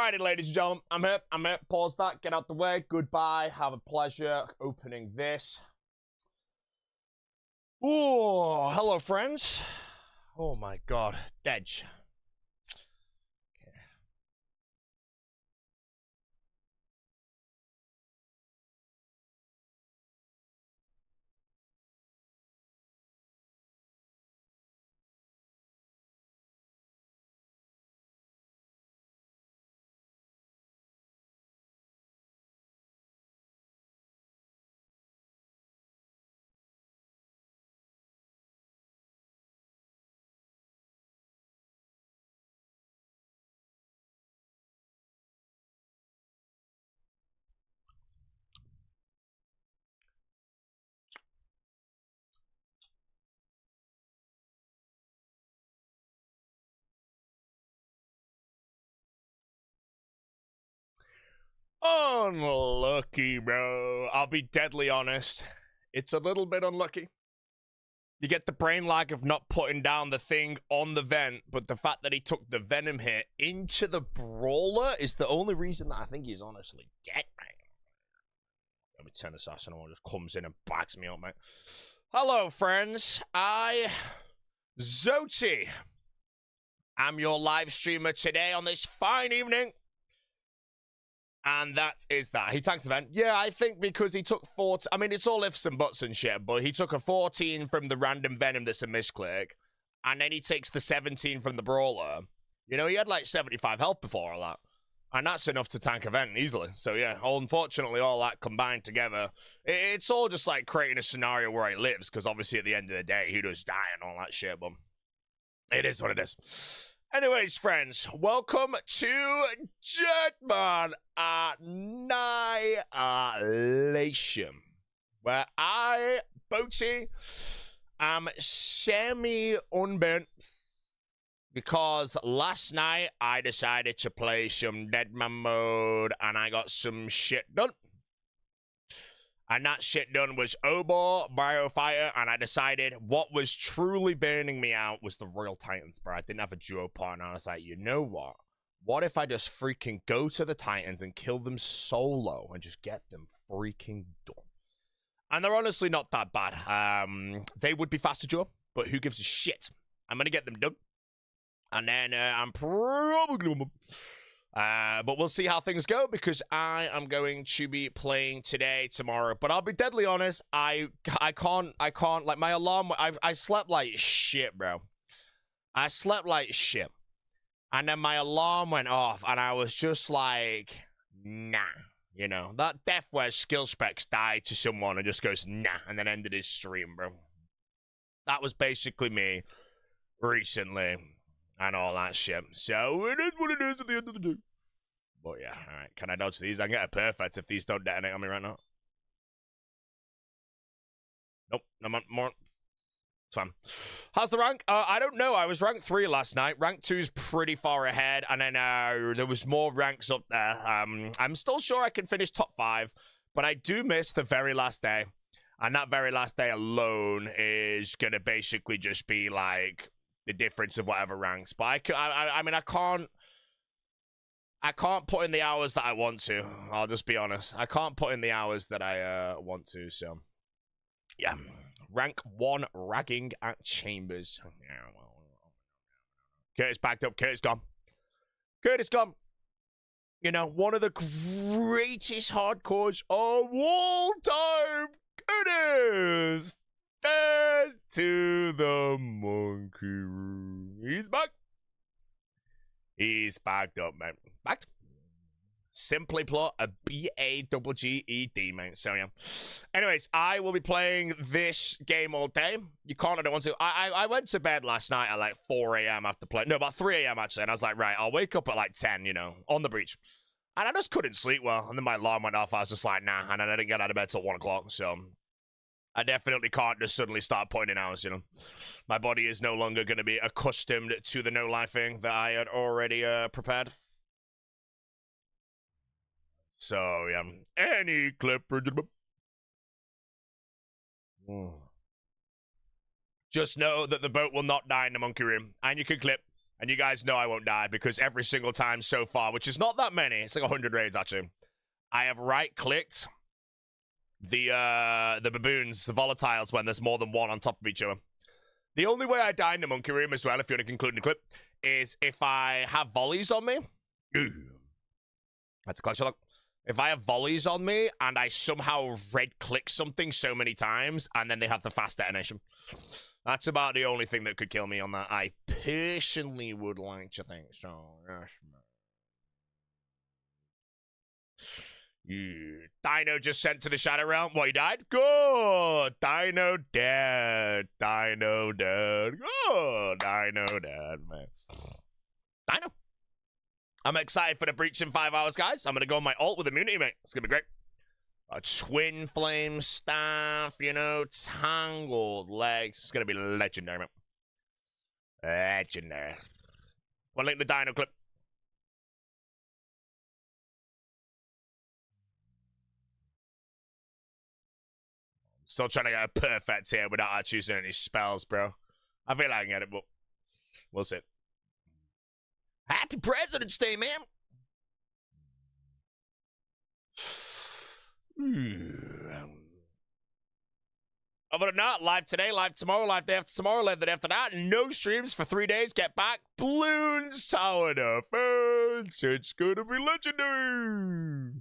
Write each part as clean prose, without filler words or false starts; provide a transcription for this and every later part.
Alrighty, ladies and gentlemen, I'm here. Pause that, get out the way. Goodbye. Have a pleasure opening this. Oh, hello, friends. Oh my god. Dedge. Unlucky, bro. I'll be deadly honest. It's a little bit unlucky. You get the brain lag of not putting down the thing on the vent, but the fact that he took the venom hit into the brawler is the only reason that I think he's honestly dead, mate. Let me turn this off so no one just comes in and backs me up, mate. Hello, friends. Zoti, I'm your live streamer today on this fine evening. And that is that. He tanks the vent. Yeah, I think because he took 14... I mean, it's all ifs and buts and shit, but he took a 14 from the random venom that's a misclick, and then he takes the 17 from the brawler. You know, he had like 75 health before all that. And that's enough to tank a vent easily. So yeah, unfortunately, all that combined together, it's all just like creating a scenario where he lives, because obviously at the end of the day, he does die and all that shit, but it is what it is. Anyways, friends, welcome to Deadman Annihilation, where I, Boaty, am semi-unbent because last night I decided to play some Deadman mode and I got some shit done. And that shit done was Obor, Biofire, and I decided what was truly burning me out was the Royal Titans, bro. I didn't have a duo partner, and I was like, you know what? What if I just freaking go to the Titans and kill them solo and just get them freaking done? And they're honestly not that bad. They would be faster duo, but who gives a shit? I'm going to get them done. And then I'm probably going to... but we'll see how things go, because I am going to be playing today, tomorrow. But I'll be deadly honest, I can't, like, my alarm, I slept like shit, bro. I slept like shit. And then my alarm went off, and I was just like, nah. You know, that death where skill specs died to someone and just goes, nah, and then ended his stream, bro. That was basically me recently. And all that shit. So, it is what it is at the end of the day. But yeah, alright. Can I dodge these? I can get a perfect if these don't detonate on me right now. Nope. No more. It's fine. How's the rank? I don't know. I was rank 3 last night. Rank 2's pretty far ahead. And then there was more ranks up there. I'm still sure I can finish top 5. But I do miss the very last day. And that very last day alone is going to basically just be like... the difference of whatever ranks, but I mean, I can't put in the hours that I want to. I'll just be honest. I can't put in the hours that I want to. So, yeah, rank 1 ragging at Chambers. Curtis backed up. Curtis gone. Curtis gone. You know, one of the greatest hardcores of all time. Curtis. To the monkey room. He's back. He's backed up, man. Backed. Simply plot a B-A-G-G-E-D, mate. So, yeah. Anyways, I will be playing this game all day. You can't, I don't want to. I went to bed last night at like 4 a.m. after playing. No, about 3 a.m. actually. And I was like, right, I'll wake up at like 10, you know, on the breach. And I just couldn't sleep well. And then my alarm went off. I was just like, nah. And then I didn't get out of bed till 1 o'clock. So... I definitely can't just suddenly start putting in hours, you know. My body is no longer going to be accustomed to the no-lifing that I had already prepared. So, yeah. Any clip. Just know that the boat will not die in the monkey room. And you can clip. And you guys know I won't die because every single time so far, which is not that many, it's like 100 raids actually, I have right-clicked the baboons, the volatiles, when there's more than one on top of each other. The only way I die in the monkey room as well, if you want to conclude the clip, is if I have volleys on me. That's a clutch look. If I have volleys on me and I somehow red-click something so many times and then they have the fast detonation. That's about the only thing that could kill me on that. I personally would like to think so. Yes, man. Dino just sent to the Shadow Realm. What, he died? Good. Dino dead. Dino dead. Good. Dino dead, man. Dino. I'm excited for the breach in 5 hours, guys. I'm going to go on my ult with immunity, mate. It's going to be great. A twin flame staff, you know, tangled legs. It's going to be legendary, mate. Legendary. We'll link the Dino clip. Still trying to get a perfect here without choosing any spells, bro. I feel like I can get it, but we'll see. Happy President's Day, man. Other than that, live today, live tomorrow, live day after tomorrow, live the day after that. No streams for 3 days. Get back. Balloons Tower Defense. It's going to be legendary.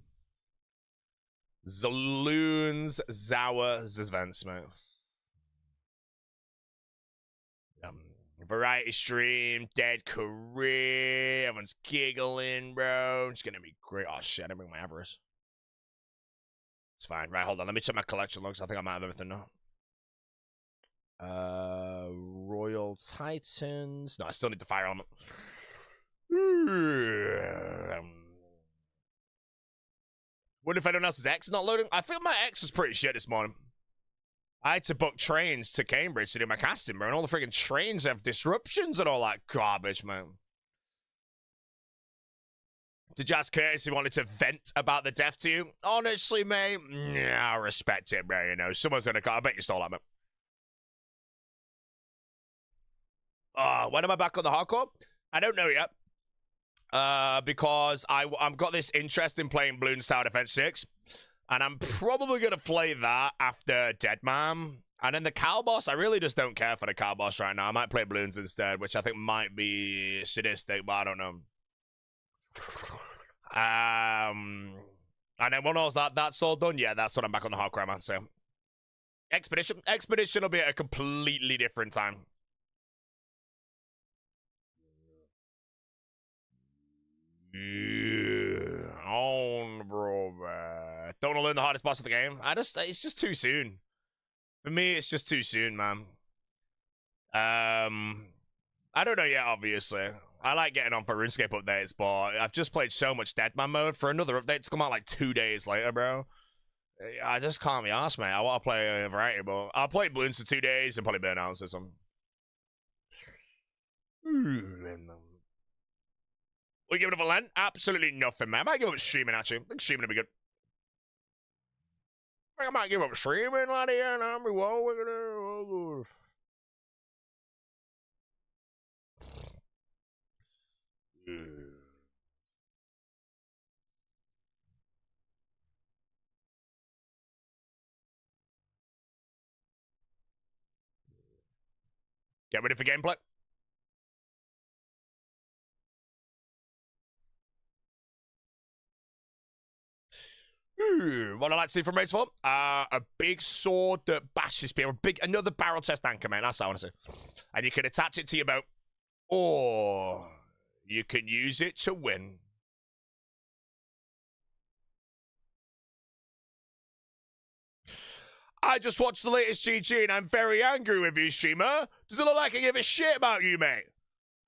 Zaloons Zawa Zevents, mate. Variety stream, dead career. Everyone's giggling, bro. It's going to be great. Oh, shit. I didn't bring my avarice. It's fine. Right, hold on. Let me check my collection logs. I think I might have everything now. Royal Titans. No, I still need the fire element. Wonder if anyone else's X is not loading. I think my X was pretty shit this morning. I had to book trains to Cambridge to do my casting, bro. And all the freaking trains have disruptions and all that garbage, man. Did you ask Curtis if he wanted to vent about the death to you? Honestly, mate, yeah, I respect it, bro. You know, someone's gonna call. I bet you stole that, man. When am I back on the hardcore? I don't know yet. Because I've got this interest in playing Bloons Tower Defense 6. And I'm probably going to play that after Deadman. And then the Cow Boss, I really just don't care for the Cow Boss right now. I might play Bloons instead, which I think might be sadistic, but I don't know. And then when that's all done, yeah, that's when I'm back on the hardcore, man. So, Expedition will be at a completely different time. On, bro, man. Don't want to learn the hardest boss of the game. It's just too soon. For me, it's just too soon, man. I don't know yet, obviously. I like getting on for RuneScape updates, but I've just played so much Deadman mode for another update to come out like 2 days later, bro. I just can't be arsed, mate. I want to play a variety, but I'll play Bloons for 2 days and probably Burnout or something. We give it a Valent? Absolutely nothing, man. I might give up streaming, actually. I think streaming would be good. I might give up streaming, laddie, and I'm what we're gonna get ready for gameplay. What I like to see from Raids 4? A big sword that bashes people. Another barrel chest anchor, man. That's what I want to see. And you can attach it to your boat. Or you can use it to win. I just watched the latest GG and I'm very angry with you, streamer. Does it look like I give a shit about you, mate?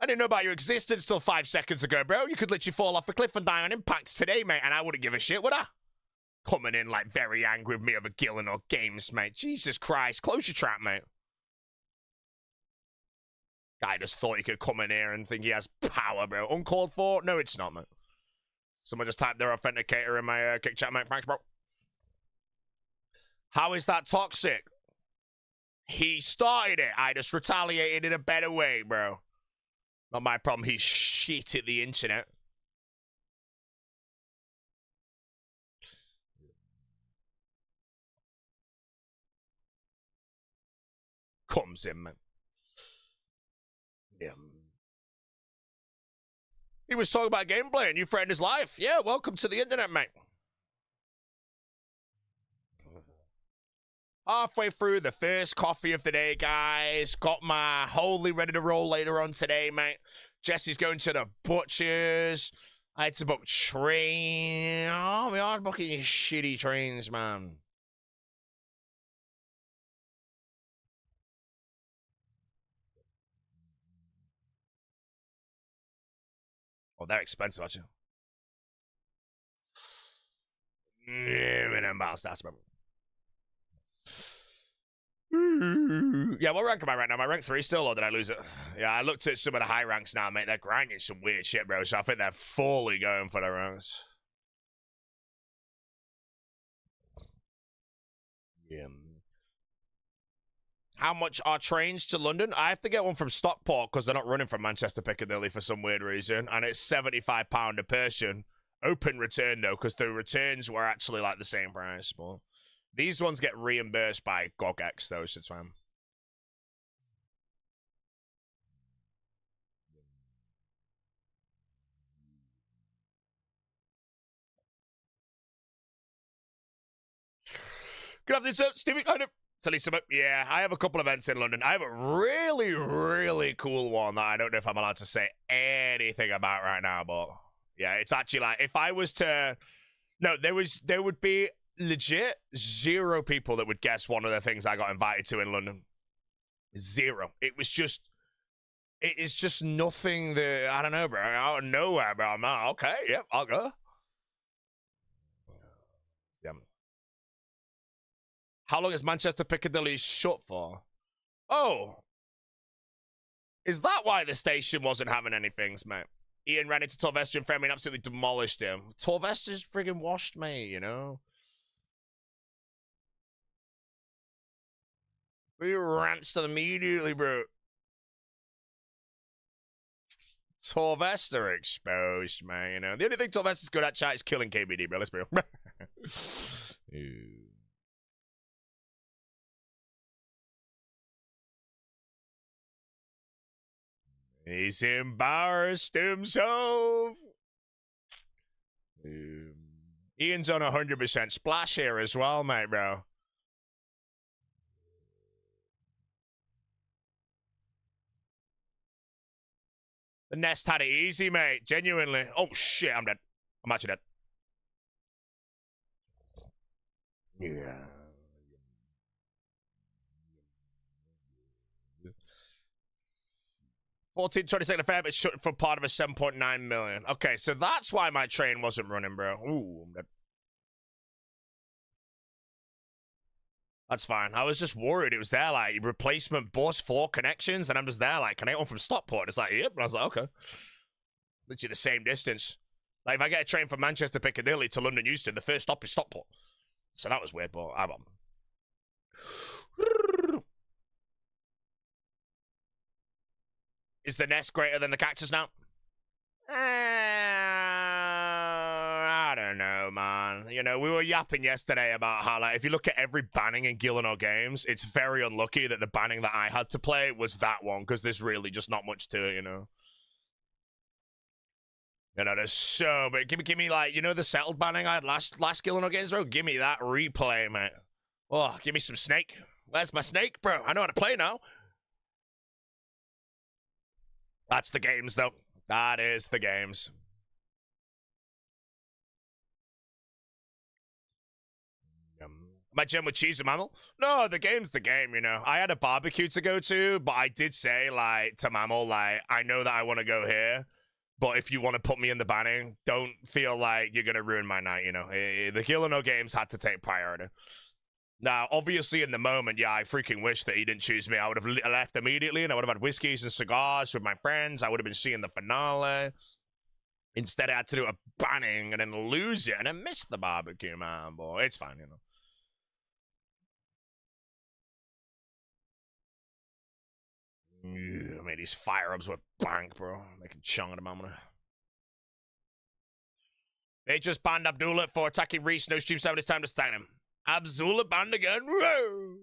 I didn't know about your existence till 5 seconds ago, bro. You could literally fall off a cliff and die on impact today, mate, and I wouldn't give a shit, would I? Coming in like very angry with me over Gillanor Games, mate. Jesus Christ, close your trap, mate. Guy just thought he could come in here and think he has power, bro. Uncalled for? No, it's not, mate. Someone just typed their authenticator in my kick chat, mate. Thanks, bro. How is that toxic? He started it. I just retaliated in a better way, bro. Not my problem. He's shit at the internet. Comes in, man. Yeah. He was talking about gameplay and you threatened his life. Yeah, welcome to the internet, mate. Halfway through the first coffee of the day, guys. Got my holy ready to roll later on today, mate. Jesse's going to the butchers. I had to book train. Oh, we are booking these shitty trains, man. Oh, they're expensive, actually. Yeah, what rank am I right now? My rank 3 still, or did I lose it? Yeah, I looked at some of the high ranks now, mate. They're grinding some weird shit, bro. So I think they're fully going for the ranks. Yeah. How much are trains to London? I have to get one from Stockport because they're not running from Manchester Piccadilly for some weird reason. And it's £75 a person. Open return, though, because the returns were actually like the same price. But these ones get reimbursed by GOGX, though, so it's fine. Good afternoon, sir. Stevie, kind of. Yeah, I have a couple of events in London. I have a really, really cool one that I don't know if I'm allowed to say anything about right now, but yeah, it's actually like, if I was to... No, there would be legit 0 people that would guess one of the things I got invited to in London. 0. It is just nothing that, I don't know, bro, out of nowhere, bro. I'm like, okay, yep, I'll go. Yeah. How long is Manchester Piccadilly shut for? Oh. Is that why the station wasn't having any things, mate? Ian ran into Torvester and Femi and absolutely demolished him. Torvester's friggin' washed me, you know? We rants to them immediately, bro. Torvester exposed, man, you know? The only thing Torvester's good at, chat, is killing KBD, bro. Let's be real. He's embarrassed himself. Ian's on 100% splash here as well, mate, bro. The Nest had it easy, mate. Genuinely. Oh, shit, I'm dead. I'm actually dead. Yeah. 22nd of Feb, it's shut for part of a 7.9 million. Okay, so that's why my train wasn't running, bro. Ooh, I'm dead. That's fine. I was just worried. It was there, like, replacement bus 4 connections, and I'm just there, like, can I get one from Stockport? It's like, yep. And I was like, okay. Literally the same distance. Like, if I get a train from Manchester Piccadilly to London Euston, the first stop is Stockport. So that was weird, but I'm on. Is the Nest greater than the Cactus now? I don't know, man. You know, we were yapping yesterday about how, like, if you look at every banning in Gillanor Games, it's very unlucky that the banning that I had to play was that one, because there's really just not much to it, you know? You know, there's so... But give me, like, you know the settled banning I had last Gillanor Games, bro? Give me that replay, mate. Oh, give me some snake. Where's my snake, bro? I know how to play now. That's the games, though. That is the games. My gem with cheese and mammal? No, the game's the game, you know. I had a barbecue to go to, but I did say, like, to mammal, like, I know that I want to go here, but if you want to put me in the banning, don't feel like you're going to ruin my night, you know. The Gillanor Games had to take priority. Now, obviously, in the moment, yeah, I freaking wish that he didn't choose me. I would have left immediately, and I would have had whiskeys and cigars with my friends. I would have been seeing the finale. Instead, I had to do a banning and then lose it and then miss the barbecue, man, boy. It's fine, you know. I mean, these fire-ups were blank, bro. Making chung at the moment. They just banned Abdullah for attacking Reese. No stream 7. It's time to stun him. Abdullah banned again. Whoa.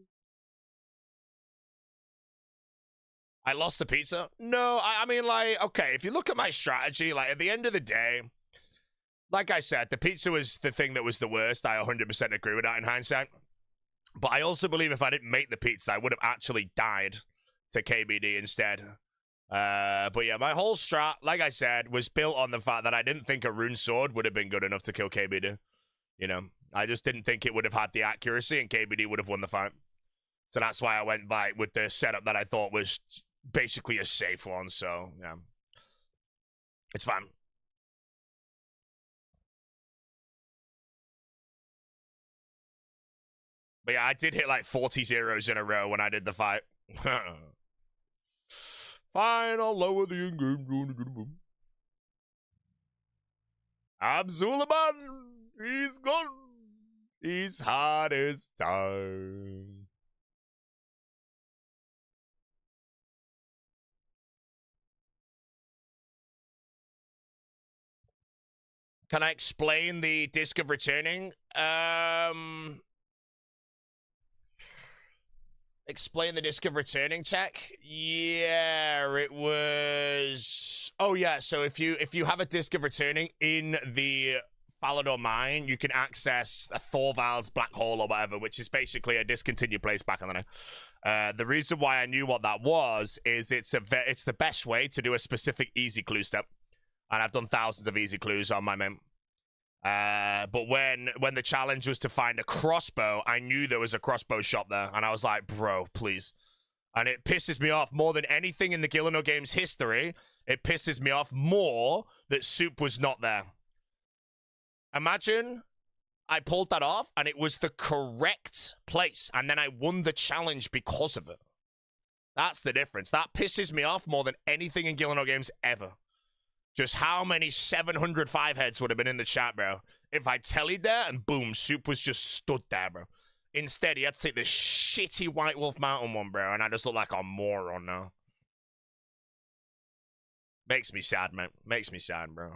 I lost the pizza? No, I mean, like, okay, if you look at my strategy, like, at the end of the day, like I said, the pizza was the thing that was the worst. I 100% agree with that in hindsight. But I also believe if I didn't make the pizza, I would have actually died to KBD instead. But yeah, my whole strat, like I said, was built on the fact that I didn't think a rune sword would have been good enough to kill KBD. You know, I just didn't think it would have had the accuracy and KBD would have won the fight. So that's why I went by with the setup that I thought was basically a safe one. So, yeah. It's fine. But yeah, I did hit like 40 zeros in a row when I did the fight. Fine, I'll lower the in-game. Abzulaban, he's gone. He's had his time. Can I explain the disc of returning? Explain the disc of returning tech? Yeah, it was... Oh, yeah, so if you have a disc of returning in the Falador mine, you can access a Thorvald's black hole or whatever, which is basically a discontinued place back on the night. The reason why I knew what that was is it's the best way to do a specific easy clue step. And I've done thousands of easy clues on my main. But when the challenge was to find a crossbow, I knew there was a crossbow shop there. And I was like, bro, please. And it pisses me off more than anything in the Gillanor Games history. It pisses me off more that Soup was not there. Imagine I pulled that off and it was the correct place. And then I won the challenge because of it. That's the difference. That pisses me off more than anything in Gillanor Games ever. Just how many 705 heads would have been in the chat, bro, if I tellied there and boom, Soup was just stood there, bro. Instead, he had to take this shitty White Wolf Mountain one, bro, and I just look like a moron now. Makes me sad, man. Makes me sad, bro.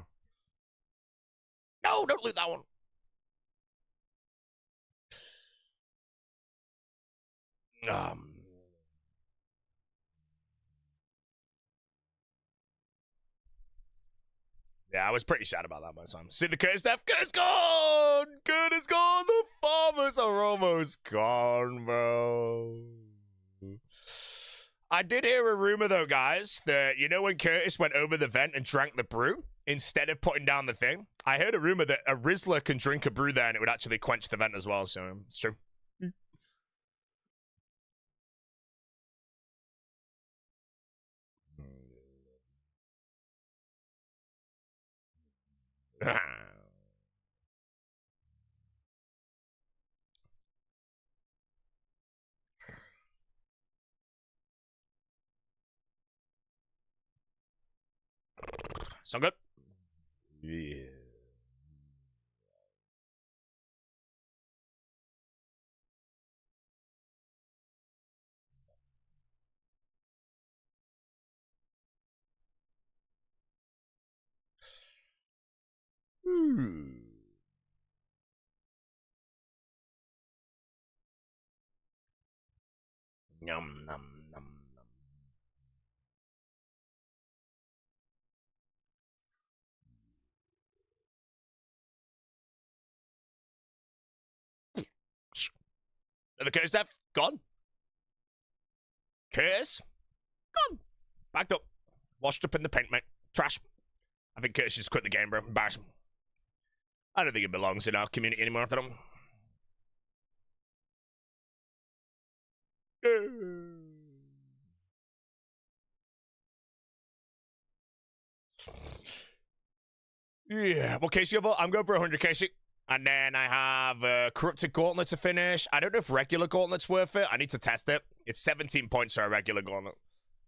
No, don't loot that one. Yeah, I was pretty sad about that by the time. See the Kurt's death? Kurt's gone! Kurt is gone! The farmers are almost gone, bro. I did hear a rumor, though, guys, that, you know when Curtis went over the vent and drank the brew instead of putting down the thing? I heard a rumor that a Rizzler can drink a brew there and it would actually quench the vent as well, so it's true. So good. Yeah. Yum, num, num, num. The Curtis death? Gone. Curtis? Gone. Backed up. Washed up in the paint, mate. Trash. I think Curtis just quit the game, bro. Embarrassing. I don't think it belongs in our community anymore after them. Yeah. Well, Casey, I'm going for 100, Casey. And then I have Corrupted Gauntlet to finish. I don't know if regular Gauntlet's worth it. I need to test it. It's 17 points for a regular Gauntlet.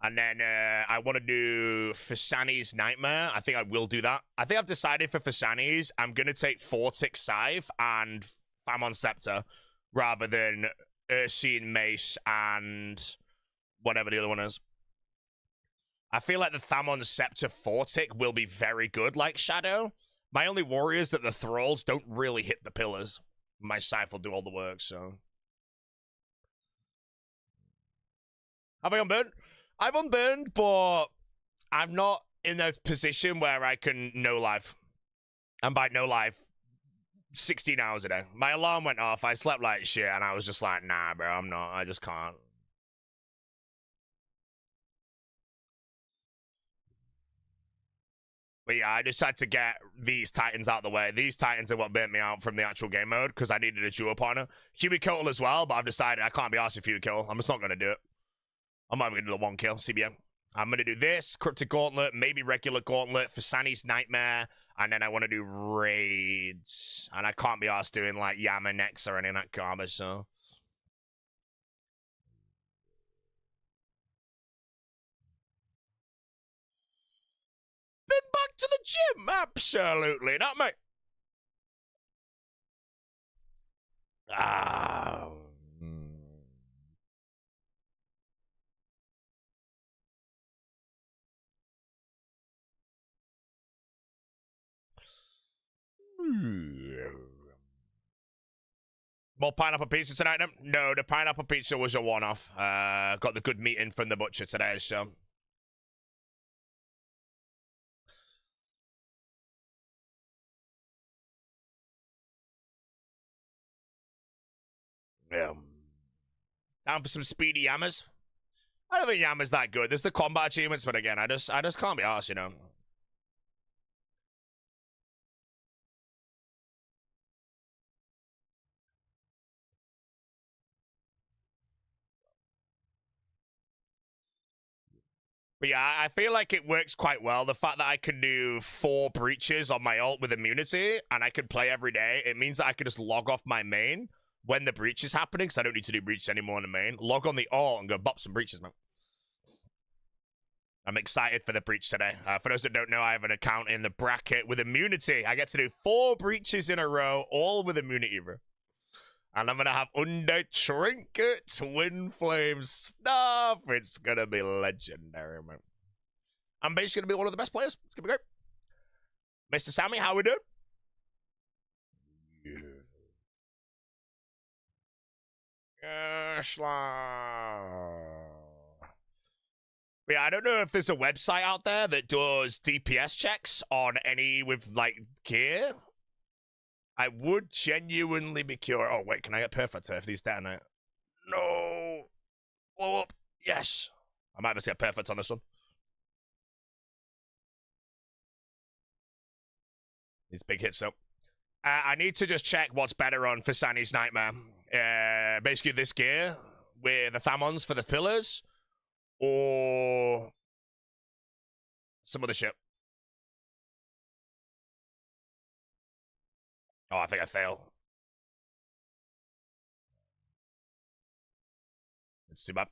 And then I want to do Fasani's Nightmare. I think I will do that. I think I've decided for Fasani's, I'm going to take Vortic Scythe and Famon Scepter rather than Elysian Mace and whatever the other one is. I feel like the Thamon Scepter Fortic will be very good like Shadow. My only worry is that the Thralls don't really hit the pillars. My Scythe will do all the work, so... Have I unburned? I've unburned, but I'm not in a position where I can no life. And by no life, 16 hours a day. My alarm went off, I slept like shit, and I was just like, nah, bro, I'm not. I just can't. But yeah, I just had to get these Titans out of the way. These Titans are what burnt me out from the actual game mode, because I needed a duo partner. Huey-Kill as well, but I've decided I can't be arsed with Huey-Kill. I'm just not going to do it. I'm not even going to do the one kill, CBM. I'm going to do this, Cryptic Gauntlet, maybe regular Gauntlet for Sani's Nightmare, and then I want to do raids. And I can't be arsed doing, like, Yama next or any of that garbage, so... Been back to the gym? Absolutely not, mate. Ah... More pineapple pizza tonight, then? No, the pineapple pizza was a one-off. Got the good meat in from the butcher today, so... Yeah. Down for some speedy yammers? I don't think Yama's that good. There's the combat achievements, but again, I just can't be arsed, you know. But yeah, I feel like it works quite well. The fact that I can do 4 breaches on my ult with immunity, and I can play every day, it means that I can just log off my main when the breach is happening, because I don't need to do breaches anymore on the main. Log on the ult and go bop some breaches, man. I'm excited for the breach today. For those that don't know, I have an account in the bracket with immunity. I get to do 4 breaches in a row, all with immunity, bro. And I'm going to have Undead Trinket, Twin Flame stuff. It's going to be legendary, man. I'm basically going to be one of the best players. It's going to be great. Mr. Sammy, how we doing? Yeah, I don't know if there's a website out there that does DPS checks on any with, like, gear. I would genuinely be curious. Oh, wait, can I get perfect if these detonate? No. Blow up. Yes. I might just get perfect on this one. These big hits, though. I need to just check what's better on for Sani's Nightmare. Basically, this gear with the Thamons for the pillars, or some other shit. Oh, I think I fail. It's too bad.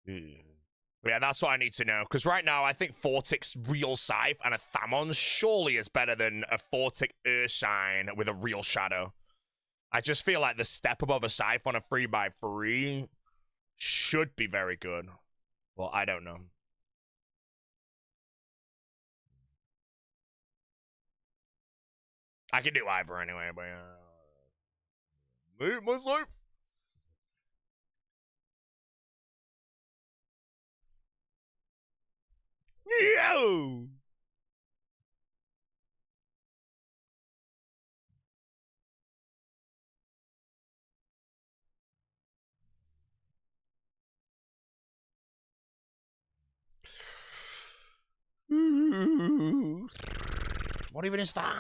Yeah, that's what I need to know. Because right now, I think Fortic's real Scythe and a Thamon surely is better than a Fortic Urshine with a real Shadow. I just feel like the step above a Scythe on a 3x3 should be very good. Well, I don't know. I can do either anyway, but move myself. Yo! What even is that?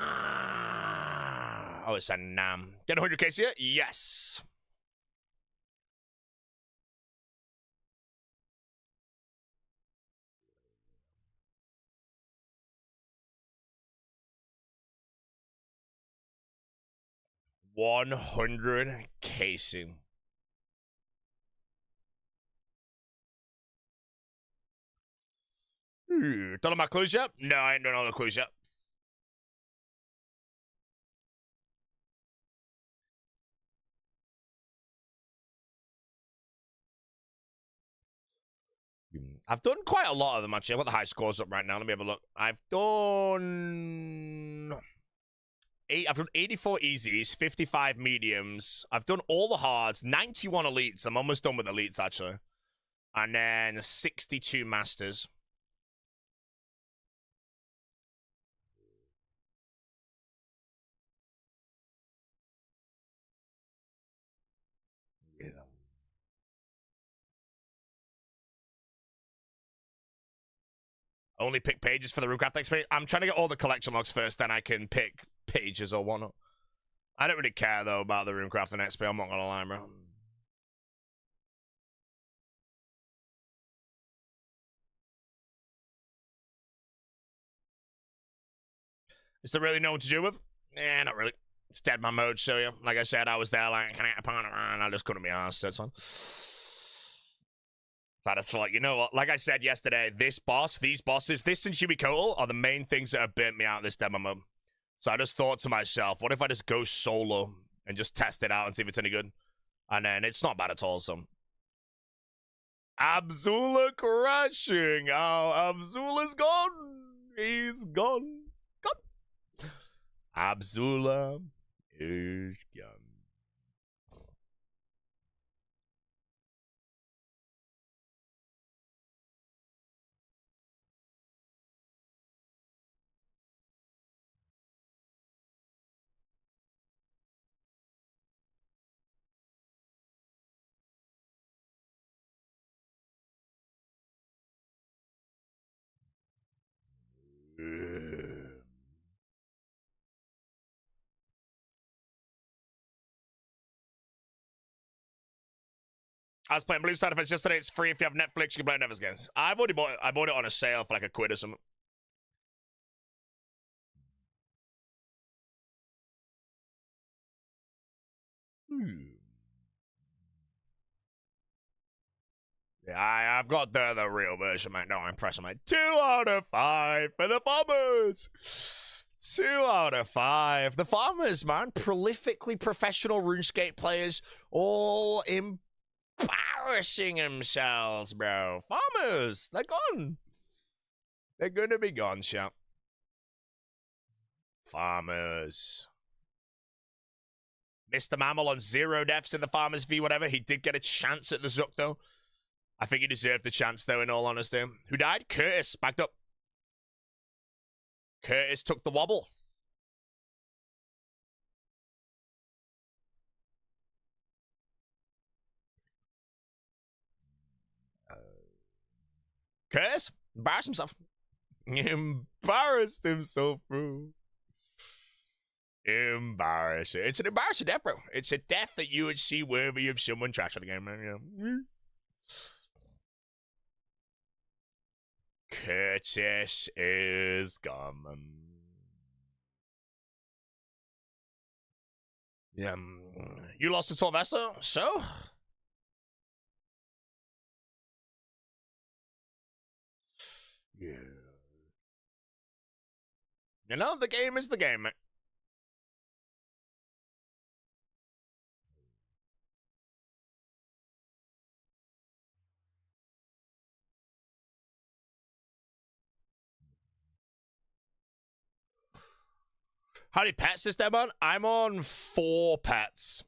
Oh, it's a Nam. Get 100k here? Yes. $100 casing. Done all my clues yet? No, I ain't done all the clues yet. I've done quite a lot of them, actually. I've got the high scores up right now. Let me have a look. I've done 84 easies, 55 mediums. I've done all the hards, 91 elites. I'm almost done with elites, actually. And then 62 masters. Only pick pages for the RuneCraft experience. I'm trying to get all the collection logs first, then I can pick pages or whatnot. I don't really care, though, about the RuneCraft and XP. I'm not gonna lie, bro. Is there really no one to do with? Yeah, not really. It's Deadman mode, so yeah. Like I said, I was there, like, can I get a partner? And I just couldn't be asked, so it's fine. I just thought, you know what? Like I said yesterday, this boss, these bosses, this and Humikotal are the main things that have burnt me out of this demo mode. So I just thought to myself, what if I just go solo and just test it out and see if it's any good? And then it's not bad at all, so. Abzula crashing. Oh, Abzula's gone. He's gone. Gone. Abzula is gone. I was playing Blue Star Defense yesterday. It's free if you have Netflix. You can play it Never's Games. I bought it on a sale for like £1 or something. Yeah, I've got the real version, mate. No impression, mate. 2 out of 5 for the Farmers. 2 out of 5. The Farmers, man. Prolifically professional RuneScape players. All embarrassing themselves, bro. Farmers, they're gone. They're gonna be gone, chap. Farmers. Mr. Mammal on 0 deaths in the Farmers V, whatever. He did get a chance at the Zook, though. I think he deserved the chance, though, in all honesty. Who died? Curtis. Backed up. Curtis took the wobble. Curtis embarrassed himself. Embarrassed himself, bro. Embarrassing. It's an embarrassing death, bro. It's a death that you would see worthy of someone trashing the game, man. Yeah. Curtis is gone. Yeah. You lost to Torvesta, so? Yeah. You know, the game is the game, mate. How many pets is Deadman? I'm on 4 pets.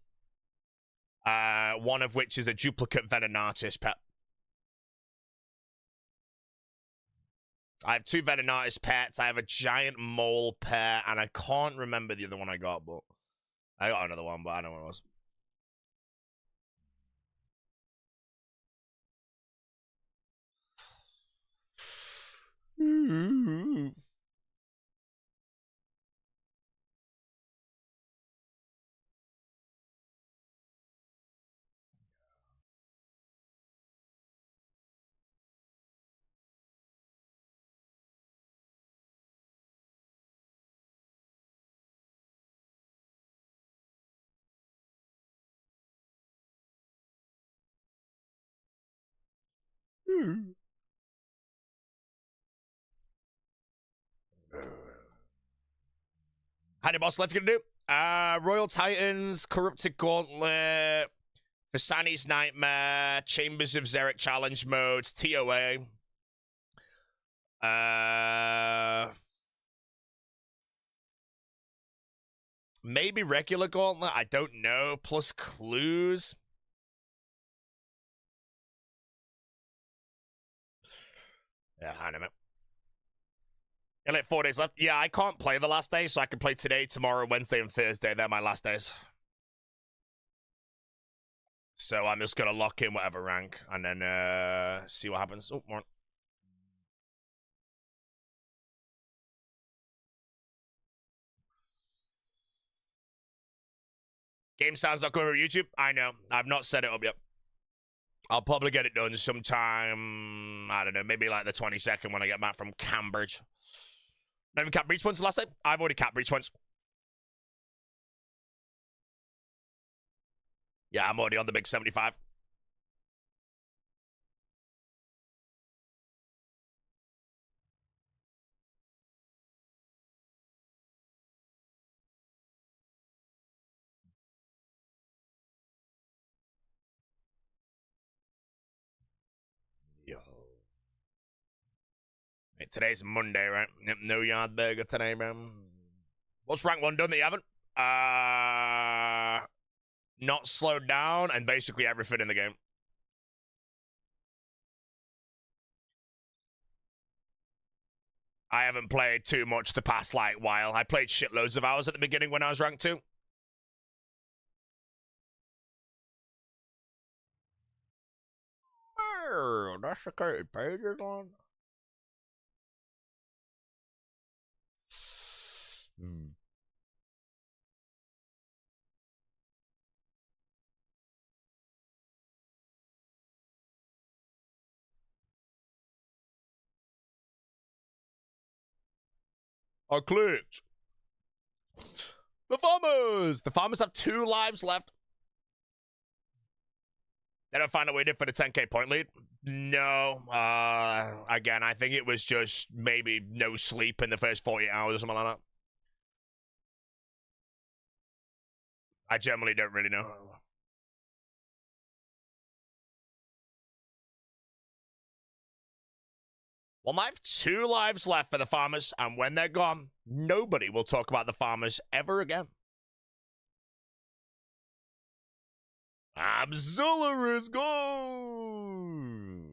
One of which is a duplicate Veton pet. I have 2 Veton pets. I have a giant mole pet, and I can't remember the other one I got, but I got another one, but I don't know what it was. How many boss left you gonna do? Royal Titans, Corrupted Gauntlet, Vasani's Nightmare, Chambers of Xeric Challenge Modes, TOA. Maybe regular gauntlet. I don't know. Plus clues. Yeah, I don't know. And like 4 days left. Yeah, I can't play the last day, so I can play today, tomorrow, Wednesday, and Thursday. They're my last days. So I'm just gonna lock in whatever rank and then see what happens. Oh, more. Game sounds not going over YouTube. I know. I've not set it up yet. I'll probably get it done sometime. I don't know. Maybe like the 22nd when I get back from Cambridge. Not even cap breach once last time. I've already cap breach once. Yeah, I'm already on the big 75. Yo. Hey, today's Monday, right? Yep, no yard burger today, man. What's rank 1 done that you haven't? Not slowed down and basically everything in the game. I haven't played too much the past, like, while. I played shitloads of hours at the beginning when I was ranked 2. Oh, desecrated pages on. I clicked. The farmers! The farmers have 2 lives left. They don't find a way to for the 10k point lead? No. Again, I think it was just maybe no sleep in the first 48 hours or something like that. I generally don't really know. Well, I have 2 lives left for the farmers, and when they're gone, nobody will talk about the farmers ever again. Abzilla is gone!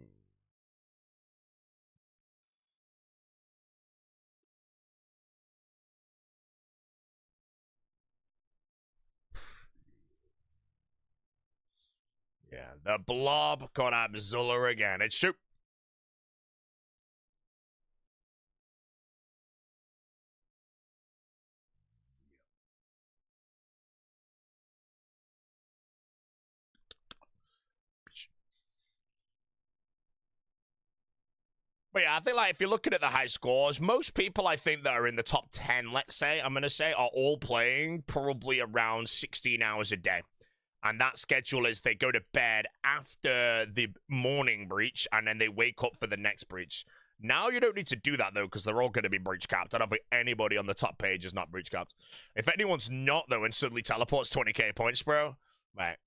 Yeah, the blob got Abzilla again. It's true. But yeah, I think like if you're looking at the high scores, most people I think that are in the top 10, let's say, I'm going to say, are all playing probably around 16 hours a day. And that schedule is they go to bed after the morning breach and then they wake up for the next breach. Now you don't need to do that though because they're all going to be breach capped. I don't think anybody on the top page is not breach capped. If anyone's not though and suddenly teleports 20k points, bro, right.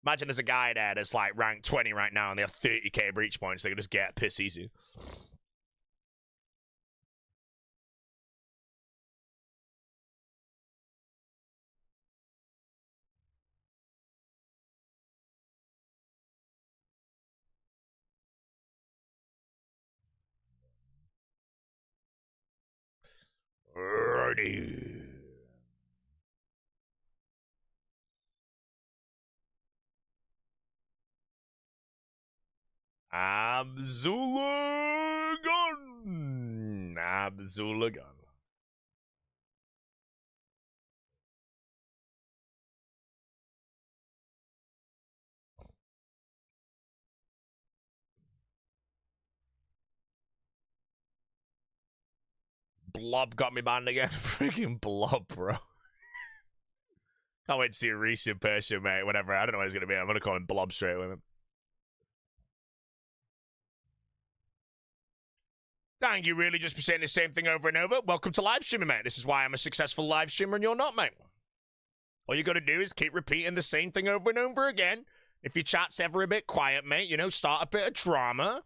Imagine there's a guy there that's like ranked 20 right now and they have 30k breach points. They can just get piss easy. Righty. Abzilla gun. Abzilla gun. Blob got me banned again. Freaking Blob, bro. Can't wait to see Reese in person, mate. Whatever. I don't know what he's going to be. I'm going to call him Blob straight away. Dang, you really just be saying the same thing over and over? Welcome to live streaming, mate. This is why I'm a successful live streamer and you're not, mate. All you got to do is keep repeating the same thing over and over again. If your chat's ever a bit quiet, mate, you know, start a bit of drama.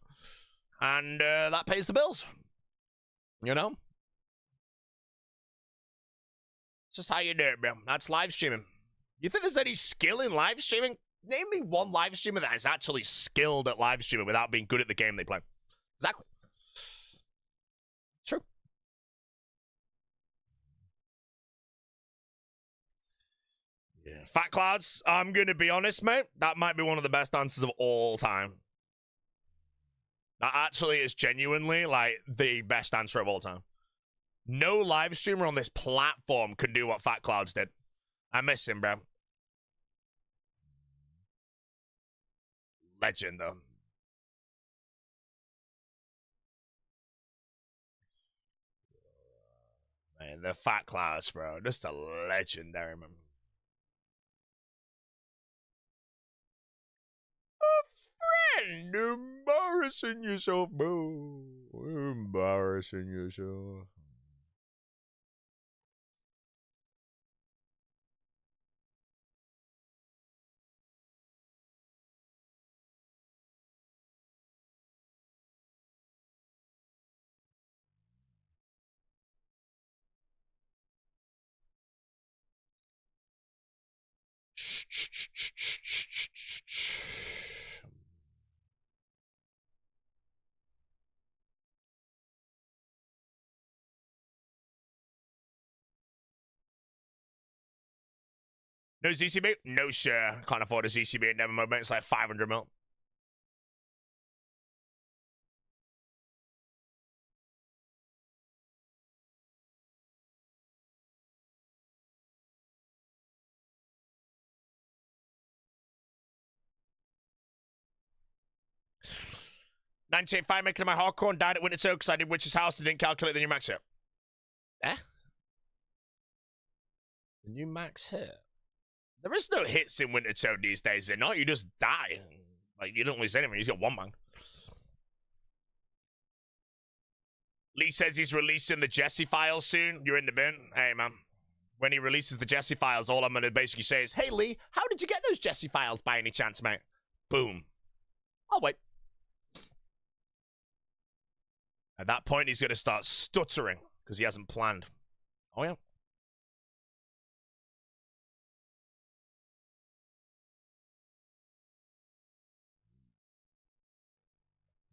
And that pays the bills. You know? It's just how you do it, bro. That's live streaming. You think there's any skill in live streaming? Name me one live streamer that is actually skilled at live streaming without being good at the game they play. Exactly. True. Yeah. Fat Clouds, I'm going to be honest, mate. That might be one of the best answers of all time. That actually is genuinely, like, the best answer of all time. No live streamer on this platform can do what Fat Clouds did. I miss him, bro. Legend, though. Man, the Fat Clouds, bro. Just a legendary, man. Friend, embarrassing yourself, bro. Embarrassing yourself. No ZCB? No, sir. Can't afford a ZCB at Nevermore, mate. It's like 500 mil. $98.5 making my hardcore and died at Winter Toe because I did Witch's House and didn't calculate the new max hit. Eh? The new max hit? There is no hits in Winter Toe these days, they're not. You just die. Like, you don't lose anything. He's got one man. Lee says he's releasing the Jesse files soon. You're in the bin. Hey, man. When he releases the Jesse files, all I'm going to basically say is, hey, Lee, how did you get those Jesse files by any chance, mate? Boom. I'll wait. At that point, he's going to start stuttering because he hasn't planned. Oh, yeah.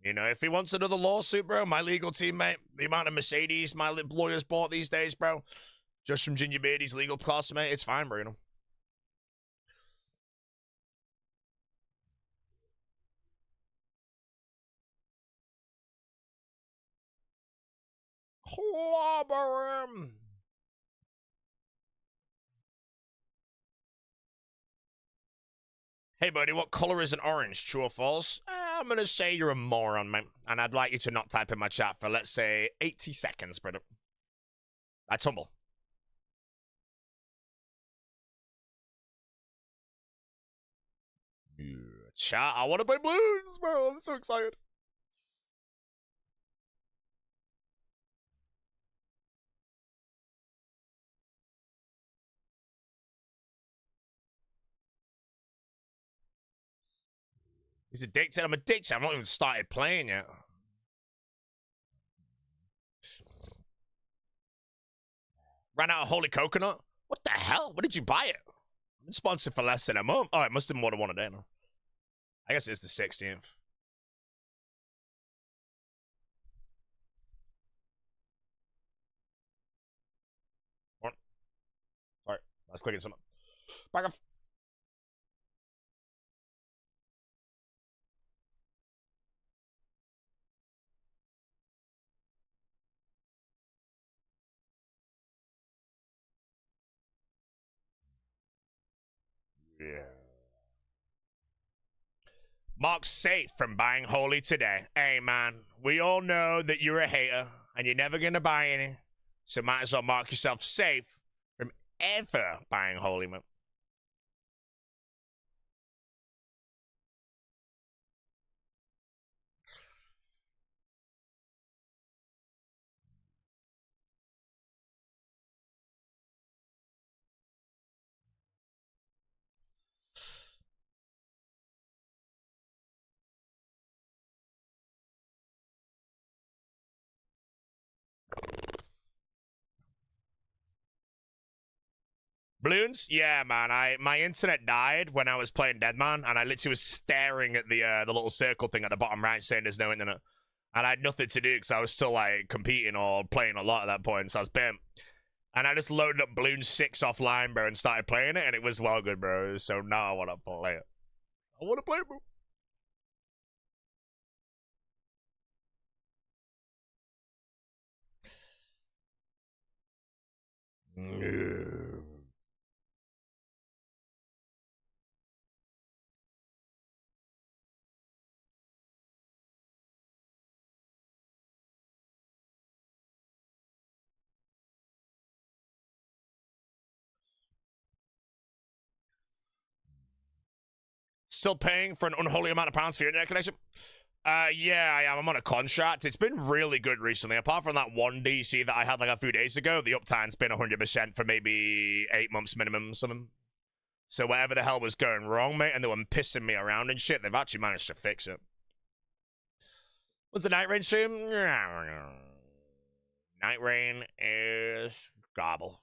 You know, if he wants another lawsuit, bro, my legal team, mate, the amount of Mercedes my lawyers bought these days, bro, just from Ginger Beardy's legal costs, mate, it's fine, bro, you know. Clobber him. Hey, buddy, what color is an orange? True or false? I'm going to say you're a moron, mate. And I'd like you to not type in my chat for, let's say, 80 seconds, brother. That's humble. Yeah, chat, I want to play Blues, bro. I'm so excited. He's addicted. I'm addicted. I've not even started playing yet. Ran out of Holy Coconut? What the hell? Where did you buy it? I've been sponsored for less than a month. Oh, it must have been more than one a day now. I guess it's the 16th. What? Sorry, I was clicking something. Back off. Yeah. Mark's safe from buying Holy today. Hey, man, we all know that you're a hater and you're never going to buy any. So might as well mark yourself safe from ever buying Holy, man. Balloons? Yeah, man. My internet died when I was playing Deadman, and I literally was staring at the little circle thing at the bottom right saying there's no internet. And I had nothing to do because I was still, like, competing or playing a lot at that point, so I was bent. And I just loaded up Balloon 6 offline, bro, and started playing it, and it was well good, bro. So now I want to play it. I want to play it, bro. Still paying for an unholy amount of pounds for your internet connection? Yeah, I am. I'm on a contract. It's been really good recently. Apart from that one DC that I had like a few days ago, the uptime's been 100% for maybe 8 months minimum, something. So whatever the hell was going wrong, mate, and they were pissing me around and shit, they've actually managed to fix it. What's the night rain stream? Night rain is gobble.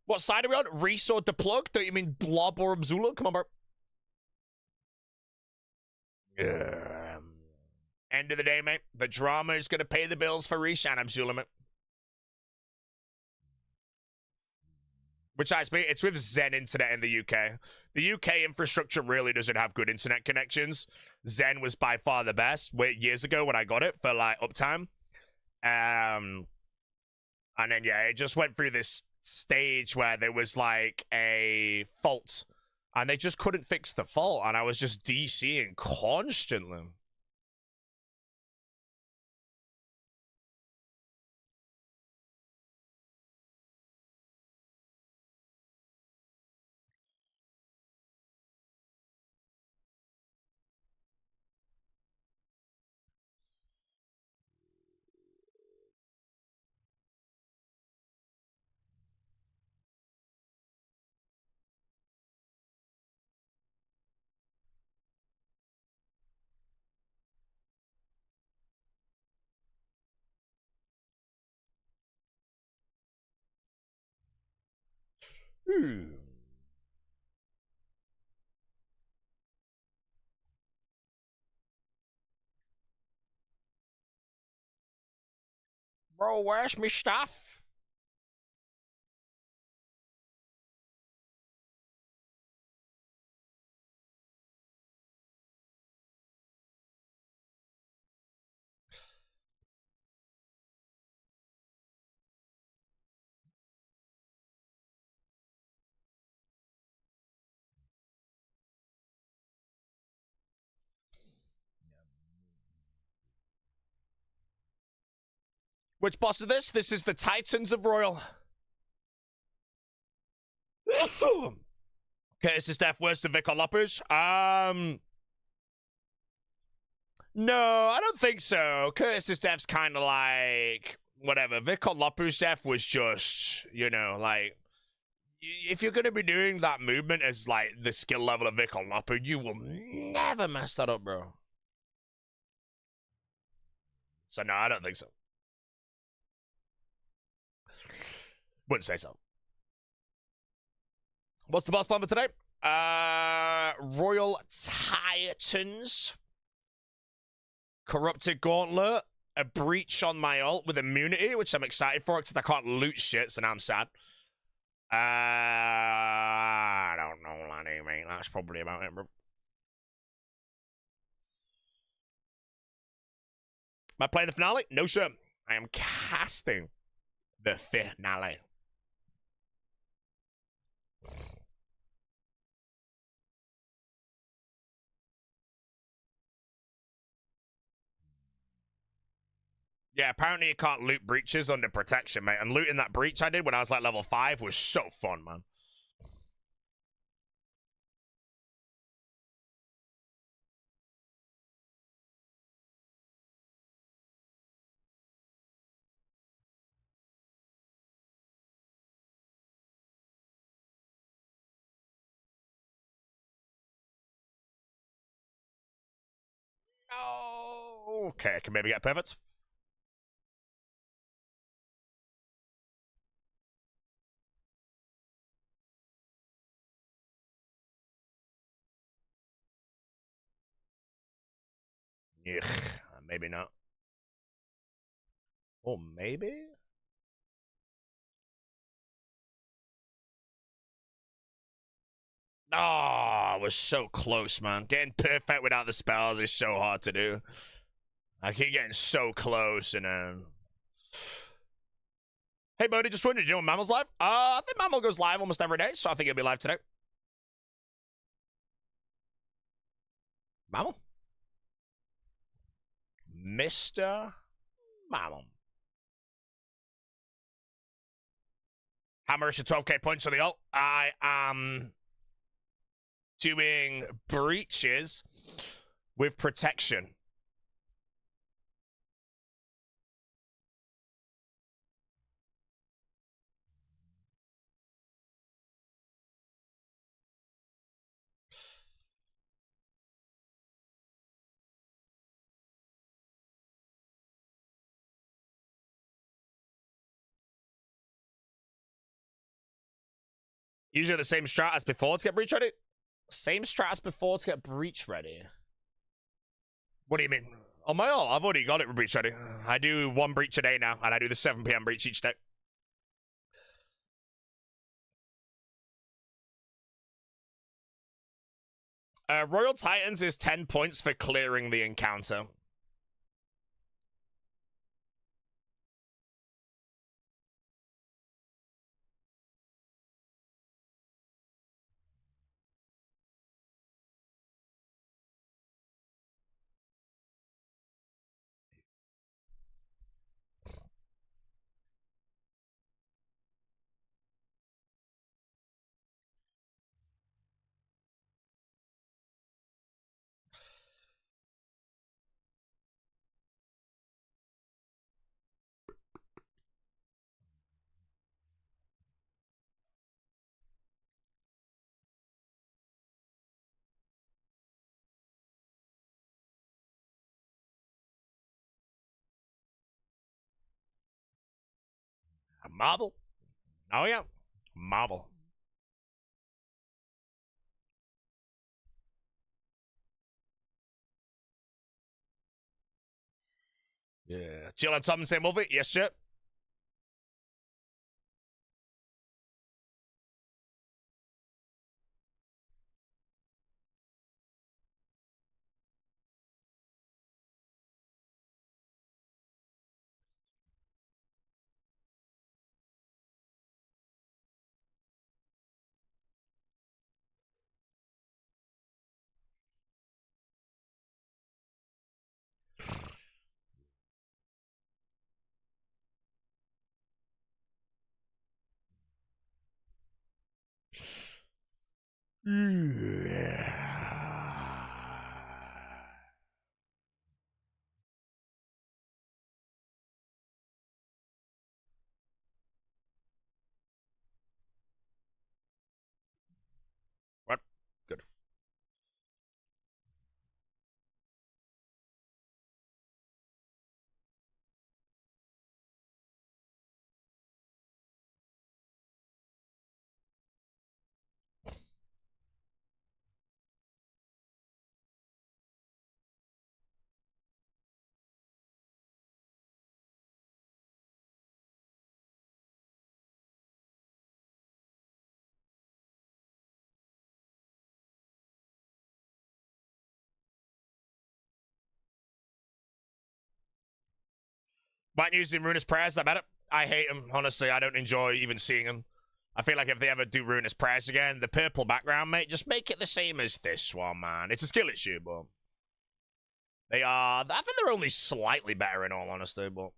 What side are we on? Resort the plug? Don't you mean Blob or Abzula? Come on, bro. End of the day, mate. The drama is going to pay the bills for Reshan Abzula, mate. Which I speak, it's with Zen Internet in the UK. The UK infrastructure really doesn't have good internet connections. Zen was by far the best years ago when I got it for like uptime. And then yeah, it just went through this stage where there was like a fault and they just couldn't fix the fault, and I was just DCing constantly. Bro, where's my stuff? Which boss is this? This is the Titans of Royal. Curtis' death worse than Vic on Loppers? No, I don't think so. Curtis' death's kind of like whatever. Vic on Loppers' death was just, you know, like if you're gonna be doing that movement as like the skill level of Vic on Lopper, you will never mess that up, bro. So no, I don't think so. Wouldn't say so. What's the boss plan for today? Royal Titans, Corrupted Gauntlet, a breach on my ult with immunity, which I'm excited for because I can't loot shit, so now I'm sad. I don't know, laddie, mate. That's probably about it, bro. Am I playing the finale? No, sir. I am casting the finale. Yeah, apparently you can't loot breaches under protection, mate. And looting that breach I did when I was like level 5 was so fun, man. No. Okay, I can maybe get perfect. Ugh, maybe not. Or maybe? Oh, I was so close, man. Getting perfect without the spells is so hard to do. I keep getting so close, and Hey, buddy, just wondering, you know when Mammal's live? I think Mammal goes live almost every day, so I think he'll be live today. Mammal? Mr. Mammal. Hammer to 12k points on the ult. I am doing breaches with protection. Usually the same strat as before to get breach ready? Same strat as before to get breach ready? What do you mean? On my ult, I've already got it with breach ready. I do one breach a day now, and I do the 7 PM breach each day. Royal Titans is 10 points for clearing the encounter. Marvel. Oh, yeah. Marvel. Yeah. Jill and Tom, same movie? Yes, sir. What? Good. White news in Ruinous Prayers, I bet it. I hate them, honestly. I don't enjoy even seeing them. I feel like if they ever do Ruinous Prayers again, the purple background, mate, just make it the same as this one, man. It's a skill issue, but they are. I think they're only slightly better in all honesty, but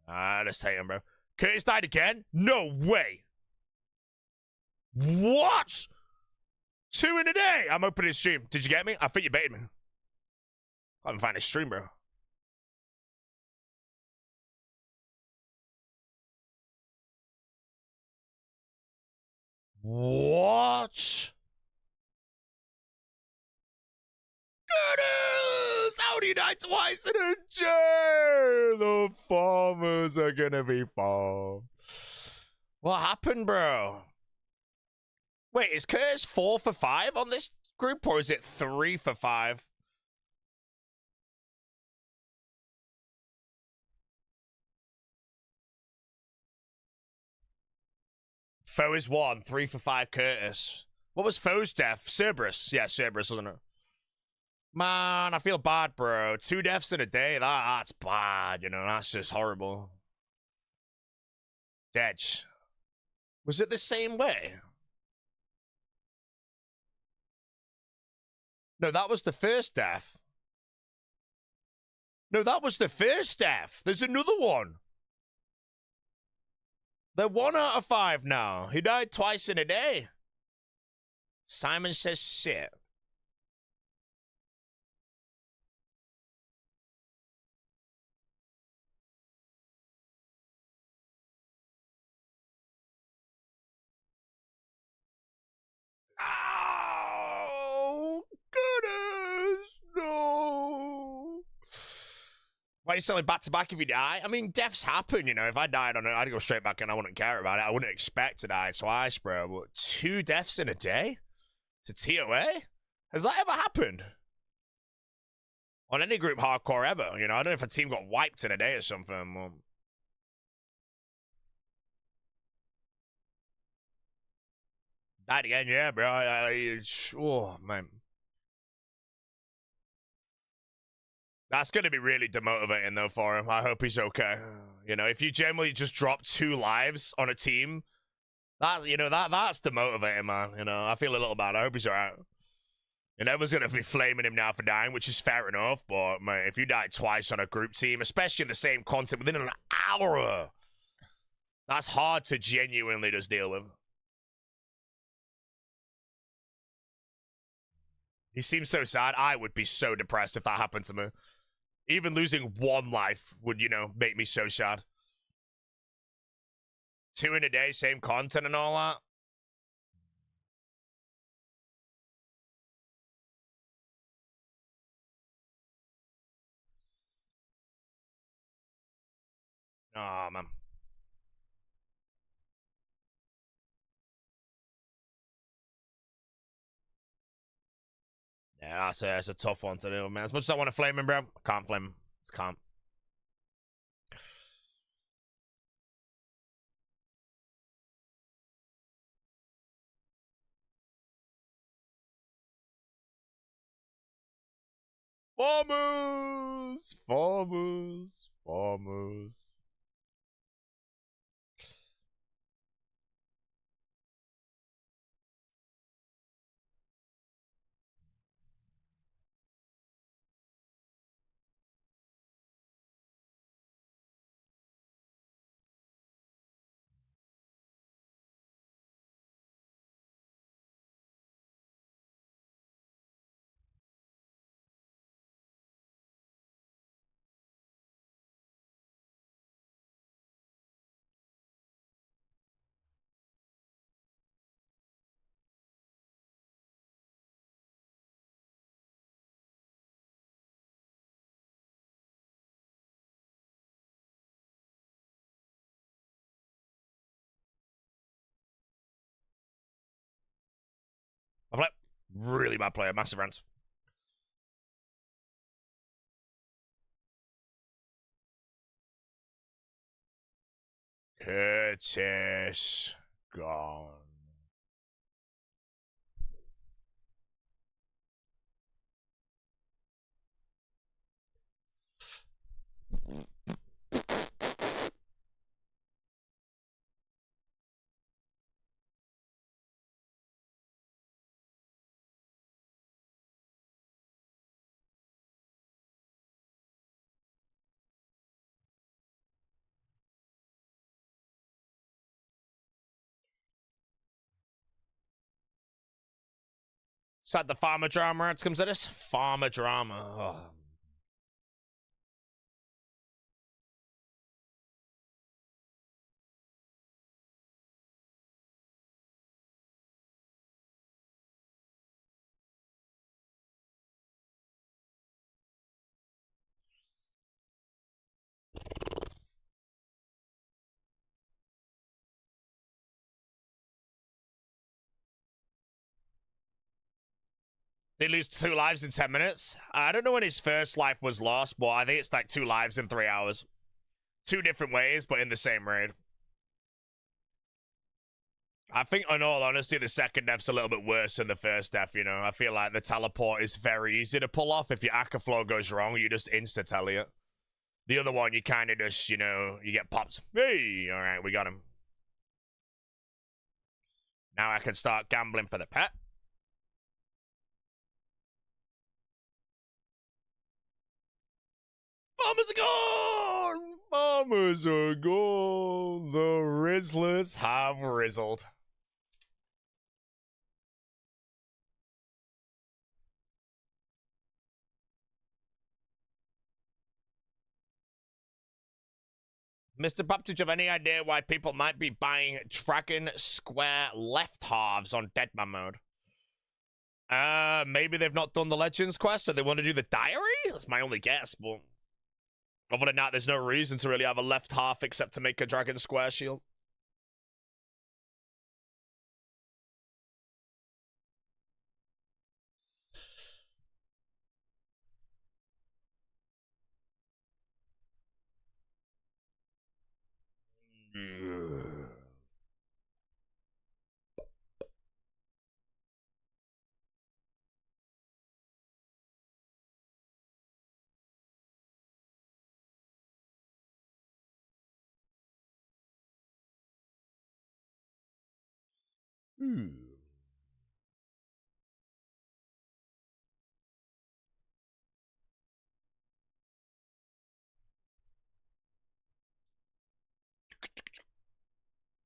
I just hate them, bro. Curtis died again? No way. What? 2 in a day. I'm opening his stream. Did you get me? I think you baited me. I haven't found his stream, bro. What? goodness! How do you die twice in a day? The farmers are gonna be farmed. What happened, bro? Wait, is Curtis 4 for 5 on this group, or is it 3 for 5? Foe is 1, 3 for 5 Curtis. What was Foe's death? Cerberus. Yeah, Cerberus, wasn't it? Man, I feel bad, bro. 2 deaths in a day, that's bad, you know, that's just horrible. Dedge. Was it the same way? No, that was the first death. No, that was the first death. There's another one. They're 1 out of 5 now. He died twice in a day. Simon says sit. Oh, goodness, no. Why are you selling back to back if you die? I mean, deaths happen, you know. If I died on it, I'd go straight back and I wouldn't care about it. I wouldn't expect to die twice, bro. But 2 deaths in a day? To TOA? Has that ever happened? On any group hardcore ever, you know? I don't know if a team got wiped in a day or something. Died again, yeah, bro. Oh, man. That's going to be really demotivating, though, for him. I hope he's okay. You know, if you generally just drop 2 lives on a team, that's demotivating, man. You know, I feel a little bad. I hope he's alright. And everyone's going to be flaming him now for dying, which is fair enough. But, man, if you die twice on a group team, especially in the same content within an hour, that's hard to genuinely just deal with. He seems so sad. I would be so depressed if that happened to me. Even losing 1 life would, you know, make me so sad. 2 in a day, same content and all that. Oh, man. Yeah, that's a tough one to do, man. As much as I want to flame him, bro, I can't flame him. Just can't. Farmers! Farmers! Farmers. I play really bad player, massive rants. Curtis gone. Sad the farmer drama it comes at us. Farmer drama. Oh. He lose 2 lives in 10 minutes. I don't know when his first life was lost, but I think it's like 2 lives in 3 hours. 2 different ways, but in the same raid. I think, in all honesty, the second death's a little bit worse than the first death, you know? I feel like the teleport is very easy to pull off. If your Akka flow goes wrong, you just insta-tele it. The other one, you kind of just, you know, you get popped. Hey! Alright, we got him. Now I can start gambling for the pet. Farmers are gone! Farmers are gone! The Rizzlers have rizzled. Mr. Pop, did you have any idea why people might be buying Dragon Square left halves on Deadman mode? Maybe they've not done the Legends quest and they want to do the diary? That's my only guess, but other than that, there's no reason to really have a left half except to make a Dragon Square shield.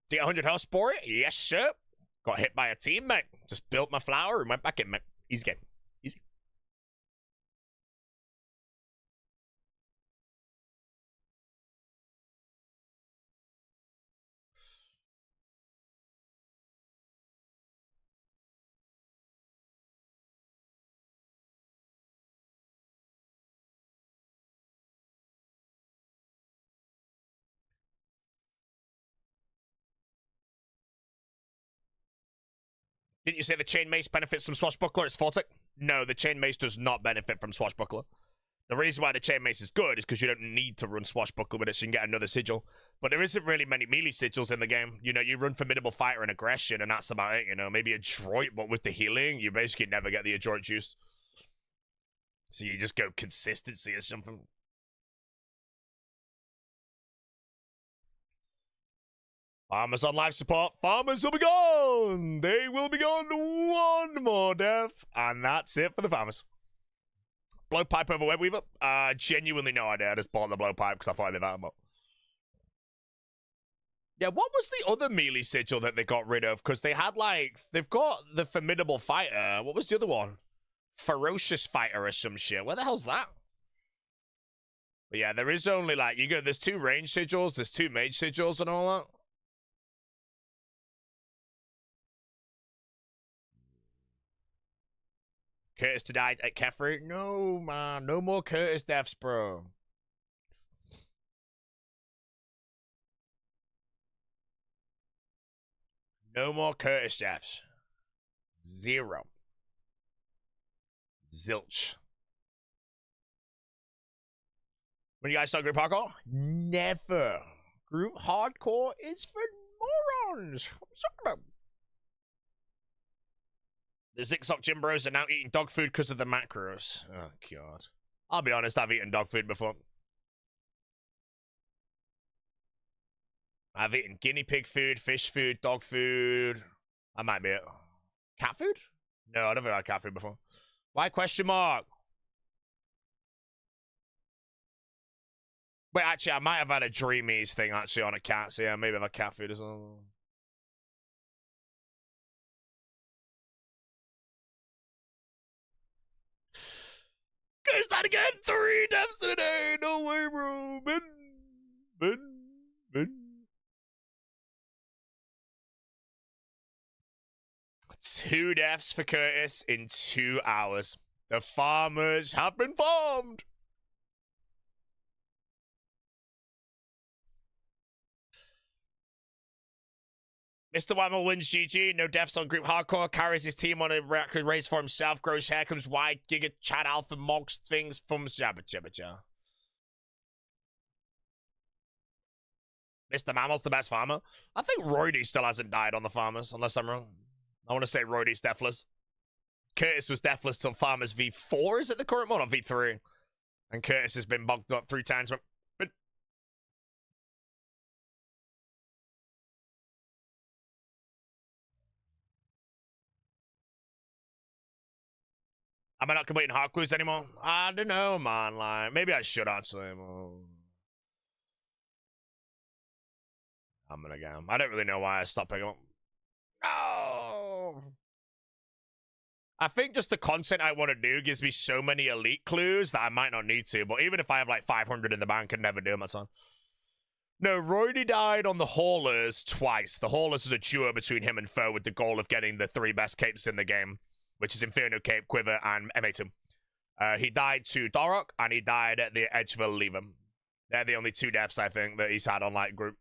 The 100 health sport? Yes, sir. Got hit by a teammate. Just built my flower and went back in, mate. Easy game. Easy. Didn't you say the chain mace benefits from swashbuckler? It's Fortic. No, the chain mace does not benefit from swashbuckler. The reason why the chain mace is good is because you don't need to run swashbuckler with it, so you can get another sigil. But there isn't really many melee sigils in the game. You know, you run formidable fighter and aggression, and that's about it. You know, maybe adroit, but with the healing, you basically never get the adroit juice. So you just go consistency or something. Farmers on life support. Farmers will be gone. They will be gone. One more death. And that's it for the farmers. Blowpipe over Webweaver? Genuinely no idea. I just bought the blowpipe because I thought I'd leave that. Yeah, what was the other melee sigil that they got rid of? Because they had, like, they've got the formidable fighter. What was the other one? Ferocious fighter or some shit. Where the hell's that? But yeah, there is only, like, there's 2 range sigils, there's 2 mage sigils and all that. Curtis to die at Kefri? No, man. No more Curtis deaths, bro. No more Curtis deaths. 0. Zilch. When you guys start group hardcore? Never. Group hardcore is for morons. What are you talking about? The Zigzag Gym Bros are now eating dog food because of the macros. Oh, God. I'll be honest, I've eaten dog food before. I've eaten guinea pig food, fish food, dog food. I might be it. Cat food? No, I've never had cat food before. Why question mark? Wait, actually, I might have had a Dreamies thing, actually, on a cat. So, yeah, maybe I've had cat food as well. Goes that again? 3 deaths in a day. No way, bro. Ben. 2 deaths for Curtis in 2 hours. The farmers have been farmed. Mr. Whammo wins GG, no deaths on group hardcore, carries his team on a record race for himself, grows hair, comes wide, Giga, Chad Alpha, mogs things from Jabba Jabba Jabba. Mr. Mammal's the best farmer. I think Roydy still hasn't died on the farmers, unless I'm wrong. I want to say Roydy's deathless. Curtis was deathless till farmers V4, is it the current one, or V3? And Curtis has been bogged up 3 times. But am I not completing hard clues anymore? I don't know, man. Like, maybe I should actually. I'm gonna go. I don't really know why I stopped picking up. No. I think just the content I want to do gives me so many elite clues that I might not need to. But even if I have like 500 in the bank, I'd never do them. That's fine. No, Roydy died on the Haulers twice. The Haulers was a duo between him and Foe with the goal of getting the 3 best capes in the game, which is Inferno Cape, Quiver, and M82. He died to Dorok, and he died at the Edgeville Lever. They're the only 2 deaths, I think, that he's had on, like, group.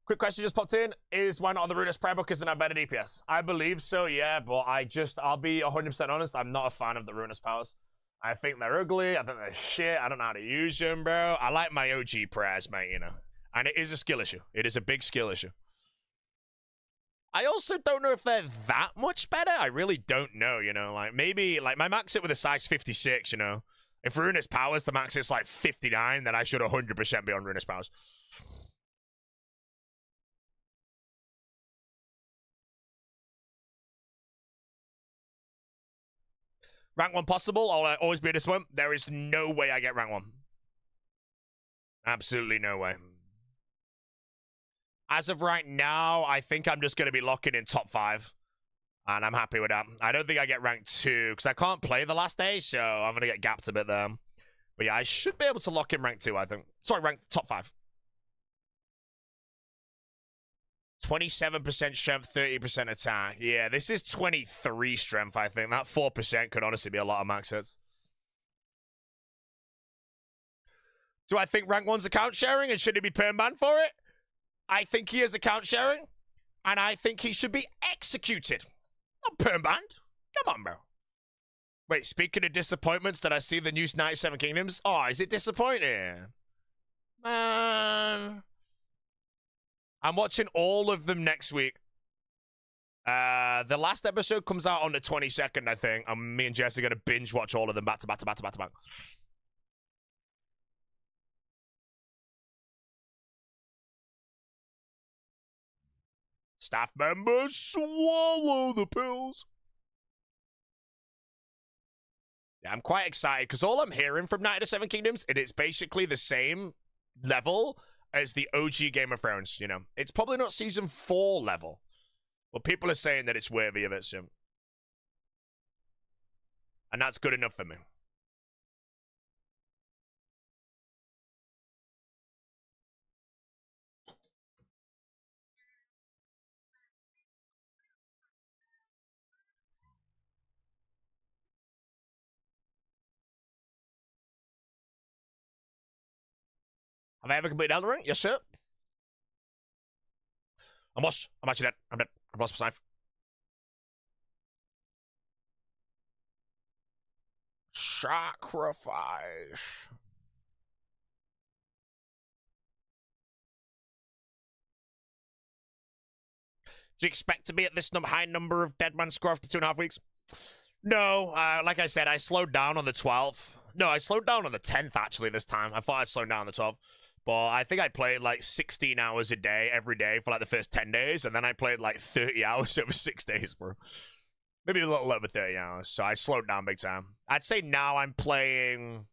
Quick question just popped in. Is why not on the Runus prayer book? Isn't that better DPS? I believe so, yeah, but I'll be 100% honest, I'm not a fan of the Runus powers. I think they're ugly, I think they're shit, I don't know how to use them, bro. I like my OG prayers, mate, you know. And it is a skill issue. It is a big skill issue. I also don't know if they're that much better. I really don't know, you know. Like, maybe, like, my max it with a size 56, you know. If Runus powers, the max it's like 59, then I should 100% be on Runus powers. Rank 1 possible, I'll always be disappointed. There is no way I get rank 1. Absolutely no way. As of right now, I think I'm just going to be locking in top 5. And I'm happy with that. I don't think I get rank 2, because I can't play the last day, so I'm going to get gapped a bit there. But yeah, I should be able to lock in rank 2, I think. Sorry, rank top 5. 27% strength, 30% attack. Yeah, this is 23 strength, I think. That 4% could honestly be a lot of max hits. Do I think rank 1's account sharing and should he be perm banned for it? I think he is account sharing, and I think he should be executed. Not perm banned. Come on, bro. Wait, speaking of disappointments, did I see the news 97 Kingdoms? Oh, is it disappointing? Man. I'm watching all of them next week. The last episode comes out on the 22nd, I think. And me and Jess are going to binge watch all of them back to back to back to back to back. Staff members, swallow the pills. Yeah, I'm quite excited because all I'm hearing from 97 Kingdoms, it is basically the same level as the OG Game of Thrones, you know. It's probably not season 4 level, but people are saying that it's worthy of it soon. And that's good enough for me. Have I ever completed Elden Ring? Yes, sir. I'm lost. I'm actually dead. I'm dead. I'm lost for life. Sacrifice. Do you expect to be at this high number of Deadman score after 2.5 weeks? No, like I said, I slowed down on the 12th. No, I slowed down on the 10th, actually, this time. I thought I'd slow down on the 12th. But I think I played like 16 hours a day, every day, for like the first 10 days. And then I played like 30 hours over 6 days, bro. Maybe a little over 30 hours. So I slowed down big time. I'd say now I'm playing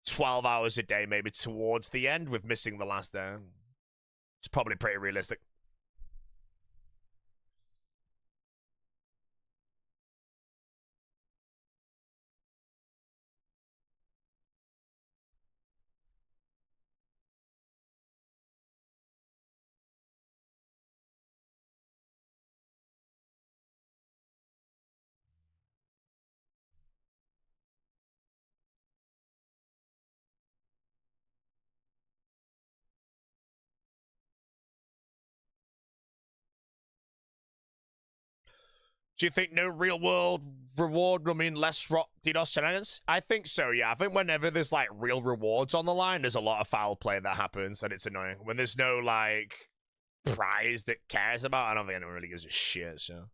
12 hours a day, maybe towards the end, with missing the last day. It's probably pretty realistic. Do you think no real world reward will mean less DDoS shenanigans? I think so, yeah. I think whenever there's like real rewards on the line, there's a lot of foul play that happens, and it's annoying. When there's no like prize that cares about, I don't think anyone really gives a shit, so.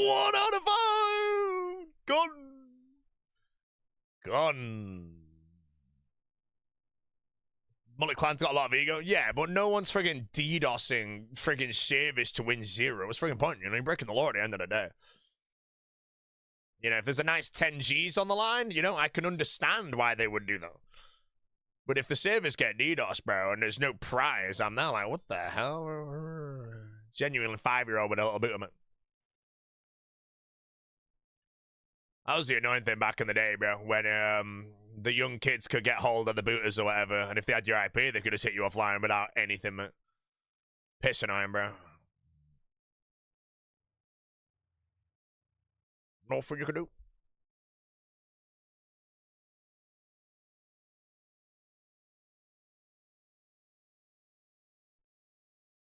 One out of 5! Gone. Multi-clan's got a lot of ego. Yeah, but no one's friggin' DDoSing friggin' service to win 0. What's friggin' point? You know, you're breaking the law at the end of the day. You know, if there's a nice 10 Gs on the line, you know, I can understand why they would do that. But if the servers get DDoS, bro, and there's no prize, I'm now like, what the hell? Genuinely 5-year-old with a little bit of it. That was the annoying thing back in the day, bro, when the young kids could get hold of the booters or whatever, and if they had your IP, they could just hit you offline without anything, man. Piss annoying, bro. Nothing you can do.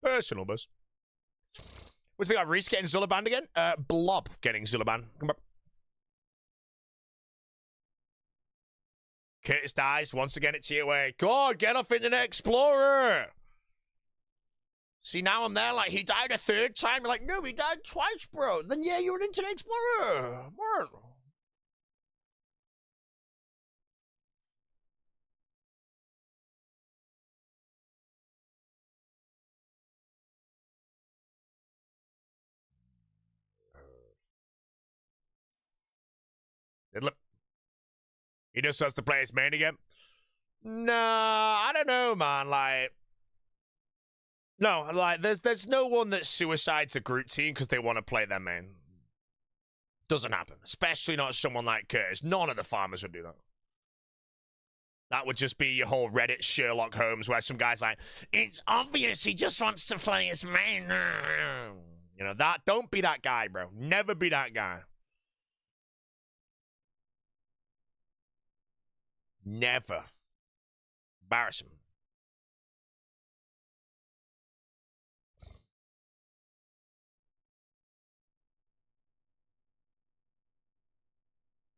Personal buzz. What do you think of Reese getting Zilla banned again? Blob getting Zilla banned. Come on. Curtis dies once again at TOA. God, get off Internet Explorer! See, now I'm there like, he died a 3rd time. You're like, no, he died twice, bro. Then yeah, you're an Internet Explorer. What? He just wants to play his main again. Nah, I don't know, man. Like, no, like, there's no one that suicides a group team because they want to play their main. Doesn't happen. Especially not someone like Curtis. None of the farmers would do that. That would just be your whole Reddit Sherlock Holmes where some guy's like, it's obvious he just wants to play his main. You know, that, don't be that guy, bro. Never be that guy. Never. Embarrass him.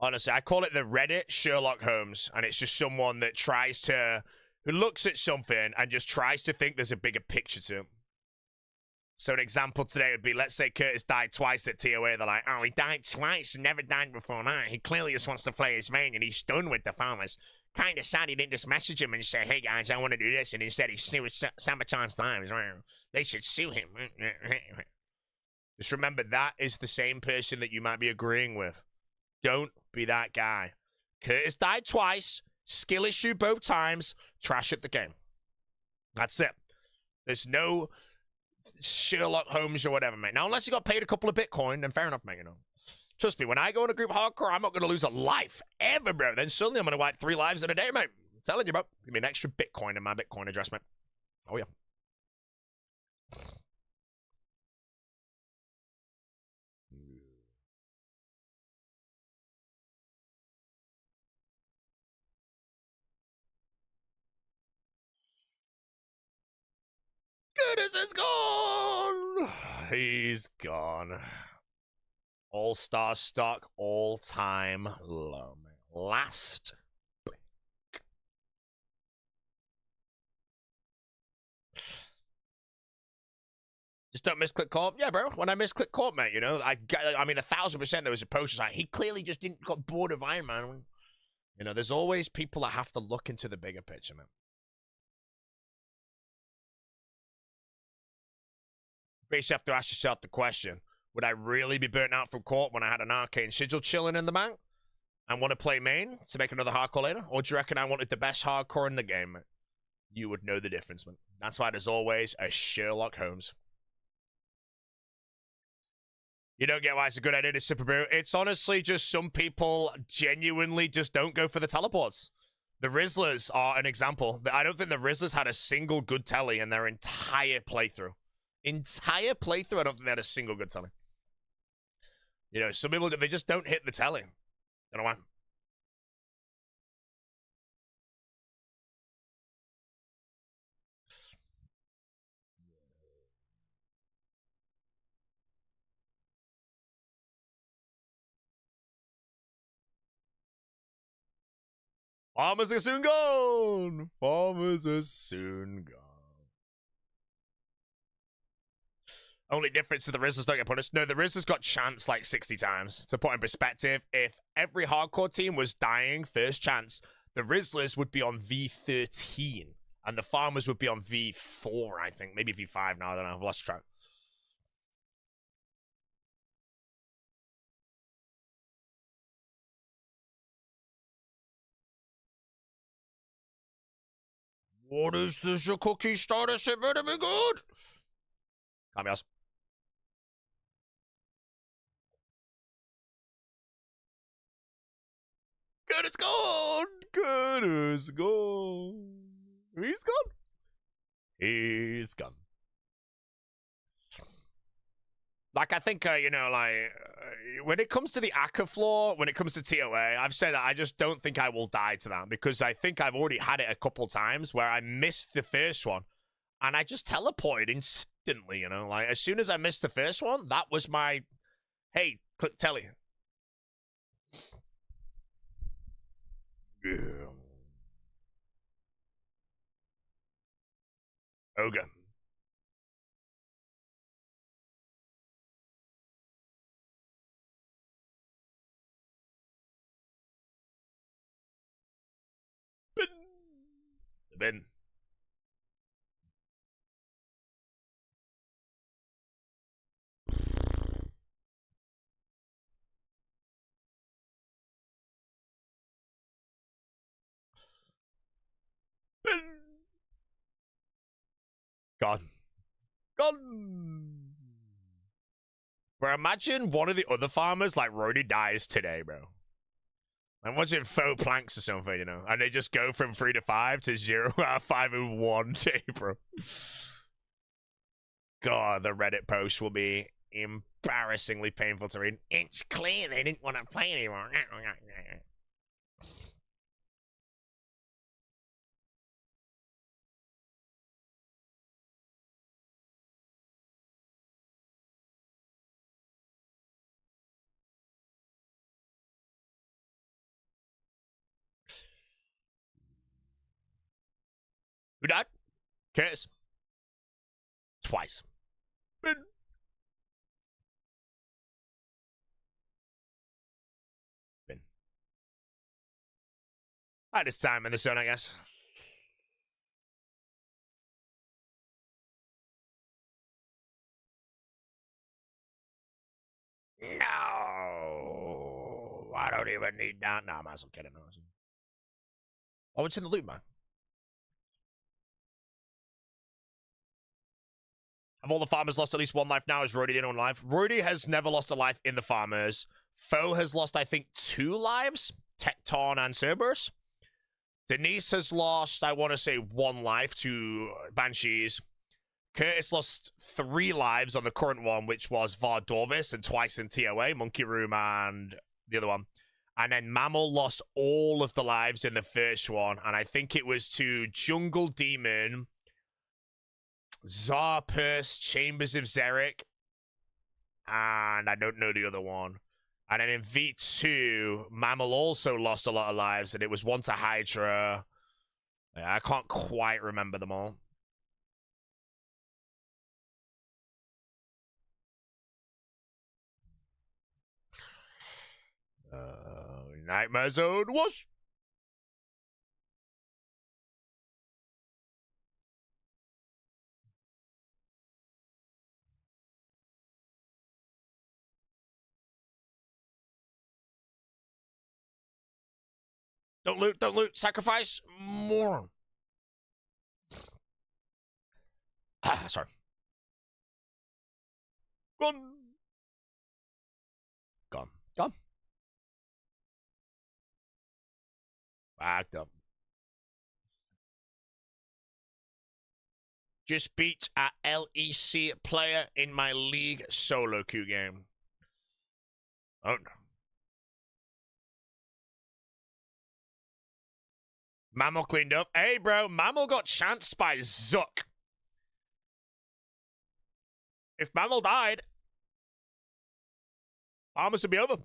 Honestly, I call it the Reddit Sherlock Holmes, and it's just someone that tries to, who looks at something and just tries to think there's a bigger picture to him. So an example today would be, let's say Curtis died twice at TOA. They're like, oh, he died twice, never died before that. He clearly just wants to play his main, and he's done with the farmers. Kind of sad he didn't just message him and say, hey guys, I want to do this, and instead he sabotaged times. They should sue him. Just remember, that is the same person that you might be agreeing with. Don't be that guy. Curtis died twice, skill issue both times, trash at the game. That's it. There's no Sherlock Holmes or whatever, mate. Now, unless you got paid a couple of Bitcoin, then fair enough, mate, you know. Trust me, when I go in a group hardcore, I'm not going to lose a life ever, bro. Then suddenly I'm going to wipe 3 lives in a day, mate. I'm telling you, bro. Give me an extra Bitcoin in my Bitcoin address, mate. Oh, yeah. Curtis is gone! He's gone. All-star stock, all-time low, man. Last pick. Just don't misclick Corp. Yeah, bro. When I misclick Corp, mate, you know, I mean, 1,000% there was a post like, he clearly just didn't got bored of Iron Man. You know, there's always people that have to look into the bigger picture, man. Basically, you have to ask yourself the question, would I really be burnt out from Corp when I had an arcane sigil chilling in the bank and want to play main to make another hardcore later? Or do you reckon I wanted the best hardcore in the game, man? You would know the difference, man. That's why there's always a Sherlock Holmes. You don't get why it's a good idea to Super Brew. It's honestly just some people genuinely just don't go for the teleports. The Rizzlers are an example. I don't think the Rizzlers had a single good telly in their entire playthrough. Entire playthrough, I don't think they had a single good telly. You know, some people, they just don't hit the telly. Don't know why. Farmers are soon gone. Farmers are soon gone. Only difference is the Rizzlers don't get punished. No, the Rizzlers got chanced like 60 times. To put in perspective, if every hardcore team was dying first chance, the Rizzlers would be on V13. And the Farmers would be on V4, I think. Maybe V5 now, I don't know. I've lost track. What is this? A cookie starter? It better be good. Can't be us. Good is gone. Good is gone. He's gone. He's gone. Like, I think, you know, like, when it comes to the Akka floor, when it comes to TOA, I've said that I just don't think I will die to that, because I think I've already had it a couple times where I missed the first one, and I just teleported instantly, you know? Like, as soon as I missed the first one, that was my, hey, click telly. Yeah. Ogre. Ben. Gone. Gone. Bro, imagine one of the other farmers, like, Rody dies today, bro. I'm watching faux planks or something, you know, and they just go from 3 to 5 to 0 out of 5 in one day, bro. God, the Reddit post will be embarrassingly painful to read. It's clear they didn't want to play anymore. Who died? Curtis. Twice. Ben. Ben. At this time in the sun, I guess. No. I don't even need that. No, I'm also kidding. Oh, it's in the loot, man. Have all the farmers lost at least one life now? Is Rody the only one life? Rody has never lost a life in the farmers. Foe has lost, I think, 2 lives. Tecton and Cerberus. Denise has lost, I want to say, 1 life to Banshees. Curtis lost 3 lives on the current one, which was Vardorvis, and twice in TOA, Monkey Room and the other one. And then Mammal lost all of the lives in the first one, and I think it was to Jungle Demon, Zarpus, Chambers of Xeric, and I don't know the other one. And then in V2, Mammal also lost a lot of lives, and it was one to Hydra. Yeah, I can't quite remember them all. Nightmare Zone, wash! Don't loot, don't loot. Sacrifice more. Ah, sorry. Gone. Gone. Gone. Backed up. Just beat a LEC player in my league solo queue game. Oh no. Mammal cleaned up. Hey, bro, Mammal got chanced by Zuck. If Mammal died, Farmers would be over.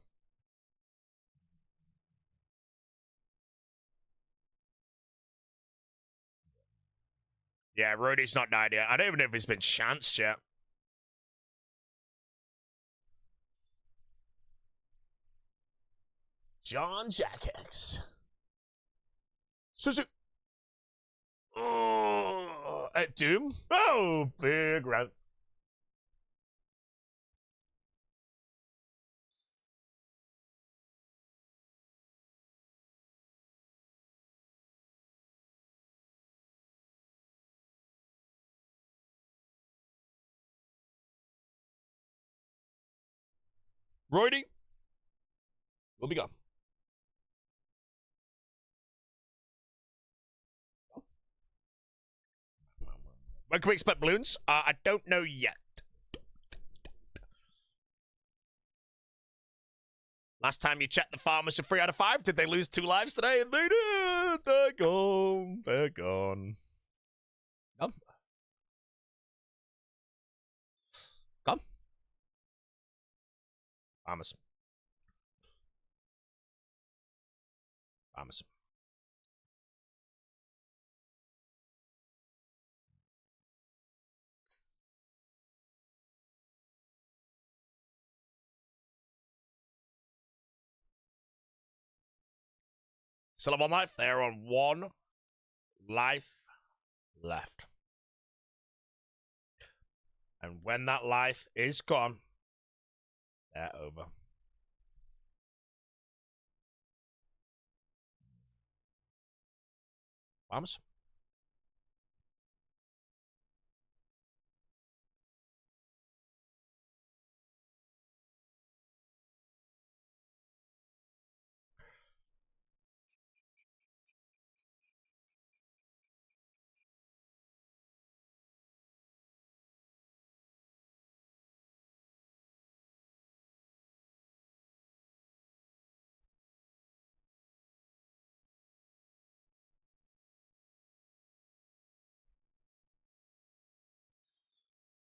Yeah, Rudy's not died yet. I don't even know if he's been chanced yet. John Jackax. Suzuki. Oh, at Doom? Oh, big rants. Roydy will be gone. When can we expect balloons? I don't know yet. Last time you checked, the Farmers were 3 out of 5. Did they lose 2 lives today? And they did. They're gone. They're gone. Come. Come. Farmers. Farmers. Still have 1 life. They're on 1 life left. And when that life is gone, they're over. Farmers.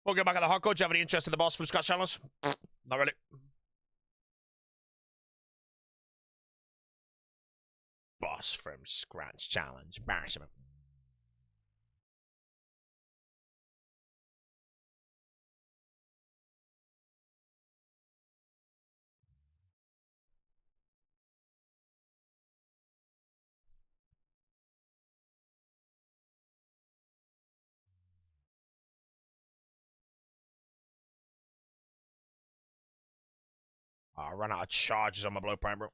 We'll go back at the hardcore. Do you have any interest in the boss from Scratch Challenge? Not really. Boss from Scratch Challenge. Embarrassment. I ran out of charges on my blow prime, bro.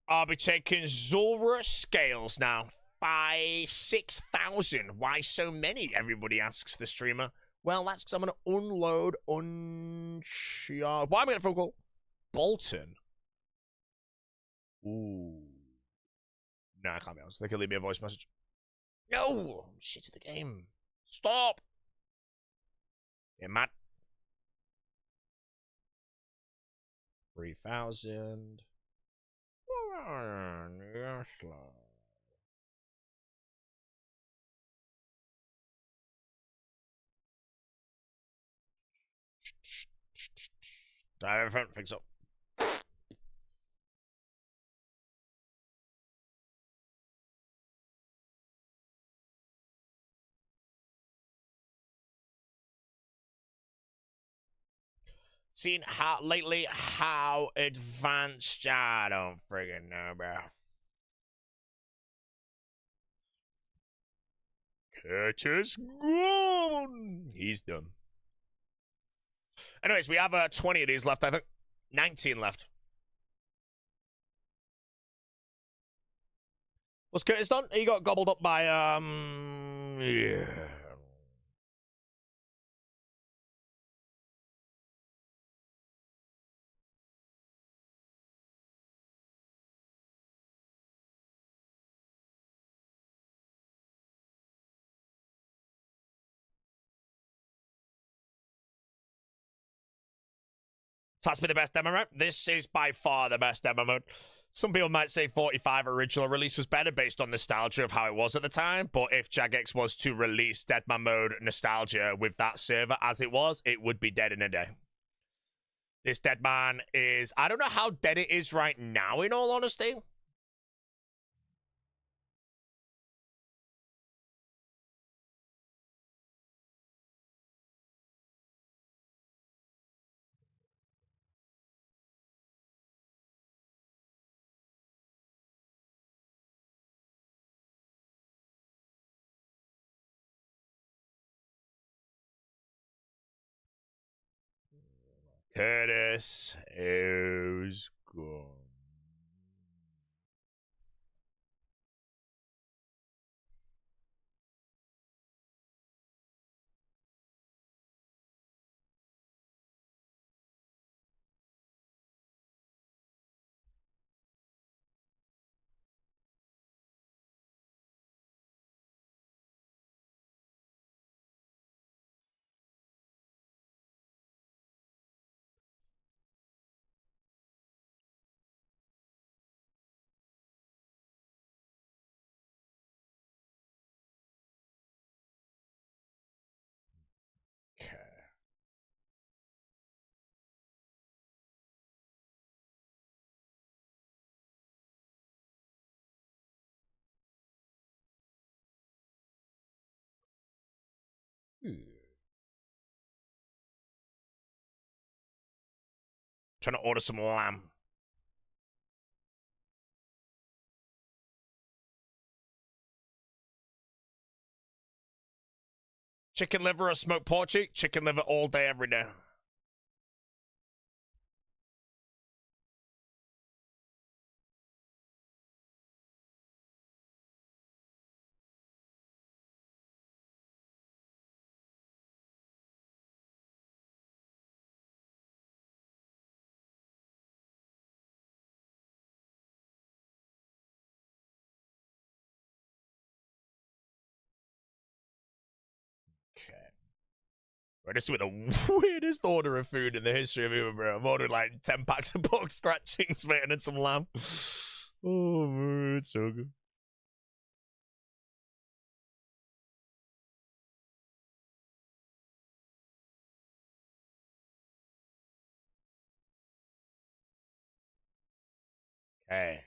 I'll be taking Zora scales now. 6,000. Why so many? Everybody asks the streamer. Well, that's because I'm going to unload uncharged. Why am I getting a phone call? Bolton. Ooh. No, I can't be honest. They can leave me a voice message. No! I'm shit at the game. Stop! Yeah, Matt. 3,000. Yes, I don't think so. seen how lately how advanced. I don't friggin' know, bro. Curtis gone. He's done. Anyways, we have 20 of these left, I think. 19 left. What's Curtis done? He got gobbled up by, yeah. So that's been the best demo mode. This is by far the best demo mode. Some people might say 45 original release was better based on nostalgia of how it was at the time, but if Jagex was to release Deadman mode nostalgia with that server as it was, it would be dead in a day. This Deadman is... I don't know how dead it is right now, in all honesty. Curtis is gone. Trying to order some lamb. Chicken liver or smoked pork cheek? Chicken liver all day, every day. Okay. Bro, this is the weirdest order of food in the history of human, bro. I've ordered like 10 packs of pork scratchings, mate, and then some lamb. Oh, bro, it's so good. Okay.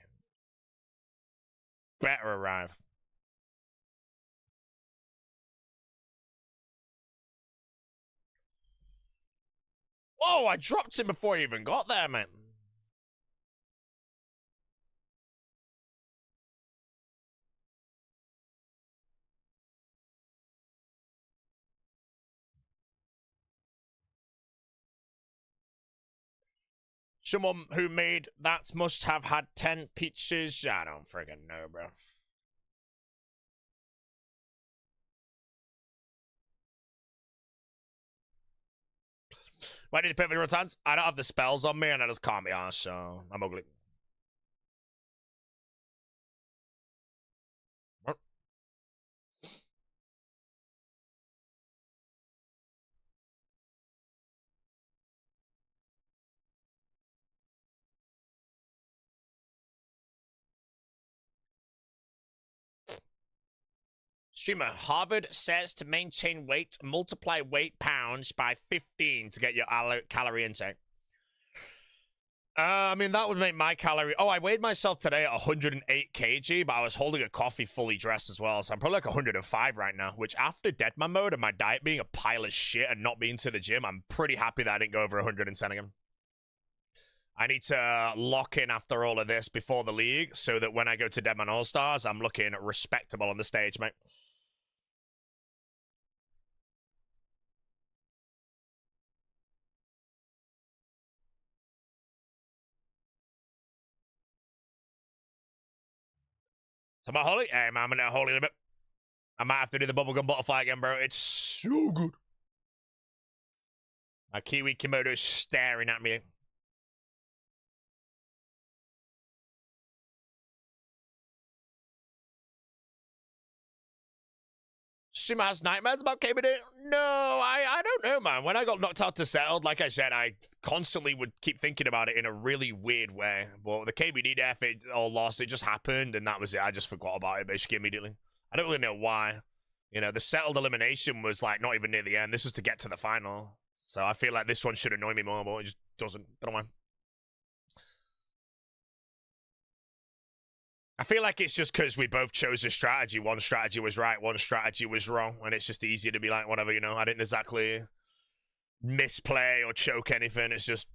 Better arrive. Oh, I dropped him before he even got there, man. Someone who made that must have had 10 pizzas. I don't friggin' know, bro. Why did you put me routines? I don't have the spells on me and I just can't be arsed, so I'm ugly. Streamer, Harvard says to maintain weight, multiply weight pounds by 15 to get your calorie intake. I mean, that would make my calorie... Oh, I weighed myself today at 108 kg, but I was holding a coffee fully dressed as well, so I'm probably like 105 right now, which after Deadman mode and my diet being a pile of shit and not being to the gym, I'm pretty happy that I didn't go over 110 again. I need to lock in after all of this before the league so that when I go to Deadman All-Stars, I'm looking respectable on the stage, mate. So my Holy? Hey, man, I'm gonna Holy in a bit. I might have to do the bubblegum butterfly again, bro. It's so good. My Kiwi Komodo is staring at me. Shima has nightmares about KBD? No, I don't know, man. When I got knocked out to settled, like I said, I constantly would keep thinking about it in a really weird way. But the KBD death, or loss, it just happened, and that was it. I just forgot about it basically immediately. I don't really know why. You know, the settled elimination was like not even near the end. This was to get to the final. So I feel like this one should annoy me more, but it just doesn't. Don't mind. I feel like it's just because we both chose a strategy. One strategy was right, one strategy was wrong, and it's just easier to be like, whatever, you know. I didn't exactly misplay or choke anything. It's just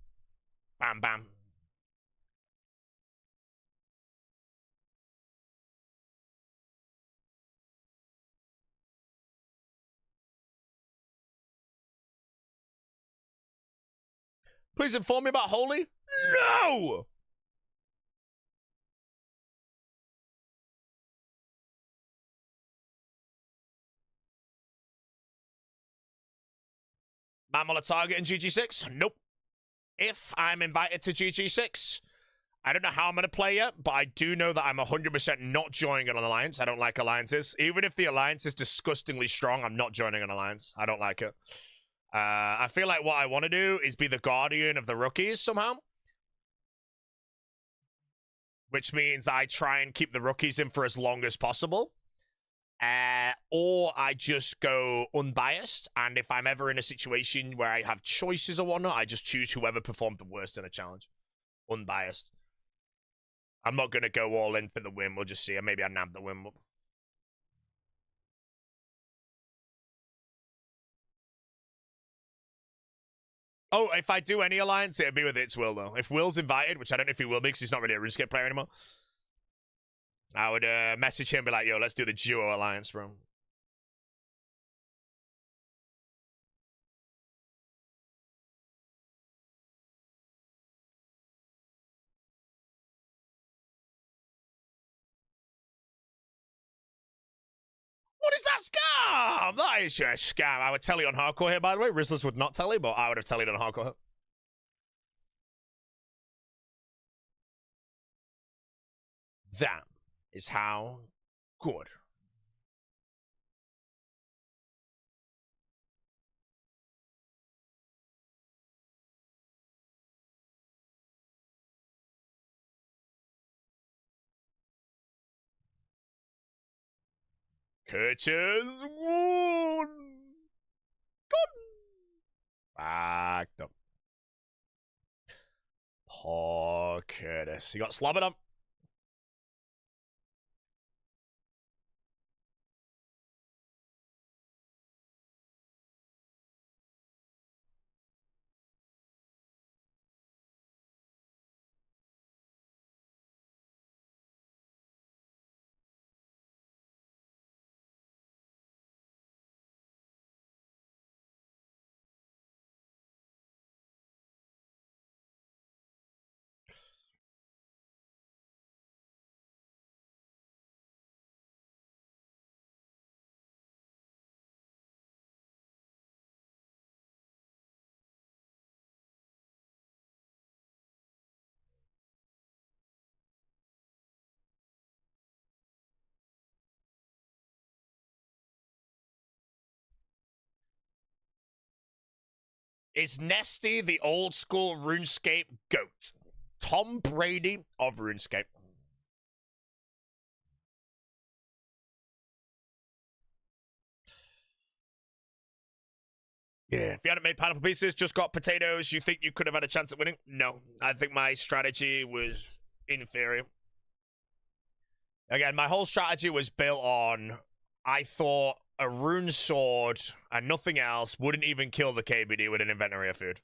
bam, bam. Please inform me about Holy? No! Am I on a target in GG6? Nope. If I'm invited to GG6, I don't know how I'm going to play yet, but I do know that I'm 100% not joining an alliance. I don't like alliances. Even if the alliance is disgustingly strong, I'm not joining an alliance. I don't like it. I feel like what I want to do is be the guardian of the rookies somehow. Which means I try and keep the rookies in for as long as possible. Or I just go unbiased, and if I'm ever in a situation where I have choices or whatnot, I just choose whoever performed the worst in a challenge. Unbiased. I'm not going to go all in for the win. We'll just see. Maybe I nab the win. Oh, if I do any alliance, it'll be with It's Will, though. If Will's invited, which I don't know if he will be because he's not really a RuneScape player anymore, I would message him and be like, yo, let's do the duo alliance, bro. What is that scam? That is a scam. I would tell you on hardcore here, by the way. Rizzlers would not tell you, but I would have tell you on hardcore. That is how good. Curtis won. Gone. Backed up. Poor Curtis. He got slobbered up. Is Nesty the old school RuneScape GOAT? Tom Brady of RuneScape. Yeah. If you hadn't made pineapple pieces, just got potatoes, you think you could have had a chance at winning? No. I think my strategy was inferior. Again, my whole strategy was built on, I thought a rune sword and nothing else wouldn't even kill the KBD with an inventory of food.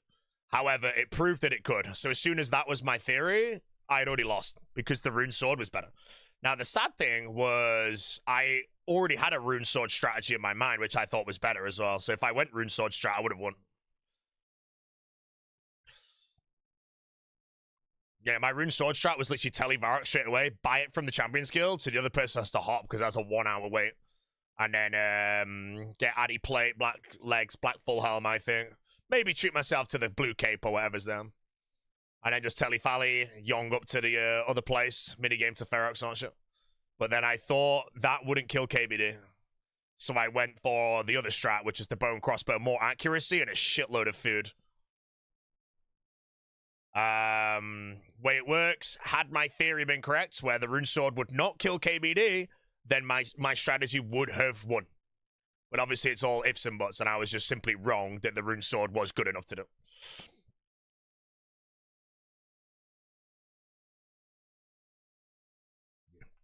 However, it proved that it could. So as soon as that was my theory, I had already lost because the rune sword was better. Now, the sad thing was I already had a rune sword strategy in my mind, which I thought was better as well. So if I went rune sword strat, I would have won. Yeah, my rune sword strat was literally tele Varrock straight away, buy it from the Champions Guild, so the other person has to hop because that's a 1 hour wait. And then get Addy plate, black legs, black full helm, I think. Maybe treat myself to the blue cape or whatever's there. And then just tele-fally, Yong up to the other place, minigame to Ferox and shit. But then I thought that wouldn't kill KBD. So I went for the other strat, which is the bone crossbow, more accuracy and a shitload of food. Way it works, had my theory been correct, where the rune sword would not kill KBD, then my strategy would have won. But obviously it's all ifs and buts, and I was just simply wrong that the rune sword was good enough to do.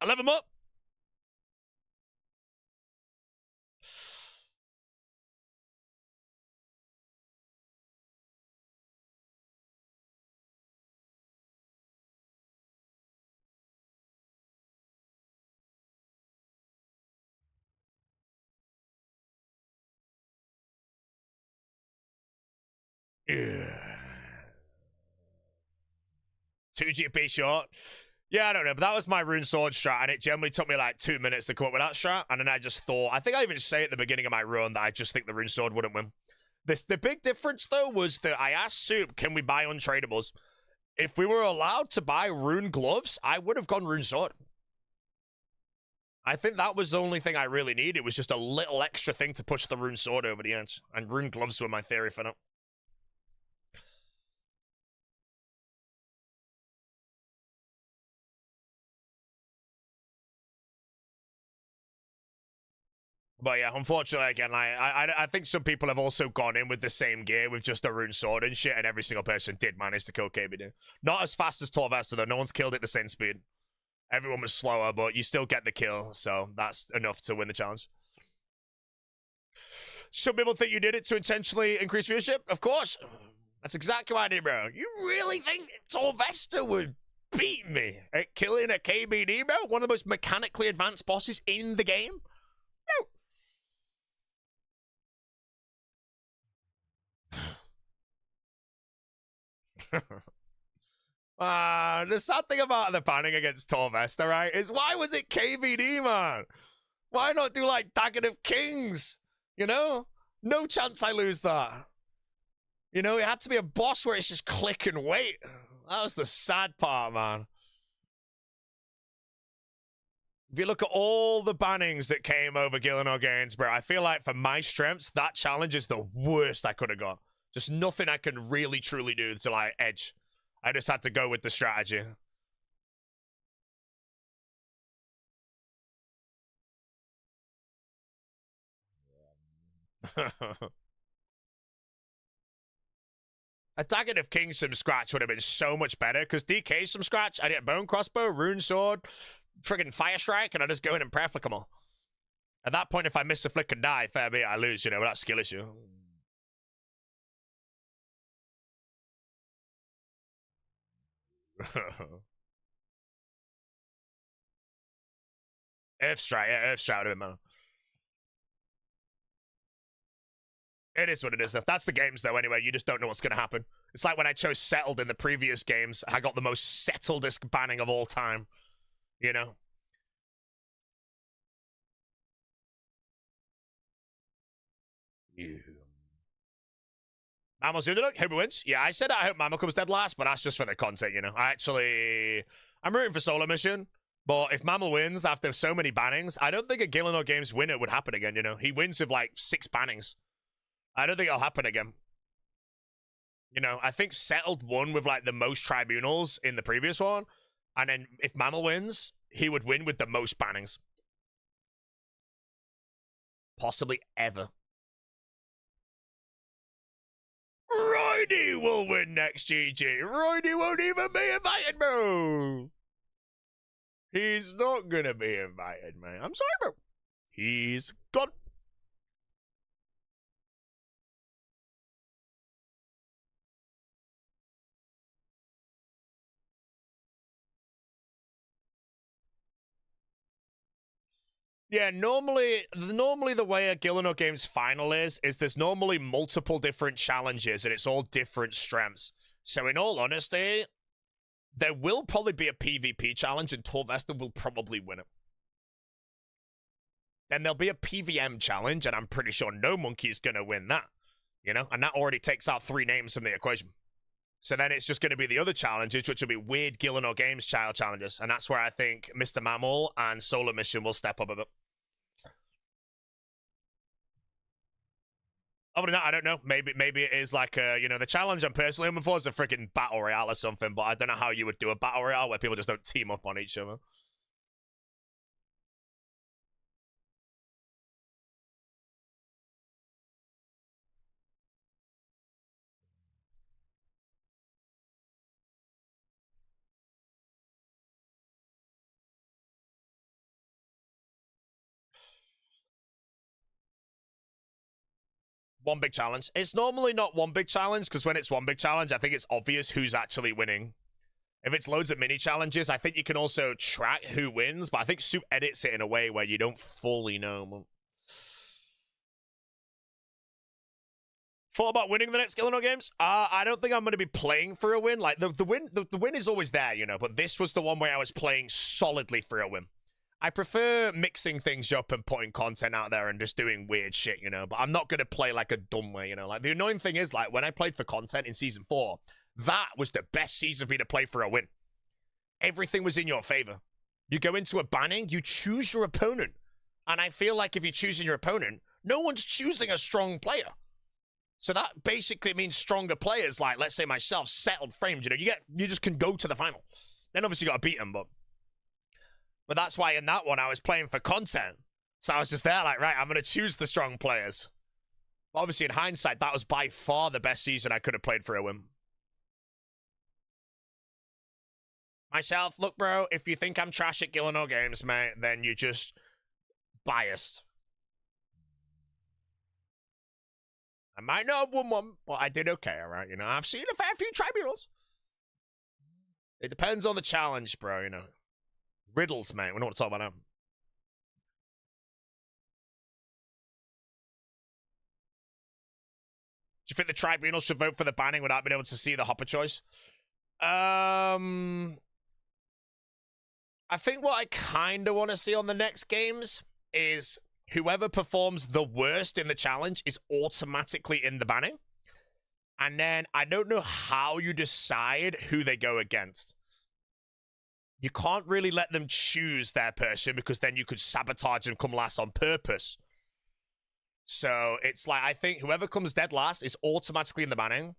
I level him up. Yeah. 2 GP short. Yeah, I don't know, but that was my rune sword strat, and it generally took me like 2 minutes to come up with that strat, and then I just thought, I think I even say at the beginning of my run that I just think the rune sword wouldn't win. The big difference, though, was that I asked Soup, can we buy untradables? If we were allowed to buy rune gloves, I would have gone rune sword. I think that was the only thing I really needed. It was just a little extra thing to push the rune sword over the edge, and rune gloves were my theory for that. But yeah, unfortunately, again, I think some people have also gone in with the same gear with just a rune sword and shit, and every single person did manage to kill KBD. Not as fast as Torvesta, though. No one's killed it the same speed. Everyone was slower, but you still get the kill, so that's enough to win the challenge. Some people think you did it to intentionally increase viewership. Of course. That's exactly what I did, bro. You really think Torvesta would beat me at killing a KBD, bro? One of the most mechanically advanced bosses in the game? No. The sad thing about the banning against Torvesta, right, is why was it KVD, man? Why not do like Dagon of Kings? You know? No chance I lose that. You know, it had to be a boss where it's just click and wait. That was the sad part, man. If you look at all the bannings that came over Gillanor Games, bro, I feel like for my strengths, that challenge is the worst I could have got. Just nothing I can really, truly do to, like, edge. I just had to go with the strategy. A Dagon of Kings from scratch would have been so much better, because DKs from scratch, I get Bone Crossbow, Rune Sword, friggin' Fire Strike, and I just go in and prayer flick them all. At that point, if I miss a flick and die, fair be, I lose, you know, that's skill issue. Earth Strike, yeah, Earth Strike would have been better. It is what it is. That's the games, though, anyway. You just don't know what's going to happen. It's like when I chose Settled in the previous games. I got the most settledest banning of all time. You know? Mammal's the underdog. Who wins? Yeah, I said I hope Mammal comes dead last, but that's just for the content, you know? I'm rooting for Solo Mission. But if Mammal wins after so many bannings, I don't think a Gillanor Games winner would happen again, you know? He wins with, like, 6 bannings. I don't think it'll happen again. You know, I think Settled won with, like, the most tribunals in the previous one. And then if Mammal wins, he would win with the most bannings. Possibly ever. Roydy will win next, GG. Roydy won't even be invited, bro. He's not gonna be invited, man. I'm sorry, bro. He's gone. Yeah, normally the way a Gillanor Games final is there's normally multiple different challenges and it's all different strengths. So in all honesty, there will probably be a PvP challenge and Torvesta will probably win it. Then there'll be a PvM challenge and I'm pretty sure No Monkey is going to win that. You know, and that already takes out 3 names from the equation. So then it's just going to be the other challenges, which will be weird Gillanor Games child challenges. And that's where I think Mr. Mammal and Solar Mission will step up a bit. Other than that, I don't know. Maybe it is like the challenge I'm personally aiming for is a freaking battle royale or something. But I don't know how you would do a battle royale where people just don't team up on each other. One big challenge. It's normally not one big challenge because when it's one big challenge, I think it's obvious who's actually winning. If it's loads of mini challenges, I think you can also track who wins, but I think Soup edits it in a way where you don't fully know. Thought about winning the next Gillanor Games? I don't think I'm going to be playing for a win. Like, the win is always there, you know, but this was the one where I was playing solidly for a win. I prefer mixing things up and putting content out there and just doing weird shit, you know, but I'm not going to play like a dumb way, you know. Like, the annoying thing is, like, when I played for content in Season 4, that was the best season for me to play for a win. Everything was in your favor. You go into a banning, you choose your opponent. And I feel like if you're choosing your opponent, no one's choosing a strong player. So that basically means stronger players, like, let's say myself, settled frames, you know, you just can go to the final. Then obviously you got to beat them, but that's why in that one I was playing for content. So I was just there like, right, I'm going to choose the strong players. Obviously, in hindsight, that was by far the best season I could have played for a win. Myself, look, bro, if you think I'm trash at Gillanor Games, mate, then you're just biased. I might not have won one, but I did okay, alright? You know, I've seen a fair few tribunals. It depends on the challenge, bro, you know. Riddles, mate, we don't want to talk about them. Do you think the tribunal should vote for the banning without being able to see the hopper choice? I think what I kind of want to see on the next games is whoever performs the worst in the challenge is automatically in the banning. And then I don't know how you decide who they go against. You can't really let them choose their person because then you could sabotage and come last on purpose. So it's like, I think whoever comes dead last is automatically in the banning.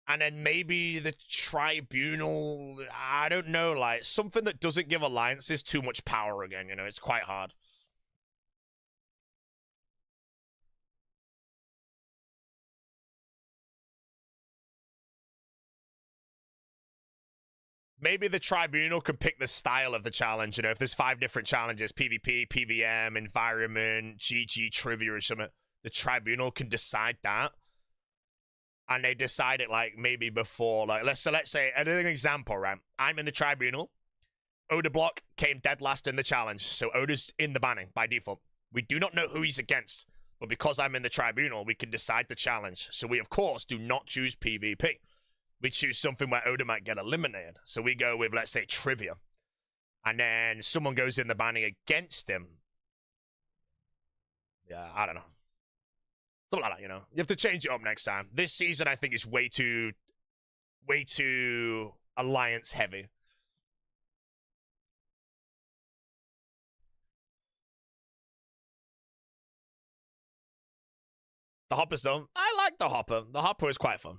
And then maybe the tribunal, I don't know, like something that doesn't give alliances too much power again, you know, it's quite hard. Maybe the tribunal could pick the style of the challenge, you know, if there's 5 different challenges, PvP, PvM, environment, GG, trivia or something, the tribunal can decide that. And they decide it, like, maybe before, like, let's say, an example, right? I'm in the tribunal. Oda Block came dead last in the challenge, so Oda's in the banning by default. We do not know who he's against, but because I'm in the tribunal, we can decide the challenge. So we, of course, do not choose PvP. We choose something where Oda might get eliminated. So we go with, let's say, trivia. And then someone goes in the banning against him. Yeah, I don't know. Something like that, you know. You have to change it up next time. This season, I think, is way too alliance heavy. The hopper's done. I like the hopper. The hopper is quite fun.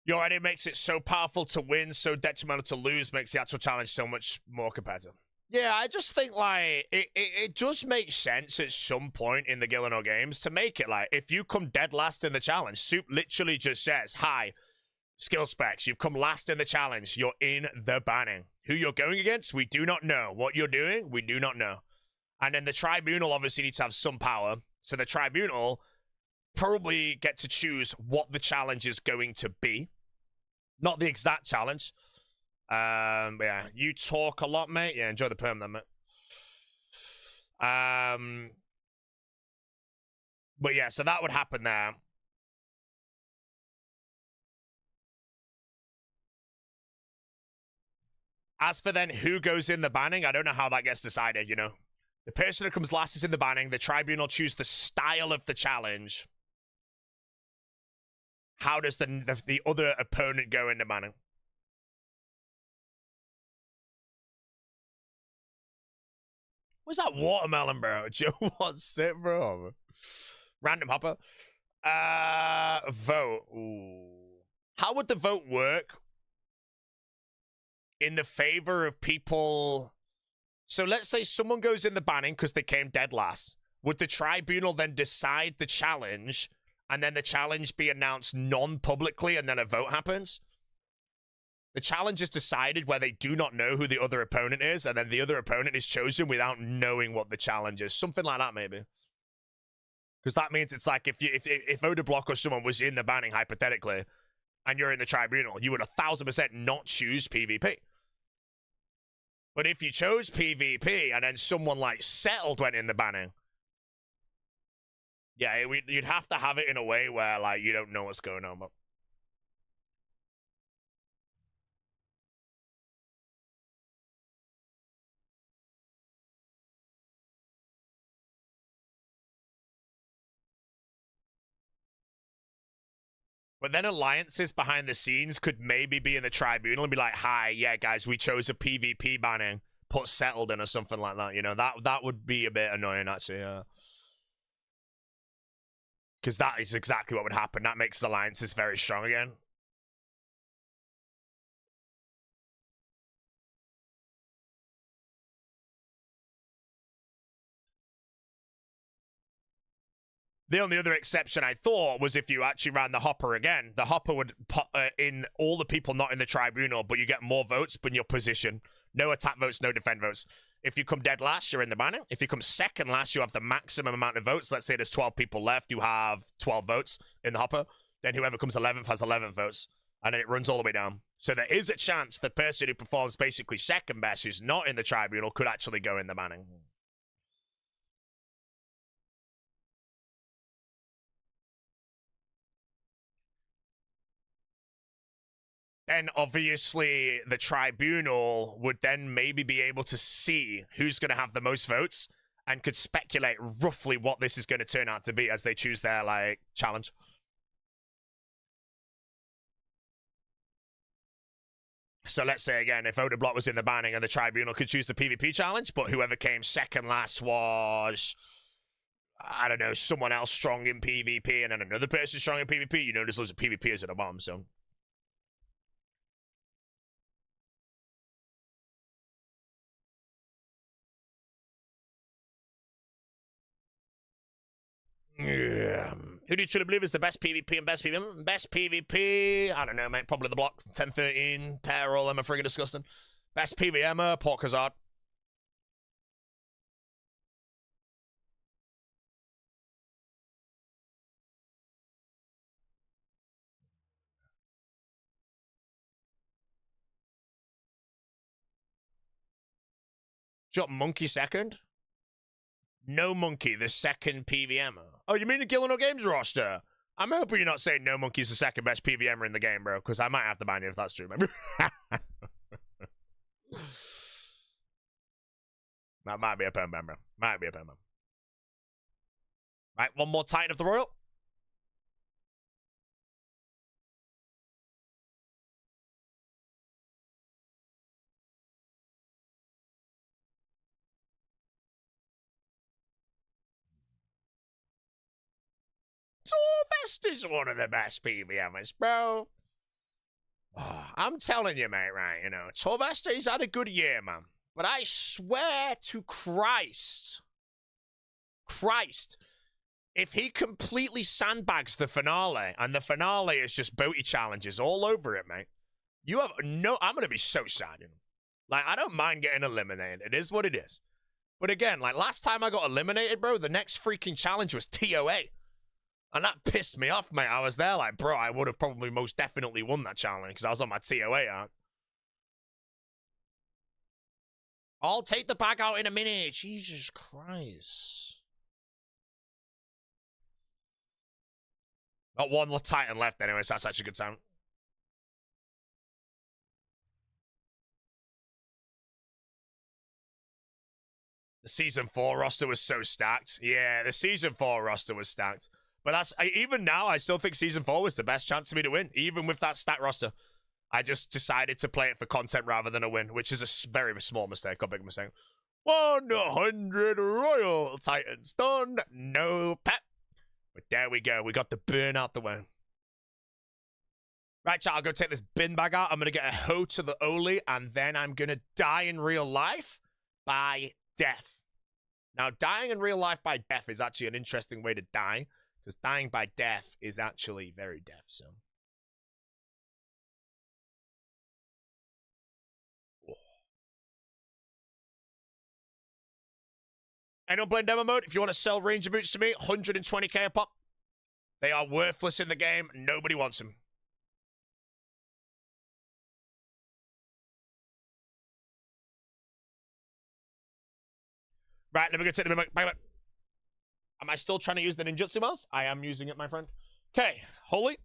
You already makes it so powerful to win, so detrimental to lose, makes the actual challenge so much more competitive. Yeah, I just think, like, it does make sense at some point in the Gillanor Games to make it, like, if you come dead last in the challenge, Soup literally just says, hi, skill specs, you've come last in the challenge, you're in the banning. Who you're going against, we do not know. What you're doing, we do not know. And then the Tribunal obviously needs to have some power, so the Tribunal probably get to choose what the challenge is going to be. Not the exact challenge. But yeah, you talk a lot, mate. Yeah, enjoy the perm then, mate. But yeah, so that would happen there. As for then who goes in the banning, I don't know how that gets decided, you know. The person who comes last is in the banning. The Tribunal choose the style of the challenge. How does the other opponent go into banning? What's that watermelon, bro? Joe, what's it, bro? Random hopper. Vote. Ooh. How would the vote work in the favor of people? So let's say someone goes in the banning because they came dead last. Would the Tribunal then decide the challenge, and then the challenge be announced non-publicly, and then a vote happens? The challenge is decided where they do not know who the other opponent is, and then the other opponent is chosen without knowing what the challenge is. Something like that, maybe. Because that means it's like if Odablock or someone was in the banning, hypothetically, and you're in the Tribunal, you would 1000% not choose PvP. But if you chose PvP and then someone like Settled went in the banning, yeah, you'd have to have it in a way where like you don't know what's going on. But then alliances behind the scenes could maybe be in the Tribunal and be like, hi, yeah, guys, we chose a PvP banning, put Settled in or something like that. You know, that would be a bit annoying, actually. Because that is exactly what would happen. That makes alliances very strong again. The only other exception I thought was if you actually ran the Hopper again. The Hopper would put in all the people not in the Tribunal, but you get more votes in your position. No attack votes, no defend votes. If you come dead last, you're in the banning. If you come second last, you have the maximum amount of votes. Let's say there's 12 people left. You have 12 votes in the Hopper. Then whoever comes 11th has 11 votes. And then it runs all the way down. So there is a chance the person who performs basically second best, who's not in the Tribunal, could actually go in the banning. And obviously, the Tribunal would then maybe be able to see who's going to have the most votes and could speculate roughly what this is going to turn out to be as they choose their, like, challenge. So let's say, again, if Odablock was in the banning and the Tribunal could choose the PvP challenge, but whoever came second last was, I don't know, someone else strong in PvP and then another person strong in PvP, you know there's loads of PvPers at the bottom, so... Yeah. Who do you truly believe is the best PvP and best PvM? Best PvP, I don't know, mate. Probably the block. 10-13, pair, all them are friggin' disgusting. Best PvMer, Port Khazard. Got Monkey second? No Monkey, the second PvMer. Oh, you mean the Gillanor Games roster? I'm hoping you're not saying No Monkey's the second best PvMer in the game, bro, because I might have to ban you if that's true, man. That might be a perm ban, bro. Might be a perm ban. Right, one more Titan of the Royal. Torvest is one of the best PvMers, bro. I'm telling you, mate, right, you know, Torvester, he's had a good year, man. But I swear to Christ, if he completely sandbags the finale, and the finale is just booty challenges all over it, mate, you have no... I'm going to be so sad, you know? Like, I don't mind getting eliminated. It is what it is. But again, like, last time I got eliminated, bro, the next freaking challenge was TOA. And that pissed me off, mate. I was there like, bro, I would have probably most definitely won that challenge because I was on my TOA arc. I'll take the pack out in a minute. Jesus Christ. Got one Titan left anyway, so that's actually a good time. The Season 4 roster was so stacked. Yeah, the Season 4 roster was stacked. But that's... even now, I still think Season 4 was the best chance for me to win, even with that stacked roster. I just decided to play it for content rather than a win, which is a very small mistake, or big mistake. 100 Royal Titans done. No pep. But there we go. We got the burn out the way. Right, chat, I'll go take this bin bag out. I'm going to get a hoe to the Oli, and then I'm going to die in real life by death. Now, dying in real life by death is actually an interesting way to die, because dying by death is actually very deaf, so... Anyone playing demo mode? If you want to sell Ranger boots to me, 120k a pop. They are worthless in the game. Nobody wants them. Right, let me go take the back. Am I still trying to use the ninjutsu mouse? I am using it, my friend. Okay, holy.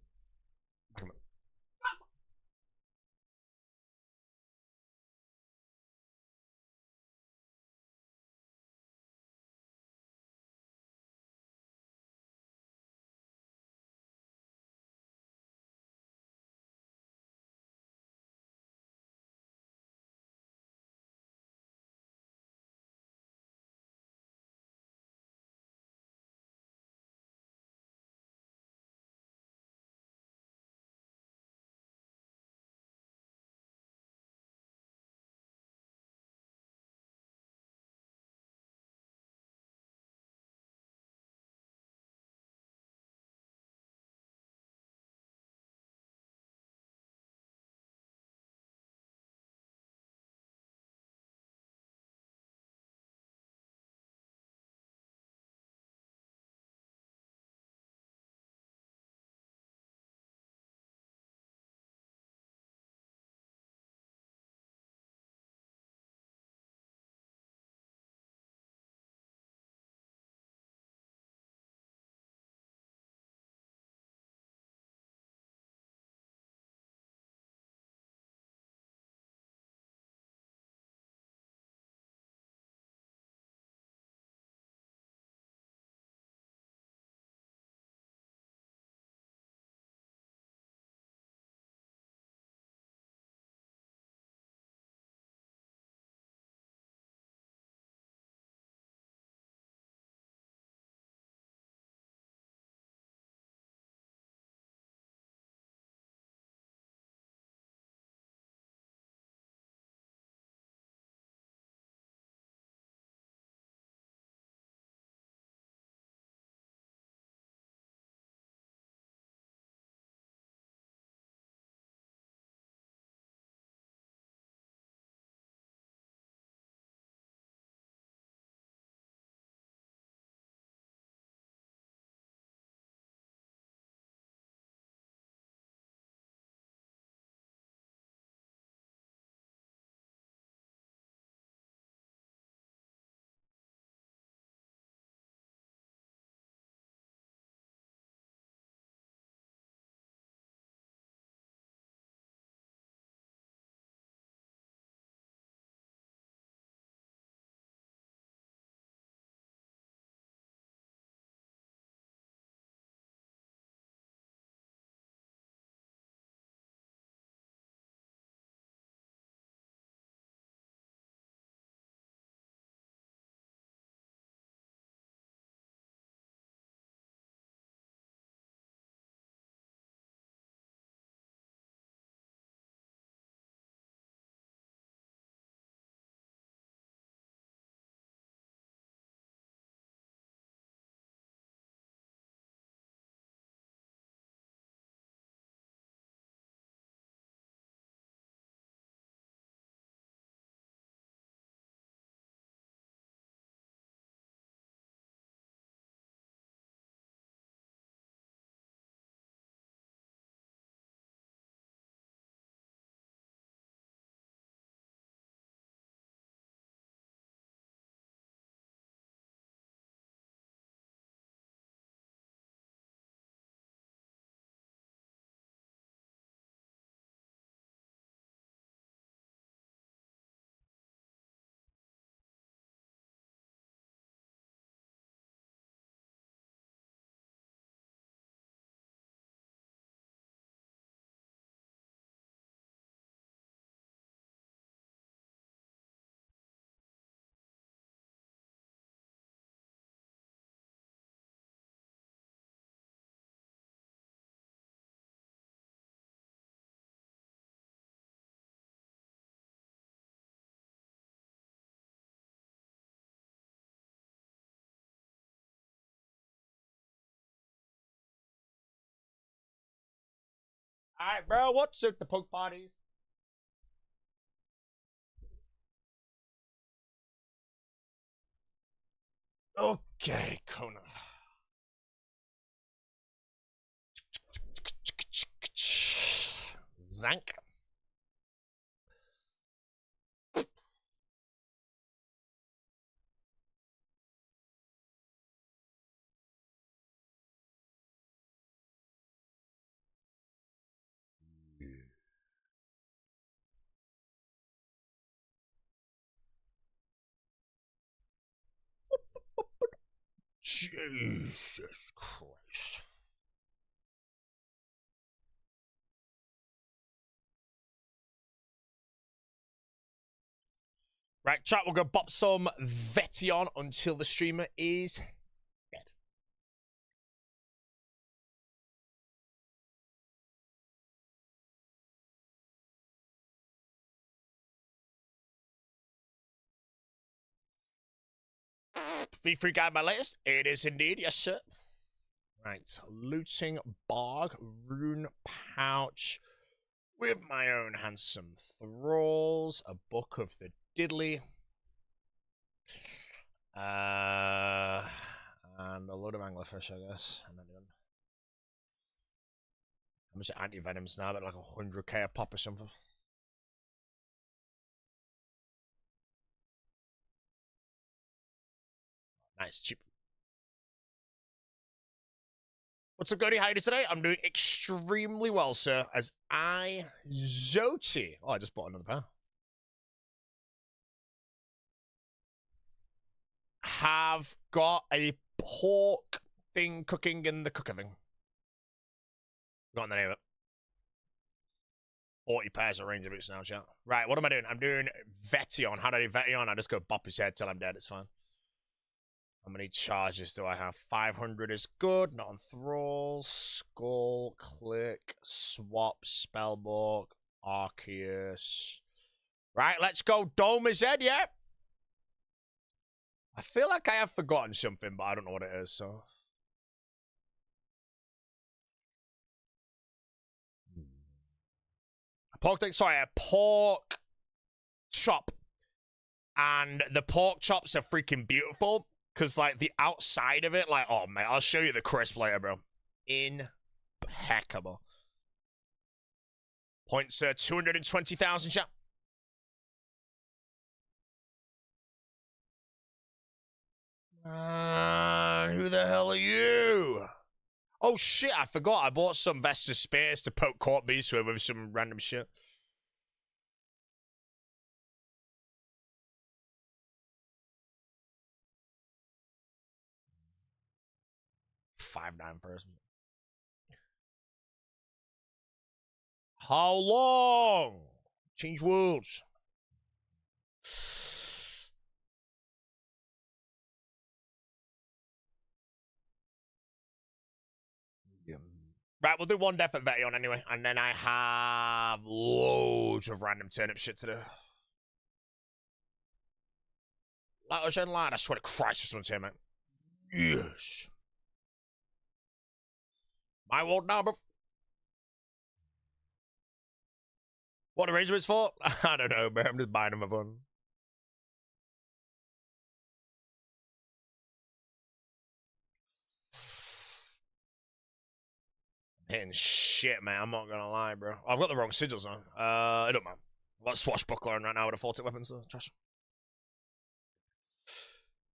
Alright, bro, what's up the punk parties? Okay, Kona. Zank. Jesus Christ. Right, chat, we'll go bop some Veton until the streamer is dead. V3 guide my latest. It is indeed, yes, sir. Right, looting bog, rune pouch with my own handsome thralls, a book of the diddly, and a load of anglerfish, I guess. And then how much anti-venoms now? About like 100k a pop or something. Nice, cheap. What's up, Cody? How are you today? I'm doing extremely well, sir. As Zoti. Oh, I just bought another pair. Have got a pork thing cooking in the cooker thing. Got the name of it. 40 pairs of ranger boots now, chat. Right, what am I doing? I'm doing Veton. How do I do Veton? I just go bop his head till I'm dead. It's fine. How many charges do I have? 500 is good. Not on thralls. Skull, click, swap, spellbook, Arceus. Right, let's go. Dome his head, yeah? I feel like I have forgotten something, but I don't know what it is, so. A pork thing? Sorry, a pork chop. And the pork chops are freaking beautiful. Because, like, the outside of it, like, oh, man, I'll show you the crisp later, bro. Impeccable. Points 220,000, chat. Who the hell are you? Oh, shit, I forgot. I bought some Vestus Spears to poke Corp Beast with some random shit. $5.9 person. How long? Change worlds. Right, we'll do one death at Veton anyway, and then I have loads of random turnip shit to do. Letters in line, I swear to Christ for someone's here, man. Yes. My world now, bro. What arrangement's for? I don't know, bro. I'm just buying them a fun. Hitting shit, man. I'm not gonna lie, bro. I've got the wrong sigils on. I don't mind. I've got swashbuckler on right now with a 40 weapon, so trash.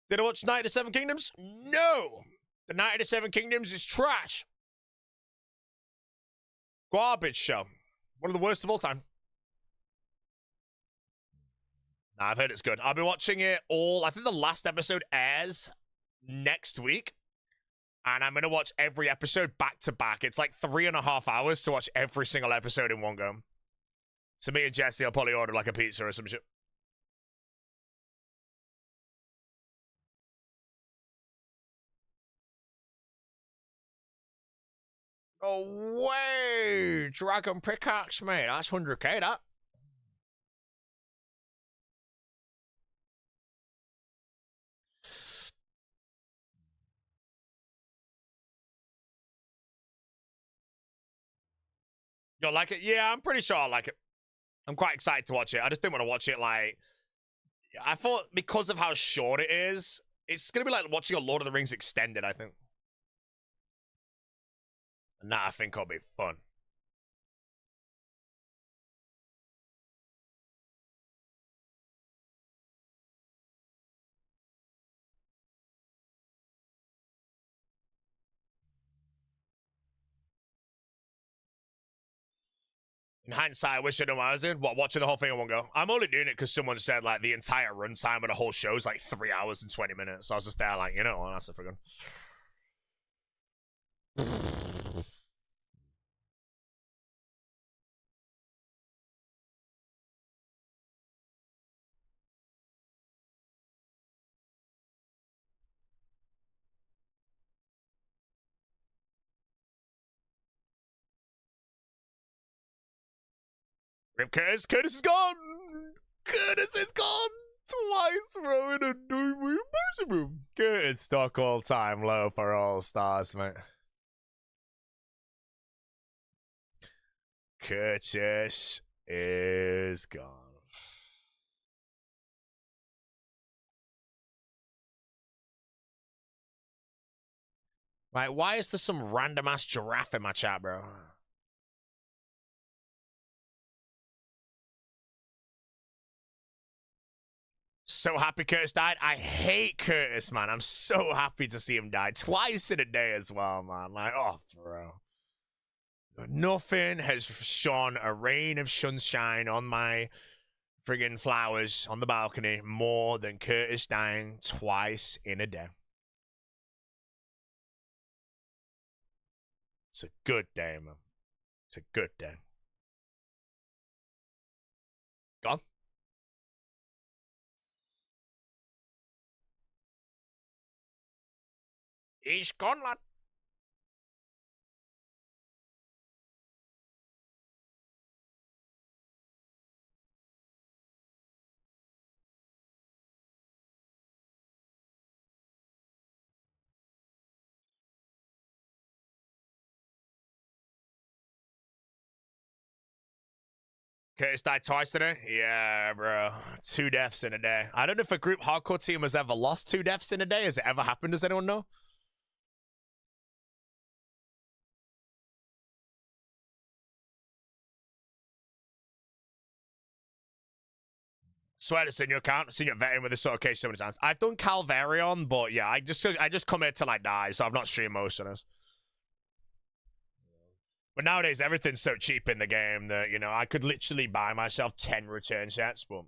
Did I watch Night of the Seven Kingdoms? No! The Night of the Seven Kingdoms is trash. Garbage show. One of the worst of all time. Nah, I've heard it's good. I'll be watching it all. I think the last episode airs next week. And I'm going to watch every episode back to back. It's like 3.5 hours to watch every single episode in one go. So me and Jesse will probably order like a pizza or some shit. No way! Dragon pickaxe, mate. That's 100k, that. You'll like it? Yeah, I'm pretty sure I like it. I'm quite excited to watch it. I just didn't want to watch it like... I thought because of how short it is, it's going to be like watching a Lord of the Rings extended, I think. And that, I think, will be fun. In hindsight, I wish I knew what I was doing. What, watching the whole thing in one go? I'm only doing it because someone said, like, the entire runtime of the whole show is, like, 3 hours and 20 minutes. So I was just there, like, you know what? That's a friggin'... Rip Curtis. Curtis is gone. Curtis is gone. Twice throwing a new maximum. Curtis stock all time low for all stars, mate. Curtis is gone. Right, why is there some random ass giraffe in my chat, bro? So happy Curtis died. I hate Curtis, man. I'm so happy to see him die. Twice in a day as well, man. Like, oh, bro. Nothing has shone a rain of sunshine on my friggin' flowers on the balcony more than Curtis dying twice in a day. It's a good day, man. It's a good day. Gone? He's gone, lad. Curtis died twice today? Yeah, bro. 2 deaths in a day. I don't know if a group hardcore team has ever lost 2 deaths in a day. Has it ever happened? Does anyone know? Swear to seen your account. I've seen your Veton with this sort of case so many times. I've done Calvarion, but yeah, I just come here till I die, so I've not streamed most of this. But nowadays, everything's so cheap in the game that, you know, I could literally buy myself 10 return sets, but...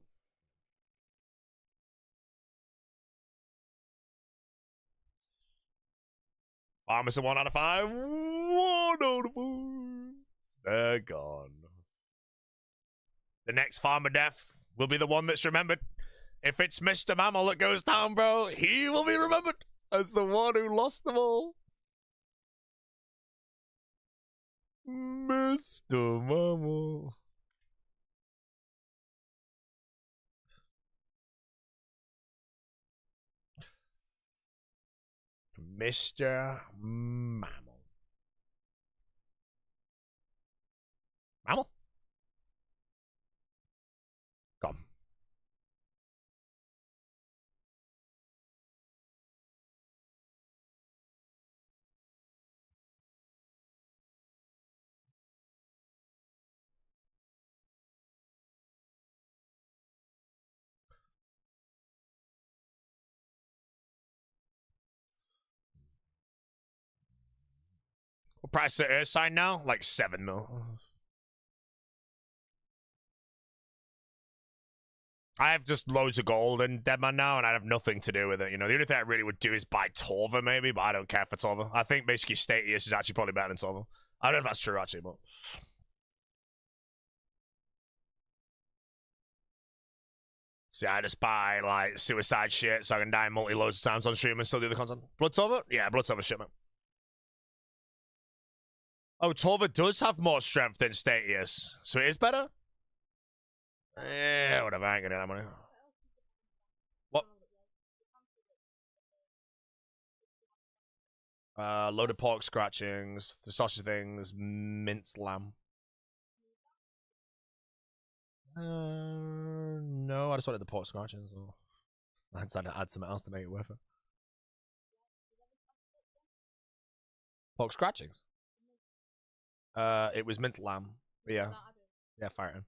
Farmers are 1 out of 5. 1 out of 5. They're gone. The next farmer death will be the one that's remembered. If it's Mr. Mammal that goes down, bro, he will be remembered as the one who lost them all. Mr. Mammal. Mr. Mammal. Mammal? Come. What price the Earth sign now? Like 7 mil. I have just loads of gold in Deadman now, and I have nothing to do with it. You know, the only thing I really would do is buy Torva, maybe, but I don't care for Torva. I think basically Statius is actually probably better than Torva. I don't know if that's true, actually, but... See, I just buy, like, suicide shit so I can die multi loads of times on stream and still do the content. Blood Torva? Yeah, Blood Torva shit, man. Oh, Torva does have more strength than Statius, so it is better? Yeah, whatever, I ain't gonna get that money. What? Loaded pork scratchings, the sausage things, minced lamb. No, I just wanted the pork scratchings. So I decided to add something else to make it worth it. Pork scratchings? It was mint lamb. Yeah. Yeah, fire it in.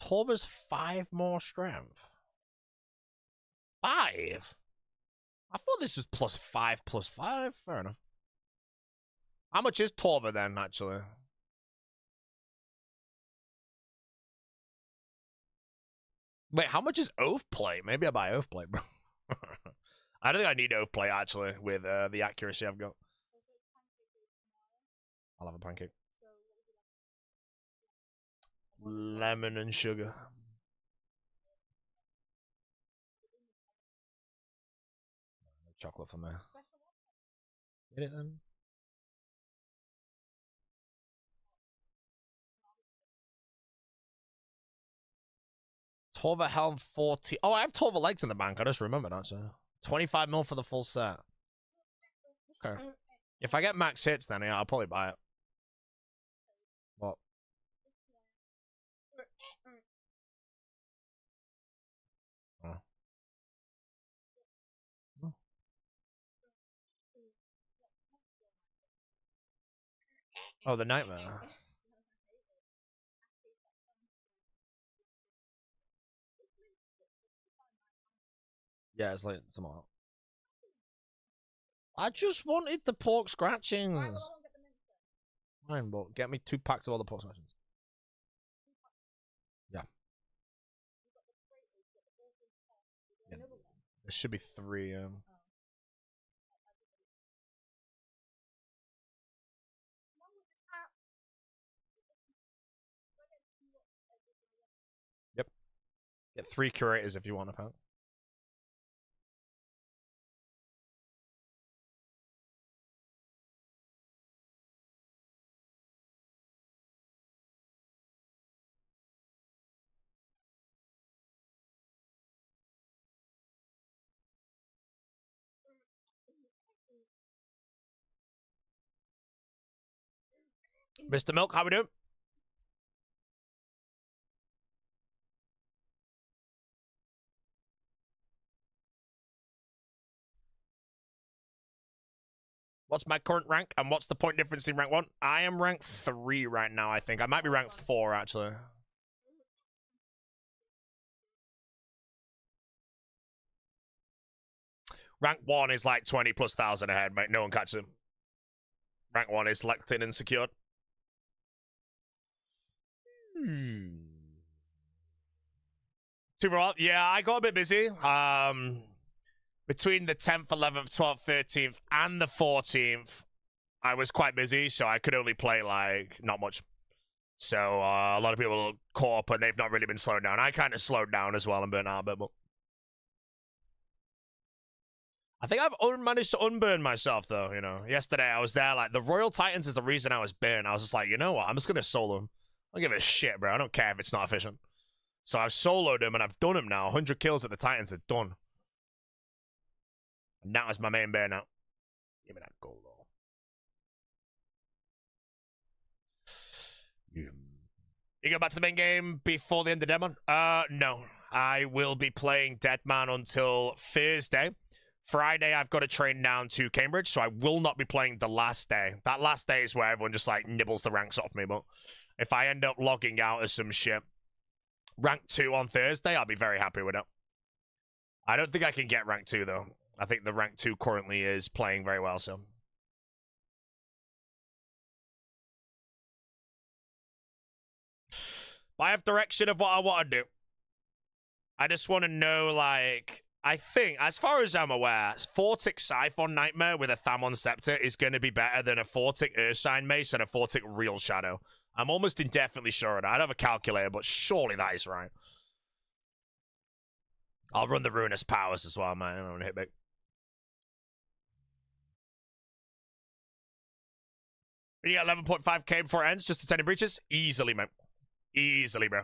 Torva's 5 more strength. 5? I thought this was +5/+5. Fair enough. How much is Torva then, actually? Wait, how much is Oath Plate? Maybe I buy Oath Plate, bro. I don't think I need Oath Plate, actually, with the accuracy I've got. I'll have a pancake. Lemon and sugar. No chocolate for me. Get it then? Torva Helm 40. Oh, I have Torva legs in the bank. I just remembered, actually. 25 mil for the full set. Okay. If I get max hits, then yeah, I'll probably buy it. What? Oh, the nightmare. Yeah, it's like some art. I just wanted the pork scratchings. Fine, but get me 2 packs of all the pork scratchings. Yeah. Yeah. There should be 3. Yep. Get 3 curators if you want a pack. Mr. Milk, how we doing? What's my current rank, and what's the point difference in rank 1? I am rank 3 right now, I think. I might be rank 4, actually. Rank 1 is like 20,000+ ahead, mate. No one catches him. Rank 1 is selected and secured. Super well. Yeah, I got a bit busy. Between the 10th, 11th, 12th, 13th, and the 14th, I was quite busy, so I could only play, like, not much. So, a lot of people Corp, and they've not really been slowed down. I kind of slowed down as well and burnt out a bit, but I think I've managed to unburn myself, though, you know. Yesterday, I was there, like, the Royal Titans is the reason I was burned. I was just like, you know what? I'm just going to solo him. I don't give a shit, bro. I don't care if it's not efficient. So I've soloed him, and I've done him now. 100 kills at the Titans are done. And that was my main burnout. Give me that goal, though. You go back to the main game before the end of Deadman? No. I will be playing Deadman until Thursday. Friday, I've got to train down to Cambridge, so I will not be playing the last day. That last day is where everyone just, like, nibbles the ranks off me, but if I end up logging out as some shit, rank 2 on Thursday, I'll be very happy with it. I don't think I can get rank 2, though. I think the rank 2 currently is playing very well, so. I have direction of what I want to do. I just want to know, like, I think, as far as I'm aware, Fortic Siphon Nightmare with a Thamon Scepter is going to be better than a Fortic Urshine Mace and a Fortic Real Shadow. I'm almost indefinitely sure of that. I don't have a calculator, but surely that is right. I'll run the Ruinous Powers as well, man. I don't want to hit big. You get 11.5k before it ends, just to 10 breaches? Easily, man. Easily, bro.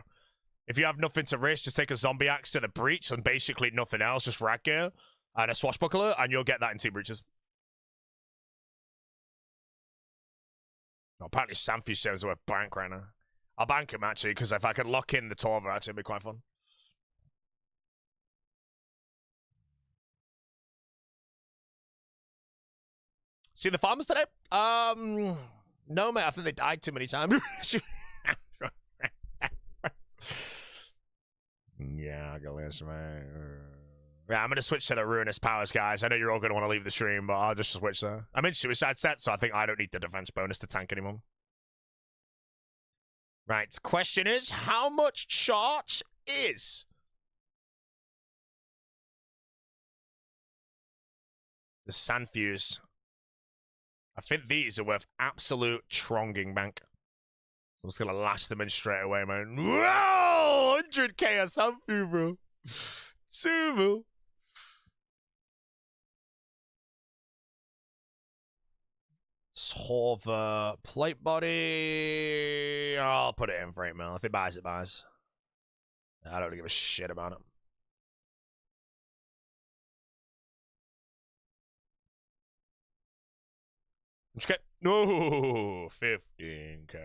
If you have nothing to risk, just take a zombie axe to the breach and basically nothing else, just rag gear and a swashbuckler, and you'll get that in 2 breaches. Oh, apparently Sanfew says we're bank right now. I'll bank him, actually, because if I could lock in the Torva, actually, it'd be quite fun. See the farmers today? No, mate, I think they died too many times. Yeah, I got this, man. Yeah, I'm going to switch to the Ruinous Powers, guys. I know you're all going to want to leave the stream, but I'll just switch there. I'm in Suicide Set, so I think I don't need the defense bonus to tank anymore. Right, question is, how much charge is the Sanfews? I think these are worth absolute tronging bank. So I'm just going to lash them in straight away, man. Whoa! 100k of Sanfew, bro. 2 mil. Torva plate body. I'll put it in for 8 mil. If it buys, it buys. I don't give a shit about it. Okay. No, 15k.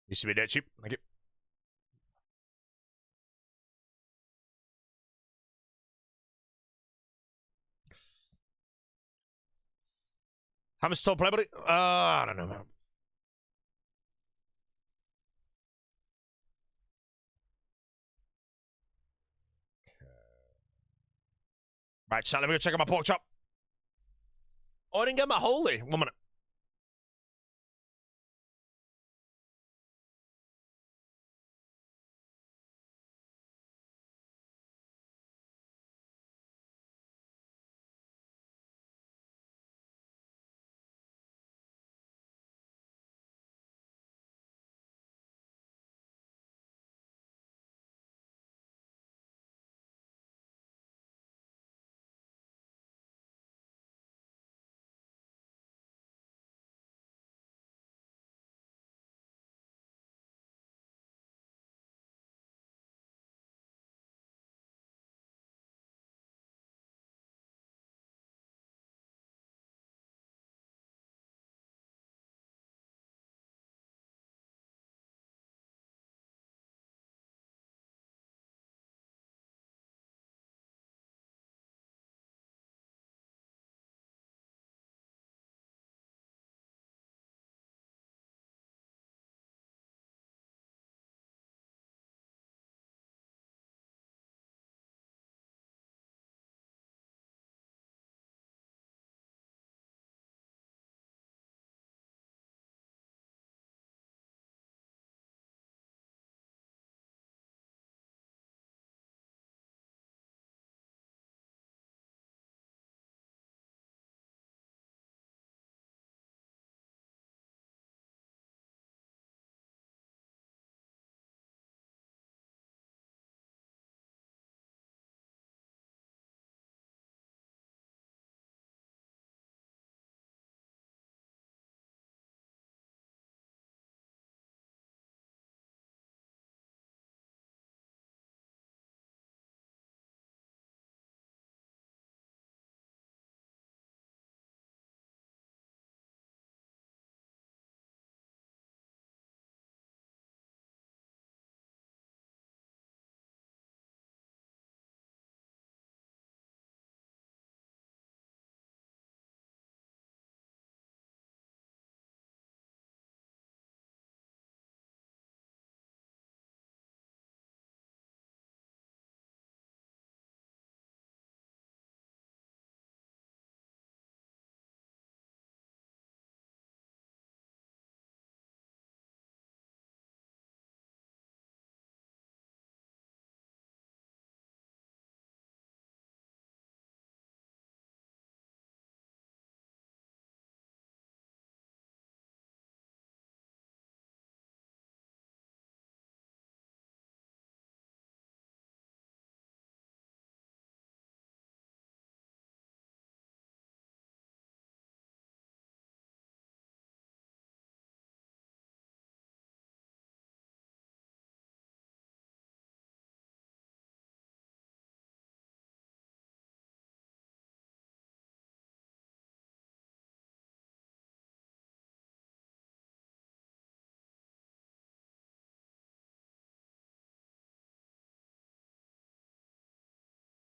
Used to be dead cheap. Thank you. How much top play, buddy? I don't know, man. Right, chat, let me go check out my pork chop. Oh, I didn't get my holy. 1 minute.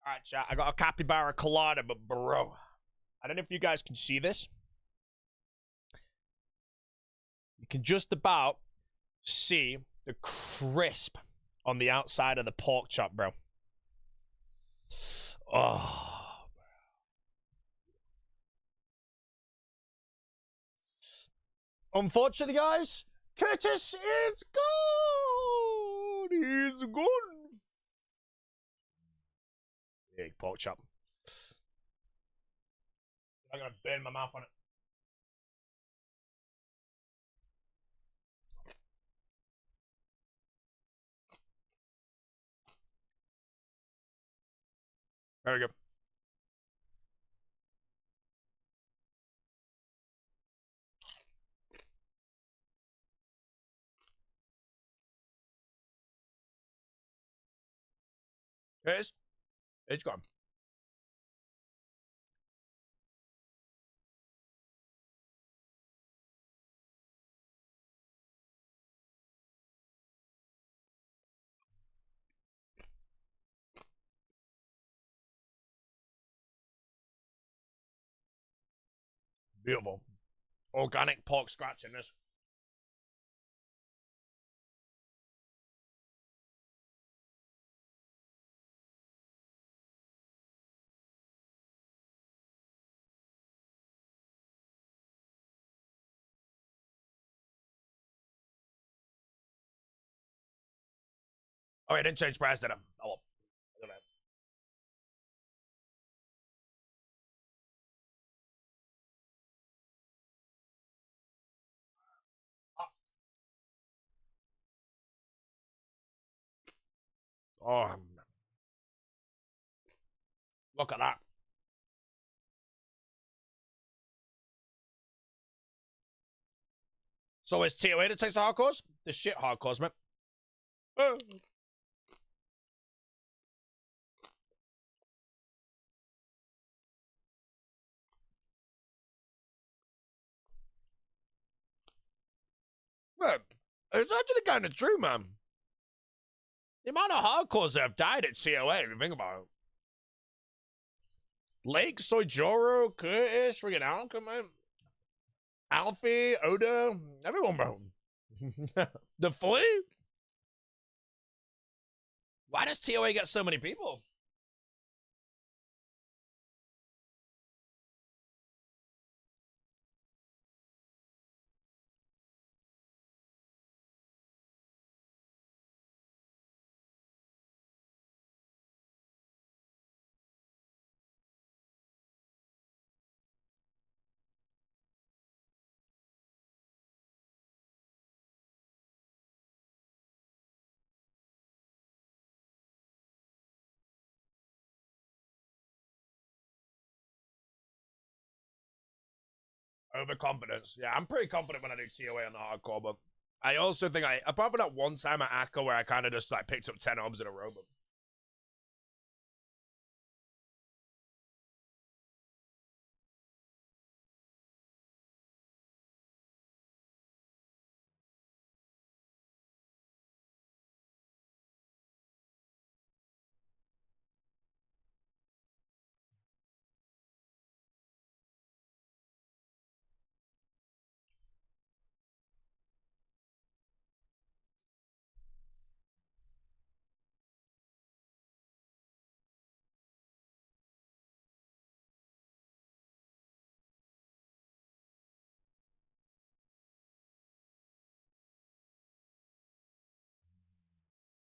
All right, chat. I got a capybara colada, but bro, I don't know if you guys can see this. You can just about see the crisp on the outside of the pork chop, bro. Oh. Unfortunately, guys, Curtis is gone. He's gone. Big pork chop. I'm gonna burn my mouth on it. Very good. It's gone. Beautiful. Organic pork scratch in this. Oh, I didn't change price, did I? Oh, well. Look at that. Oh, look at that. So it's TOA that takes the hardcores? The shit hardcores, man. Oh. Man, it's actually kind of true, man. The amount of hardcores that have died at COA, if you think about it. Lake, Soijoro, Curtis, friggin' Alchem, man. Alfie, Oda, everyone, bro. The Flea? Why does TOA get so many people? Overconfidence. Yeah, I'm pretty confident when I do COA on the hardcore, but I also think apart from that one time at ACO where I kind of just like picked up 10 obs in a row, but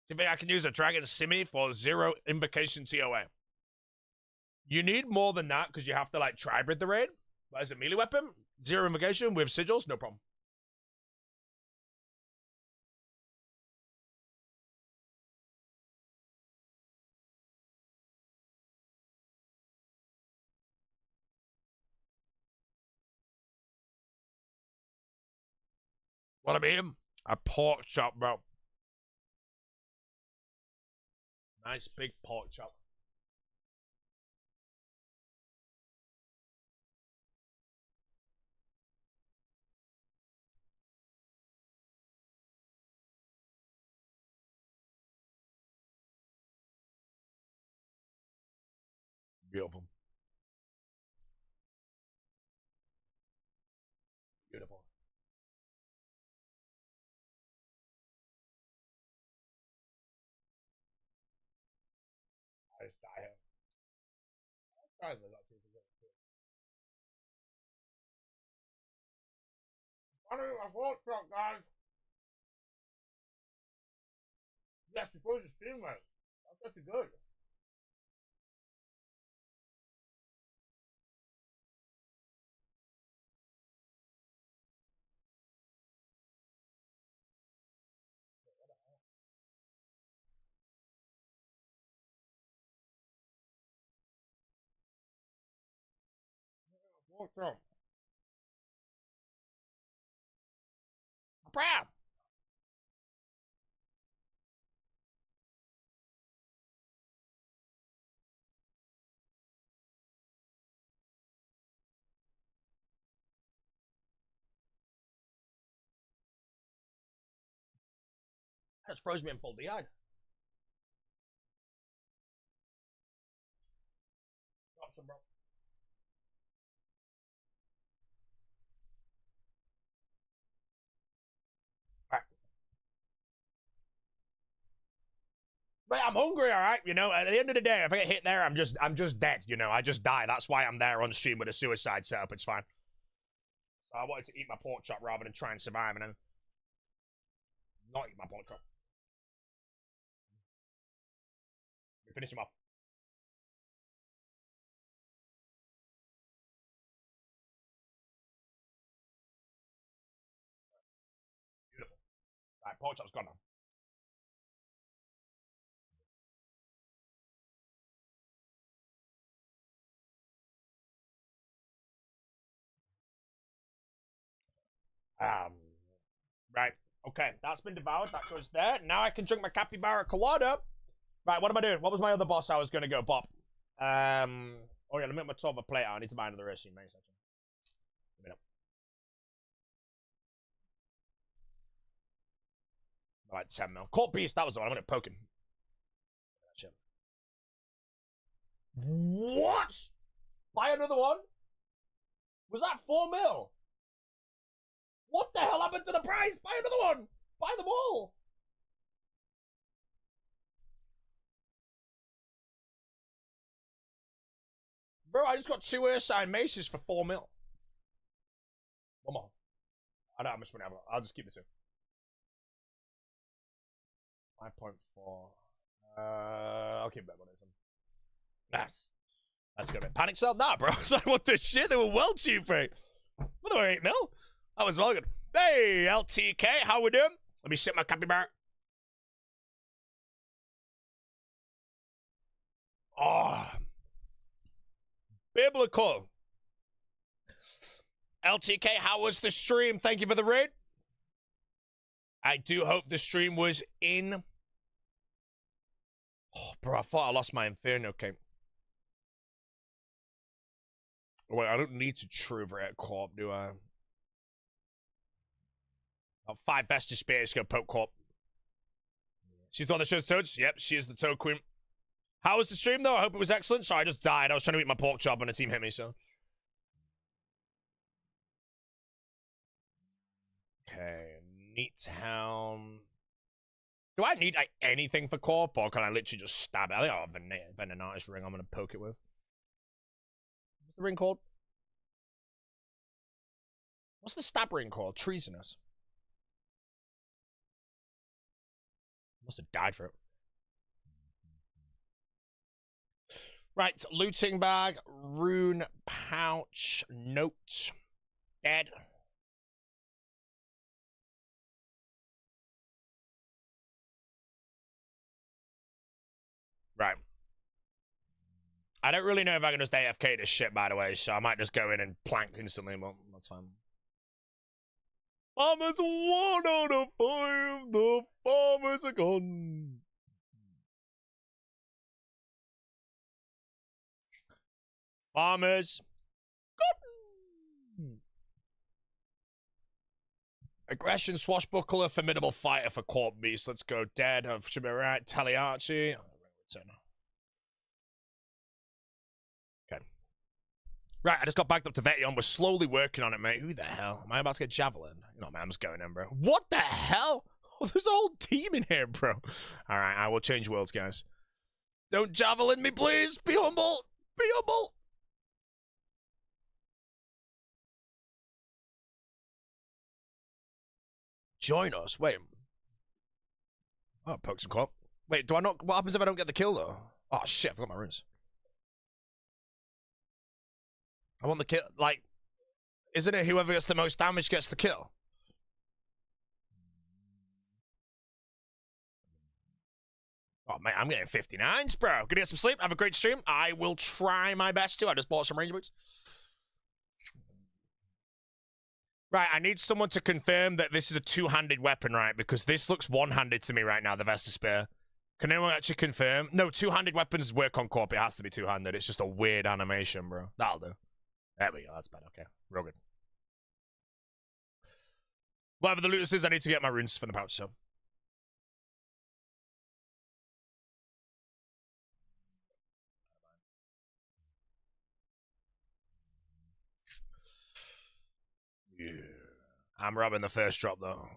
do you think I can use a Dragon Simi for 0 invocation TOA? You need more than that because you have to like tribrid the raid. But as a melee weapon, 0 invocation with sigils, no problem. What I mean? A pork chop, bro. Nice big pork chop. Beautiful. Beautiful. I just die here. Guys, I got guys. Yes, you're supposed to stream right. That's actually good. What's up? Proud. That's froze me and pulled the eye. Awesome, bro. Alright. But I'm hungry, alright? You know, at the end of the day, if I get hit there, I'm just dead, you know. I just die. That's why I'm there on stream with a suicide setup. It's fine. So I wanted to eat my pork chop rather than try and survive and then not eat my pork chop. Finish him off. Beautiful. Right, pork chop's gone now. Right. Okay, that's been devoured. That goes there. Now I can drink my capybara colada. Right, what am I doing? What was my other boss I was going to go pop? Oh yeah, let me make my 12 plate out. I need to buy another Elysian main section. Give me up. Alright, 10 mil. Corporal Beast, that was the one. I'm going to poke him. What? Buy another one? Was that 4 mil? What the hell happened to the price? Buy another one! Buy them all! Bro, I just got 2 air maces for 4 mil. One more. I don't know how much money I have. I'll just keep the 2. 5.4. I'll keep that one. That's good. Panic sell? Nah, bro. I was like, what the shit? They were well cheap, mate. What the 8 mil? That was well good. Hey, LTK, how we doing? Let me sit my capybara. Oh. Biblical. LTK, how was the stream? Thank you for the raid. I do hope the stream was in. Oh, bro, I thought I lost my Inferno cape. Wait, I don't need to true over at Corp, do I? Oh, 5 Vestige Spears, go poke Corp. She's the one that shows toads? Yep, she is the toad queen. How was the stream, though? I hope it was excellent. Sorry, I just died. I was trying to eat my pork chop and a team hit me, so. Okay, Neat Town. Do I need like, anything for Corp, or can I literally just stab it? I think I'll have a Venonitis ring I'm going to poke it with. What's the ring called? What's the stab ring called? Treasonous. Must have died for it. Right, looting bag, rune pouch, note, dead. Right. I don't really know if I can just AFK this shit, by the way, so I might just go in and plank instantly, but that's fine. Farmers 1 out of 5. The farmers are gone. Farmers gone. Aggression, swashbuckler, formidable fighter for Corp Beast. Let's go. Dead. Should be right. Taliarchi. Right, I just got backed up to Veton. We're slowly working on it, mate. Who the hell? Am I about to get javelin? You know, man, I'm just going in, bro. What the hell? Oh, there's a whole team in here, bro. All right, I will change worlds, guys. Don't javelin me, please. Be humble. Be humble. Join us. Wait. Oh, poke some Corp. Wait, do I not? What happens if I don't get the kill, though? Oh, shit, I forgot my runes. I want the kill. Like, isn't it whoever gets the most damage gets the kill? Oh, man, I'm getting 59s, bro. Gonna get some sleep. Have a great stream. I will try my best to. I just bought some ranger boots. Right, I need someone to confirm that this is a two-handed weapon, right? Because this looks one-handed to me right now, the Vesta Spear. Can anyone actually confirm? No, two-handed weapons work on Corp. It has to be two-handed. It's just a weird animation, bro. That'll do. There we go. That's better. Okay. Real good. Whatever the loot is, I need to get my runes from the pouch, so. Yeah. I'm robbing the first drop, though.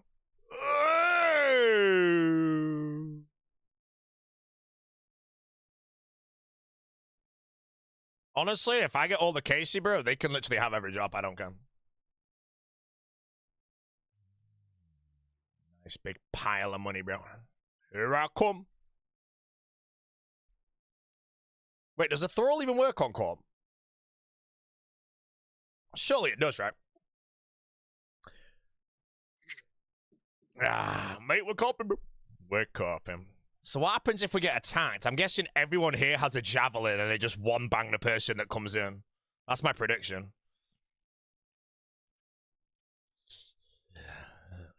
Honestly, if I get all the Casey, bro, they can literally have every drop. I don't care. Nice big pile of money, bro. Here I come. Wait, does the thrall even work on Corp? Surely it does, right? Ah, mate, we're coping, bro. We're coping. So what happens if we get attacked? I'm guessing everyone here has a javelin and they just one-bang the person that comes in. That's my prediction.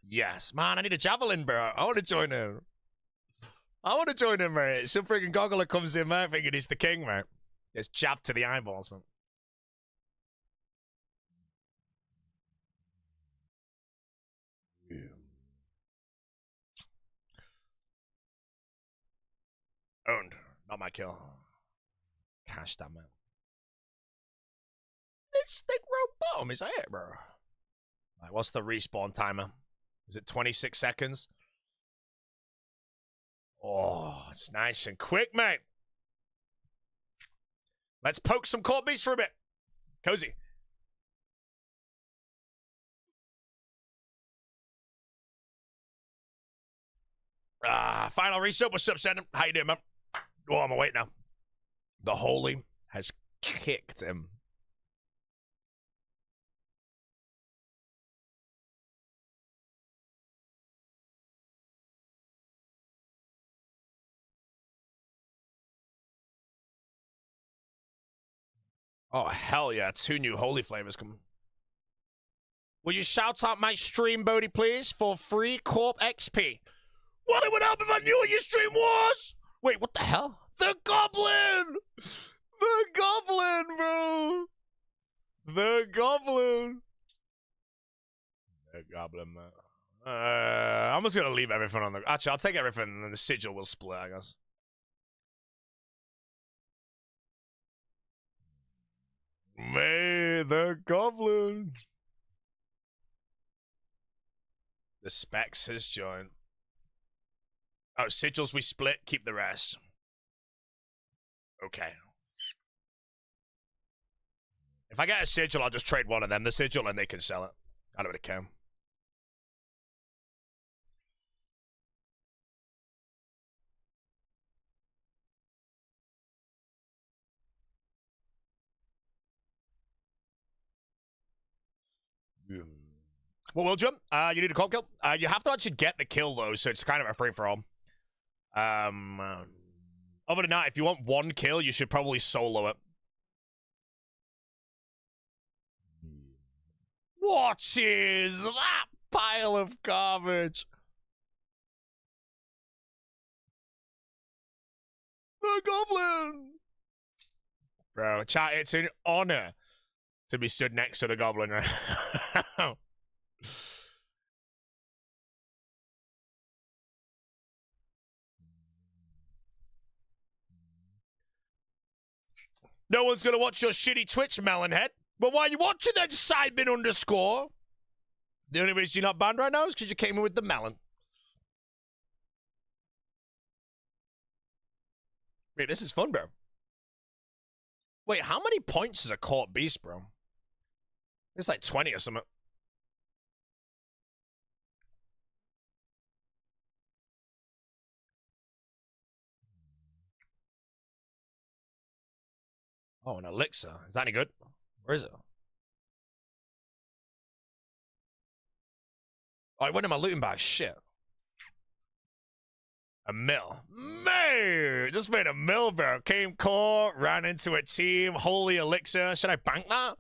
Yes. Man, I need a javelin, bro. I want to join him. I want to join him, mate. Some freaking goggler comes in, mate, thinking he's the king, mate. It's jabbed to the eyeballs, man. Owned. Not my kill. Cash that, man. It's thick rope bottom, is that it, bro? Like, what's the respawn timer? Is it 26 seconds? Oh, it's nice and quick, mate. Let's poke some Corp Beast for a bit. Cozy. Final reset. What's up, Sandom? How you doing, man? Oh, I'm awake now. The Holy has kicked him. Oh, hell yeah. 2 new Holy flavors coming. Will you shout out my stream, Bodie, please, for free Corp XP? Well, it would help if I knew what your stream was! Wait, what the hell? The Goblin! The Goblin, bro! The Goblin! The Goblin, man. I'm just gonna leave everything on the... Actually, I'll take everything and then the sigil will split, I guess. May the Goblin. The Specs has joined. Oh, sigils we split, keep the rest. Okay. If I get a sigil, I'll just trade one of them the sigil and they can sell it. I don't really care. What will jump? You need a Corp kill. You have to actually get the kill though, so it's kind of a free for all. Other than that, if you want one kill, you should probably solo it. What is that pile of garbage? The Goblin! Bro, chat, it's an honor to be stood next to the Goblin right now. No one's gonna watch your shitty Twitch, Melonhead. But why are you watching then, Simon _ The only reason you're not banned right now is because you came in with the melon. Wait, this is fun, bro. Wait, how many points is a Corp Beast, bro? It's like 20 or something. Oh, an elixir. Is that any good? Where is it? Oh, I went in my looting bag. Shit. A mill. Man! Just made a mill, bro. Came core, ran into a team. Holy elixir. Should I bank that?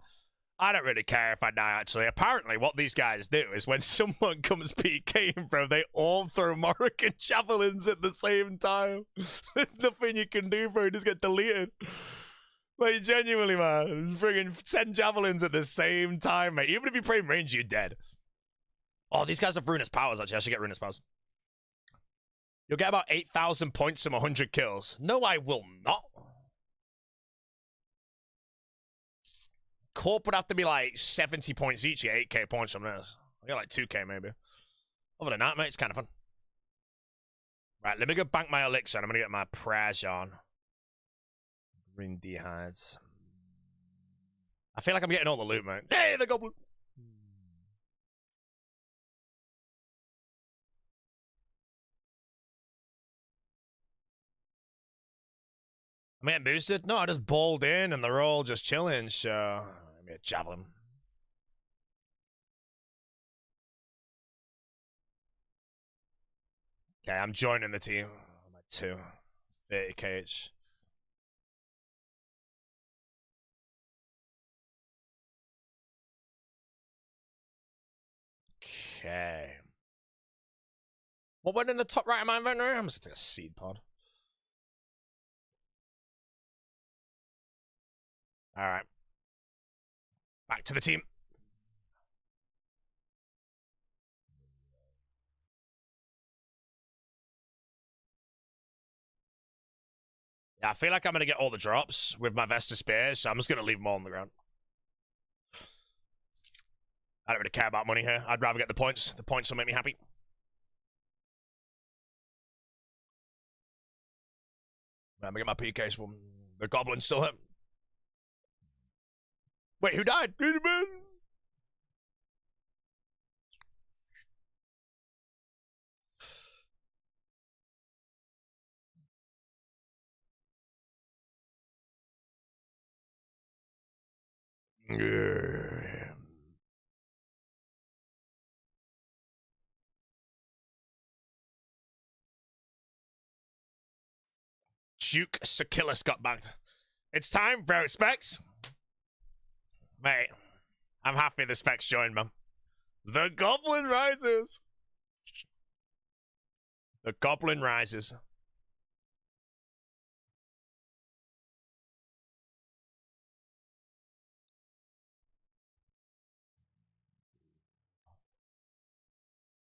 I don't really care if I die, actually. Apparently, what these guys do is when someone comes PKing, bro, they all throw Morrigan javelins at the same time. There's nothing you can do, bro. You just get deleted. Like, genuinely, man. Just bringing 10 javelins at the same time, mate. Even if you play range, you're dead. Oh, these guys have ruinous powers, actually. I should get ruinous powers. You'll get about 8,000 points from 100 kills. No, I will not. Corp would have to be like 70 points each, you get 8k points from this. I get like 2k maybe. Other than that, mate, it's kind of fun. Right, let me go bank my elixir and I'm going to get my prayers on. Green D-hides. I feel like I'm getting all the loot, mate. Hey, the goblin! Am I getting boosted? No, I just balled in and they're all just chilling, so... Let me javelin. Okay, I'm joining the team. I'm at 2. 30k each. Okay. What went in the top right of my inventory? I'm just gonna take a seed pod. Alright. Back to the team. Yeah, I feel like I'm going to get all the drops with my Vesta Spears, so I'm just going to leave them all on the ground. I don't really care about money here. I'd rather get the points. The points will make me happy. I'm going to get my PKs from the goblin still hit. Wait, who died? Deadman! Duke Sakillis got backed. It's time, bro. Specs. Mate, I'm happy the Specs joined, man. The Goblin rises. The Goblin rises.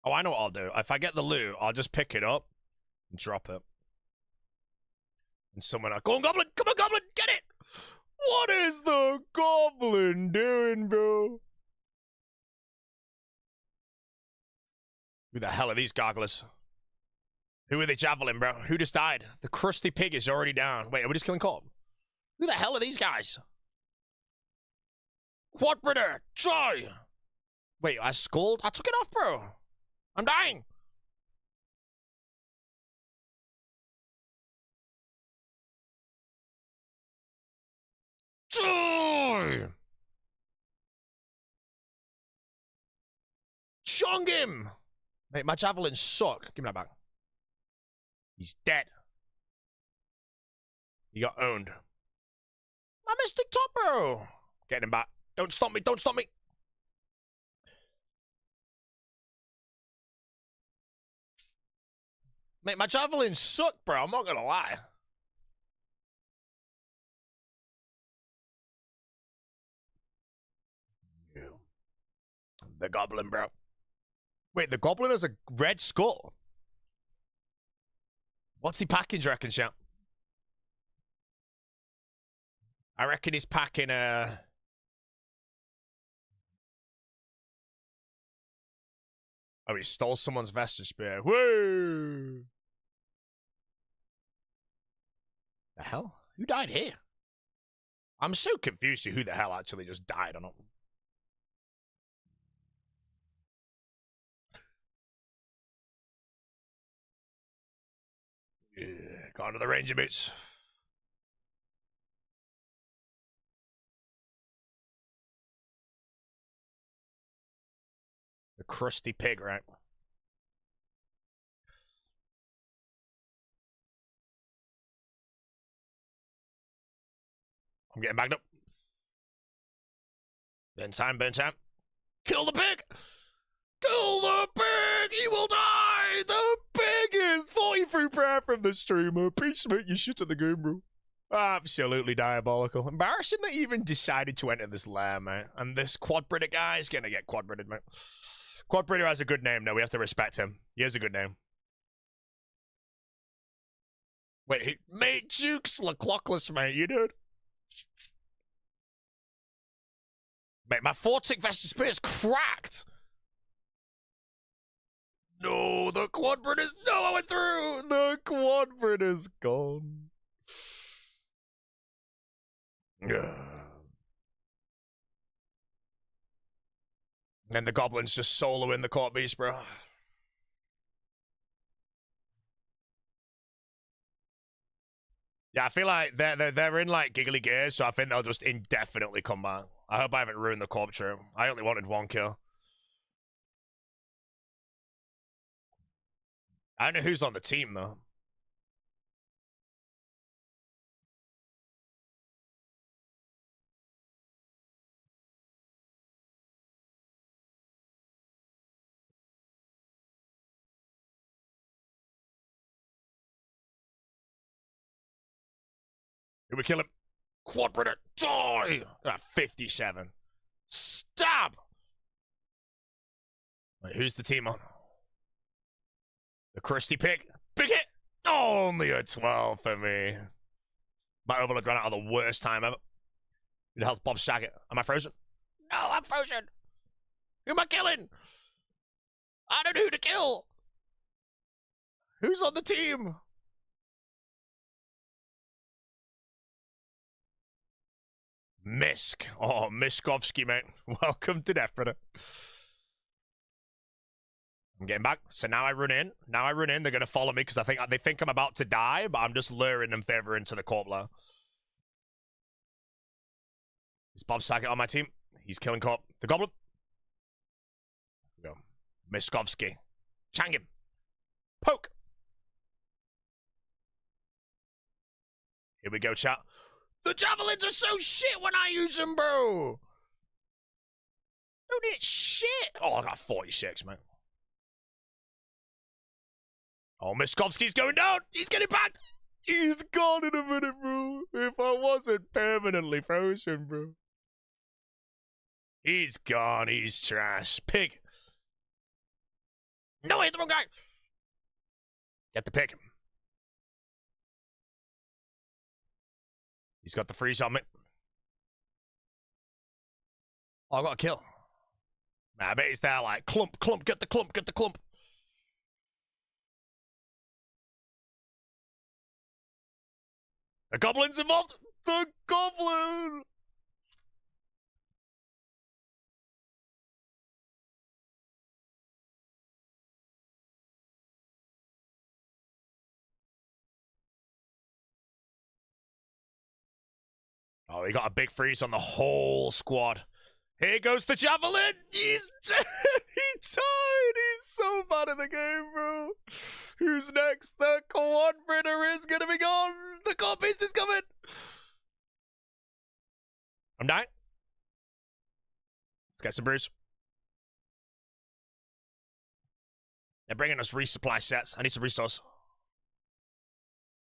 Oh, I know what I'll do. If I get the loot, I'll just pick it up and drop it. And someone will go on, Goblin! Come on, Goblin! Get it! What is the Goblin doing, bro? Who the hell are these garglers? Who are they javelin, bro? Who just died? The crusty pig is already down. Wait, are we just killing Corp? Who the hell are these guys? Quadbrader! Try! Wait, I scolded? I took it off, bro. I'm dying. Joy! Chong him! Mate, my javelins suck. Give me that back. He's dead. He got owned. My Mystic Top, bro! Get him back. Don't stop me, don't stop me! Mate, my javelins suck, bro. I'm not gonna lie. The Goblin, bro. Wait, the Goblin has a red skull. What's he packing, do you reckon, champ? I reckon he's packing a... Oh, he stole someone's vestige spear. Woo! The hell? Who died here? I'm so confused to who the hell actually just died or not. Yeah, got into the ranger boots. The crusty pig, right? I'm getting bagged up. Burn time, burn time. Kill the pig! Kill the pig! He will die! The pig is 43 prayer from the streamer. Peace, mate, you shit at the game, bro. Absolutely diabolical. Embarrassing that he even decided to enter this lair, mate. And this quad-britter guy is gonna get quad-britted, mate. Quad-britter has a good name, though. We have to respect him. He has a good name. Wait, mate, Jukes LaClockless, mate, you dude. Mate, my Fortic Vestige Spear is cracked. No, the quad-britter's... No, I went through. The quad-britter's gone. And the goblins just soloing the Corp Beast, bro. Yeah, I feel like they're in like giggly gears, so I think they'll just indefinitely come back. I hope I haven't ruined the Corp true. I only wanted one kill. I don't know who's on the team though. Here we kill him. Quad-britter, die! 57. Stab! Wait, who's the team on? The crusty pig. Big hit! Oh, only a 12 for me. My overload ran out of the worst time ever. Who the hell's Bob Saget? Am I frozen? No, I'm frozen! Who am I killing? I don't know who to kill! Who's on the team? Misk. Oh, Miskovsky, mate. Welcome to Death Predator. I'm getting back. So now I run in. They're going to follow me because they think I'm about to die, but I'm just luring them further into the Corp lair. Is Bob Saget on my team? He's killing Corp. The Goblin. Here we go. Miskovsky. Chang him. Poke. Here we go, chat. The javelins are so shit when I use them, bro. Don't hit shit. Oh, I got 46, man. Oh, Miskovsky's going down. He's getting back. He's gone in a minute, bro. If I wasn't permanently frozen, bro. He's gone. He's trash. Pig. No, I hit the wrong guy. Get the pig. He's got the freeze on me. Oh, I got a kill. I bet he's there like, clump, get the clump, get the clump. The goblin's involved. The goblin. Oh, he got a big freeze on the whole squad. Here goes the javelin. He's dead. He died. He's so bad at the game, bro. Who's next? The quad-britter is going to be gone. The Corp Beast is coming. I'm dying. Let's get some brews. They're bringing us resupply sets. I need some restores.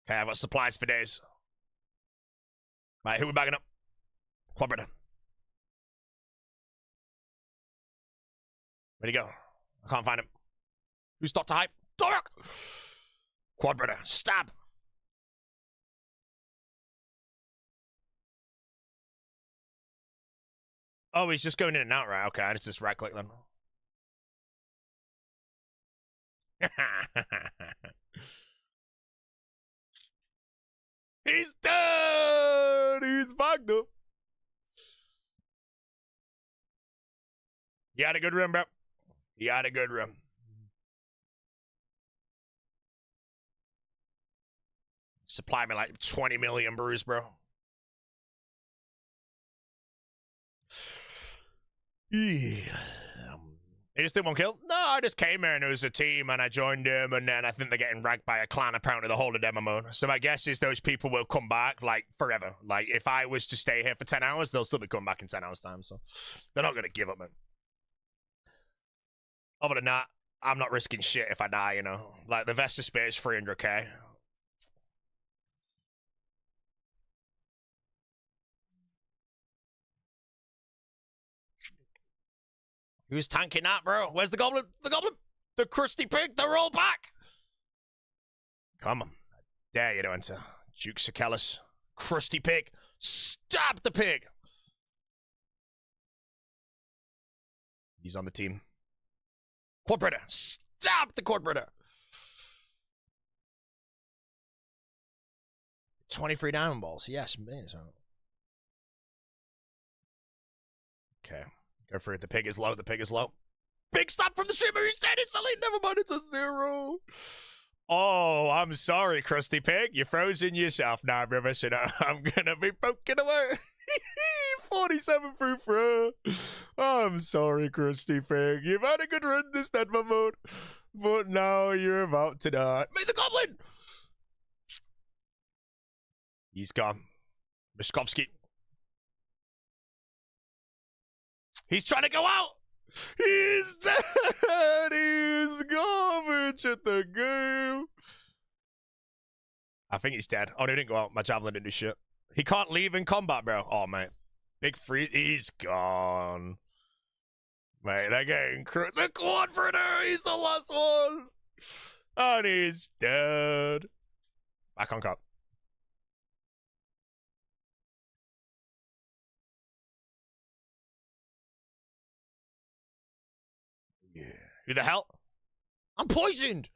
Okay, I've got supplies for days. Right, who we bagging up? Quad-britter. Where'd he go? I can't find him. Who's Dr. Hype? Dork! Quad-britter. Stab! Oh, he's just going in and out, right? Okay, I just right click then. He's dead! He's backed up. He had a good run, bro. He had a good run. Supply me like 20 million brews, bro. Yeah. He just did one kill? No, I just came here and it was a team and I joined him and then I think they're getting ranked by a clan apparently the whole of demo mode. So my guess is those people will come back like forever. Like if I was to stay here for 10 hours, they'll still be coming back in 10 hours time. So they're not going to give up, man. Other than that, I'm not risking shit if I die, you know. Like the Vesta Spear is 300k. Who's tanking that, bro? Where's the goblin? The goblin! The crusty pig! They're all back! Come on. I dare you to enter. Duke Sakelis. Crusty pig. Stab the pig! He's on the team. Quad Stab the quad 23 diamond balls. Yes, man. Okay. Go for it. The pig is low. The pig is low. Big stop from the streamer. He's dead instantly. Never mind. It's a 0. Oh, I'm sorry, Crusty Pig. You're frozen yourself now, brother. So I'm going to be poking away. 47 through throw. I'm sorry, Crusty Pig. You've had a good run this Deadman mode. But now you're about to die. Make the goblin! He's gone. Miskovsky. He's trying to go out! He's dead! He's garbage at the game! I think he's dead. Oh, no, he didn't go out. My javelin didn't do shit. He can't leave in combat, bro. Oh, mate. Big freeze. He's gone. Mate, they're getting the quad for her. He's the last one. And he's dead. Back on Corp. Yeah. Who the hell? I'm poisoned.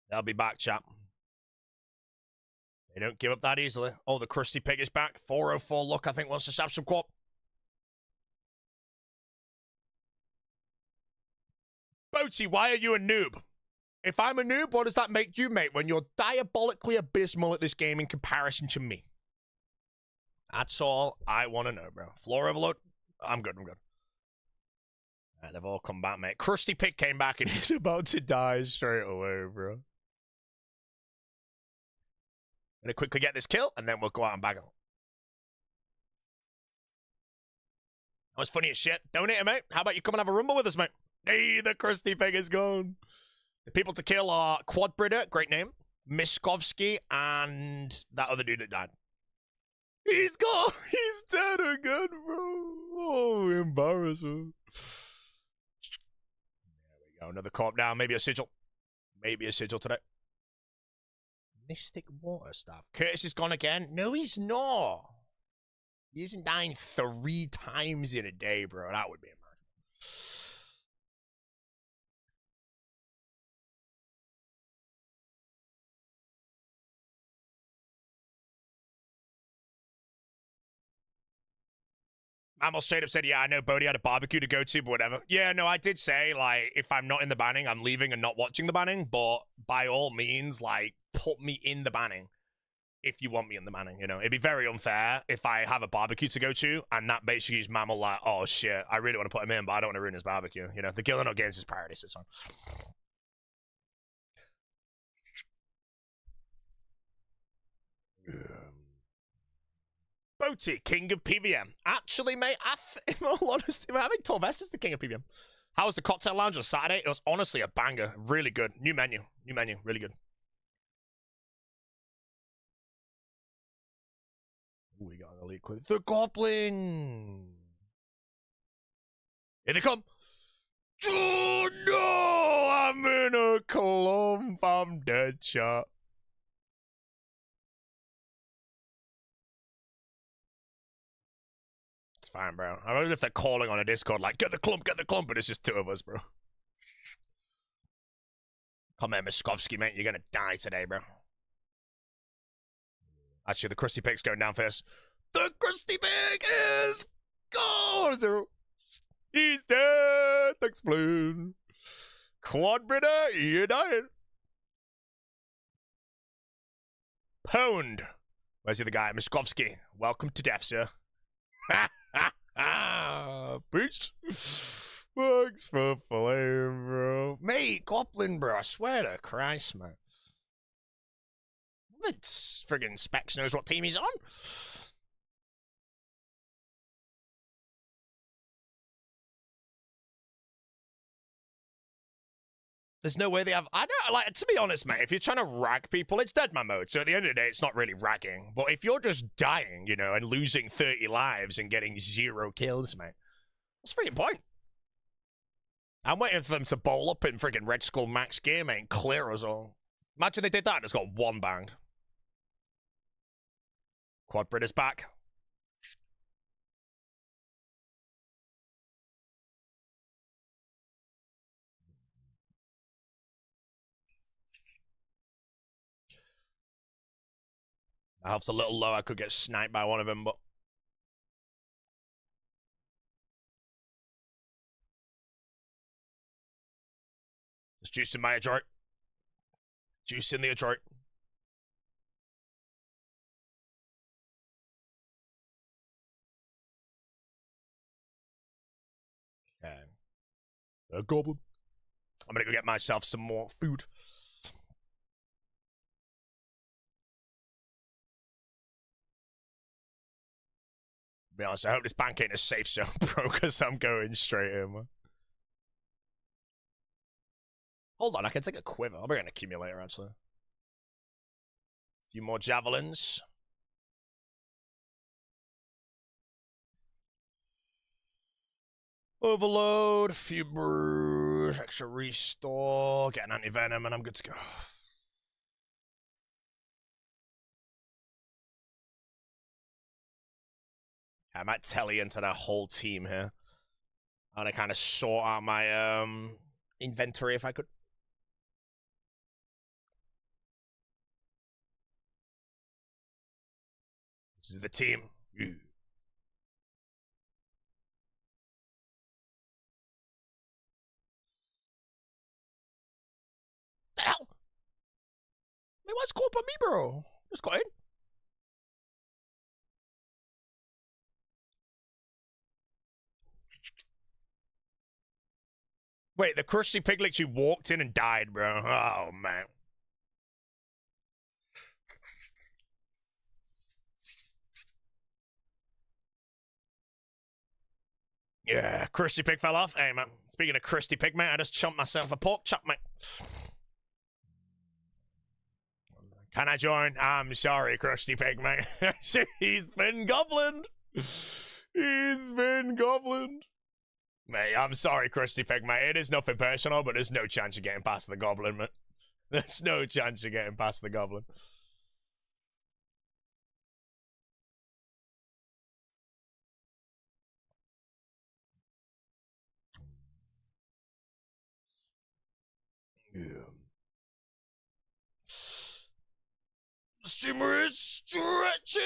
They'll be back, chap. They don't give up that easily. Oh, the Crusty Pig is back. 404 look, I think, wants to stab some Corp. Boaty, why are you a noob? If I'm a noob, what does that make you, mate, when you're diabolically abysmal at this game in comparison to me? That's all I want to know, bro. Floor overload? I'm good, I'm good. Right, they've all come back, mate. Crusty Pig came back and he's about to die straight away, bro. Gonna quickly get this kill, and then we'll go out and bag him. That was funny as shit. Donate it, mate. How about you come and have a rumble with us, mate? Hey, the Crusty Pig is gone. The people to kill are Quadbrider, great name, Miskovsky, and that other dude that died. He's gone. He's dead again, bro. Oh, embarrassing. There we go. Another Corp down. Maybe a sigil. Maybe a sigil today. Mystic Water Staff. Curtis is gone again. No, he's not. He isn't dying 3 times in a day, bro. That would be embarrassing. Mammal straight up said, yeah, I know Bodhi had a barbecue to go to, but whatever. Yeah, no, I did say, like, if I'm not in the banning, I'm leaving and not watching the banning, but by all means, like, put me in the banning if you want me in the banning, you know? It'd be very unfair if I have a barbecue to go to, and that basically is Mammal like, oh, shit, I really want to put him in, but I don't want to ruin his barbecue, you know? The Gillanor Games is priority, so it's fine. Boaty, king of PvM. Actually, mate, in all honesty, I think Torvest is the king of PvM. How was the cocktail lounge on Saturday? It was honestly a banger. Really good. New menu. Really good. Ooh, we got an elite clue. The goblin. Here they come. Oh, no! I'm in a clump. I'm dead, chat. fine, bro. I don't know if they're calling on a Discord like, get the clump, but it's just 2 of us, bro. Come here, Miskovsky, mate. You're gonna die today, bro. Actually, the Krusty Pig's going down first. The Krusty Pig is gone! 0. He's dead! Thanks, Bloom. Quad Bridder, you died. Pwned. Where's the other guy? Miskovsky. Welcome to death, sir. Ha ha ha! Peace. Thanks for playing, bro. Mate, Goblin, bro. I swear to Christ, man. It's friggin' Specs knows what team he's on. There's no way they have... I don't... Like, to be honest, mate, if you're trying to rag people, it's Deadman mode. So at the end of the day, it's not really ragging. But if you're just dying, you know, and losing 30 lives and getting 0 kills, mate, what's the freaking point? I'm waiting for them to bowl up in friggin' Red Skull Max game, mate, and clear us all. Imagine they did that and it's got 1 banged. Quad Bridder's back. My health's a little low. I could get sniped by one of them, but... There's juice in my adroit. Juice in the adroit. Okay. A goblin. I'm gonna go get myself some more food. To be honest, I hope this bank ain't a safe zone, bro, because I'm going straight in, man. Hold on, I can take a quiver. I'll bring an accumulator, actually. A few more javelins. Overload, a few brews, extra restore, get an anti-venom, and I'm good to go. I might telly into the whole team here. I want to kind of sort out my inventory if I could. This is the team. Ew. The hell? Wait, what's Corp on me, bro? Just got in. Wait, the Krusty Pig literally walked in and died, bro. Oh, man. Yeah, Krusty Pig fell off. Hey, man. Speaking of Krusty Pig, mate, I just chumped myself a pork chop, mate. Can I join? I'm sorry, Krusty Pig, mate. He's been goblined. He's been goblined. Mate, I'm sorry, Krusty Pig, mate. It is nothing personal, but there's no chance of getting past the goblin, mate. There's no chance of getting past the goblin. Yeah. The streamer is stretching.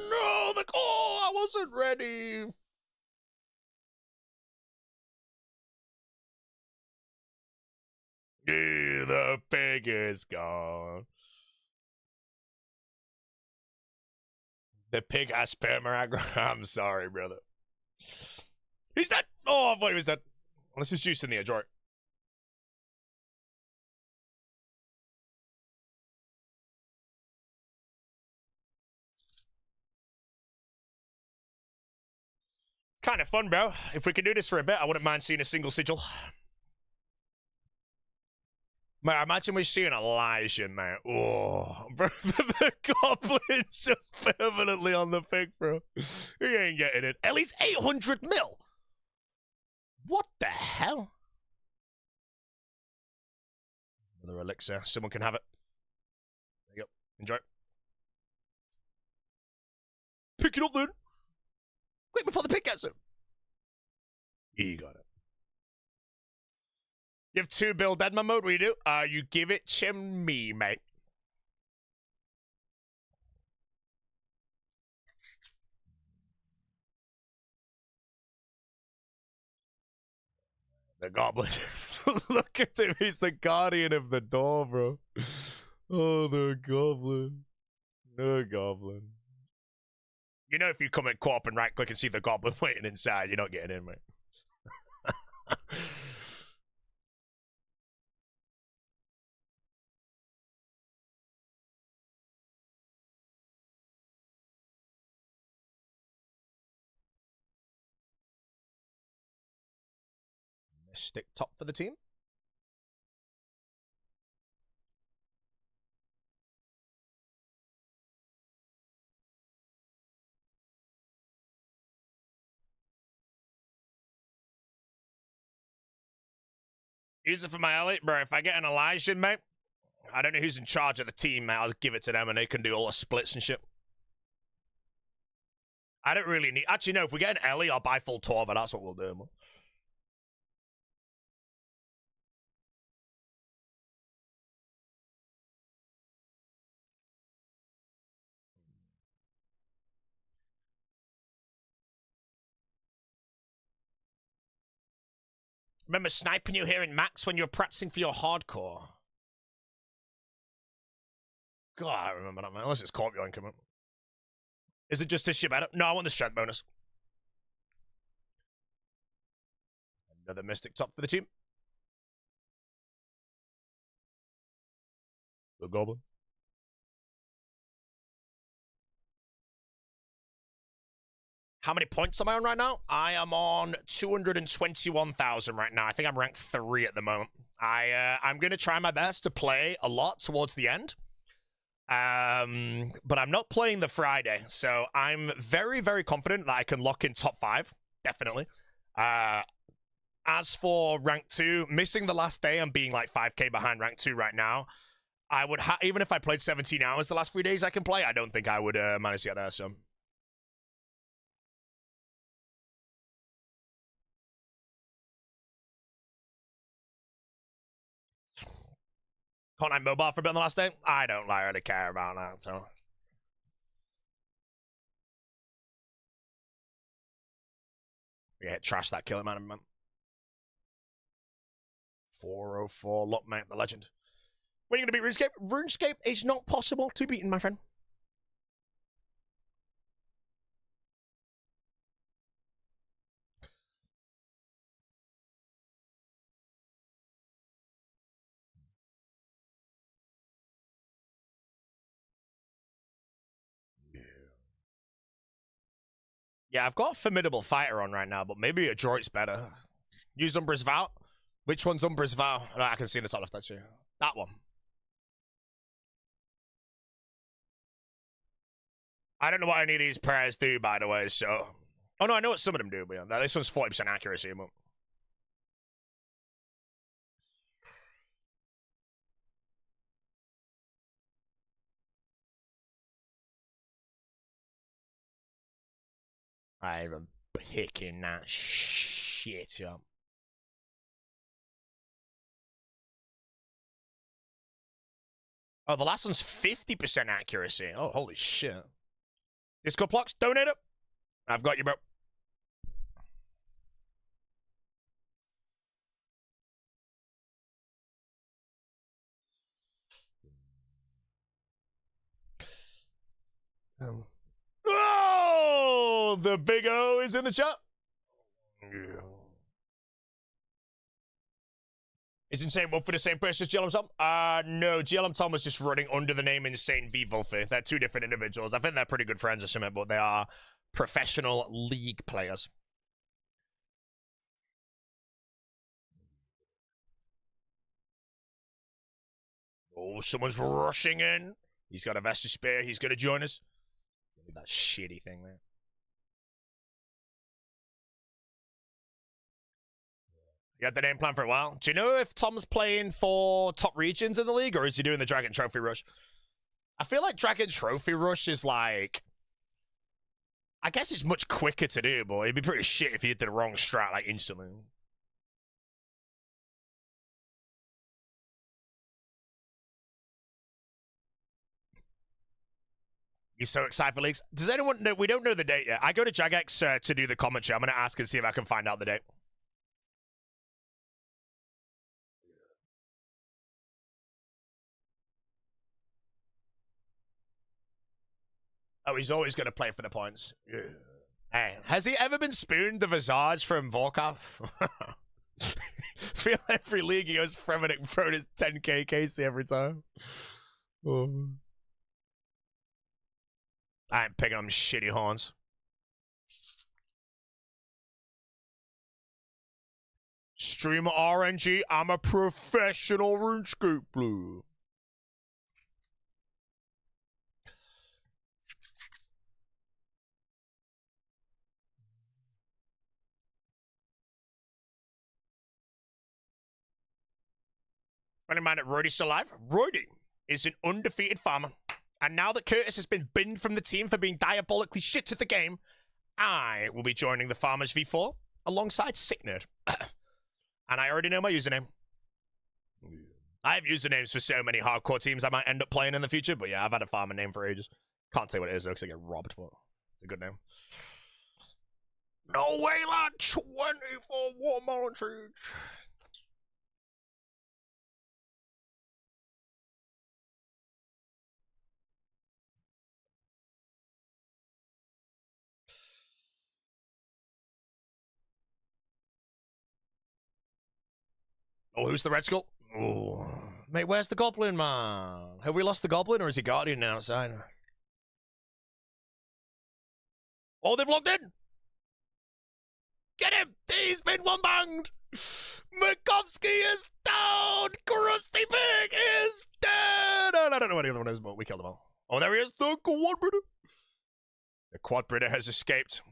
No, I wasn't ready. The pig is gone. The pig has perma. I'm sorry, brother. He's dead. Oh, I thought he was dead. Well, this is juice in the adroit. It's kind of fun, bro. If we could do this for a bit, I wouldn't mind seeing a single sigil. Man, imagine we're seeing Elysian, man. Oh, bro, the goblin's just permanently on the pig, bro. He ain't getting it. Ellie's 800 mil. What the hell? Another elixir. Someone can have it. There you go. Enjoy. Pick it up, then. Quick before the pig gets him. You got it. You have 2 build Deadman mode. What do? You give it to me, mate. The goblin. Look at him. He's the guardian of the door, bro. Oh, the goblin. The goblin. You know, if you come at Corp and right click and see the goblin waiting inside, you're not getting in, mate. Stick top for the team. Use it for my elite, bro. If I get an Elysian, mate, I don't know who's in charge of the team, mate. I'll give it to them and they can do all the splits and shit. I don't really need... Actually, no, if we get an Ellie, I'll buy full Torva. That's what we'll do, man. Remember sniping you here in Max when you were practicing for your hardcore? God, I remember that, man. Unless it's Corp you're incoming. Is it just this shit better? No, I want the strength bonus. Another Mystic top for the team. The Goblin. How many points am I on right now? I am on 221,000 right now. I think I'm ranked 3 at the moment. I'm going to try my best to play a lot towards the end. But I'm not playing the Friday, so I'm very, very confident that I can lock in top 5. Definitely. As for rank 2, missing the last day and being like 5k behind rank 2 right now, I would even if I played 17 hours the last 3 days I can play, I don't think I would manage to get there, so... Can't I mobile for a bit on the last day? I don't really care about that, so... Yeah, trash that killer man. 404, look, mate, the legend. When are you going to beat RuneScape? RuneScape is not possible to beat, my friend. Yeah, I've got a formidable fighter on right now, but maybe a droid's better. Use Umbra's Vow. Which one's Umbra's Vow? No, I can see in the top left, actually. That one. I don't know what any of these prayers do, by the way, so... Oh, no, I know what some of them do, but yeah, this one's 40% accuracy. But... I'm picking that shit up. Oh, the last one's 50% accuracy. Oh, holy shit. Disco Plucks, donate it. I've got you, bro. Oh, the big O is in the chat. Yeah. Is Insane Wolf for the same person as GLM Tom? No, GLM Tom was just running under the name Insane V Wolfie. They're 2 different individuals. I think they're pretty good friends or something, but they are professional league players. Oh, someone's rushing in. He's got a Vestige Spear. He's going to join us. That shitty thing there. You had the name plan for a while. Do you know if Tom's playing for top regions in the league, or is he doing the Dragon Trophy Rush? I feel like Dragon Trophy Rush is like... I guess it's much quicker to do, but it'd be pretty shit if you did the wrong strat, like, instantly. You're so excited for leaks. Does anyone know? We don't know the date yet. I go to Jagex to do the commentary. I'm going to ask and see if I can find out the date. Oh, he's always going to play for the points. Yeah. Hey, has he ever been spooned the Visage from Volkov? Feel every league he goes from it thrown his 10k Casey every time. Oh. I ain't picking on shitty horns. Streamer RNG, I'm a professional RuneScape player. Friend of mine at Roydy's still alive. Roydy is an undefeated farmer. And now that Curtis has been binned from the team for being diabolically shit to the game, I will be joining the Farmers V4 alongside Sicknerd. And I already know my username. I have usernames for so many hardcore teams I might end up playing in the future, but yeah, I've had a farmer name for ages. Can't say what it is though, because I get robbed, but it's a good name. No way, lad! 24 Watermelon Trees! Oh, who's the Red Skull? Oh, mate, where's the Goblin, man? Have we lost the Goblin, or is he Guardian now outside? Oh, they've logged in! Get him! He's been one-banged! Makovsky is down! Krusty Pig is dead! I don't know what the other one is, but we killed them all. Oh, there he is, the Quad Breeder! The Quad Breeder has escaped.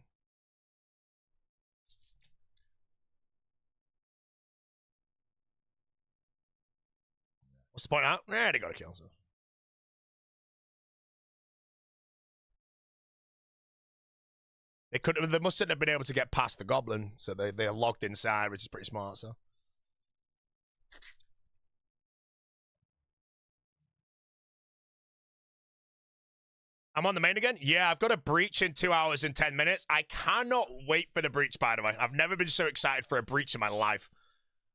What's the point out? They gotta kill himself. They mustn't have been able to get past the Goblin, so they're logged inside, which is pretty smart, so. I'm on the main again? Yeah, I've got a breach in 2 hours and 10 minutes. I cannot wait for the breach, by the way. I've never been so excited for a breach in my life.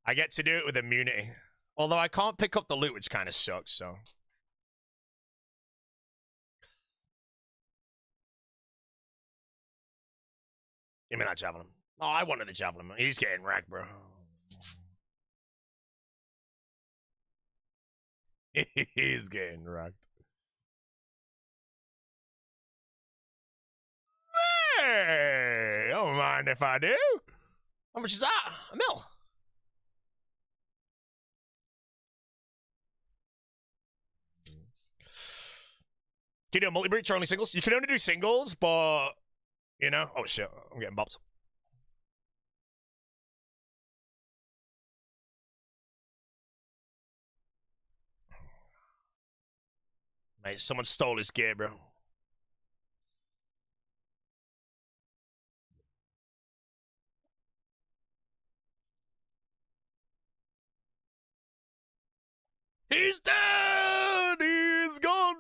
I get to do it with immunity. Although I can't pick up the loot, which kind of sucks, so. Give me that javelin. Oh, I wanted the javelin. He's getting wrecked, bro. He's getting wrecked. Hey, don't mind if I do. How much is that? A mil. Can you do a multi-breach or only singles? You can only do singles, but, you know. Oh, shit. I'm getting bopped. Mate, someone stole his gear, bro. He's dead! He's gone!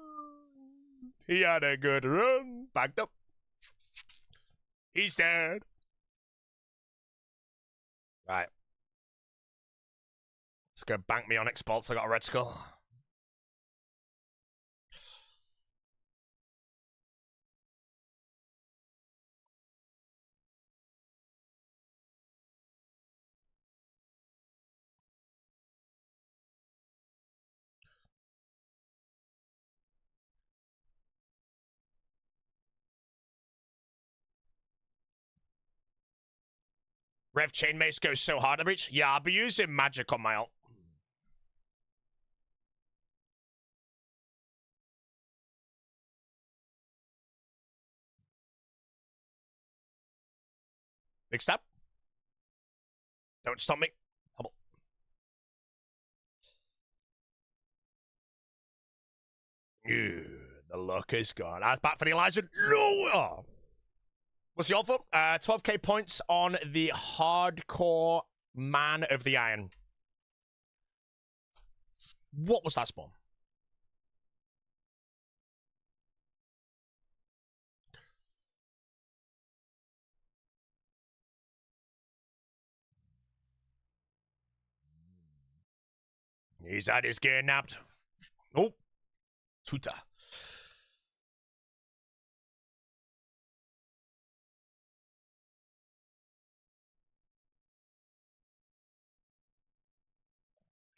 He had a good run. Backed up. He's dead. Right. Let's go bank me on Xbox. I got a Red Skull. Rev Chainmace goes so hard at the breach. Yeah, I'll be using magic on my ult. Big step. Don't stop me. Hubble. The luck is gone. That's back for the Elysian. No! Oh. What's the offer? 12k points on the hardcore Man of the Iron. What was that spawn? He's had his gear napped. Oh, Tuta.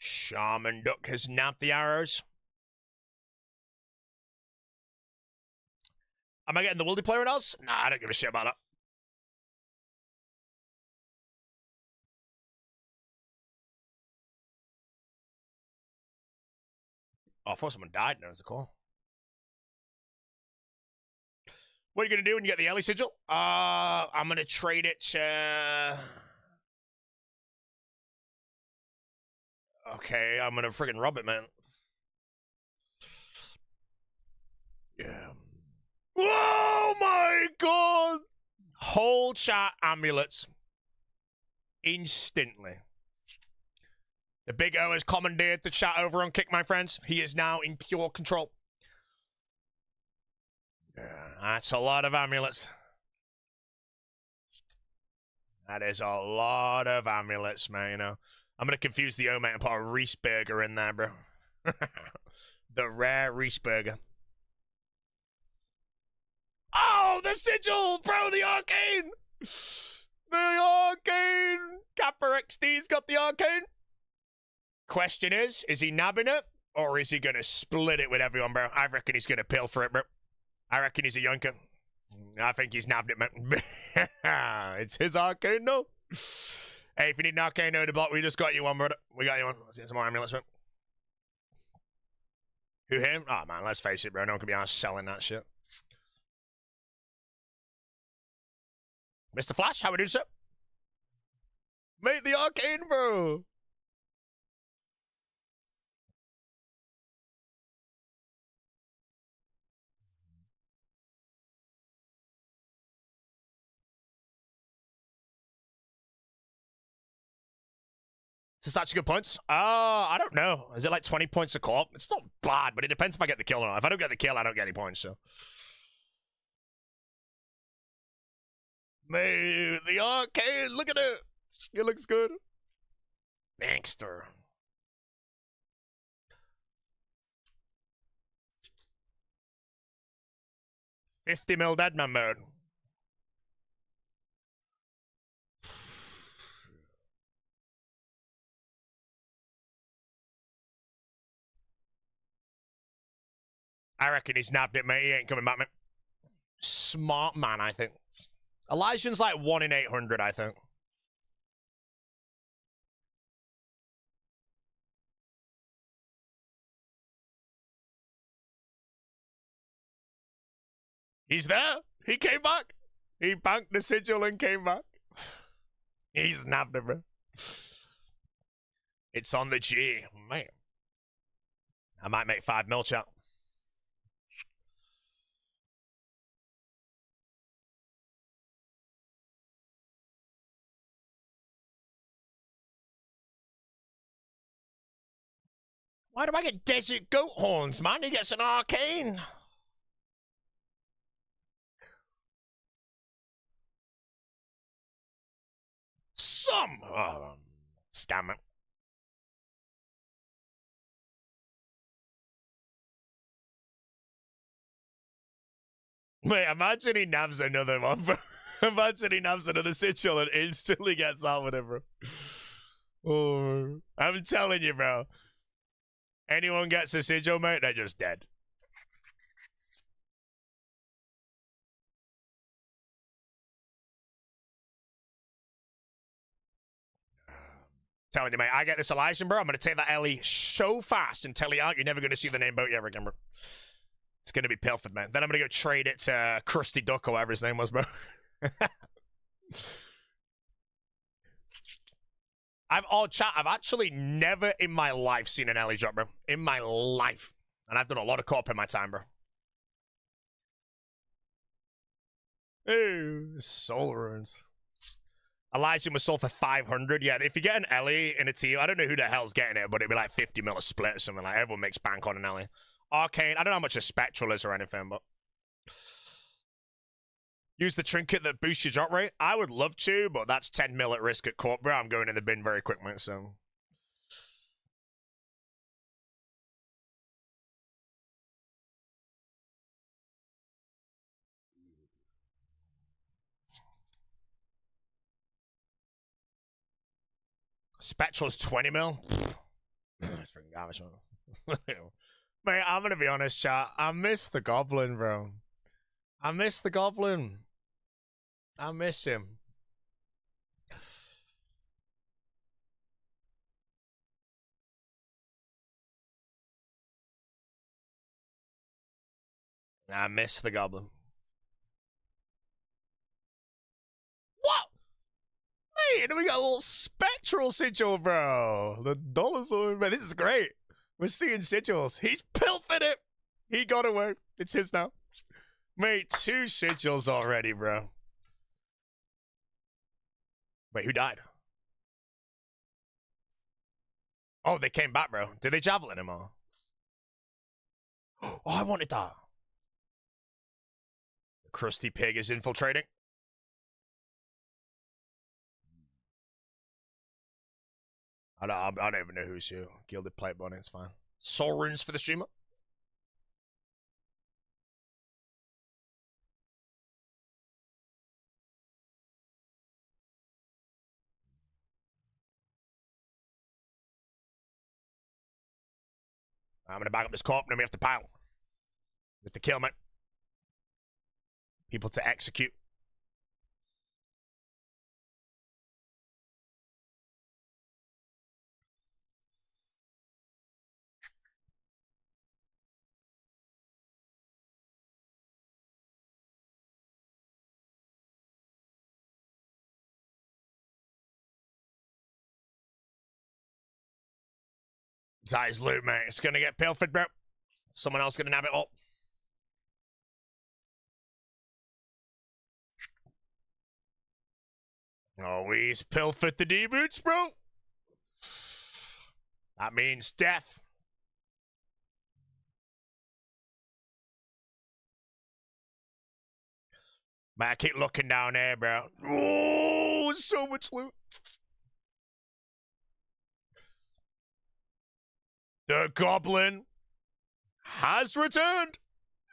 Shaman Duck has napped the arrows. Am I getting the Wildy player else? Nah, I don't give a shit about that. Oh, I thought someone died. That was the call. What are you going to do when you get the Ellie sigil? I'm going to trade it to... Okay, I'm going to friggin' rob it, man. Yeah. Oh my god! Whole chat amulets. Instantly. The Big O has commandeered the chat over on Kick, my friends. He is now in pure control. Yeah, that's a lot of amulets. That is a lot of amulets, man, you know. I'm going to confuse the O, mate, and put a Reese burger in there, bro. The rare Reese burger. Oh, the sigil, bro, the arcane. The arcane. Kappa XD's got the arcane. Question is he nabbing it, or is he going to split it with everyone, bro? I reckon he's going to pill for it, bro. I reckon he's a yonker. I think he's nabbed it, man. It's his arcane, though. Hey, if you need an arcane node to block, we just got you one, brother. We got you one. Let's get some more amulets, man. Who, him? Oh, man, let's face it, bro. No one can be arsed selling that shit. Mr. Flash, how we doing, sir? Mate, the arcane, bro. Is this actually good points? I don't know. Is it like 20 points a Corp? It's not bad, but it depends if I get the kill or not. If I don't get the kill, I don't get any points, so. Mate, the arcane, look at it. It looks good. Gangster. $50 mil Deadman mode. I reckon he's nabbed it, mate. He ain't coming back, mate. Smart man, I think. Elysian's like 1 in 800, I think. He's there. He came back. He banked the sigil and came back. He's nabbed it, bro. It's on the G. Man. I might make 5 mil, chat. Why do I get desert goat horns, man? He gets an arcane. Some. Oh, scam it. Wait, imagine he nabs another one, bro. Imagine he nabs another sigil and instantly gets out with it, bro. Oh, I'm telling you, bro. Anyone gets a sigil, mate, they're just dead. Telling you, mate, I get this Elysian, bro. I'm going to take that Ellie so fast and tell you out, you're never going to see the name boat ever again, bro. It's going to be pilfered, man. Then I'm going to go trade it to Krusty Duck or whatever his name was, bro. I've actually never in my life seen an Ellie drop, bro. In my life. And I've done a lot of co-op in my time, bro. Ooh, soul runes. Elysian was sold for 500. Yeah, if you get an Ellie in a team, I don't know who the hell's getting it, but it'd be like 50 mil a split or something. Like, everyone makes bank on an Ellie. Arcane, I don't know how much a Spectral is or anything, but... Use the trinket that boosts your drop rate? I would love to, but that's 10 mil at risk at Corp, bro. I'm going in the bin very quick, mate, so... Spectral's 20 mil? That's freaking garbage, man. Mate, I'm gonna be honest, chat. I miss the Goblin, bro. I miss the Goblin. I miss him. I miss the Goblin. What? Hey, we got a little Spectral sigil, bro. The dollars on, man. This is great. We're seeing sigils. He's pilfered it. He got away. It's his now. Mate, 2 sigils already, bro. Wait, who died? Oh, they came back, bro. Did they javelin him or? Oh, I wanted that. The crusty pig is infiltrating. I don't even know who's who. Gilded plate bonnet, it's fine. Soul runes for the streamer. I'm gonna back up this corp, and then we have to pile. With the kill, mate. People to execute. That is loot, mate. It's gonna get pilfered, bro. Someone else gonna nab it all. Oh, he's pilfered the D-boots, bro. That means death. Man, I keep looking down there, bro. Oh, so much loot. The Goblin has returned.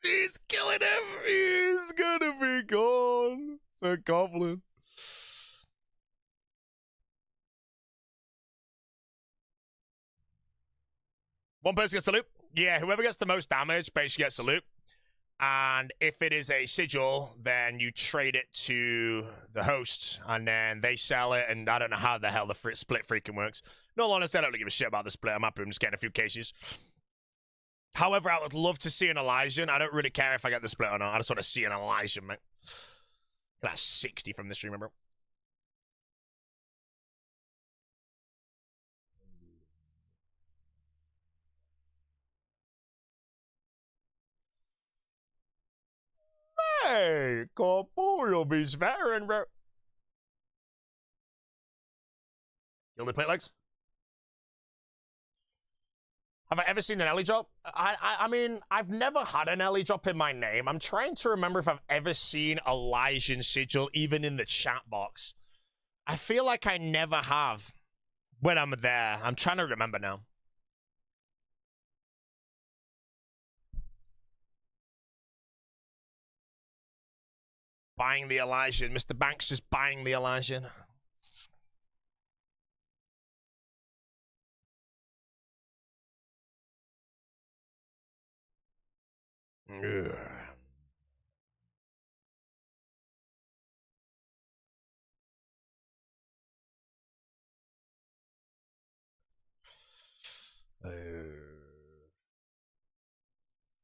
He's killing him. He's gonna be gone. The Goblin. One person gets the loot. Yeah, whoever gets the most damage basically gets the loot. And if it is a sigil, then you trade it to the host, and then they sell it, and I don't know how the hell the split freaking works. No, honestly, I don't really give a shit about the split. I'm happy I'm just getting a few cases. However, I would love to see an Elysian. I don't really care if I get the split or not. I just want to see an Elysian, mate. That's 60 from the streamer, bro. Hey, Corporal Beast veteran, bro. Gilded plate legs. Have I ever seen an Ellie drop? I mean, I've never had an Ellie drop in my name. I'm trying to remember if I've ever seen Elysian sigil, even in the chat box. I feel like I never have when I'm there. I'm trying to remember now. Buying the Elysian. Mr. Banks just buying the Elysian. Ugh.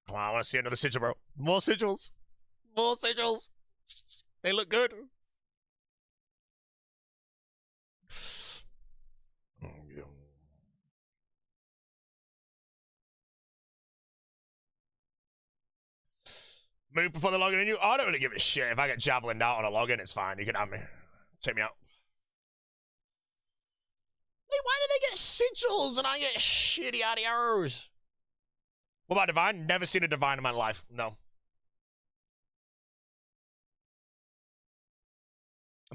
Come on, I want to see another sigil, bro. More sigils. More sigils. They look good. Move before the login in you. I don't really give a shit. If I get javelined out on a login, it's fine. You can have me. Take me out. Hey, why do they get sigils and I get shitty addy arrows? What about divine? Never seen a divine in my life. No.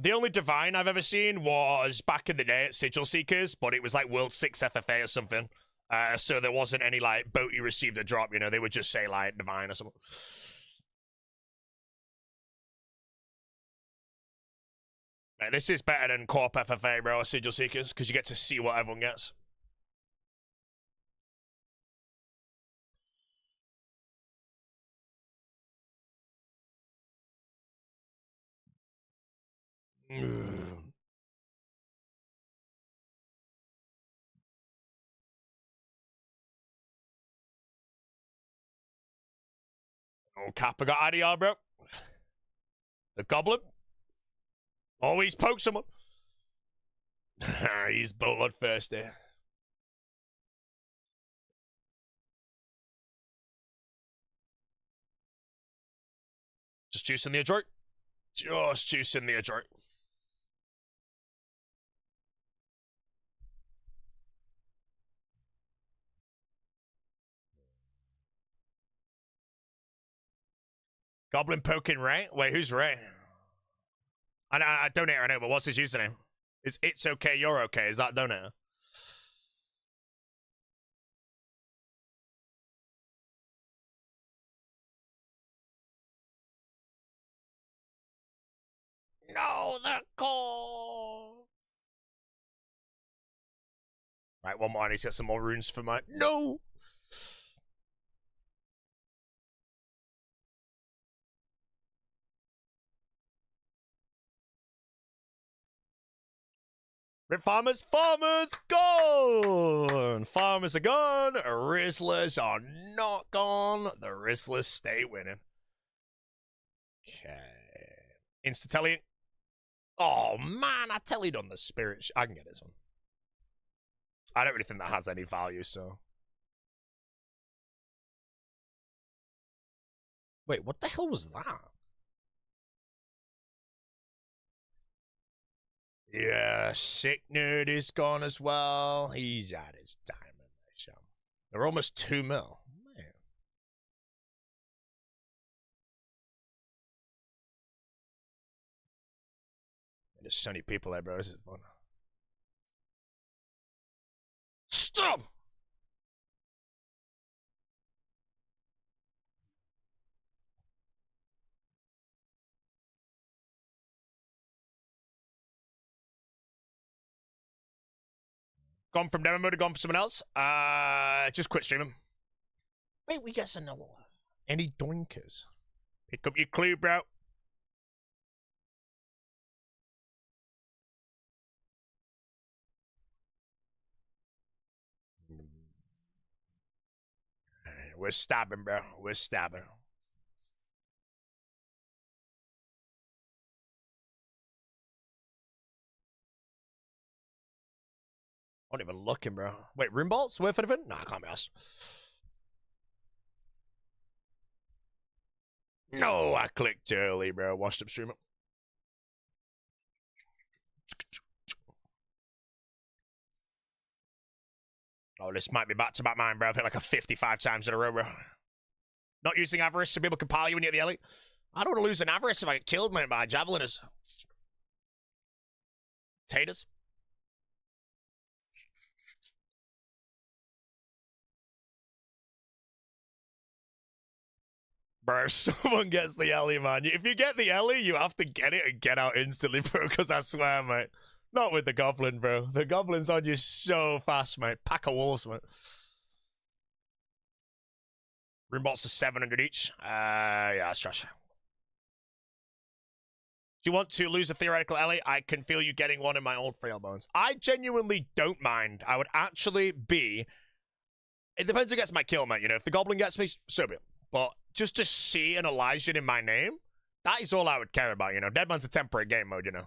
The only divine I've ever seen was back in the day at Sigil Seekers, but it was like World 6 FFA or something. So there wasn't any like boat you received a drop, you know, they would just say like divine or something. Man, this is better than Corp FFA, bro, or Sigil Seekers, because you get to see what everyone gets. Oh, Kappa got IDR, bro. The Goblin. Always poke someone. He's bloodthirsty. Just juicing the adroit. Just juicing the adroit. Goblin poking Ray? Wait, who's Ray? I donate right now, but what's his username? Is it's okay, you're okay? Is that donator? No, the call. Right, one more. I need to get some more runes for my. No! Rip farmers, farmers gone! Farmers are gone, Rizzlers are not gone. The Rizzlers stay winning. Okay. Insta-telly. Oh man, I tellied on the spirit. I can get this one. I don't really think that has any value, so. Wait, what the hell was that? Yeah, Sick Nerd is gone as well. He's at his diamond. They're almost 2 mil. Man. There's so many people there, bro. This is fun. Stop! Gone from demo mode to gone for someone else. Just quit streaming. Wait, we get another one. Any doinkers? Pick up your clue, bro. We're stabbing, bro. We're stabbing. I'm not even looking, bro. Wait, rune bolts? Worth anything? Nah, I can't be asked. No, I clicked early, bro. Washed up streaming. Oh, this might be back-to-back mine, bro. I've hit like a 55 times in a row, bro. Not using avarice so people can pile you when you hit the alley. I don't want to lose an avarice if I get killed, man, by javeliners. Taters. Bro, if someone gets the Ellie, man. If you get the Ellie, you have to get it and get out instantly, bro, because I swear, mate. Not with the Goblin, bro. The Goblin's on you so fast, mate. Pack of wolves, mate. Rune bolts are 700 each. Yeah, that's trash. Do you want to lose a theoretical Ellie? I can feel you getting one in my old frail bones. I genuinely don't mind. I would actually be... It depends who gets my kill, mate. You know, if the Goblin gets me, so be it. But just to see an Elysian in my name, that is all I would care about, you know. Deadman's a temporary game mode, you know.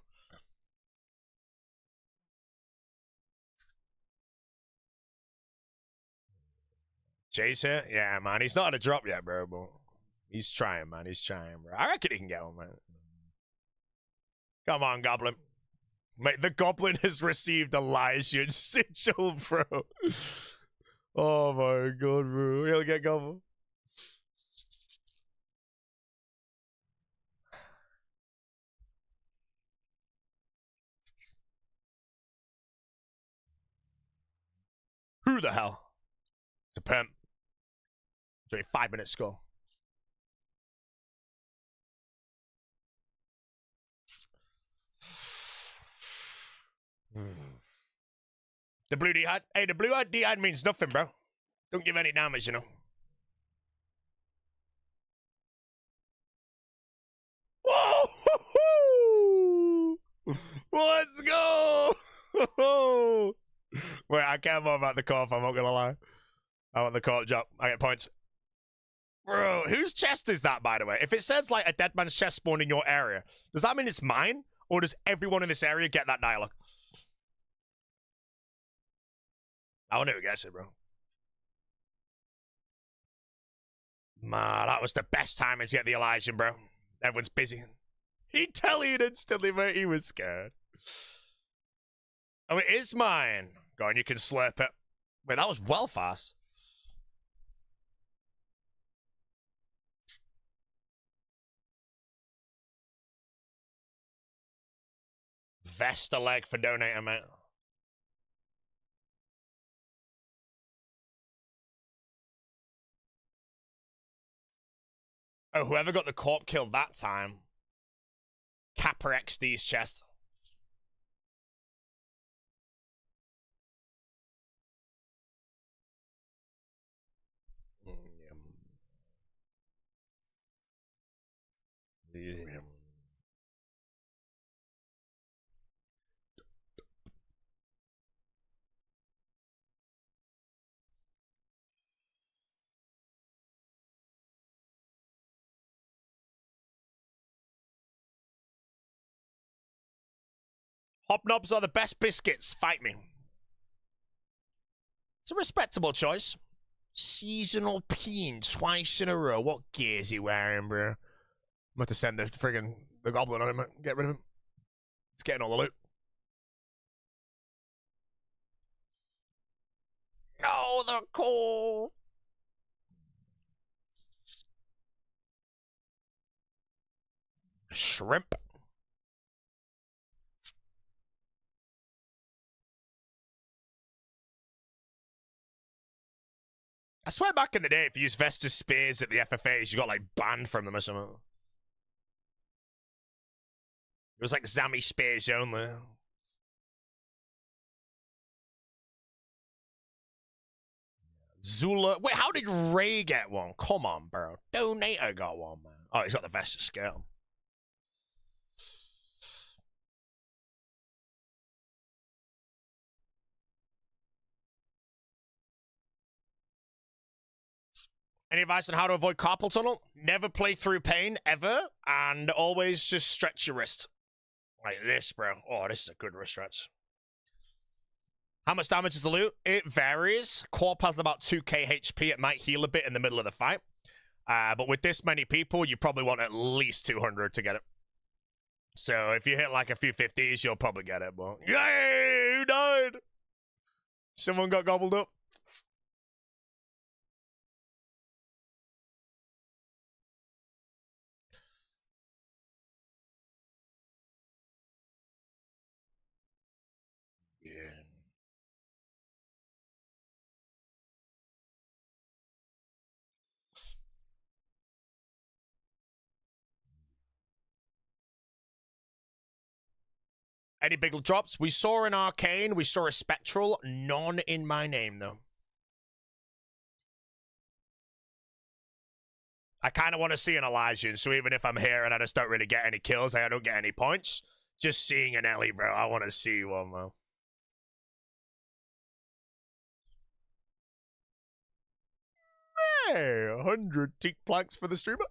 Jay's here? Yeah, man. He's not on a drop yet, bro. But He's trying, man. He's trying, bro. I reckon he can get one, man. Come on, Goblin. Mate, the Goblin has received Elysian sigil, bro. Oh my god, bro. He'll get Goblin. Who the hell? It's a pimp. It's only 5 minutes score. The blue D-Hide? Hey, the blue D-Hide means nothing, bro. Don't give any damage, you know. Whoa! Let's go! Wait, I care more about the Corp, I'm not gonna lie. I want the Corp job. I get points. Bro, whose chest is that, by the way? If it says, like, a Deadman's chest spawned in your area, does that mean it's mine? Or does everyone in this area get that dialogue? I won't even guess it, bro. Man, that was the best timing to get the Elysian, bro. Everyone's busy. He tellied instantly, mate. He was scared. Oh, it is mine. Go on, you can slurp it. Wait, that was well fast. Vesta leg for donating, mate. Oh, whoever got the Corp kill that time. Kappa XD's chest. Hobnobs are the best biscuits. Fight me. It's a respectable choice. Seasonal peen twice in a row. What gear is he wearing, bro? I'm about to send the friggin' the Goblin on him. Get rid of him. He's getting all the loot. No, the call. Shrimp. I swear back in the day, if you used Vesta's spears at the FFAs, you got, like, banned from them or something. It was like Zami spears only. Zula. Wait, how did Ray get one? Come on, bro. Donator got one, man. Oh, he's got the Vesta scale. Any advice on how to avoid carpal tunnel? Never play through pain, ever, and always just stretch your wrist. Like this, bro. Oh, this is a good wrist stretch. How much damage is the loot? It varies. Corp has about 2k HP. It might heal a bit in the middle of the fight. But with this many people, you probably want at least 200 to get it. So if you hit like a few 50s, you'll probably get it. But yay! Who died? Someone got gobbled up. Yeah. Any big drops? We saw an Arcane, we saw a Spectral, none in my name, though. I kind of want to see an Elysian, so even if I'm here and I just don't really get any kills, I don't get any points, just seeing an Ellie, bro, I want to see one, though. Hey, 100 teak planks for the streamer.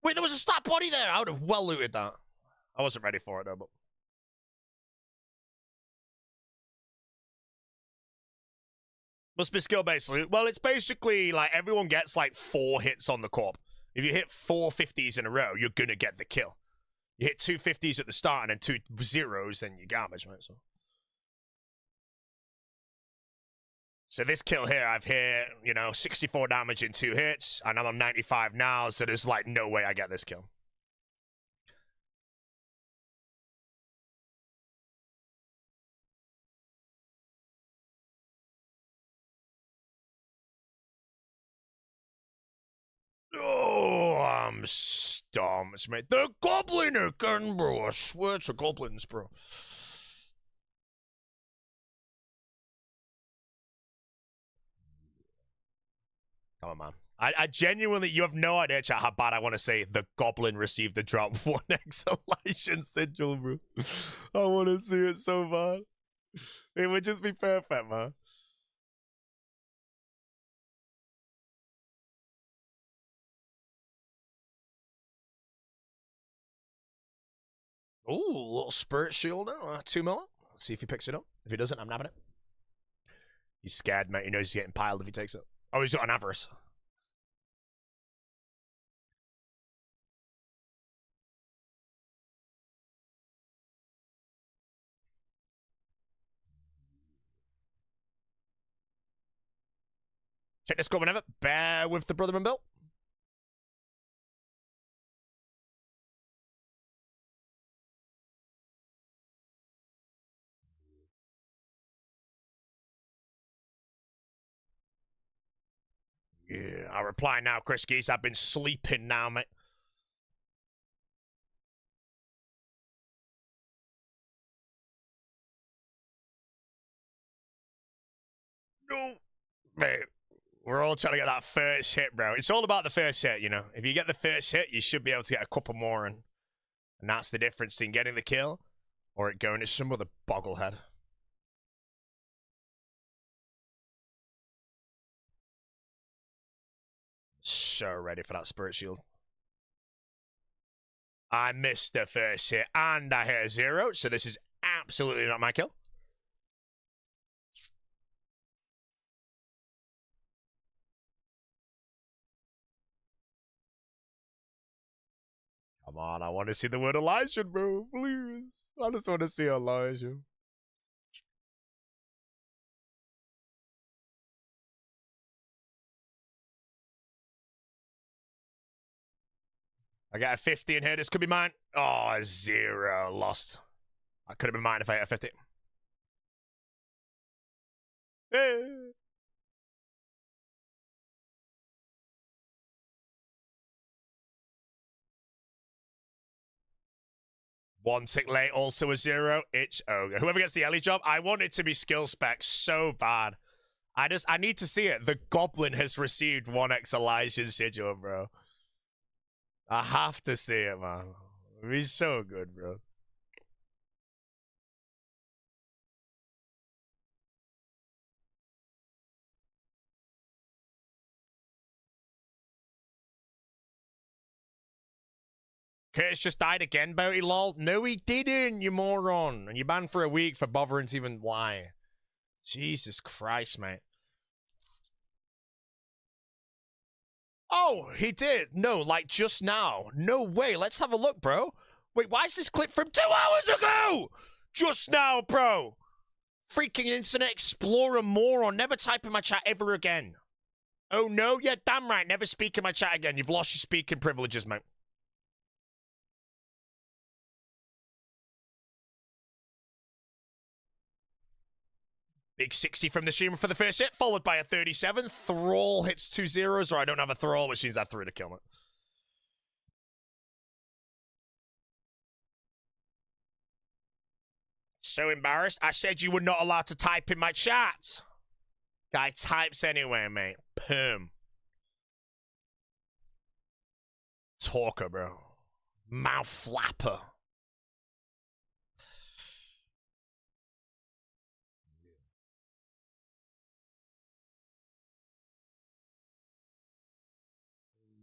Wait, there was a stat body there. I would have well looted that. I wasn't ready for it, though, but... Must be skill-based loot. Well, it's basically like everyone gets like 4 hits on the Corp. If you hit 4 50s in a row, you're gonna get the kill. You hit 2 50s at the start and then 2 0s, then you're garbage, mate. So this kill here, I've hit, you know, 64 damage in 2 hits, and I'm on 95 now, so there's like no way I get this kill. Oh, I'm stumped, mate. The goblin again, bro. I swear to goblins, bro. Come on, man. I genuinely, you have no idea, chat, how bad I want to say the goblin received the drop 1x Elysian sigil, bro. I want to see it so bad. It would just be perfect, man. Ooh, a little spirit shield now. 2 mil. Let's see if he picks it up. If he doesn't, I'm nabbing it. He's scared, mate. He knows he's getting piled if he takes it. Oh, he's got an avarice. Check this score whenever. Bear with the Brotherman build. Yeah, I'll reply now, Chris Geese. I've been sleeping now, mate. No. Mate, we're all trying to get that first hit, bro. It's all about the first hit, you know. If you get the first hit, you should be able to get a couple more, and that's the difference in getting the kill or it going to some other bogglehead. So ready for that spirit shield. I missed the first hit and I hit a 0, so this is absolutely not my kill. Come on, I want to see the word Elysian, bro. Please. I just want to see Elysian. I got a 50 in here. This could be mine. Oh, 0. Lost. I could have been mine if I had a 50. Hey. One tick late, also a 0. It's ogre. Whoever gets the Ellie job, I want it to be skill spec so bad. I need to see it. The goblin has received 1x Elysian sigil, bro. I have to see it, man. He's so good, bro. Curtis just died again, Bounty lol. No, he didn't, you moron. And you're banned for a week for bothering to even lie. Jesus Christ, mate. Oh, he did. No, like just now. No way. Let's have a look, bro. Wait, why is this clip from 2 hours ago? Just now, bro. Freaking Internet Explorer moron. Never type in my chat ever again. Oh, no? Yeah, damn right. Never speak in my chat again. You've lost your speaking privileges, mate. Big 60 from the streamer for the first hit, followed by a 37. Thrall hits 2 zeros, or I don't have a Thrall, which means I threw to kill it. So embarrassed. I said you were not allowed to type in my chat. Guy types anyway, mate. Perm. Talker, bro. Mouth flapper.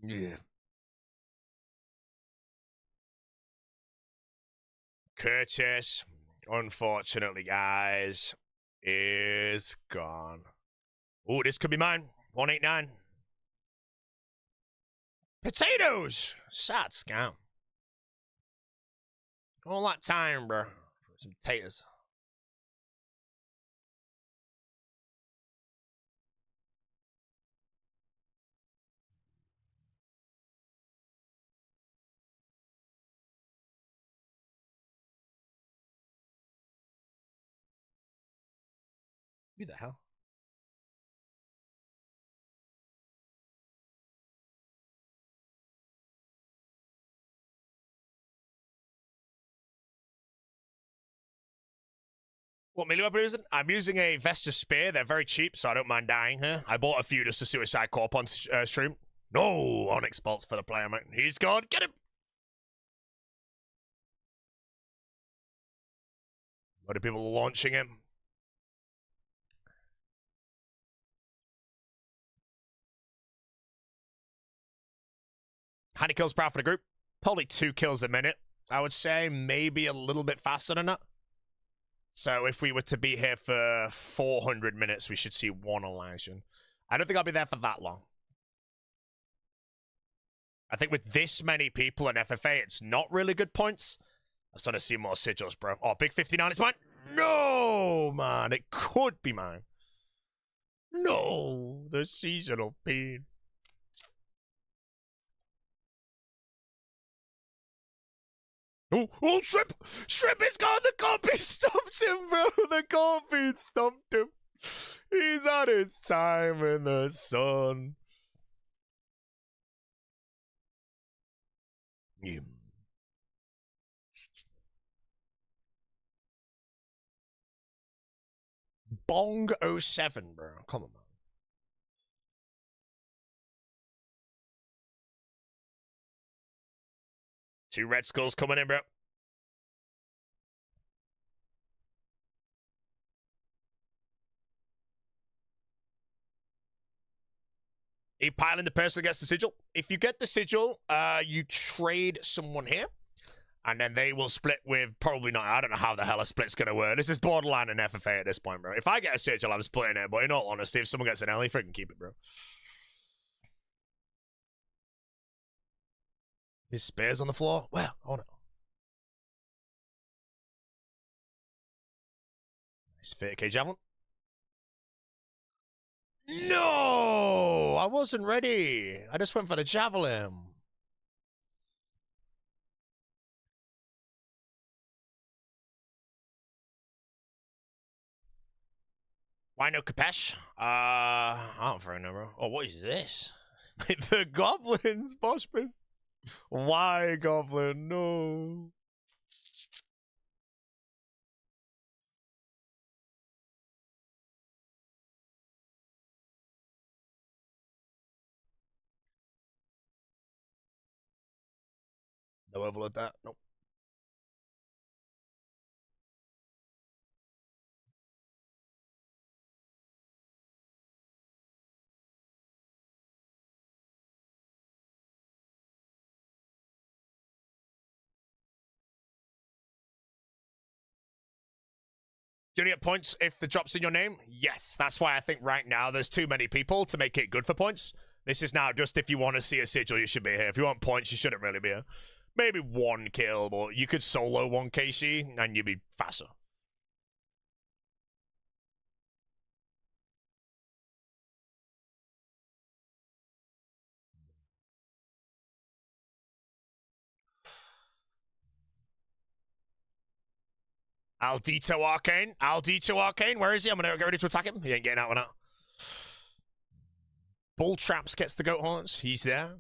Yeah. Curtis, unfortunately, guys, is gone. Oh, this could be mine. 189. Potatoes! Sad scam. All that time, bro. For some potatoes. Who the hell? What melee weapon using? I'm using a Vestus Spear. They're very cheap, so I don't mind dying here. I bought a few just to suicide Corp on stream. No! Onyx bolts for the player, man. He's gone. Get him! A lot of people launching him. How many kills per hour for the group? Probably 2 kills a minute, I would say. Maybe a little bit faster than that. So if we were to be here for 400 minutes, we should see 1 Elysian. I don't think I'll be there for that long. I think with this many people in FFA, it's not really good points. I just want to see more sigils, bro. Oh, big 59, it's mine. No, man, it could be mine. No, the seasonal pain. Oh, Shrimp! Shrimp is gone! The Corp Beast stopped him, bro! The Corp Beast stopped him. He's had his time in the sun. Bong 07, bro. Come on, man. Two red skulls coming in, bro. Are you piling the person that gets the sigil? If you get the sigil, you trade someone here. And then they will split with probably not. I don't know how the hell a split's going to work. This is borderline an FFA at this point, bro. If I get a sigil, I'm splitting it. But in all honesty, if someone gets an Ellie, freaking keep it, bro. His spear's on the floor. Well, oh no. Nice 30k javelin. No! I wasn't ready. I just went for the javelin. Why no Kapesh? I don't fucking know, bro. Oh, what is this? The goblins, Boshman. Why, goblin? No. No overload that. Nope. Do you get points if the drop's in your name? Yes, that's why I think right now there's too many people to make it good for points. This is now just if you want to see a sigil, you should be here. If you want points, you shouldn't really be here. Maybe 1 kill, but you could solo 1 KC and you'd be faster. Aldito Arcane. Aldito Arcane. Where is he? I'm going to get ready to attack him. He ain't getting out with that. Bull Traps gets the goat horns. He's there.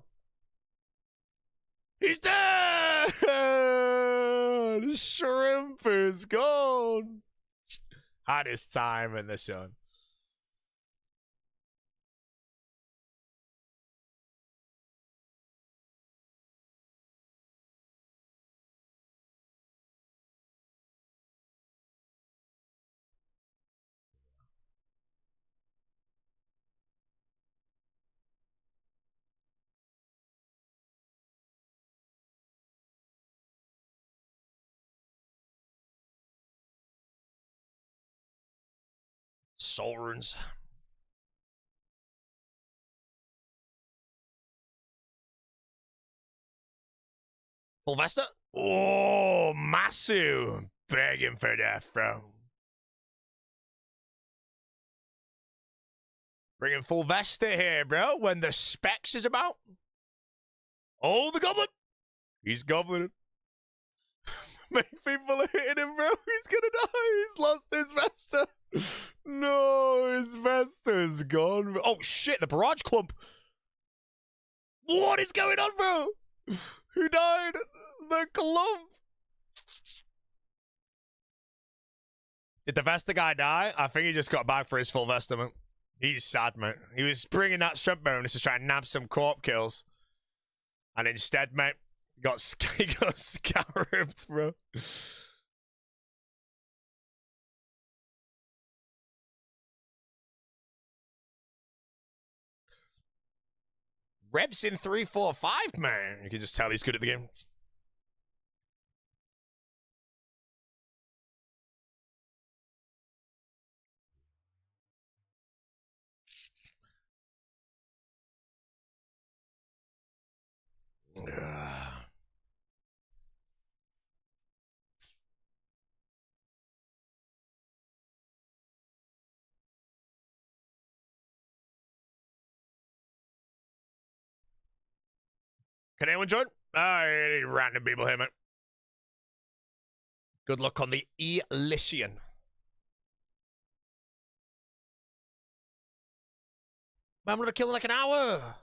He's there! The shrimp is gone. Had his time in the sun. Soul runes. Full Vesta? Oh, massive. Begging for death, bro. Bringing full Vesta here, bro, when the specs is about. Oh, the goblin. He's goblin. Many people are hitting him, bro. He's gonna die. He's lost his Vesta. No, his Vesta's gone. Oh, shit, the barrage clump. What is going on, bro? Who died? The clump. Did the Vesta guy die? I think he just got back for his full Vesta, man. He's sad, mate. He was bringing that strength bonus to try and nab some Corp kills. And instead, mate, he got scarabed, bro. Rebs in 3, 4, 5, man. You can just tell he's good at the game. Can anyone join? Any random people here, mate. Good luck on the Elysian. I'm gonna kill in like an hour.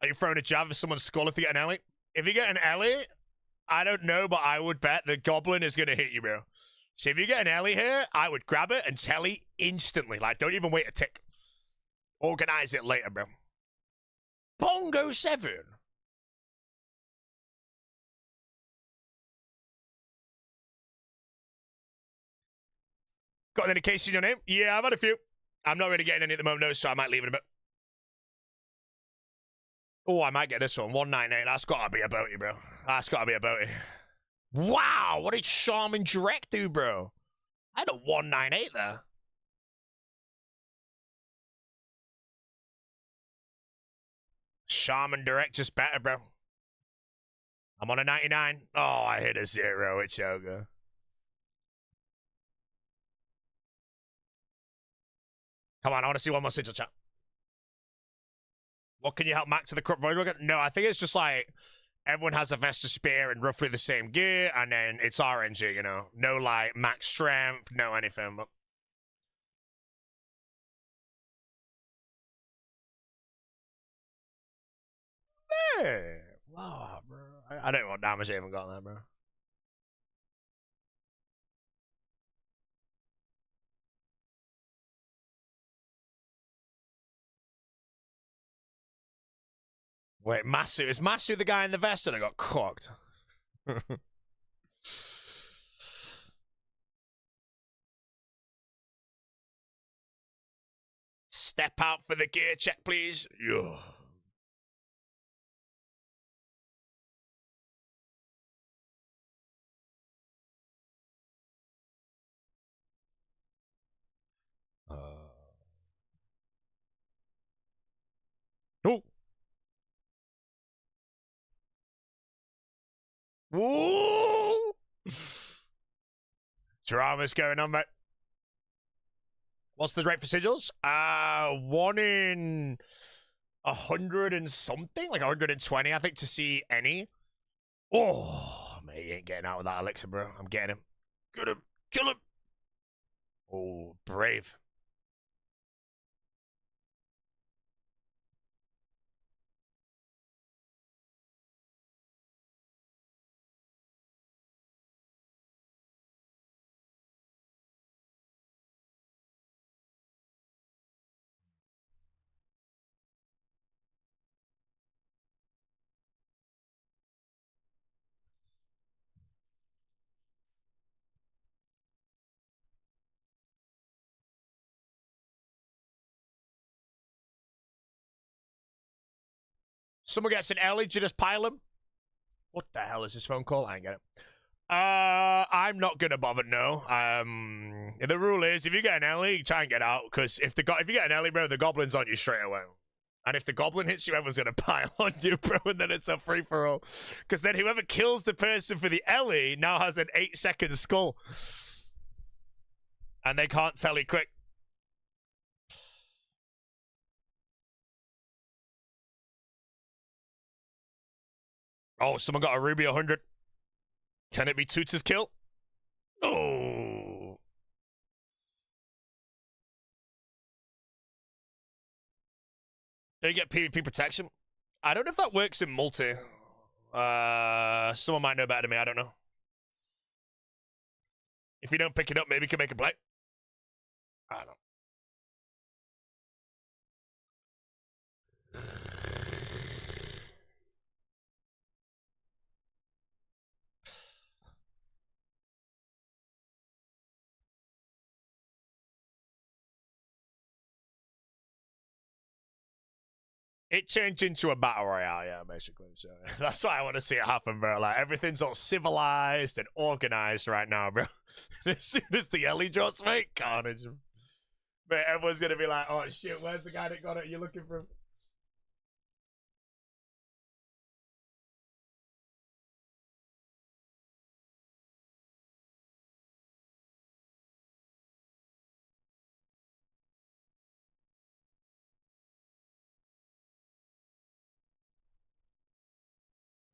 Are you throwing a jab at someone's skull if you get an Ellie? If you get an Ellie, I don't know, but I would bet the goblin is gonna hit you, bro. So if you get an Ellie here, I would grab it and telly instantly. Like, don't even wait a tick. Organize it later, bro. Bongo 7. Got any cases in your name? Yeah, I've had a few. I'm not really getting any at the moment, no, so I might leave it a bit. Oh, I might get this one. 198. That's gotta be a boaty, bro. That's gotta be a boaty. Wow, what did Shaman Direct do, bro? I had a 198 there. Shaman Direct just better, bro. I'm on a 99. Oh, I hit a 0. It's yoga. Come on, I want to see one more sigil chat. What can you help Max to the Corp Void? No, I think it's just like everyone has a Vesta Spear and roughly the same gear, and then it's RNG, you know? No, like, max strength, no anything, but... Hey! Wow, bro. I don't know what damage I even got there, bro. Wait, Masu. Is Masu the guy in the Vesta that got cooked? Step out for the gear check, please. Yeah. Oh. Whoa! Drama's going on, mate. What's the rate for sigils? 1 in 100 and something, like 120, I think, to see any. Oh, mate, he ain't getting out with that elixir, bro. I'm getting him. Get him. Kill him. Oh, brave. Someone gets an Ellie, you just pile him? What the hell is this phone call? I ain't get it. I'm not gonna bother, no. The rule is, if you get an Ellie, try and get out, because if you get an Ellie, bro, the goblin's on you straight away. And if the goblin hits you, everyone's gonna pile on you, bro, and then it's a free-for-all. Because then whoever kills the person for the Ellie now has an 8-second skull. And they can't tell you quick. Oh, someone got a Ruby 100. Can it be Toots' kill? Oh. Do you get PvP protection? I don't know if that works in multi. Someone might know better than me, I don't know. If you don't pick it up, maybe you can make a play. I don't know. It changed into a battle royale, yeah, basically. So that's why I want to see it happen, bro. Like, everything's all civilized and organized right now, bro. As soon as the Ellie drops, mate, carnage. But everyone's gonna be like, oh shit, where's the guy that got it? You're looking for him.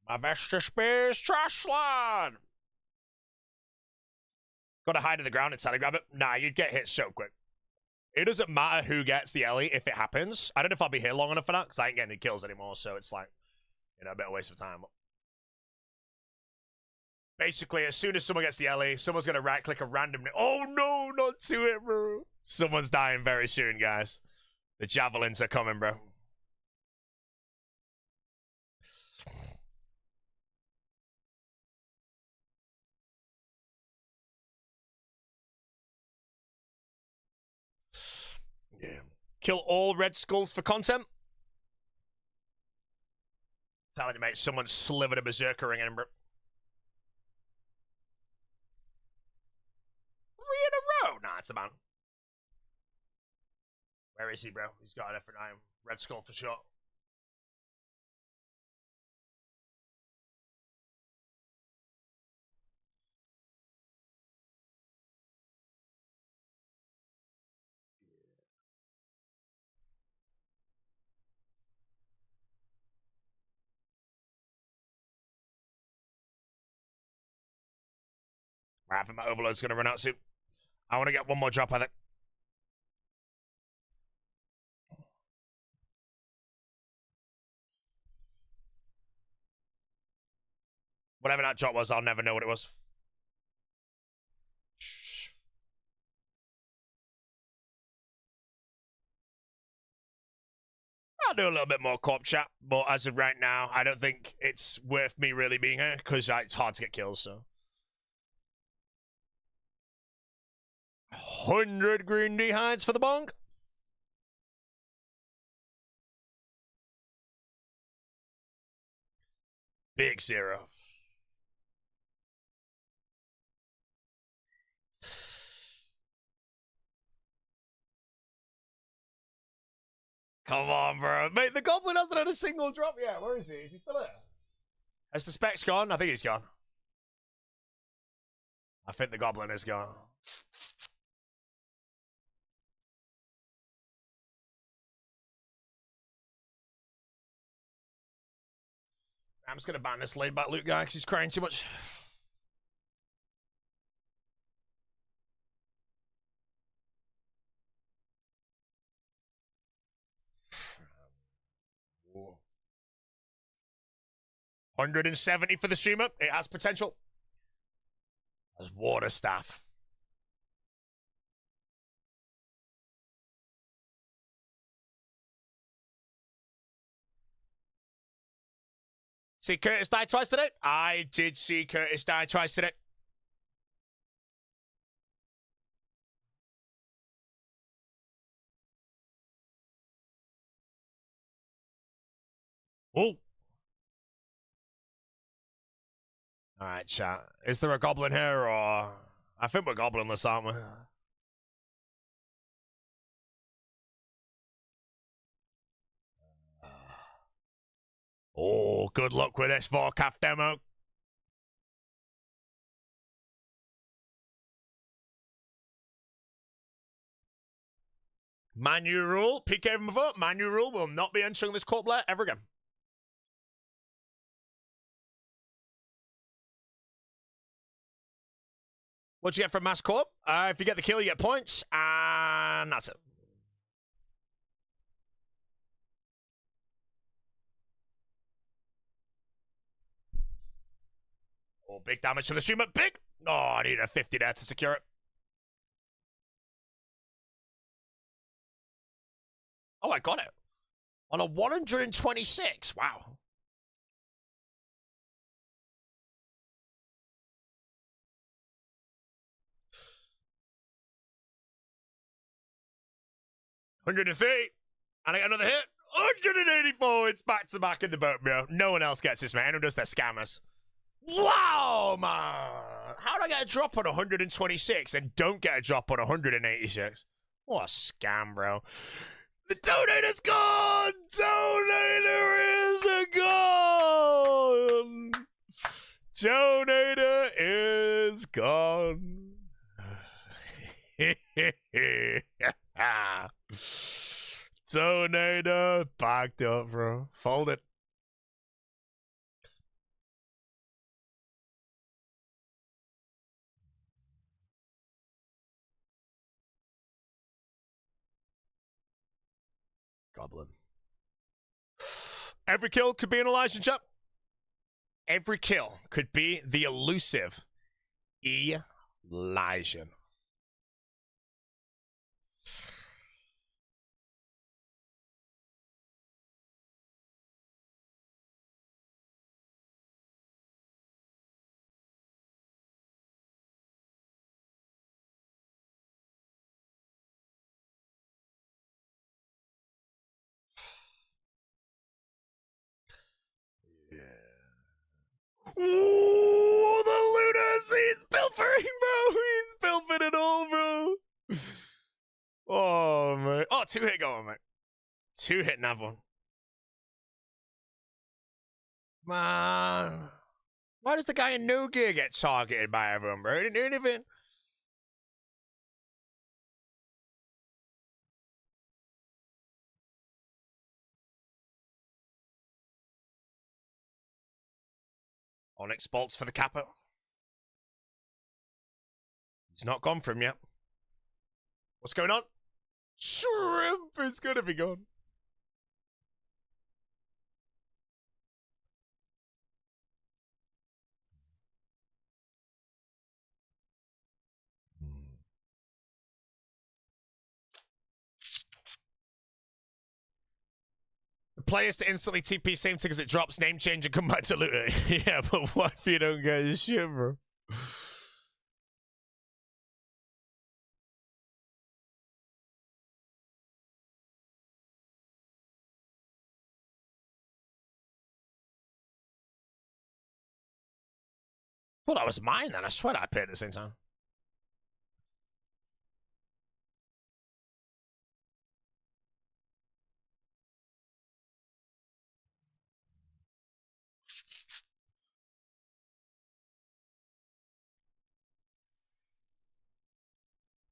My Vestra Spears trash line. Gotta hide in the ground and try to grab it. Nah, you'd get hit so quick. It doesn't matter who gets the Ellie if it happens. I don't know if I'll be here long enough for that, because I ain't getting any kills anymore, so it's like, you know, a bit of a waste of time. Basically, as soon as someone gets the Ellie, someone's gonna right-click a random... Oh no, not to it, bro. Someone's dying very soon, guys. The javelins are coming, bro. Yeah. Kill all red skulls for content. Telling you, mate, someone slivered a berserker ring in, bro. 3 in a row. Nah, it's a man. Where is he, bro? He's got a different name. Red skull for sure. I think my overload's gonna run out soon. I want to get one more drop, I think. Whatever that drop was, I'll never know what it was. I'll do a little bit more Corp chat, but as of right now, I don't think it's worth me really being here, because it's hard to get kills, so. 100 green D hides for the bonk. Big 0. Come on, bro. Mate, the goblin hasn't had a single drop yet. Where is he? Is he still there? Has the spec's gone? I think he's gone. I think the goblin is gone. I'm just going to ban this laid back loot guy because he's crying too much. Whoa. 170 for the streamer. It has potential. There's water staff. See Curtis die twice today? I did see Curtis die twice today. Oh. Alright, chat. Is there a goblin here, or... I think we're goblinless, aren't we? Oh, good luck with this Vorkath demo. Manu rule, PK from before. Manu rule will not be entering this Corp lair ever again. What'd you get from Mass Corp? If you get the kill, you get points, and that's it. Oh, big damage to the streamer. Big! Oh, I need a 50 there to secure it. Oh, I got it. On a 126. Wow. $130. And I get another hit. 184. It's back to back in the boat, bro. No one else gets this, man. Anyone does, they're scammers. Wow, man. How do I get a drop on 126 and don't get a drop on 186? What a scam, bro. The donator's gone! Donator is gone! Donator is gone. Donator backed up, bro. Fold it. Goblin. Every kill could be an Elysian, chap. Every kill could be the elusive Elysian. Ooh, the Lunas! He's pilfering, bro! He's pilfering it all, bro! Oh, man. Oh, 2-hit going, mate. 2-hit nav one. Man. Why does the guy in no gear get targeted by everyone, bro? He didn't do anything. Onyx bolts for the Kappa. He's not gone from yet. What's going on? Shrimp is gonna be gone. Players to instantly TP same tick as it drops, name change and come back to loot it. Yeah, but what if you don't get your shit, bro? Well, that was mine then. I swear I paid at the same time.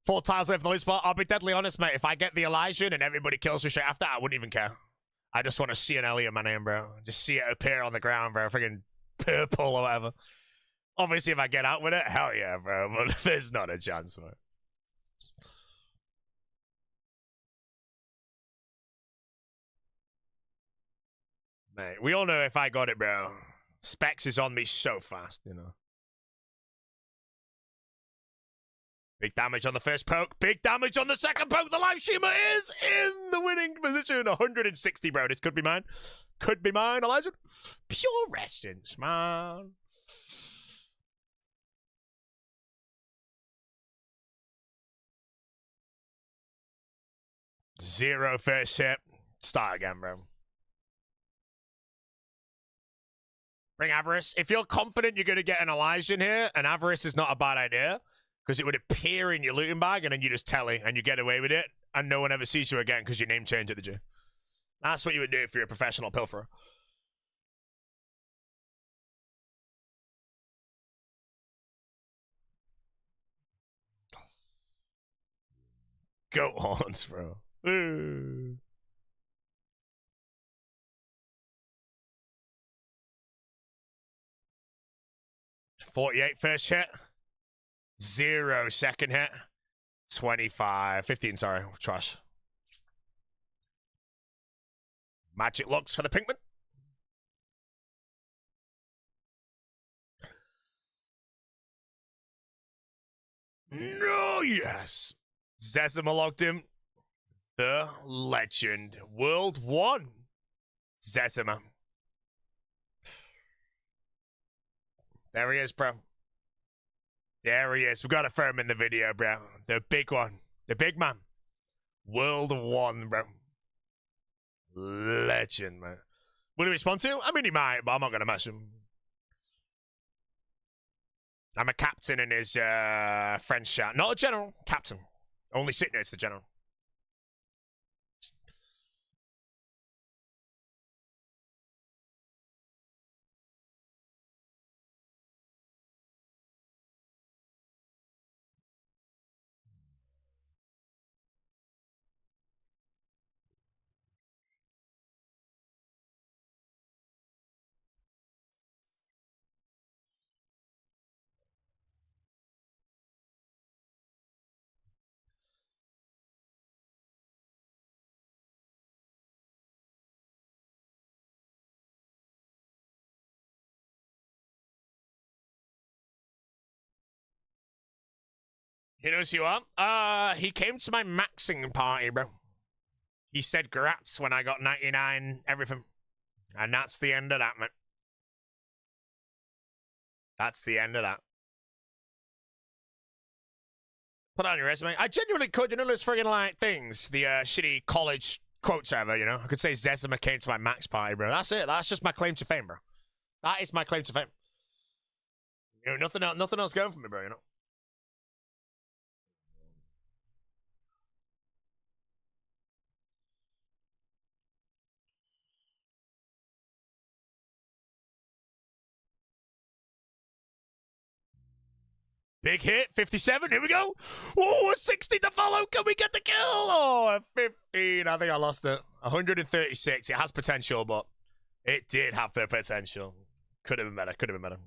Four tiles left in the loot spot. I'll be deadly honest, mate. If I get the Elysian and everybody kills me straight after, I wouldn't even care. I just want to see an Ellie in my name, bro. Just see it appear on the ground, bro. Freaking purple or whatever. Obviously, if I get out with it, hell yeah, bro. But there's not a chance, mate. Mate, we all know if I got it, bro. Specs is on me so fast, you know. Big damage on the first poke. Big damage on the second poke. The live streamer is in the winning position. 160, bro. This could be mine. Could be mine, Elijah. Pure essence, man. Zero first hit. Start again, bro. Bring Avarice. If you're confident you're going to get an Elysian here, an Avarice is not a bad idea. Because it would appear in your looting bag, and then you just telly, and you get away with it, and no one ever sees you again because your name changed at the gym. That's what you would do if you're a professional pilferer. Goat horns, bro. Ooh. $48 first hit. 0 second hit. 25. 15, sorry. Trash. Magic looks for the Pinkman. No, yes. Zezima logged him. The legend. World 1. Zezima. There he is, bro. There he is. We got to throw him in the video, bro. The big one. The big man. World 1, bro. Legend, man. Will he respond to? I mean, he might, but I'm not going to mess him. I'm a captain in his French chat. Not a general. Captain. Only sit next to the general. He knows you are. He came to my maxing party, bro. He said grats when I got 99 everything. And that's the end of that, man. That's the end of that. Put on your resume. I genuinely could. You know those friggin' like things? The shitty college quotes ever, you know? I could say Zezima came to my max party, bro. That's it. That's just my claim to fame, bro. That is my claim to fame. You know, nothing else going for me, bro, you know? Big hit, 57, here we go. Oh, 60 to follow, can we get the kill? Oh, 15, I think I lost it. 136, it has potential, but it did have the potential. Could have been better, could have been better.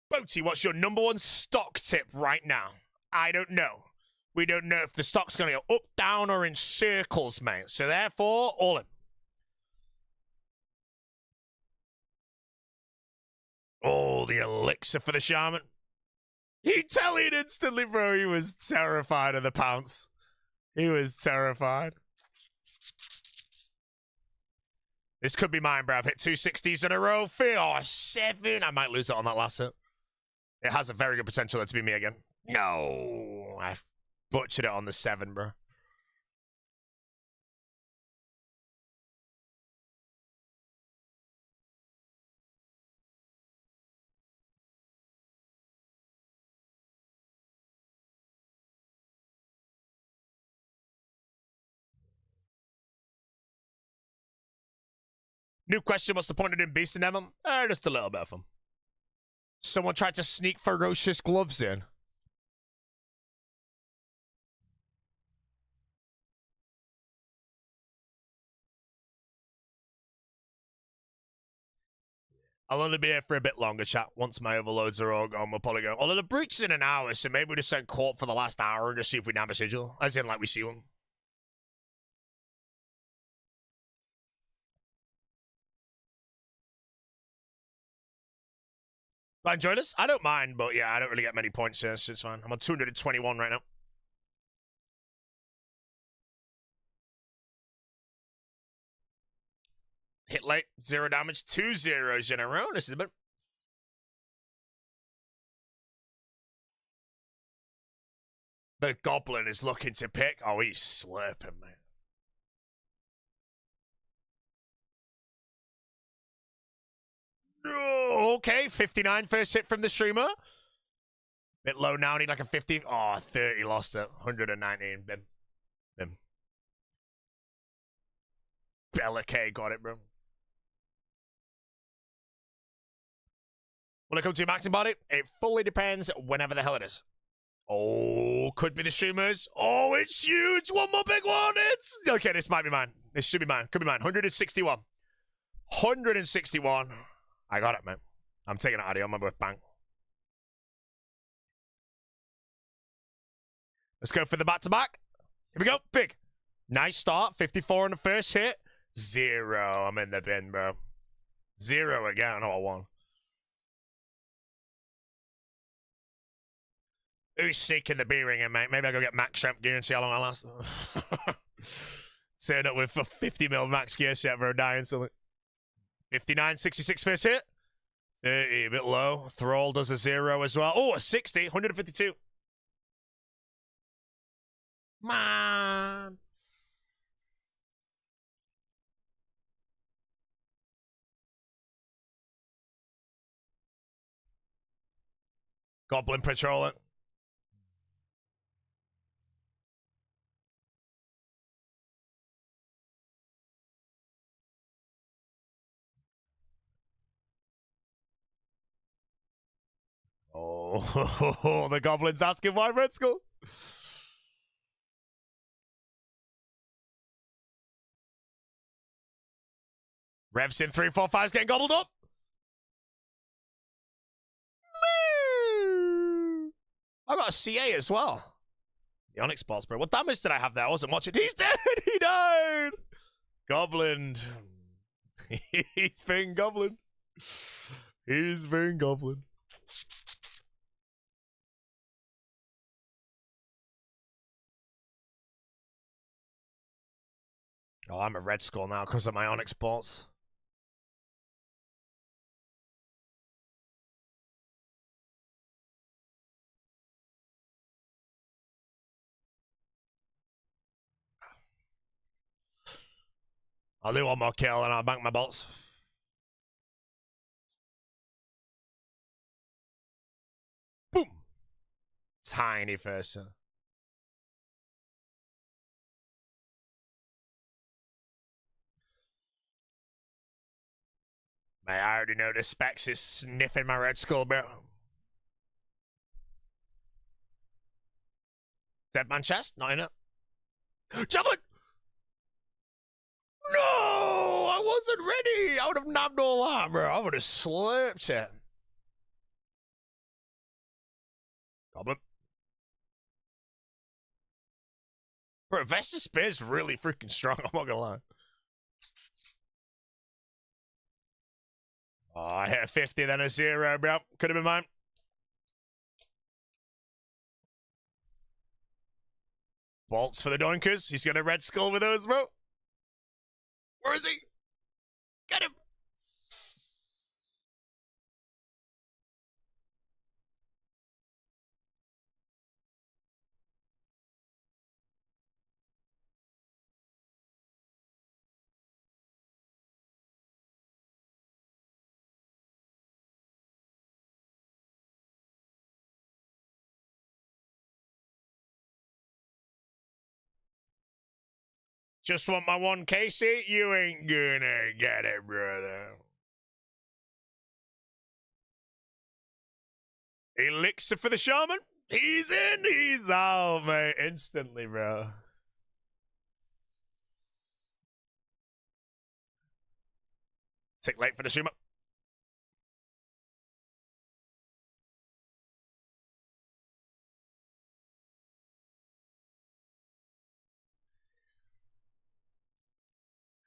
Boaty, what's your #1 stock tip right now? I don't know. We don't know if the stock's going to go up, down, or in circles, mate. So therefore, all in. Oh, the elixir for the shaman. He tallied instantly, bro. He was terrified of the pounce. He was terrified. This could be mine, bro. I've hit 260s in a row. 7. I might lose it on that last hit. It has a very good potential to be me again. No. I butchered it on the 7, bro. New question, what's the point of doing Beast in them? Just a little bit of them. Someone tried to sneak ferocious gloves in. I'll only be here for a bit longer, chat. Once my overloads are all gone, we'll probably go. Although the breach is in an hour, so maybe we just send Corp for the last hour and just see if we nab a sigil. As in, like, we see one. I enjoy this. I don't mind, but yeah, I don't really get many points here, so it's fine. I'm on 221 right now. Hit late, 0 damage, 2 zeros in a row. This is a bit. The goblin is looking to pick. Oh, he's slurping, man. No! Okay, 59 first hit from the streamer. Bit low now, need like a 50. Oh, 30, lost it. 119. Bim. Bella K got it, bro. When it comes to your maxing body, it fully depends whenever the hell it is. Oh, could be the streamers. Oh, it's huge. One more big one. It's okay. This might be mine. This should be mine. Could be mine. 161. 161. I got it, man. I'm taking it out of here on my birth bank. Let's go for the back-to-back. Here we go. Big. Nice start. 54 on the first hit. 0. I'm in the bin, bro. 0 again. Oh, 1. Who's sneaking the B-ring in, mate? Maybe I go get max strength gear and see how long I last. Turn up with a 50 mil max gear set, bro. Die instantly. 59, 66 first hit. 30, a bit low. Thrall does a 0 as well. Oh, a 60, 152. Man. Goblin patrolling. Oh, the goblin's asking why Red Skull. Revs in 3, 4, 5's getting gobbled up. I got a CA as well. The Onyx spots, bro. What damage did I have there? I wasn't watching. He's dead. He died. Goblin. He's been goblin. He's been goblin. Oh, I'm a Red Skull now because of my Onyx spots. I'll do one more kill and I'll bank my bolts. Boom. Tiny first. Mate, I already know the specs is sniffing my Red Skull, bro. Deadman chest? Not in it. Javelin! No! I wasn't ready! I would have nabbed all that, bro. I would have slurped it. Goblin. Bro, Vestus Spear's really freaking strong, I'm not gonna lie. Oh, I hit a 50, then a 0, bro. Could have been mine. Bolts for the Doinkers. He's got a Red Skull with those, bro. Where is he? Get him! Just want my 1K seat? You ain't gonna get it, brother. Elixir for the shaman. He's in, he's out, mate. Instantly, bro. Tick late for the shaman.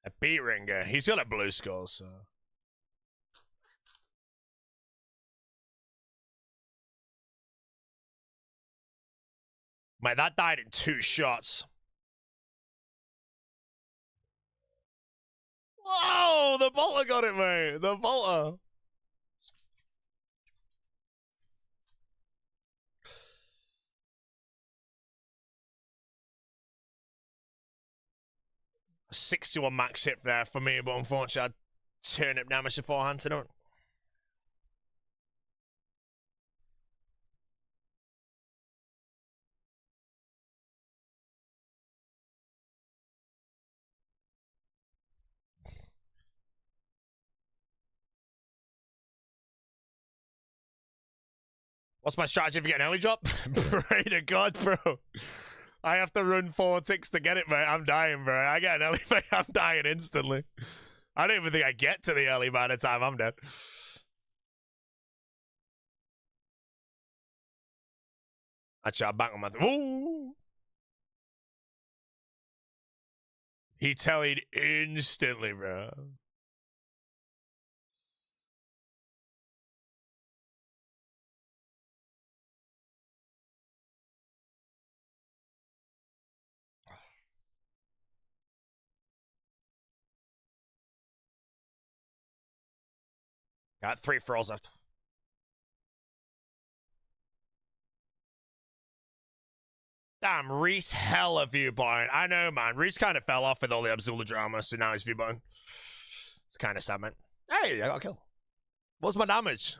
A B-ringer. He's got a blue skull, so... Mate, that died in 2 shots. Whoa! The bolter got it, mate. The bolter. A 61 max hit there for me, but unfortunately I turnip damage beforehand to do it. What's my strategy for getting an early drop? Pray to God, bro. I have to run 4 ticks to get it, mate. I'm dying, bro. I get an early, mate. I'm dying instantly. I don't even think I get to the early by the time I'm dead. Actually, I'll back on my... Ooh! He tellied instantly, bro. Got 3 furls left. Damn, Reese hella viewpoint. I know, man. Reese kind of fell off with all the Abzula drama, so now he's viewpoint. It's kind of sad, man. Hey, I got a kill. What's my damage?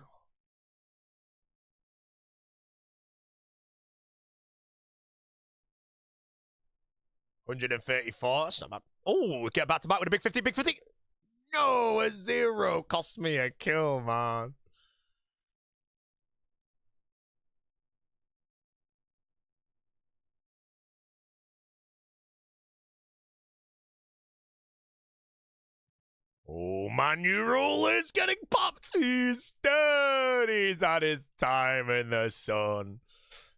$134. That's not bad. Oh, we get back to back with a big 50, big 50. No, a 0. Cost me a kill, man. Oh, my new ruler's getting popped. He's dead. He's had his time in the sun.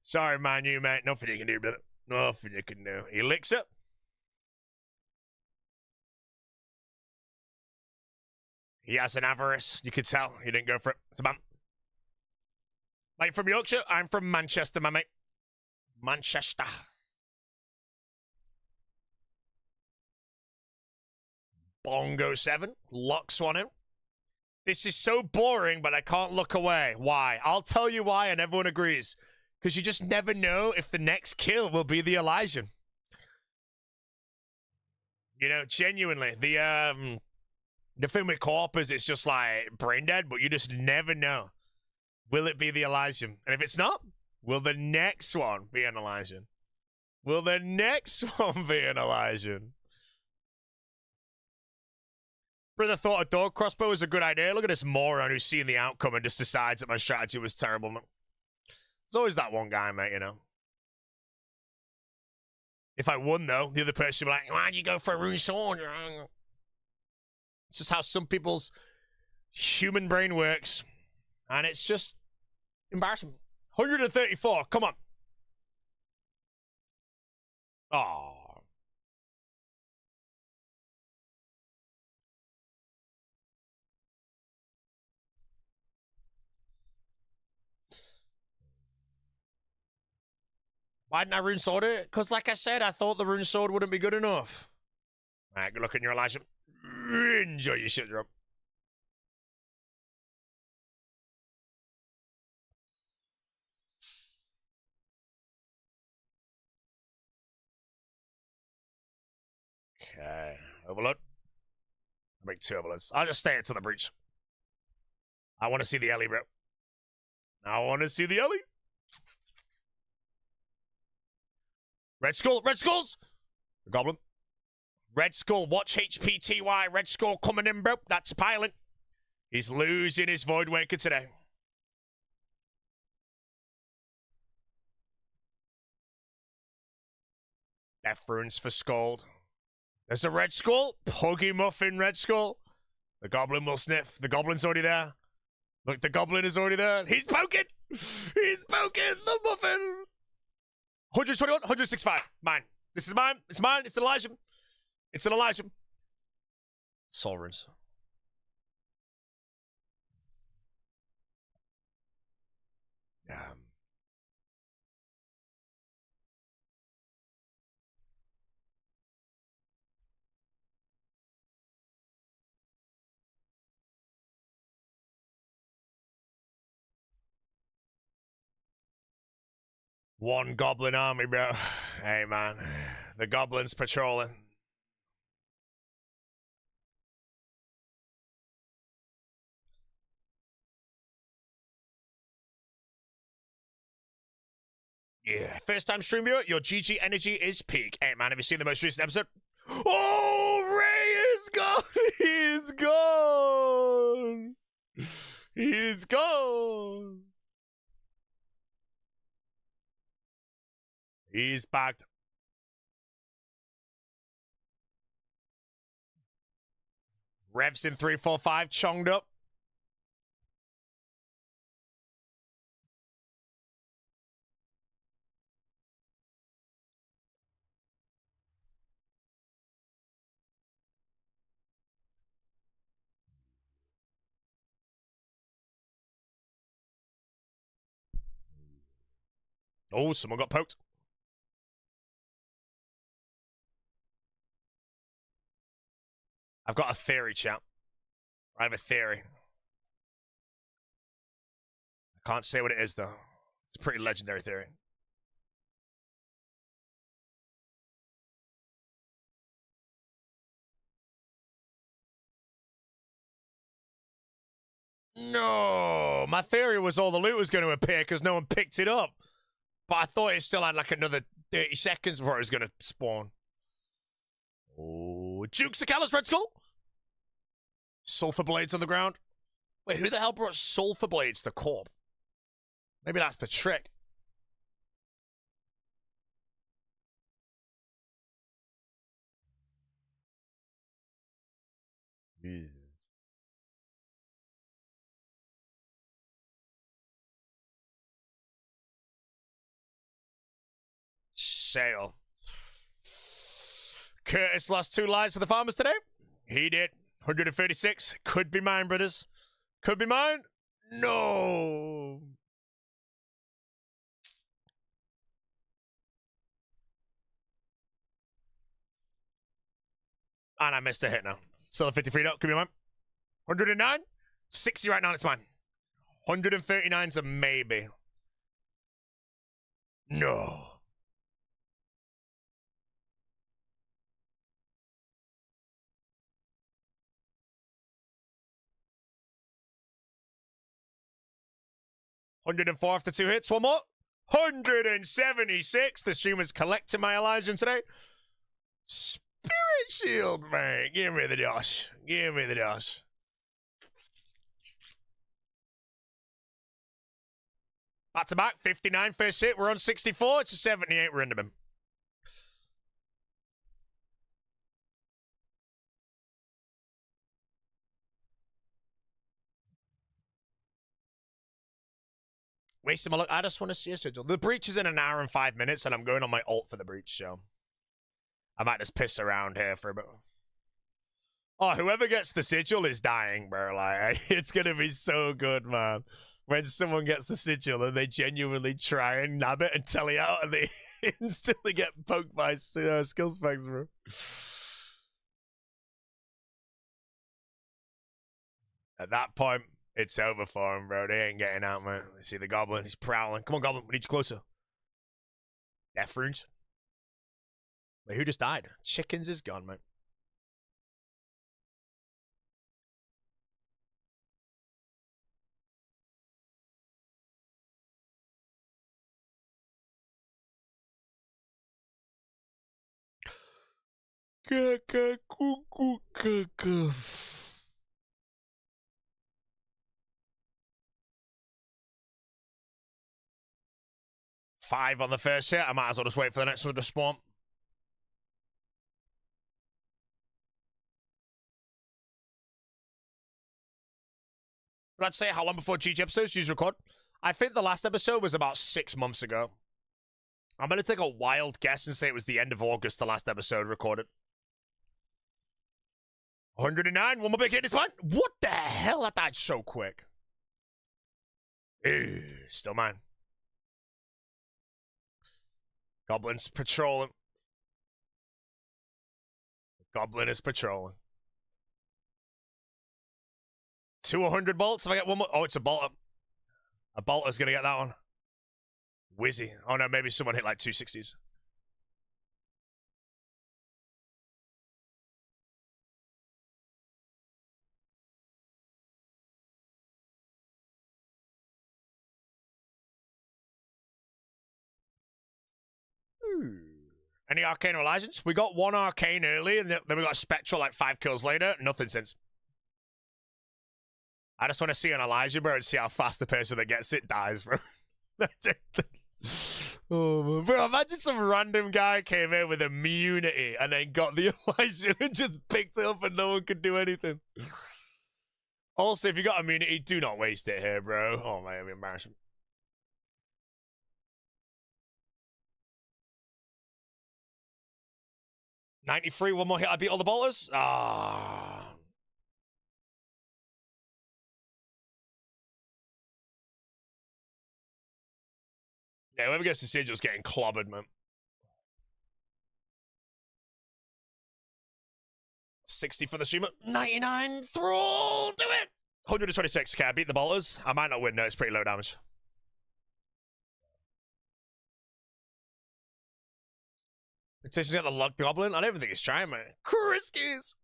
Sorry, man, you mate. Nothing you can do, brother. Nothing you can do. He licks it. He has an avarice. You can tell. He didn't go for it. It's a man. Mate from Yorkshire. I'm from Manchester, my mate. Manchester. Bongo 7. Locks one in. This is so boring, but I can't look away. Why? I'll tell you why, and everyone agrees. Because you just never know if the next kill will be the Elysian. You know, genuinely. The thing with Corp is it's just like brain dead, but you just never know. Will it be the Elysian? And if it's not, will the next one be an Elysian? Will the next one be an Elysian? Brother thought a dog crossbow was a good idea. Look at this moron who's seen the outcome and just decides that my strategy was terrible, man. There's always that one guy, mate, you know. If I won, though, the other person would be like, why'd you go for a rune sword? It's just how some people's human brain works. And it's just embarrassing. 134, come on. Oh. Why didn't I rune sword it? Because like I said, I thought the rune sword wouldn't be good enough. Alright, good luck in your Elysian. Enjoy your shit drop. Okay, overload. I'll make 2 overloads. I'll just stay until the breach. I want to see the Ellie, bro. I want to see the Ellie. Red Skull, Red Skulls! The Goblin. Red Skull, watch HPTY. Red Skull coming in, bro. That's piling. He's losing his Void Waker today. Death runes for Scald. There's a Red Skull. Puggy Muffin Red Skull. The Goblin will sniff. The Goblin's already there. Look, the Goblin is already there. He's poking! He's poking the Muffin! 121, 165. Mine. This is mine. It's mine. It's an Elysian. It's an Elysian. Soul runes. One goblin army, bro. Hey, man. The goblins patrolling. Yeah. First time stream viewer, your GG energy is peak. Hey, man, have you seen the most recent episode? Oh, Ray is gone. He's gone. He's gone. He's backed. Revs in 345, chonged up. Oh, someone got poked. I've got a theory, champ. I have a theory. I can't say what it is, though. It's a pretty legendary theory. No! My theory was all the loot was going to appear because no one picked it up. But I thought it still had like another 30 seconds before it was going to spawn. Oh, Jukes the Callous Red Skull. Sulfur blades on the ground. Wait, who the hell brought sulfur blades to Corp? Maybe that's the trick. Yeah. Sale. Curtis lost 2 lives to the farmers today. He did. 136. Could be mine, brothers. Could be mine. No. And I missed a hit now. Still a 53 up. Could be mine. 109. 60 right now. It's mine. 139's a maybe. No. $104 after 2 hits. One more. 176. The streamer's collecting my Elysian today. Spirit Shield, man. Give me the dash. Give me the dash. Back to back. 59 first hit. We're on 64. It's a 78. We're into him. Wasting my luck. I just want to see a schedule. The breach is in an hour and 5 minutes, and I'm going on my ult for the breach, so I might just piss around here for a bit. Oh, whoever gets the sigil is dying, bro. Like, it's gonna be so good, man. When someone gets the sigil and they genuinely try and nab it and tally out, and they instantly get poked by skill specs, bro. At that point, it's over for him, bro. They ain't getting out, man. I see the goblin. He's prowling. Come on, goblin. We need you closer. Death runes. Wait, who just died? Chickens is gone, man. Five on the first hit. I might as well just wait for the next one to spawn. Let's say how long before GG episodes you record? I think the last episode was about 6 months ago. I'm going to take a wild guess and say it was the end of August, the last episode recorded. 109, one more big hit, it's fine. What the hell? That died so quick. Ew, still mine. Goblin's patrolling. Goblin is patrolling. 200 bolts. If I get one more. Oh, it's a bolter. A bolter's gonna get that one. Whizzy. Oh no, maybe someone hit like 260s. Any arcane or Elysians? We got one arcane early, and then we got a spectral like 5 kills later. Nothing since. I just want to see an Elysian, bro, and see how fast the person that gets it dies, bro. Oh, bro, imagine some random guy came in with immunity and then got the Elysian and just picked it up and no one could do anything. Also, if you got immunity, do not waste it here, bro. Oh, man, embarrassing. $93, one more hit, I beat all the ballers? Ah. Yeah, whoever gets the sigil's getting clobbered, man. 60 for the streamer. 99 thrall. Do it. 126. Okay, I beat the bolters. I might not win though. It's pretty low damage. Petition's got the luck goblin. I don't even think he's trying, man. Kriskies.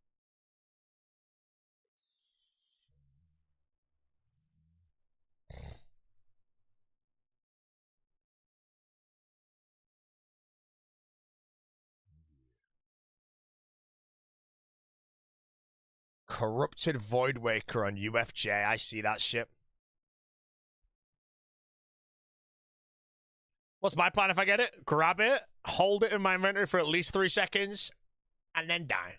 Corrupted Voidwaker on UFJ. I see that shit. What's my plan if I get it? Grab it, hold it in my inventory for at least 3 seconds, and then die.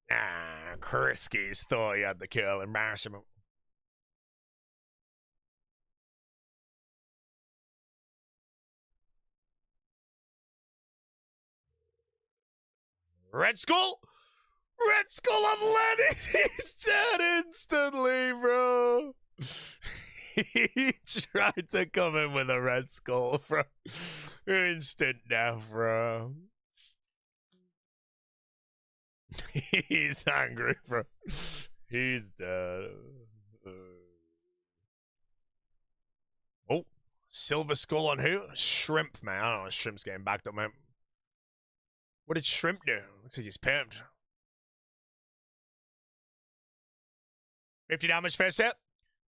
Ah, Kriskies thought he had the kill. Embarrassment. Red Skull? Red Skull on Lenny! He's dead instantly, bro! He tried to come in with a Red Skull, bro. Instant death, bro. He's angry, bro. He's dead. Oh, Silver Skull on who? Shrimp, man. I don't know. Shrimp's getting backed up, man. What did Shrimp do? Looks like he's pimped. 50 damage first hit.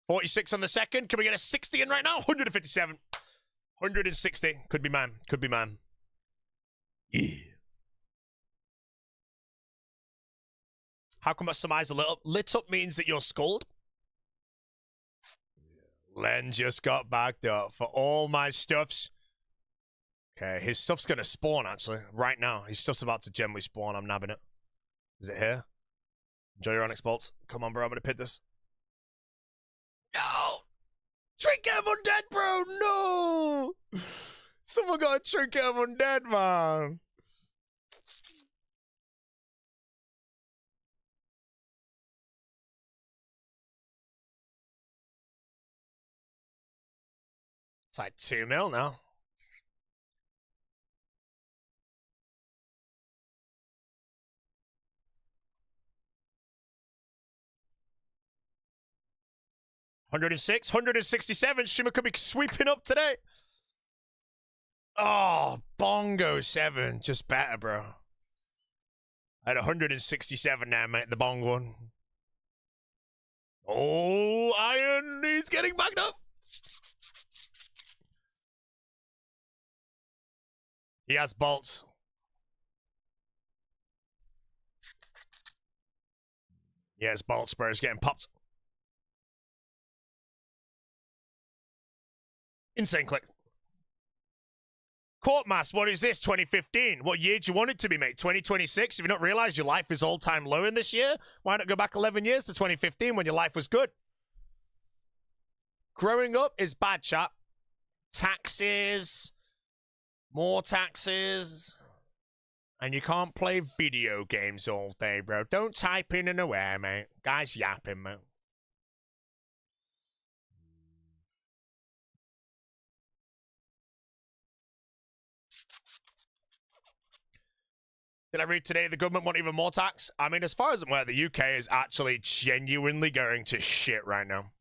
46 on the second. Can we get a 60 in right now? 157. 160. Could be mine. Could be mine. Yeah. How come I surmise a little? Lit up means that you're skulled. Len just got backed up for all my stuffs. Okay, his stuff's gonna spawn, actually, right now. His stuff's about to generally spawn. I'm nabbing it. Is it here? Enjoy your Onyx bolts. Come on, bro. I'm gonna pit this. No! Trinket of Undead, bro! No! Someone got a Trinket of Undead, man. It's like 2 mil now. $106, $167. Shimmer could be sweeping up today. Oh, Bongo 7. Just better, bro. I had 167 now, mate. The Bong one. Oh, Iron. He's getting backed up. He has bolts. Yes, bolts, bro. He's getting popped. Insane click. Corp Mass, what is this? 2015. What year do you want it to be, mate? 2026? Have you not realized your life is all-time low in this year? Why not go back 11 years to 2015 when your life was good? Growing up is bad, chat. Taxes. More taxes. And you can't play video games all day, bro. Don't type in and aware, mate. Guys yapping, mate. Did I read today the government want even more tax? I mean, as far as I'm aware, the UK is actually genuinely going to shit right now.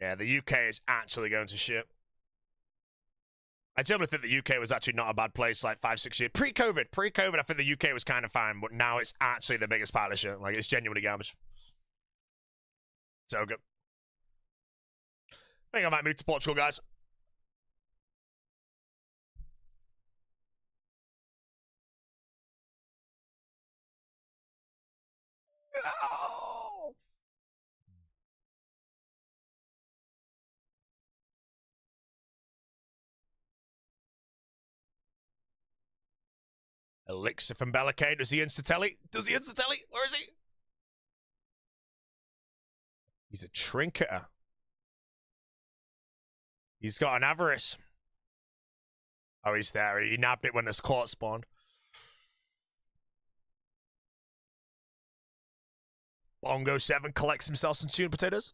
Yeah, the UK is actually going to shit. I generally think the UK was actually not a bad place like 5-6 years. Pre-COVID, I think the UK was kind of fine, but now it's actually the biggest pile of shit. Like, it's genuinely garbage. So good. I think I might move to Portugal, guys. No! Elixir from Bellicade. Does he insta-telly? Where is he? He's a trinketer. He's got an avarice. Oh, he's there. He nabbed it when this court spawned. Bongo 7 collects himself some tuna potatoes.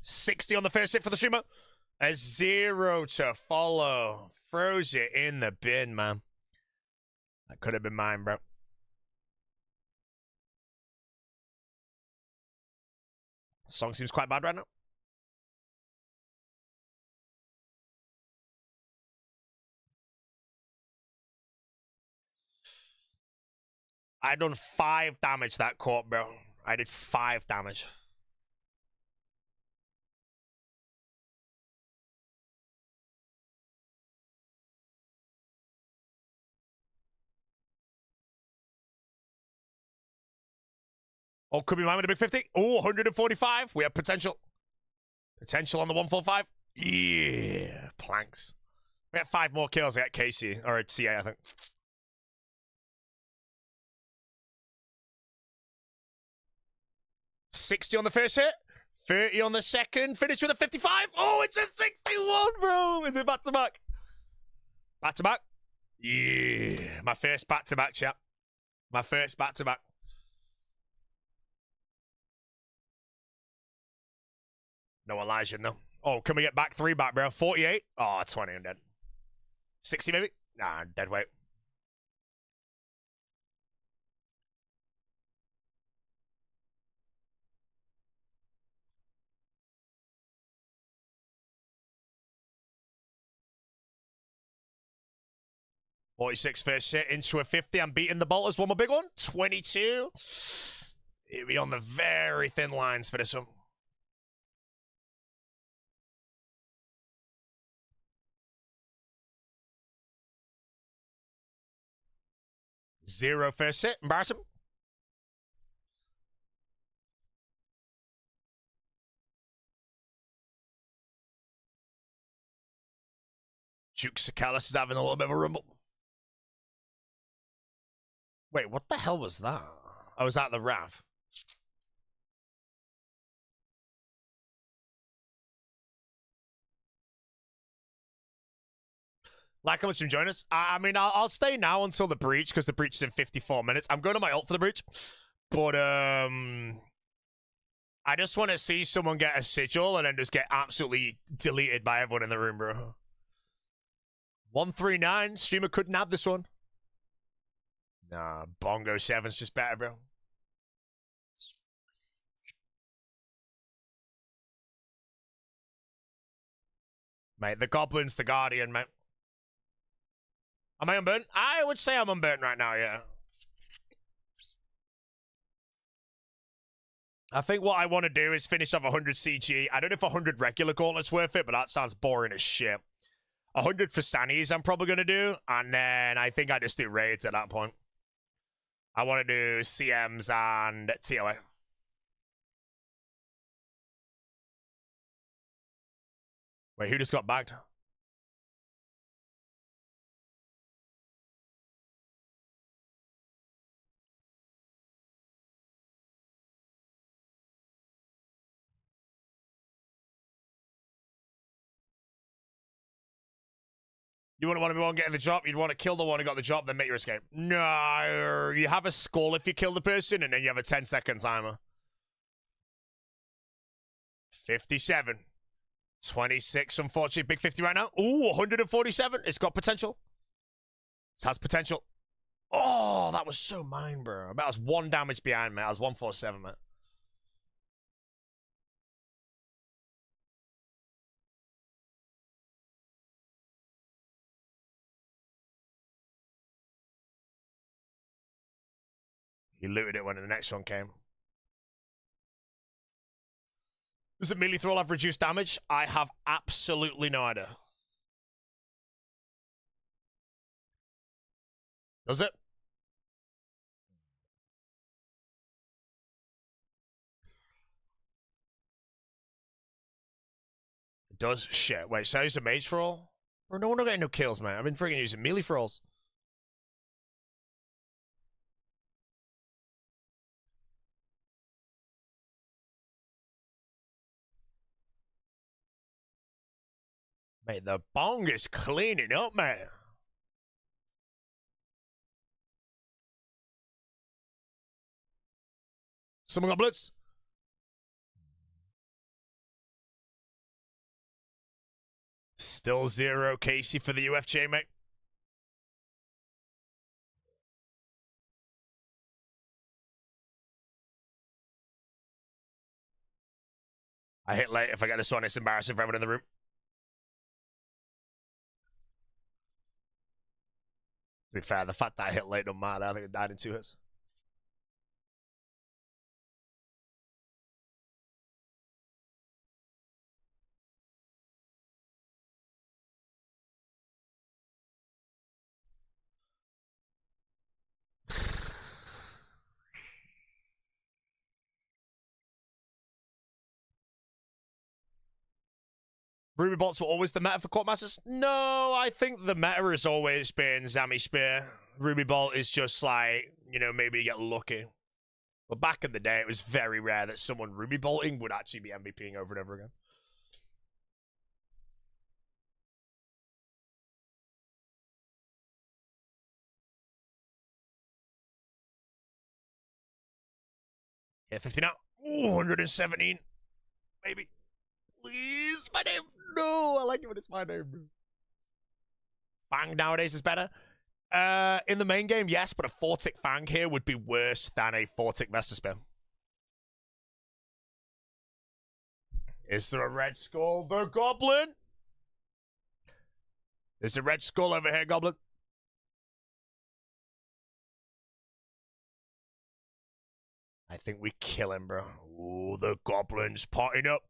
$60 on the first hit for the streamer. A 0 to follow. Throws it in the bin, man. That could have been mine, bro. Song seems quite bad right now. I done 5 damage that Corp, bro. I did 5 damage. Oh, could be mine with a big 50. Oh, 145. We have potential. Potential on the 145. Yeah, planks. We have 5 more kills at KC, or at CA, I think. $60 on the first hit. 30 on the second. Finish with a 55. Oh, it's a 61, bro. Is it back-to-back? Back-to-back? Yeah. My first back-to-back, chap. My first back-to-back. No Elysian, though. Oh, can we get back 3 back, bro? 48? Oh, 20, I'm dead. 60, maybe? Nah, dead weight. $46 first hit into a 50. I'm beating the bolters. One more big one. 22. It'll be on the very thin lines for this one. Zero first hit. Embarrassing. Duke Sakalis is having a little bit of a rumble. Wait, what the hell was that? I was at the RAV. Like how much you join us? I mean, I'll stay now until the breach, because the breach is in 54 minutes. I'm going to my ult for the breach. But, I just want to see someone get a sigil and then just get absolutely deleted by everyone in the room, bro. 139. Streamer couldn't have this one. Nah, Bongo 7's just better, bro. Mate, the Goblin's the Guardian, mate. Am I unburnt? I would say I'm unburnt right now, yeah. I think what I want to do is finish off 100 CG. I don't know if 100 regular gauntlets worth it, but that sounds boring as shit. 100 for Sannies I'm probably going to do, and then I think I just do raids at that point. I want to do CMs and TOA. Wait, who just got bagged? You wouldn't want to be one getting the job. You'd want to kill the one who got the job, then make your escape. No, you have a skull if you kill the person, and then you have a 10-second timer. 57. 26, unfortunately. Big 50 right now. Ooh, 147. It's got potential. It has potential. Oh, that was so mine, bro. I bet I was 1 damage behind, mate. I was 147, mate. He looted it when the next one came. Does it melee thrall have reduced damage? I have absolutely no idea. Does it? It does? Shit. Wait, so I use a mage thrall? Bro, no one getting no kills, man. I've been freaking using melee thralls. Mate, the bong is cleaning up, man. Someone got blitz. Still 0 Casey for the UFJ, mate. I hit late. If I get this one, it's embarrassing for everyone in the room. To be fair, the fact that I hit late don't matter. I think it died in 2 hits. Ruby bolts were always the meta for Corp Masters? No, I think the meta has always been Zami Spear. Ruby Bolt is just like, you know, maybe you get lucky. But back in the day, it was very rare that someone Ruby Bolting would actually be MVPing over and over again. Yeah, 50 now. Ooh, 117. Maybe. Please, my name. No, I like it when it's my name, bro. Fang nowadays is better. In the main game, yes, but a 4-tick Fang here would be worse than a 4-tick Vestus Spear. Is there a red skull? The goblin? There's a red skull over here, goblin. I think we kill him, bro. Ooh, the goblin's potting up.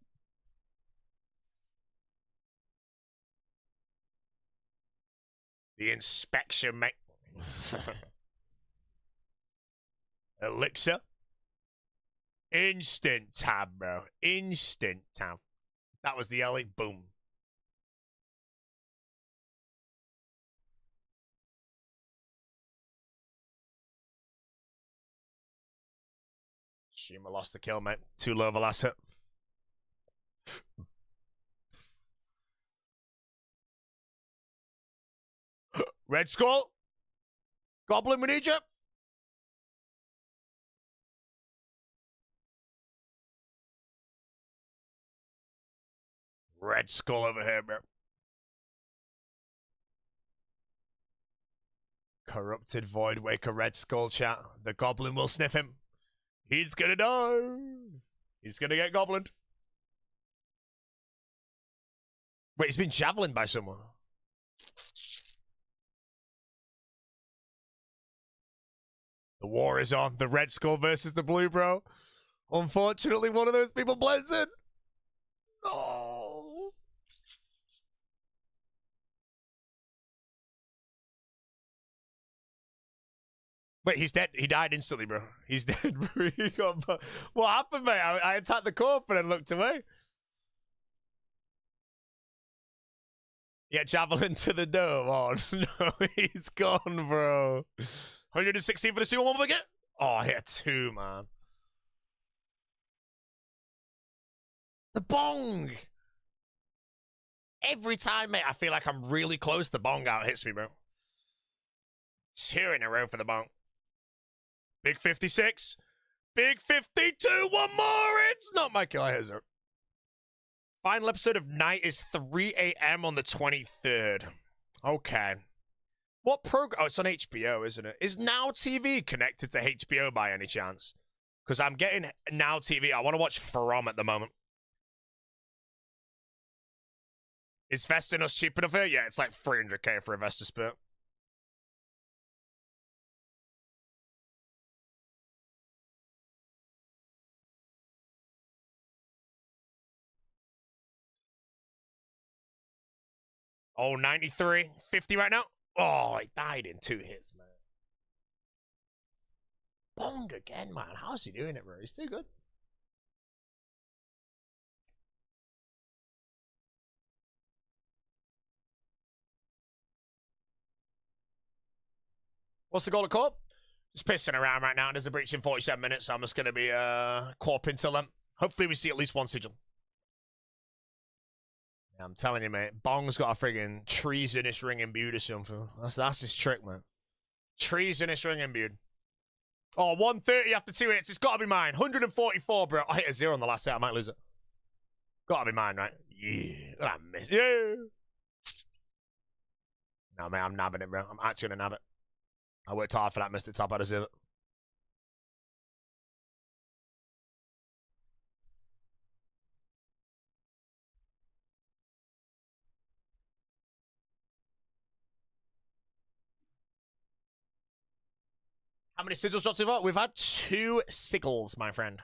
The inspection, mate. Elixir. Instant tab, bro. Instant tab. That was the Ellie. Boom. Shima lost the kill, mate. Too low of a last hit. Red Skull. Goblin, we need you. Red Skull over here, bro. Corrupted Void Waker Red Skull chat. The Goblin will sniff him. He's gonna die. He's gonna get goblined. Wait, he's been javelined by someone. The war is on. The Red Skull versus the Blue, bro. Unfortunately, one of those people blends in. Oh. Wait, he's dead. He died instantly, bro. He's dead, bro. What happened, mate? I attacked the Corp and then looked away. Yeah, javelin to the dome. Oh, no. He's gone, bro. 116 for the super one wicket. Oh, I hit 2, man. The bong. Every time, mate, I feel like I'm really close. The bong out hits me, bro. 2 in a row for the bong. Big 56. Big 52. One more. It's not my kill. Here's it. Final episode of Night is 3 a.m. on the 23rd. Okay. What program? Oh, it's on HBO, isn't it? Is Now TV connected to HBO by any chance? Because I'm getting Now TV. I want to watch From at the moment. Is Vestinus cheap enough here? Yeah, it's like 300k for a Vestus Spear. Oh, 93. 50 right now. Oh, he died in 2 hits, man. Bong again, man. How's he doing it, bro? He's too good. What's the goal of Corp? Just pissing around right now. There's a breach in 47 minutes, so I'm just going to be Corp until then. Hopefully we see at least 1 sigil. Yeah, I'm telling you, mate. Bong's got a friggin' treasonous ring imbued or something. That's his trick, man. Treasonous ring imbued. Oh, 130 after 2 hits. It's got to be mine. 144, bro. I hit a 0 on the last hit. I might lose it. Got to be mine, right? Yeah. I missed. Yeah. No, man, I'm nabbing it, bro. I'm actually going to nab it. I worked hard for that. Missed it top. I deserve it. How many sigils drops have we got? We've had 2 sigils, my friend.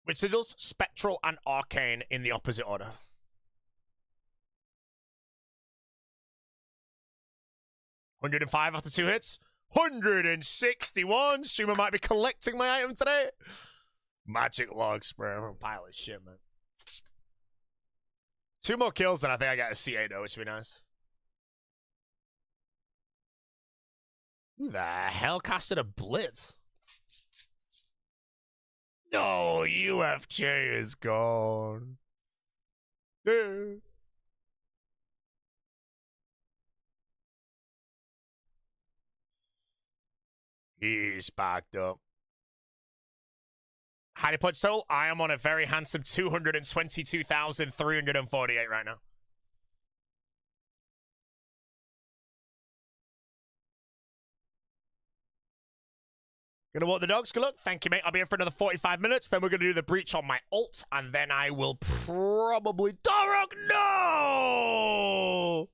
Which sigils? Spectral and Arcane in the opposite order. $105 after 2 hits. 161. Streamer might be collecting my item today. Magic logs, bro. I'm a pile of shit, man. 2 more kills, then I think I got a C8 though, which would be nice. Who the hell casted a blitz? No, UFJ is gone. Yeah. He's backed up. Highly Punch Soul, I am on a very handsome 222,348 right now. Gonna walk the dogs. Good luck. Thank you, mate. I'll be in for another 45 minutes. Then we're gonna do the breach on my ult, and then I will probably Darrock. No!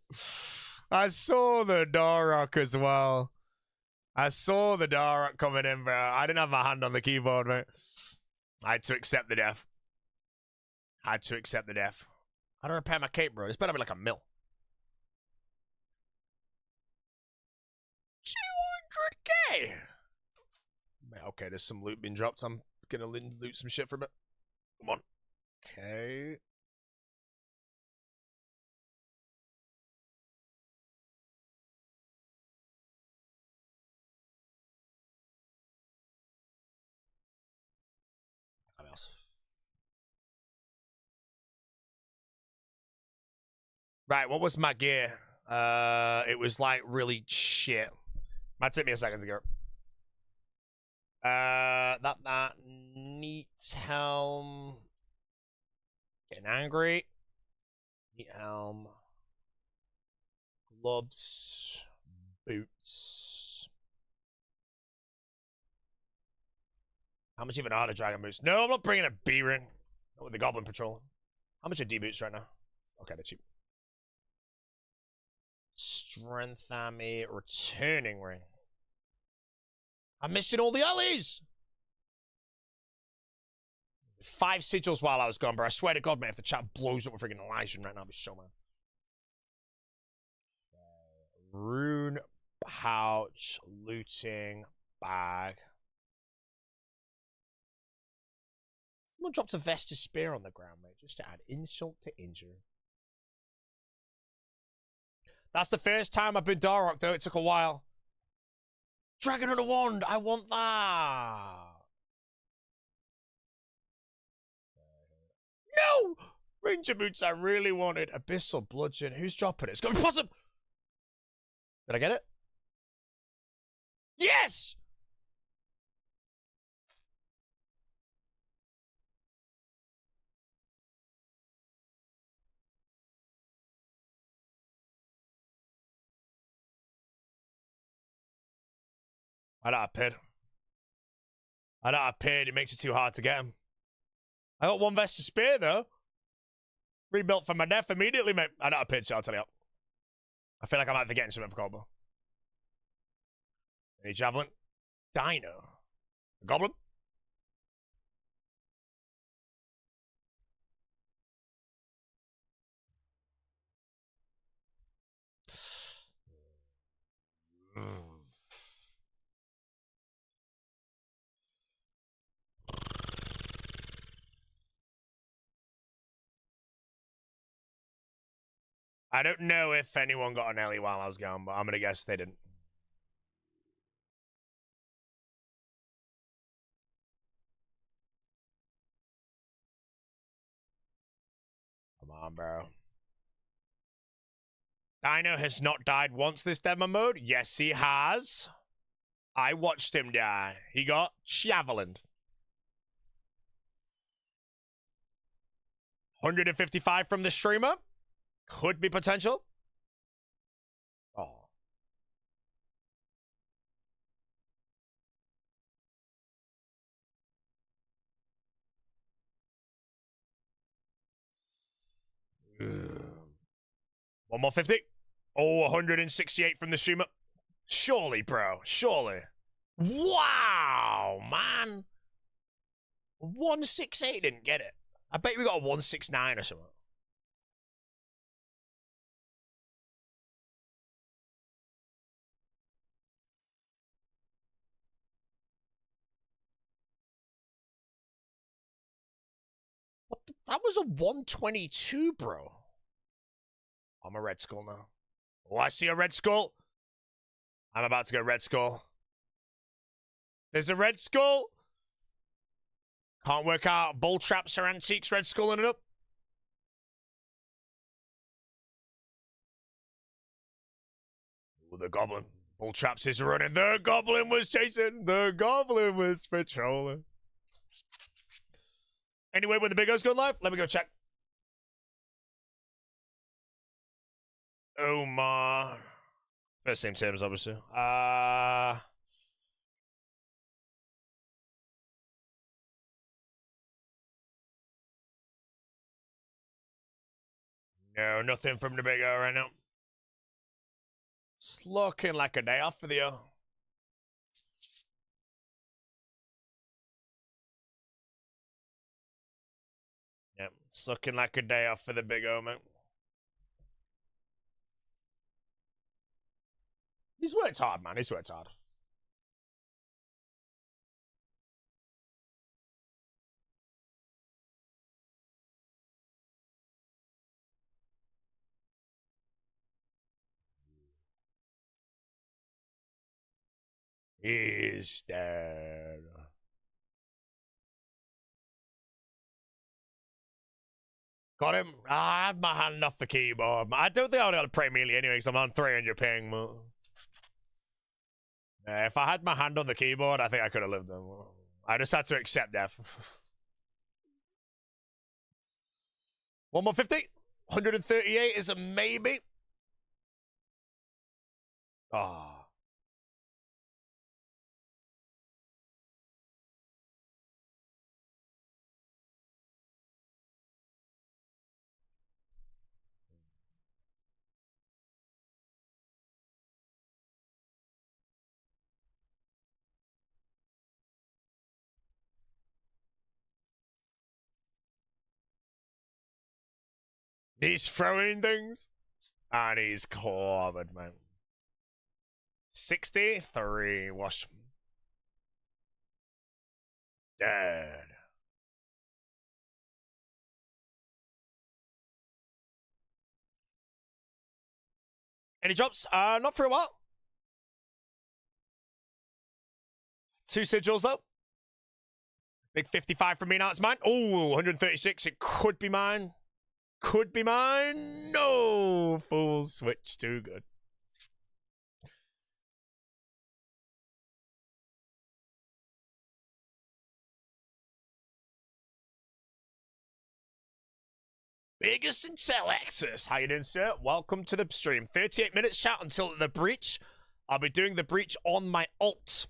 I saw the Darrock as well. I saw the Darrock coming in, bro. I didn't have my hand on the keyboard, mate. I had to accept the death. I had to accept the death. How do I repair my cape, bro? This better be like a mill. 200k! Okay, there's some loot being dropped. I'm gonna loot some shit for a bit. Come on. Okay. What else? Right, what was my gear? It was like really shit. Might take me a second to go. That neat helm. Getting angry. Neat helm. Gloves. Boots. How much even are the dragon boots? No, I'm not bringing a B ring. Not with the goblin patrol. How much are D boots right now? Okay, they're cheap. Strength army returning ring. I'm missing all the alleys. 5 sigils while I was gone, bro. I swear to God, man, if the chat blows up with freaking Elysian right now, I'll be so mad. Rune pouch, looting, bag. Someone dropped a Vestus spear on the ground, mate, just to add insult to injury. That's the first time I've been Darrock, though. It took a while. Dragon on a wand. I want that. No! Ranger boots I really wanted. Abyssal bludgeon. Who's dropping it? It's got to be Possum. Did I get it? Yes! I don't have pid. I don't have pid. It makes it too hard to get him. I got 1 Vestus spear, though. Rebuilt from my death immediately, mate. I know a pitch, I'll tell you. I feel like I might be forgetting something for Corporal. Any javelin? Dino. A goblin? I don't know if anyone got an Ellie while I was gone, but I'm gonna guess they didn't. Come on, bro. Dino has not died once this Deadman mode. Yes, he has. I watched him die. He got javelined. 155 from the streamer. Could be potential. Oh. One more 50. Oh, 168 from the streamer. Surely, bro. Surely. Wow, man. 168 didn't get it. I bet we got a 169 or something. What the, that was a 122, bro. I'm a red skull now. Oh, I see a red skull. I'm about to go red skull. There's a red skull. Can't work out bull traps or antiques, red skulling it up. Ooh, the goblin. Bull traps is running. The goblin was chasing. The goblin was patrolling. Anyway, when the big O's going live, let me go check. Oh my. First name terms, obviously. No, nothing from the big O right now. It's looking like a day off for the O. Yep, it's looking like a day off for the big O, man. He's worked hard, man. He's worked hard. He's dead. Got him. I had my hand off the keyboard. I don't think I would have got to pray melee anyway, because I'm on 300 ping. If I had my hand on the keyboard, I think I could have lived them. I just had to accept death. 1 more 50. 138 is a maybe. Ah. Oh. He's throwing things. And he's covered, man. 63. Wash. Dead. Any drops? Not for a while. 2 sigils, though. Big 55 from me, now it's mine. Oh, 136. It could be mine. Could be mine. No. Full switch. Too good. Biggest and Alexis. How you doing, sir? Welcome to the stream. 38 minutes chat until the breach. I'll be doing the breach on my alt.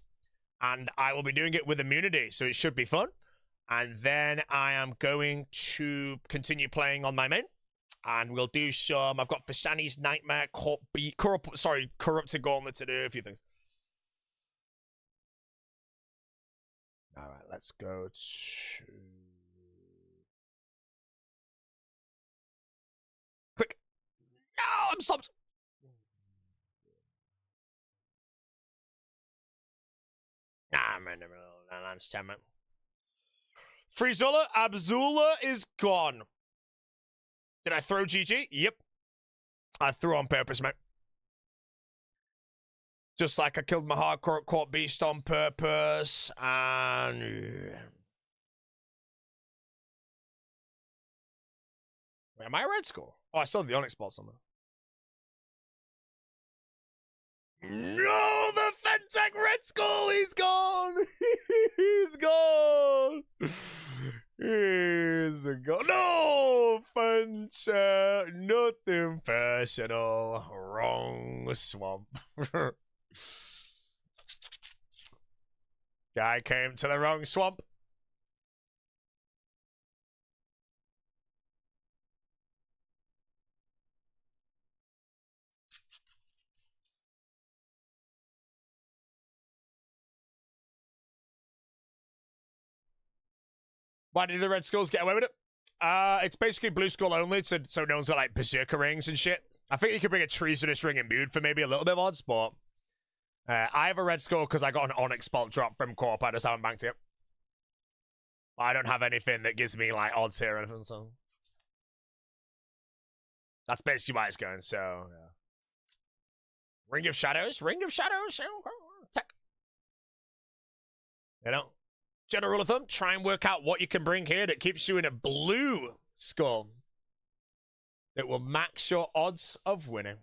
And I will be doing it with immunity, so it should be fun. And then I am going to continue playing on my main. And we'll do some. I've got Fasani's Nightmare, Corrupted Gauntlet to do, a few things. Alright, let's go to. Click. No, I'm stopped. Nah, man, that's 10 minutes. Freezula, Abzula is gone. Did I throw GG? Yep. I threw on purpose, mate. Just like I killed my hardcore Corporal Beast on purpose, and... Wait, am I a red score? Oh, I still have the Onyx spot somewhere. No, the Fentech Red Skull, he's gone! He's gone! He's gone. No, Fentech, nothing personal. Wrong swamp. Guy came to the wrong swamp. Why did the Red Skulls get away with it? It's basically blue skull only, so no one's got like berserker rings and shit. I think you could bring a treasonous ring imbued for maybe a little bit of odds, but I have a red skull because I got an Onyx spot drop from Corp. I just haven't banked it. I don't have anything that gives me like odds here or anything, so that's basically why it's going. So yeah. Ring of Shadows, tech. You know, general rule of thumb: try and work out what you can bring here that keeps you in a blue skull. It will max your odds of winning.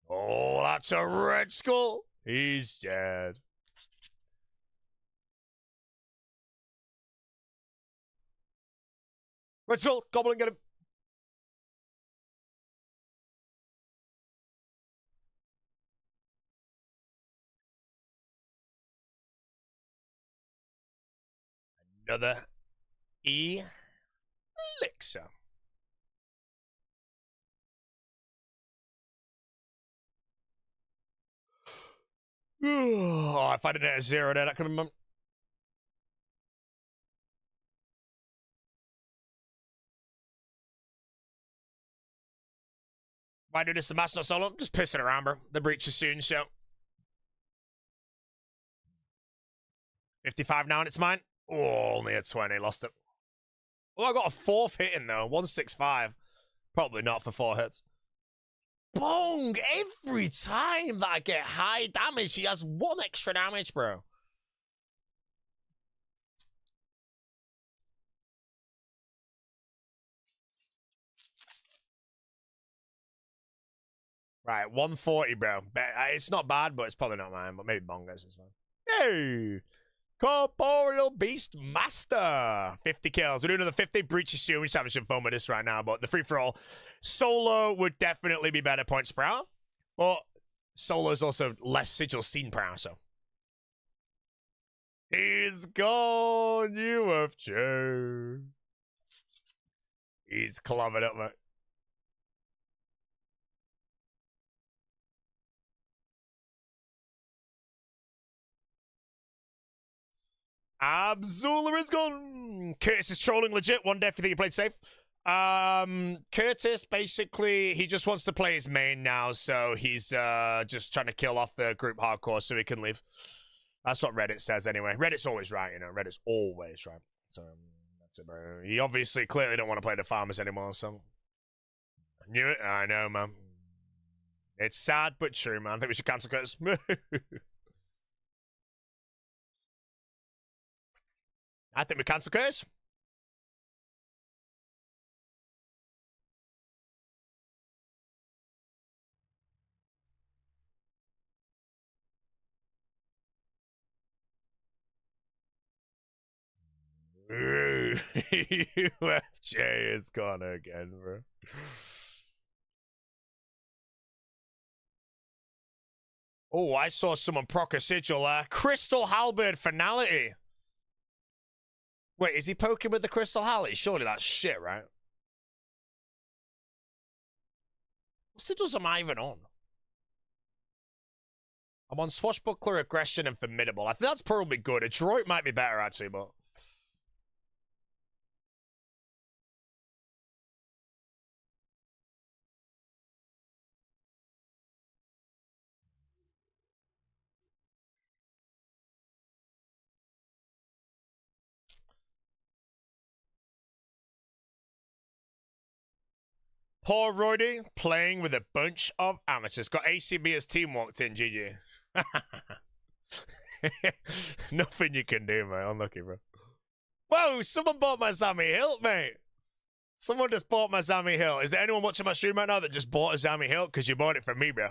Oh, that's a red skull. He's dead. Red skull, goblin, get him. Another Elixir. Oh, if I didn't hit a 0 there, that could have been... Why do this to Master Solo? I'm just pissing around, bro. The breach is soon, so... 55 now and it's mine. Oh, only a 20, lost it. Oh, I got a 4th hit in though, 165. Probably not for 4 hits. Bong! Every time that I get high damage, he has 1 extra damage, bro. Right, 140, bro. It's not bad, but it's probably not mine. But maybe Bongo's is fine. Hey! Corporal Beast Master! 50 kills. We're doing another 50. Breach is soon. We're just having some fun with this right now. But the free-for-all, solo would definitely be better points per hour. But solo's also less sigil seen per hour, so. He's gone, UFJ. He's clobbered up, mate. Abzula is gone. Curtis is trolling legit. One death, you think you played safe? Curtis, basically, he just wants to play his main now, so he's just trying to kill off the group hardcore so he can leave. That's what Reddit says anyway. Reddit's always right, you know. Reddit's always right. So, that's it, bro. He obviously clearly don't want to play the farmers anymore, so. I knew it. I know, man. It's sad, but true, man. I think we should cancel Curtis. I think we cancel Curtis. UFJ is gone again, bro. Oh, I saw someone proc a sigil. Crystal Halberd Finality. Wait, is he poking with the Crystal Halley? Surely that's shit, right? What sigils am I even on? I'm on Swashbuckler, Aggression, and Formidable. I think that's probably good. Adroit might be better, actually, but... Poor Roddy playing with a bunch of amateurs. Got ACB as team walked in, GG. Nothing you can do, mate. Unlucky, bro. Whoa, someone bought my Zammy Hilt, mate. Someone just bought my Zammy Hilt. Is there anyone watching my stream right now that just bought a Zammy Hilt? Because you bought it from me, bro.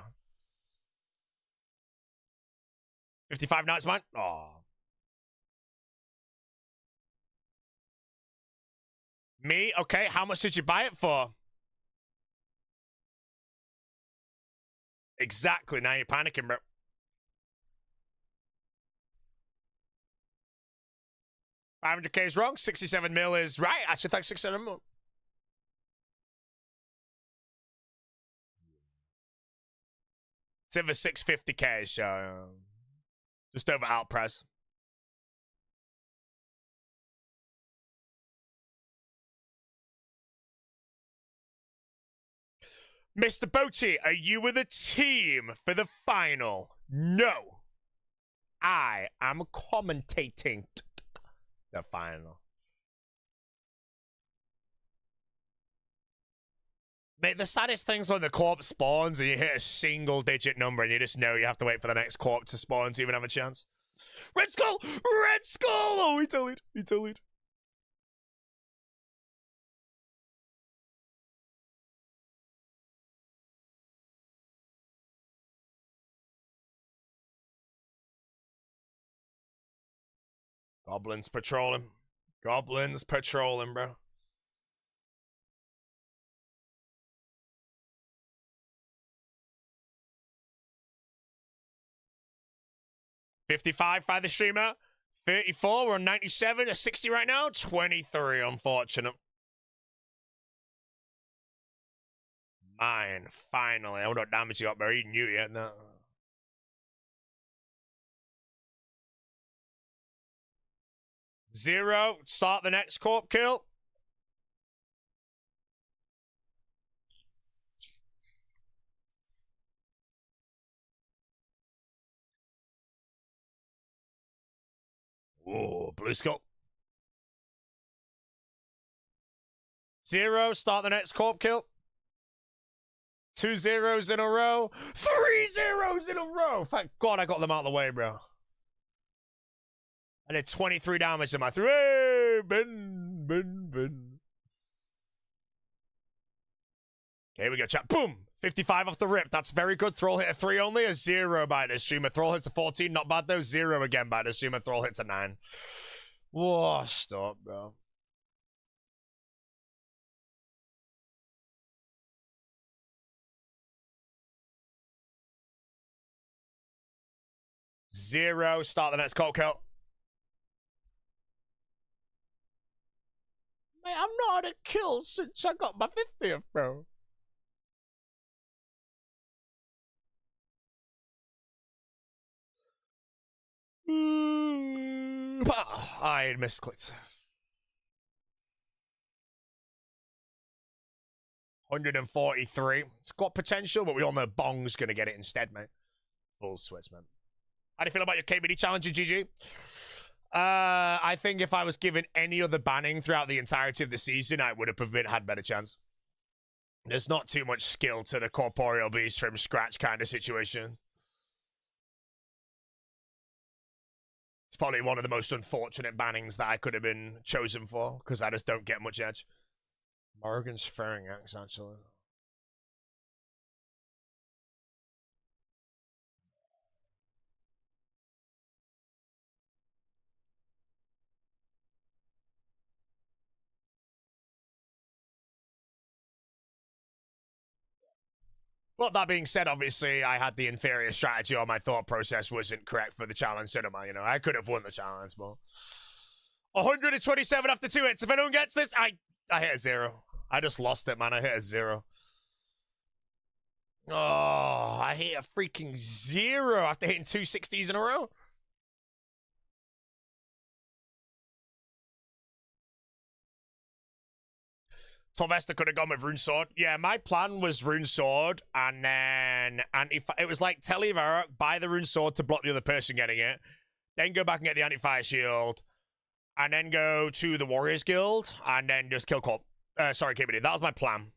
55 nights, man. Oh. Me? Okay, how much did you buy it for? Exactly, now you're panicking, bro. $500K is wrong, 67 mil is right. I should think 67 mil. It's over 650K, so just over outpress. Mr. Boaty, are you with a team for the final? No. I am commentating the final. Mate, the saddest thing's when the Corp spawns and you hit a single digit number and you just know you have to wait for the next Corp to spawn to even have a chance. Red Skull! Red Skull! Oh, we tell it. We tell it. Goblins patrolling. Goblins patrolling, bro. $55 by the streamer. 34, we're on 97, a 60 right now. 23, unfortunate. Mine, finally. I don't damage you up, bro. You knew yet, no. Zero, start the next Corp kill. Oh, blue skull. Zero, start the next Corp kill. 2 zeros in a row. 3 zeros in a row. Thank God I got them out of the way, bro. I did 23 damage to my 3. Hey, Ben. Okay, we go, chat. Boom! 55 off the rip. That's very good. Thrall hit a 3 only. A 0 by the streamer. Thrall hits a 14. Not bad, though. 0 again by the streamer. Thrall hits a 9. Whoa, stop, bro. Zero. Start the next Colt kill. Mate, I'm not had a kill since I got my 50th, bro. I misclicked. 143. It's got potential, but we all know Bong's gonna get it instead, mate. Full switch, man. How do you feel about your KBD challenge, GG? I think if I was given any other banning throughout the entirety of the season, I would have had better chance. There's not too much skill to the Corporal Beast from scratch kind of situation. It's probably one of the most unfortunate bannings that I could have been chosen for, because I just don't get much edge. Morgan's Fairing Axe, actually. Well, that being said, obviously, I had the inferior strategy, or my thought process wasn't correct for the challenge cinema. You know, I could have won the challenge, but 127 after 2 hits. If anyone gets this, I hit a 0. I just lost it, man. I hit a 0. Oh, I hit a freaking 0 after hitting 2 60s in a row. Sylvester could have gone with Rune Sword. Yeah, my plan was Rune Sword, and then it was like tell Ivera, buy the Rune Sword to block the other person getting it, then go back and get the anti-fire shield, and then go to the Warriors Guild, and then just kill Corp. Sorry, KBD. That was my plan.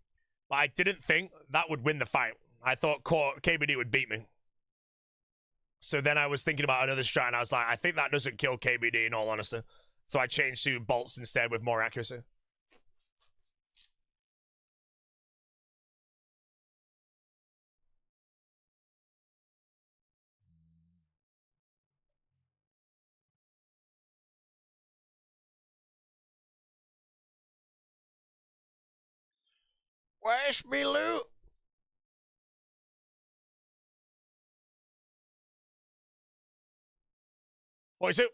But I didn't think that would win the fight. I thought KBD would beat me. So then I was thinking about another strat, and I was like, I think that doesn't kill KBD in all honesty. So I changed to bolts instead with more accuracy. Where's me loot? Voice it.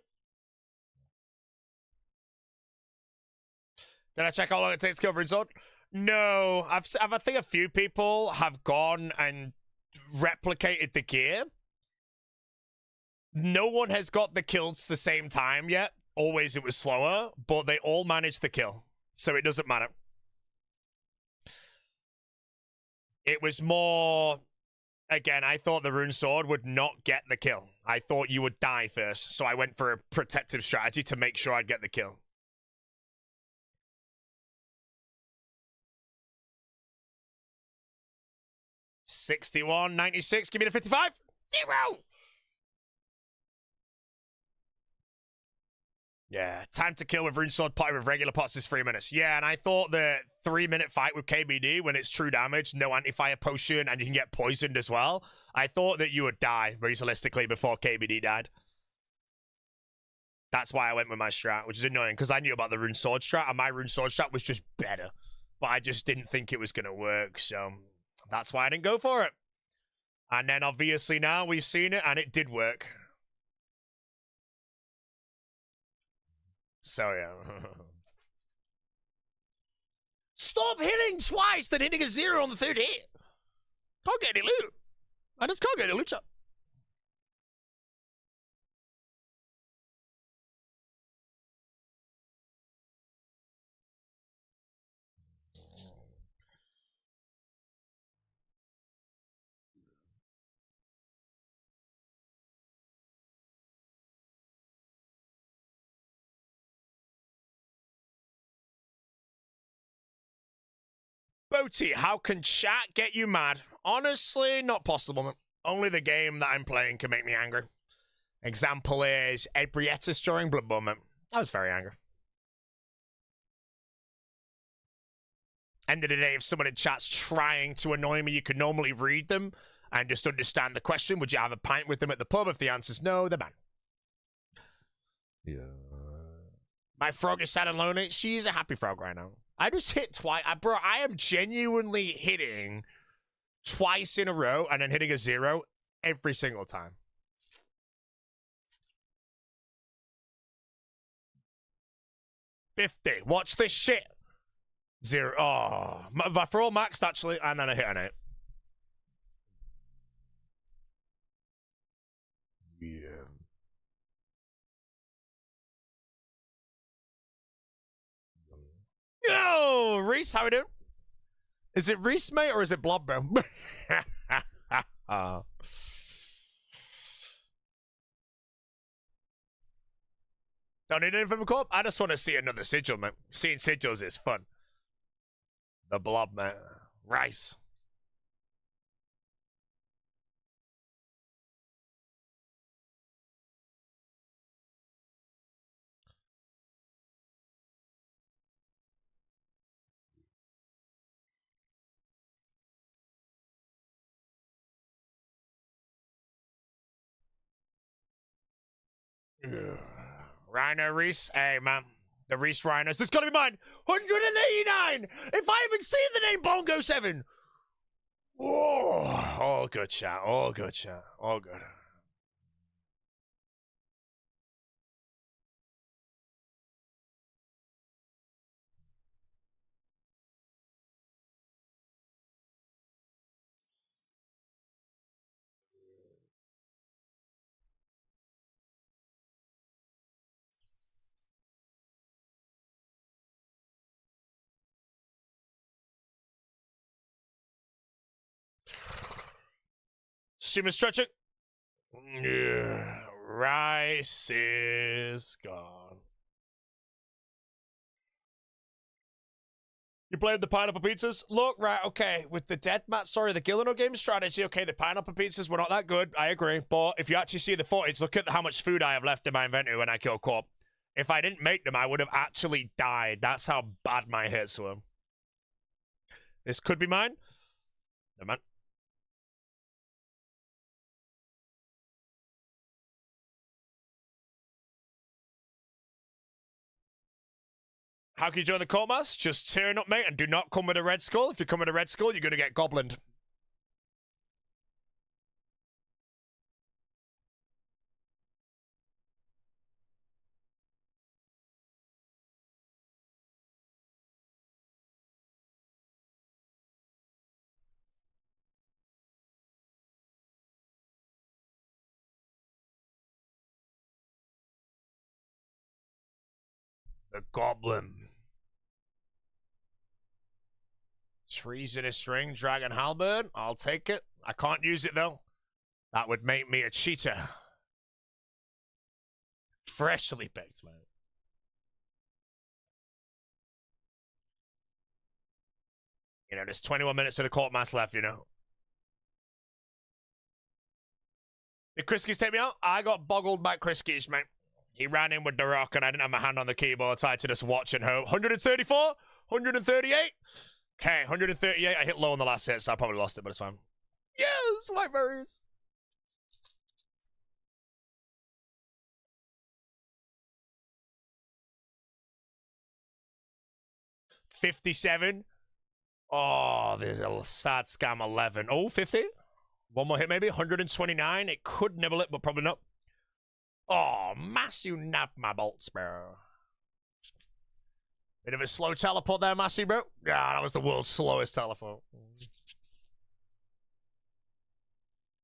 Did I check how long it takes to kill Rune Sword? No, I think a few people have gone and replicated the gear. No one has got the kills the same time yet. Always it was slower, but they all managed the kill. So it doesn't matter. It was more... Again, I thought the Rune Sword would not get the kill. I thought you would die first, so I went for a protective strategy to make sure I'd get the kill. $61, $96, give me the $55. 0! Yeah, time to kill with Rune Sword party with regular pots is 3 minutes. Yeah, and I thought the 3-minute fight with KBD, when it's true damage, no anti-fire potion, and you can get poisoned as well, I thought that you would die, realistically, before KBD died. That's why I went with my strat, which is annoying, because I knew about the Rune Sword strat, and my Rune Sword strat was just better. But I just didn't think it was going to work, so that's why I didn't go for it. And then, obviously, now we've seen it, and it did work. So, yeah. Stop hitting twice, then hitting a 0 on the 3rd hit. Can't get any loot. I just can't get any loot up. Boaty, how can chat get you mad? Honestly, not possible. Only the game that I'm playing can make me angry. Example is Ebrietus during Blood Bowl. I was very angry. End of the day, if someone in chat's trying to annoy me, you can normally read them and just understand the question. Would you have a pint with them at the pub? If the answer's no, they're banned. Yeah. My frog is sad and lonely. She's a happy frog right now. I just hit twice. Bro, I am genuinely hitting twice in a row and then hitting a 0 every single time. $50. Watch this shit. 0. Oh. For all maxed, actually, and then I hit an 8. Yeah. Yo, Reese, how we doing? Is it Reese, mate, or is it Blob, bro? Don't need anything from Corp. I just want to see another sigil, man. Seeing sigils is fun. The Blob, man. Rice. Rhino Reese. Hey, man. The Reese Rhinos. This gotta be mine. 189. If I haven't seen the name Bongo 7. Oh, all good chat. All good chat. All good. Livestream is stretching. Yeah, rice is gone. You played the pineapple pizzas? Look, right, okay, with the Deadman, sorry, the Gillanor Games strategy, okay, the pineapple pizzas were not that good, I agree, but if you actually see the footage, look at how much food I have left in my inventory when I kill Corp. If I didn't make them, I would have actually died. That's how bad my hits were. This could be mine. No, man. How can you join the Corp mass? Just turn up, mate, and do not come with a red skull. If you come with a red skull, you're going to get goblined. The Goblin. Treasonous ring, dragon halberd. I'll take it. I can't use it, though. That would make me a cheater. Freshly baked, man. You know, there's 21 minutes of the Corp mass left, you know. Did Kriskies take me out? I got boggled by Kriskies, mate. He ran in with the rock, and I didn't have my hand on the keyboard, so I had to just watch and hope. 134? 138? Okay, 138. I hit low on the last hit, so I probably lost it, but it's fine. Yes, white berries. $57. Oh, there's a sad scam 11. Oh, 50. One more hit, maybe. 129. It could nibble it, but probably not. Oh, Massive nab my bolts, bro. Bit of a slow teleport there, Massive, bro. Yeah, that was the world's slowest teleport.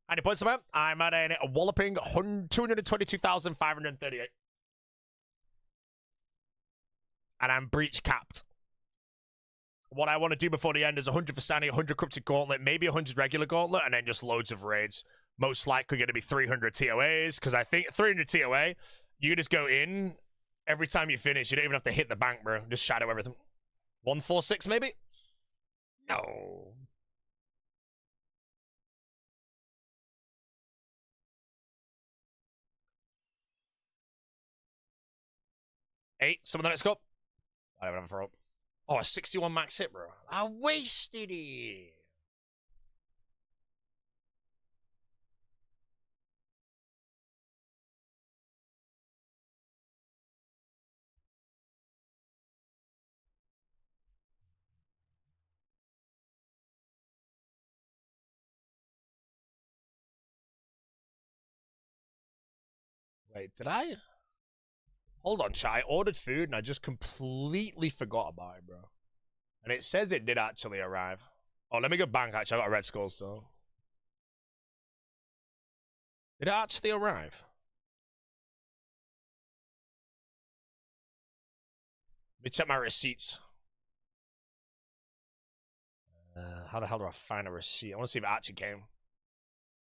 How many points am I? I'm at a walloping 222,538. And I'm breach capped. What I want to do before the end is 100 for Sandy, 100 Cryptic Gauntlet, maybe 100 regular Gauntlet, and then just loads of raids. Most likely going to be 300 TOAs, because I think 300 TOA, you just go in, every time you finish, you don't even have to hit the bank, bro. Just shadow everything. 146, maybe? No. Eight, some of the next go. I don't have a throw. Oh, a 61 max hit, bro. I wasted it. Wait, did I? Hold on, chat. I ordered food and I just completely forgot about it, bro. And it says it did actually arrive. Oh, let me go bank, actually. I got a red skull still. Did it actually arrive? Let me check my receipts. How the hell do I find a receipt? I want to see if it actually came.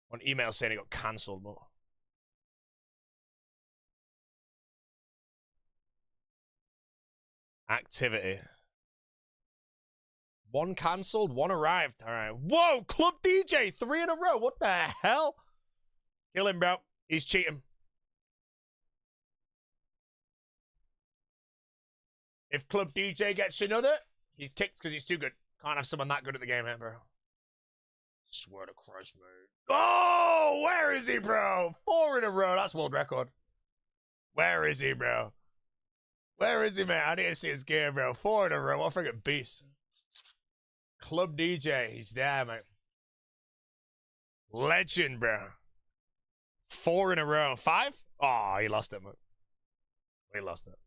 One email saying it got cancelled, but... Activity. One cancelled, one arrived. Alright. Whoa! Club DJ! 3 in a row! What the hell? Kill him, bro. He's cheating. If Club DJ gets another, he's kicked because he's too good. Can't have someone that good at the game, bro. Swear to Christ, mate. Oh! Where is he, bro? 4 in a row. That's world record. Where is he, bro? Where is he, man? I didn't see his game, bro. 4 in a row. What a freaking beast. Club DJ. He's there, mate. Legend, bro. 4 in a row. 5? Oh, he lost it, mate. He lost it.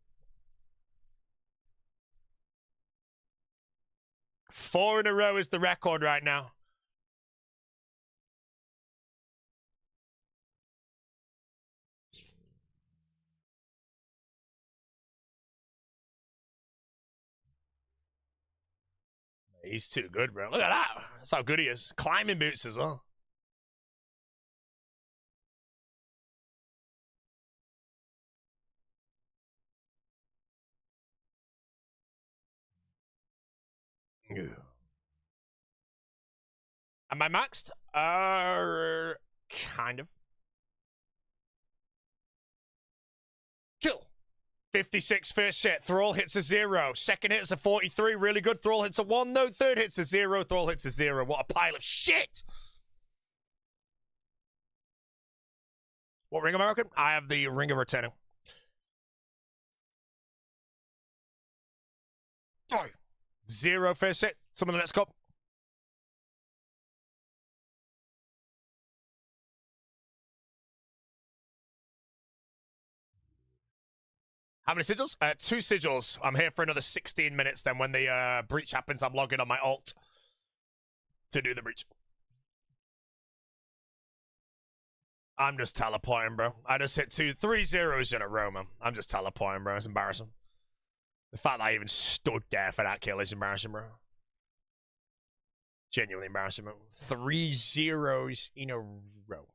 4 in a row is the record right now. He's too good, bro. Look at that. That's how good he is. Climbing boots as well. Am I maxed? Kind of. Kill. 56 first hit. Thrall hits a 0. Second hit is a 43. Really good. Thrall hits a 1. No. Third hits a 0. Thrall hits a 0. What a pile of shit. What ring American? I have the Ring of Returning. 0 first hit. Some of the next cup. How many sigils? 2 sigils. I'm here for another 16 minutes. Then when the breach happens, I'm logging on my alt to do the breach. I'm just teleporting, bro. I just hit 3 zeros in a row, man. I'm just teleporting, bro. It's embarrassing. The fact that I even stood there for that kill is embarrassing, bro. Genuinely embarrassing, bro. 3 zeros in a row.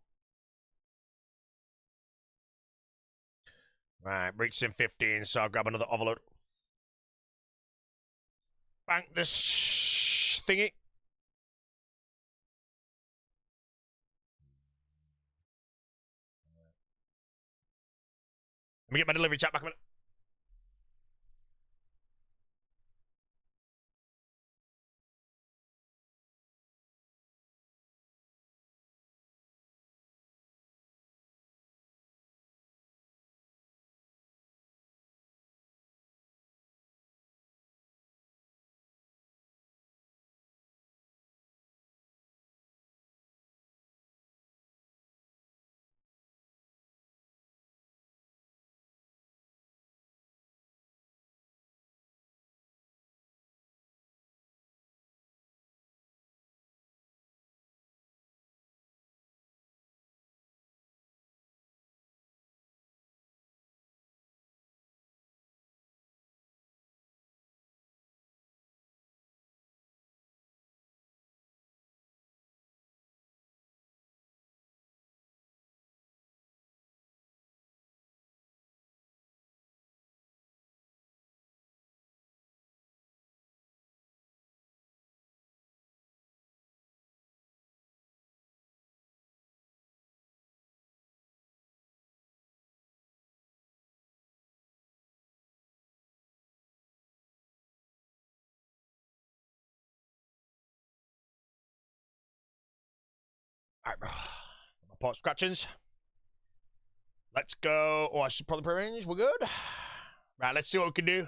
Right, breach in 15, so I'll grab another overload. Bank this thingy. Let me get my delivery chat back a minute. Alright, bro. My pot scratchings. Let's go. Oh, I should probably pre-range. We're good. Right, let's see what we can do.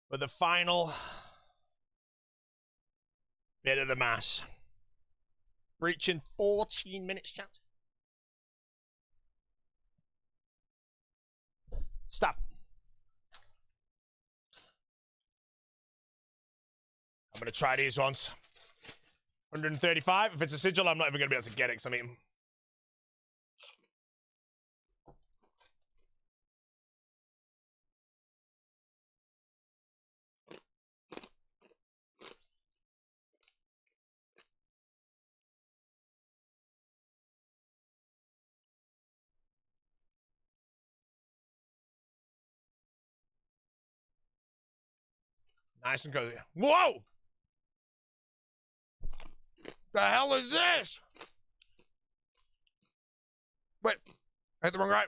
For the final bit of the mass. Breach in 14 minutes, chat. Stop. I'm going to try these ones. 135. If it's a sigil, I'm not even going to be able to get it because I'm eating. Nice and cozy. Whoa! The hell is this? Wait, I hit the wrong guy.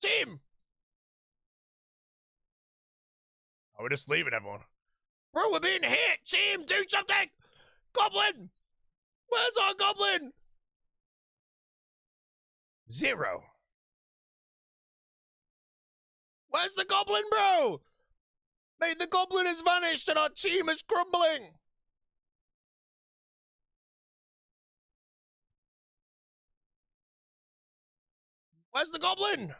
Team! Oh, we're just leaving everyone. Bro, we're being hit! Team, do something! Goblin! Where's our goblin? 0. Where's the goblin, bro? Mate, the goblin has vanished and our team is crumbling. Where's the goblin?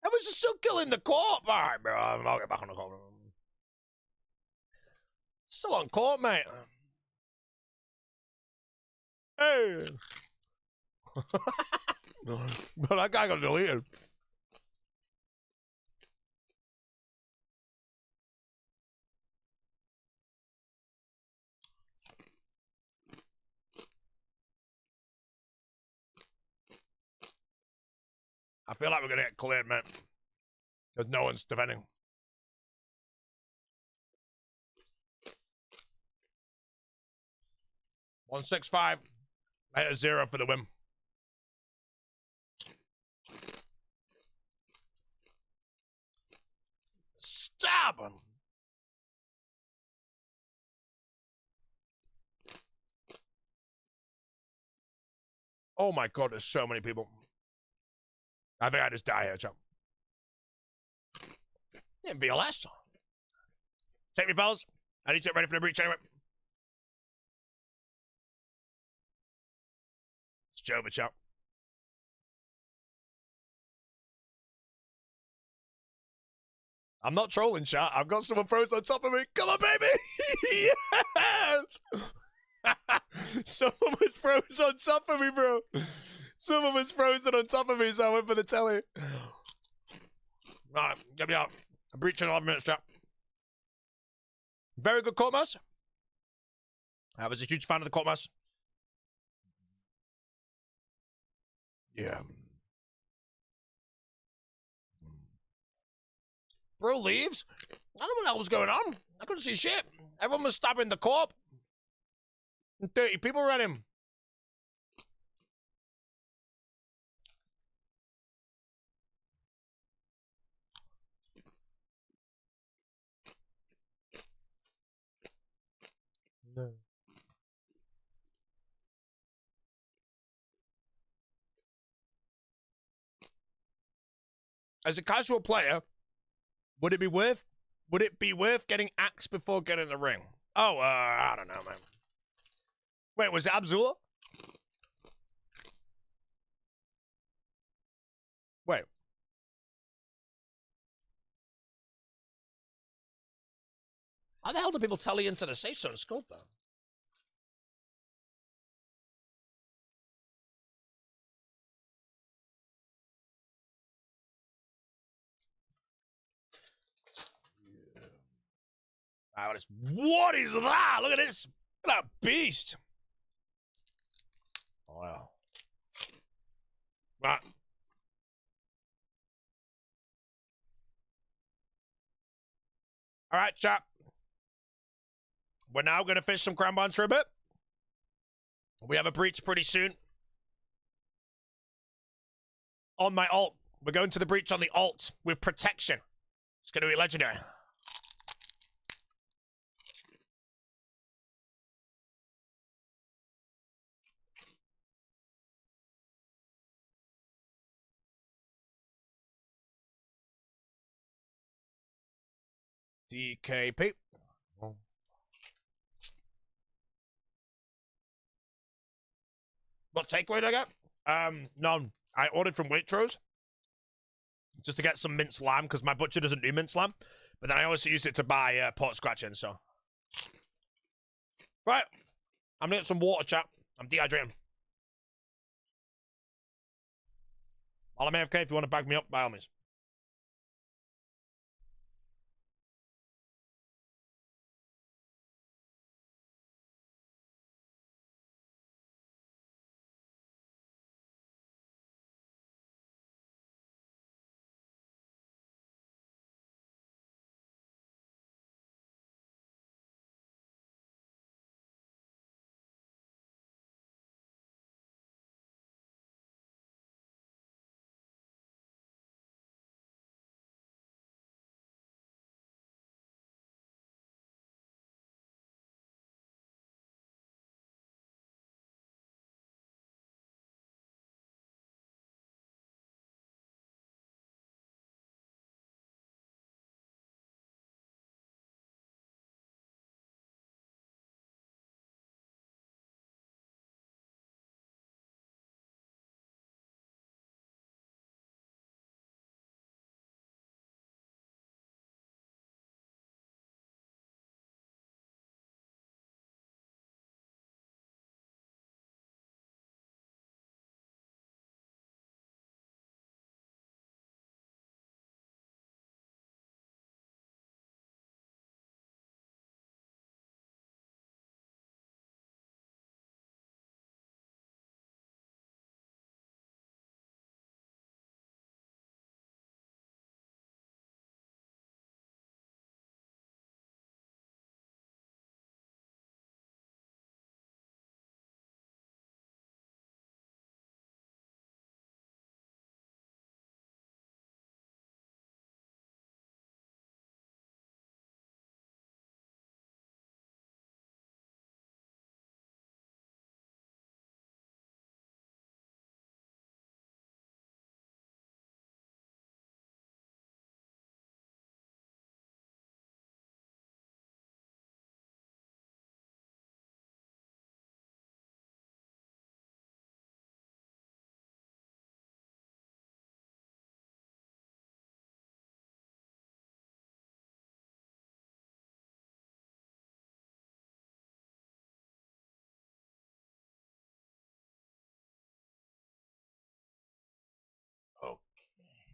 I was just still killing the corp. Alright, bro, I'll get back on the corp. Still on corp, mate. Hey. But that guy got deleted. I feel like we're gonna get cleared, man. Because no one's defending. $165. At a 0 for the win. Stab him. Oh my god, there's so many people. I think I just die here, chap. In VLS. Take me, fellas. I need to get ready for the breach anyway. It's Jova, chap. I'm not trolling, chat. I've got someone frozen on top of me. Come on, baby. Yes. Someone was frozen on top of me, bro. Someone was frozen on top of me, so I went for the telly. Right, get me out. I'm breaching 11 minutes, chat. Very good Corpmas. I was a huge fan of the Corpmas. Yeah. Bro leaves? I don't know what the hell was going on. I couldn't see shit. Everyone was stabbing the Corp. 30 people ran him. No. As a casual player, would it be worth getting axed before getting the ring? Oh, I don't know, man. Wait, was it Abzula? Wait. How the hell do people tally into the safe zone scope, though? What is that? Look at this. Look at that beast. Wow. Right. All right, chat. We're now going to fish some crown bonds for a bit. We have a breach pretty soon. On my alt. We're going to the breach on the alt with protection. It's going to be legendary. DKP. What takeaway did I get? None. I ordered from Waitrose just to get some minced lamb because my butcher doesn't do minced lamb. But then I also used it to buy pork scratching, so. Right. I'm gonna get some water, chat. I'm dehydrating. While I'm AFK, if you want to bag me up, by all means.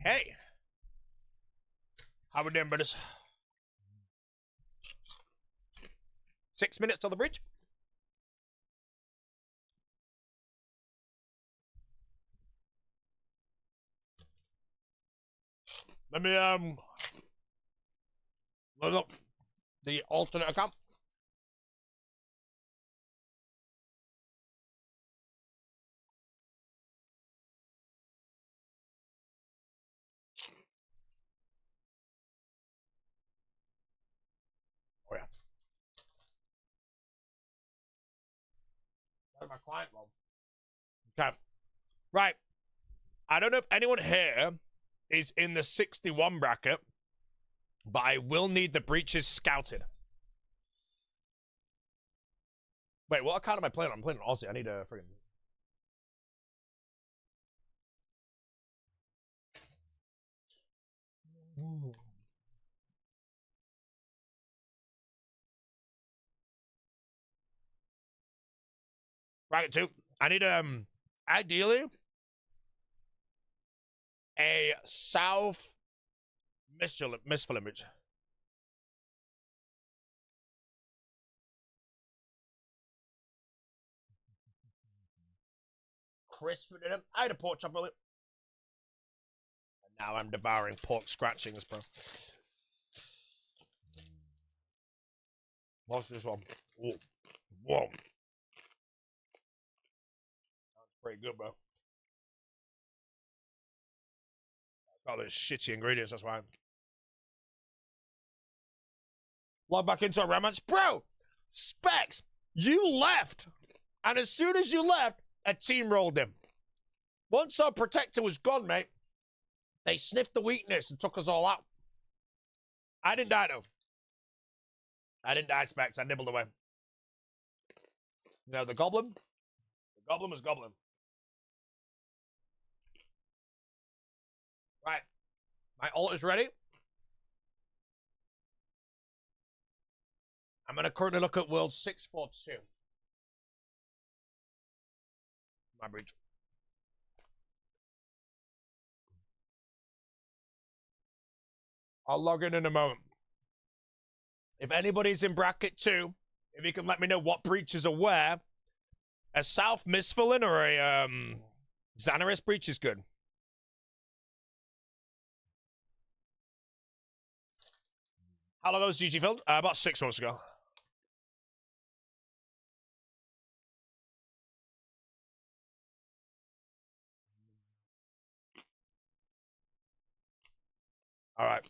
Hey. How we doing, brothers? 6 minutes till the bridge. Let me load up the alternate account. Oh yeah. That's my client roll. Okay. Right. I don't know if anyone here is in the 61 bracket, but I will need the breaches scouted. Wait, what account am I playing on? I'm playing on Aussie. I need a friggin'... Bracket 2. I need, ideally, a South Mistful image. Crisp in it. I had a pork chop earlier. And now I'm devouring pork scratchings, bro. What's this one? Ooh. Whoa. That's pretty good, bro. Got those shitty ingredients, that's why. Log back into a romance. Bro! Specs! You left! And as soon as you left, a team rolled him. Once our protector was gone, mate, they sniffed the weakness and took us all out. I didn't die, though. I didn't die, Specs. I nibbled away. You know, the goblin was goblin. Right. My ult is ready. I'm going to currently look at World 642. My bridge. I'll log in a moment. If anybody's in bracket 2, if you can let me know what breaches are where, a South Mistfulin or a Xanaris breach is good. How long was GG filmed? About 6 months ago. All right.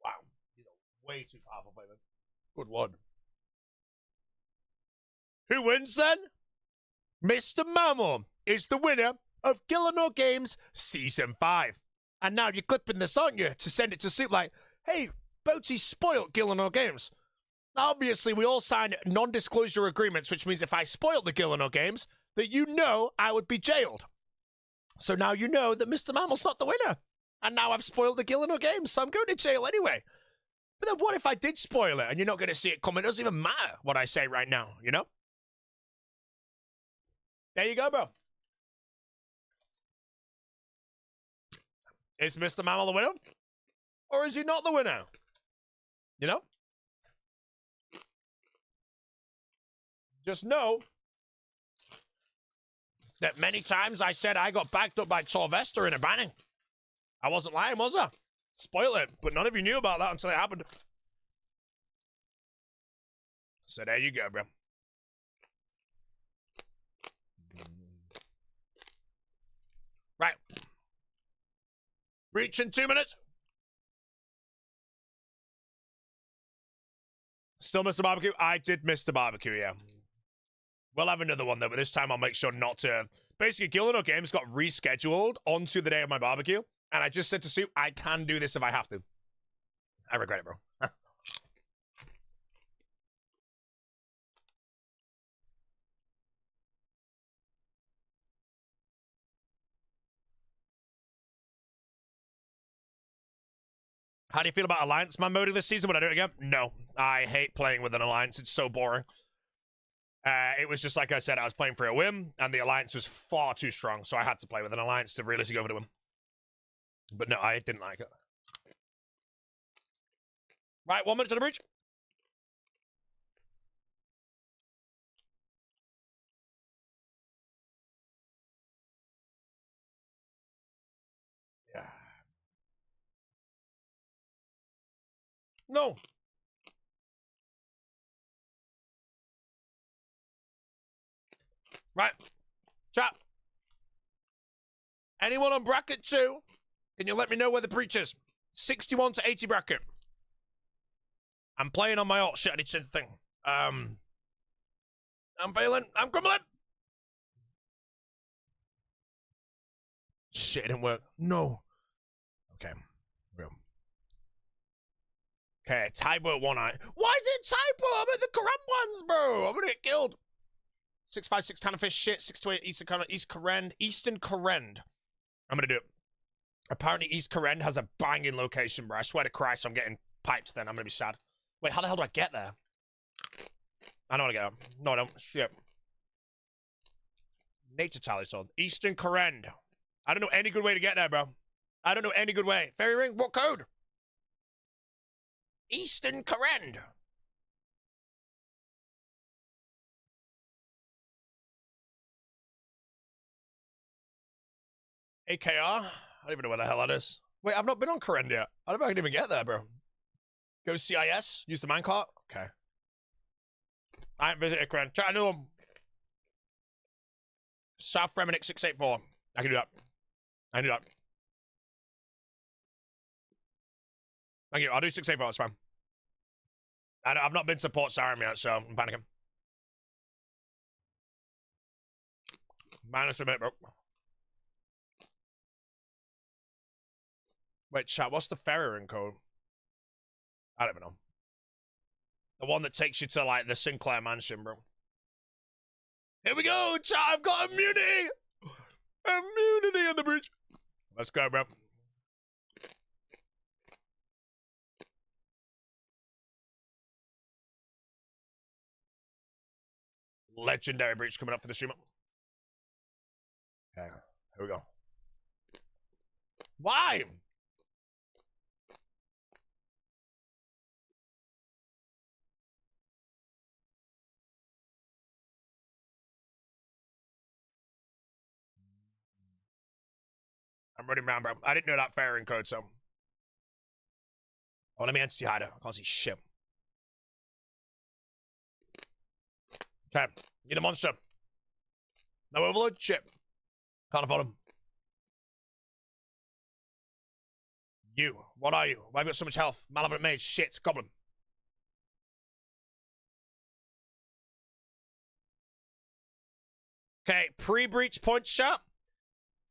Wow. These are way too powerful, baby. Good one. Who wins then? Mr. Mammal is the winner of Gillanor Games Season 5. And now you're clipping this, aren't you? To send it to Soup like, hey, Boaty spoiled Gillanor Games. Obviously, we all signed non-disclosure agreements, which means if I spoiled the Gillanor Games, that you know I would be jailed. So now you know that Mr. Mammal's not the winner. And now I've spoiled the Gillanor Games, so I'm going to jail anyway. But then what if I did spoil it and you're not going to see it coming? It doesn't even matter what I say right now, you know? There you go, bro. Is Mr. Mammal the winner? Or is he not the winner? You know? Just know that many times I said I got backed up by Torvesta in a banning. I wasn't lying, was I? Spoil it, but none of you knew about that until it happened. So there you go, bro. Right. Reach in 2 minutes. Still miss the barbecue? I did miss the barbecue, yeah. We'll have another one, though, but this time I'll make sure not to... Basically, Gillanor Games got rescheduled onto the day of my barbecue, and I just said to Soup, I can do this if I have to. I regret it, bro. How do you feel about Alliance Man mode this season? Would I do it again? No. I hate playing with an Alliance. It's so boring. It was just like I said, I was playing for a whim, and the alliance was far too strong, so I had to play with an alliance to realistically go for the whim. But no, I didn't like it. Right, 1 minute to the breach. Yeah. No. Right. Chat. Anyone on bracket 2? Can you let me know where the breach is? 61 to 80 bracket. I'm playing on my alt shit. I need to thing. I'm failing. I'm crumbling. Shit, it didn't work. No. Okay. Okay, typo at 1 eye. Why is it typo? I'm at the correct ones, bro. I'm gonna get killed. 656 Canonfish shit. 628 Eastern Corrend. I'm gonna do it. Apparently East Corrend has a banging location, bro. I swear to Christ, I'm getting piped then. I'm gonna be sad. Wait, how the hell do I get there? I know how to get there. No, I don't. Shit. Nature Tally Sword. Eastern Corrend. I don't know any good way to get there, bro. I don't know any good way. Fairy Ring? What code? Eastern Corrend. AKR? I don't even know where the hell that is. Wait, I've not been on Corrend yet. I don't know if I can even get there, bro. Go CIS? Use the minecart? Okay. I haven't visited Corrend. Try to know them. South Reminic 684. I can do that. I can do that. Thank you. I'll do 684. It's fine. I've not been to Port Sarim yet, so I'm panicking. Minus a bit, bro. Wait, chat, what's the ferry ring code? I don't even know. The one that takes you to, like, the Sinclair Mansion, bro. Here we go, chat, I've got immunity! Immunity on the bridge. Let's go, bro. Legendary breach coming up for the streamer. Okay, here we go. Why? I'm running around, bro. I didn't know that fairing code, so. Oh, let me entity hider. I can't see shit. Okay, need a monster. No overload? Shit. Can't afford him. You. What are you? Why have you got so much health? Malevolent mage. Shit. Goblin. Okay, pre-breach points, chat.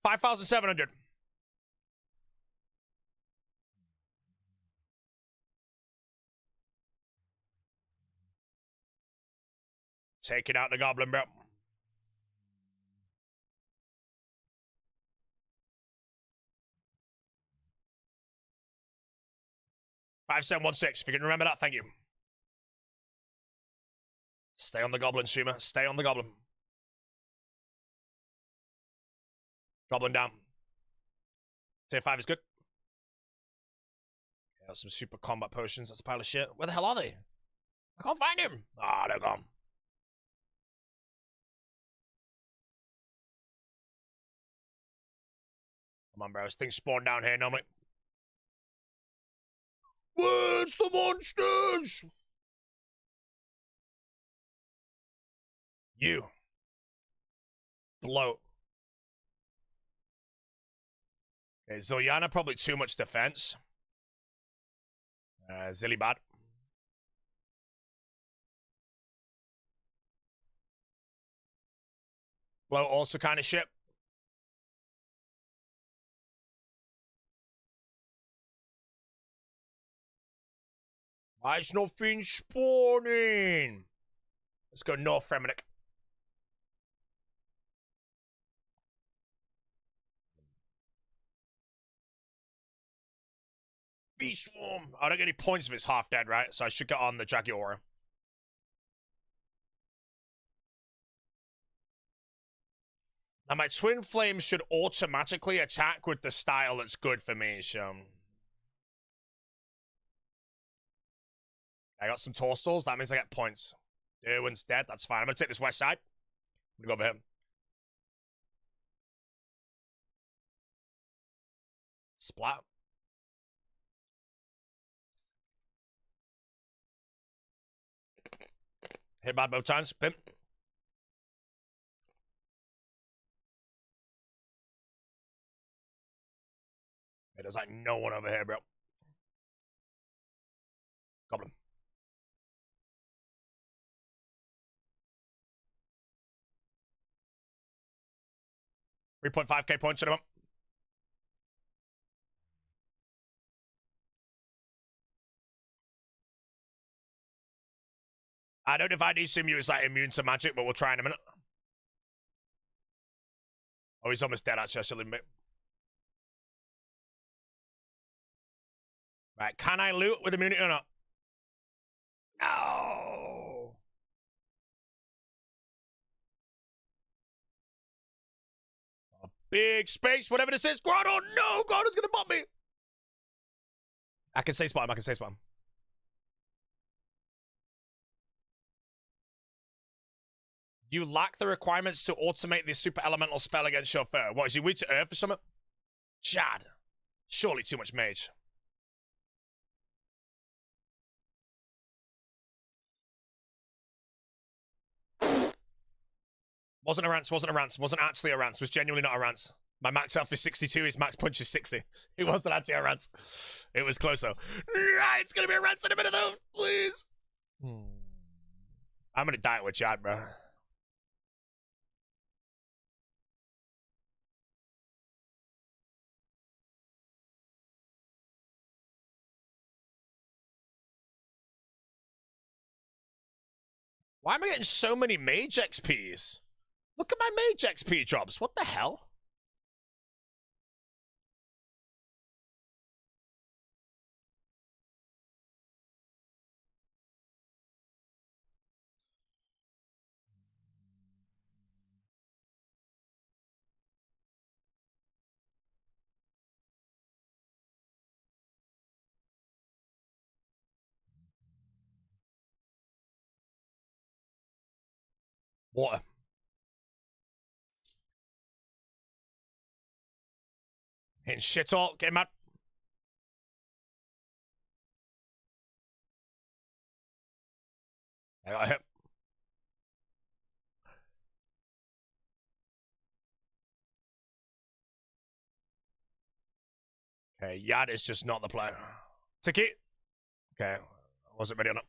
5,700. Taking out the goblin, bro. $5,716. If you can remember that, thank you. Stay on the goblin, streamer. Stay on the goblin. Goblin down. Tier 5 is good. Got some super combat potions. That's a pile of shit. Where the hell are they? I can't find him. Ah, they're gone. Come on, bros. Things spawn down here normally. Where's the monsters? You. Bloat. Okay, Ziliana, probably too much defense. Zilly bad. Bloat also kind of shit. Why is nothing spawning? Let's go North Reminic. Beast Swarm. I don't get any points if it's half dead, right? So I should get on the Jaguar. Now, my Twin Flames should automatically attack with the style that's good for me, so... I got some Torstals. That means I get points. Derwin's dead. That's fine. I'm going to take this west side. I'm going to go over here. Splat. Hit bad both times. Pimp. There's like no one over here, bro. Goblin. 3.5k points in a month. I don't know if HCIM is like immune to magic, but we'll try in a minute. Oh, he's almost dead, actually. I should leave him. Right, can I loot with immunity or not? No. A big space, whatever this is. Grotto, no! Grotto's gonna bump me! I can say spot him, I can say spot him. You lack the requirements to automate the super elemental spell against your foe. What, is he weak to earth or something? Chad. Surely too much mage. Wasn't a rance, wasn't a rance, wasn't actually a rance, was genuinely not a rance. My max health is 62, his max punch is 60. It wasn't actually a rance. It was close though. It's gonna be a rance in a minute though, please. I'm gonna die with Chad, bro. Why am I getting so many mage XPs? Look at my mage XP drops. What the hell? Water. Hitting shit all. Get mad. I got hit. Okay, Yad is just not the player. Tiki. Okay, I wasn't ready on it.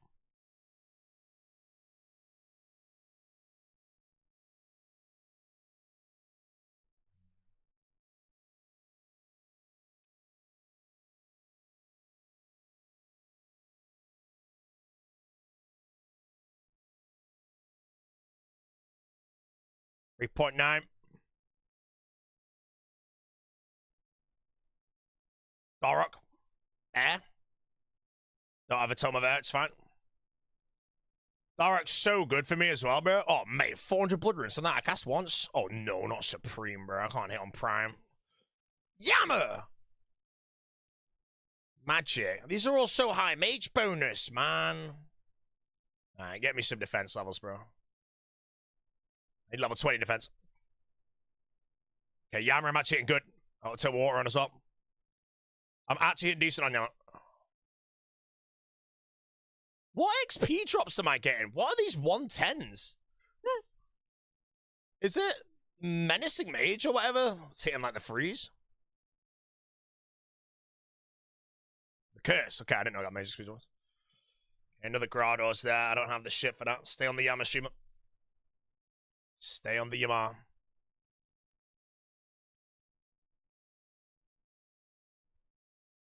$3.9. Darrock. Air. Don't have a tome of air, it's fine. Darrock's so good for me as well, bro. Oh, mate, 400 blood runes on that I cast once. Oh, no, not Supreme, bro. I can't hit on Prime. Yammer! Magic. These are all so high. Mage bonus, man. Alright, get me some defense levels, bro. I need level 20 defense. Okay, Yammer, I'm actually hitting good. I'll take water on us up. I'm actually hitting decent on Yammer. What XP drops am I getting? What are these 110s? Is it Menacing Mage or whatever? It's hitting like the freeze. The Curse. Okay, I didn't know I got Mage XP. Another Grados there. I don't have the shit for that. Stay on the Yammer streamer. Stay on the Yammer.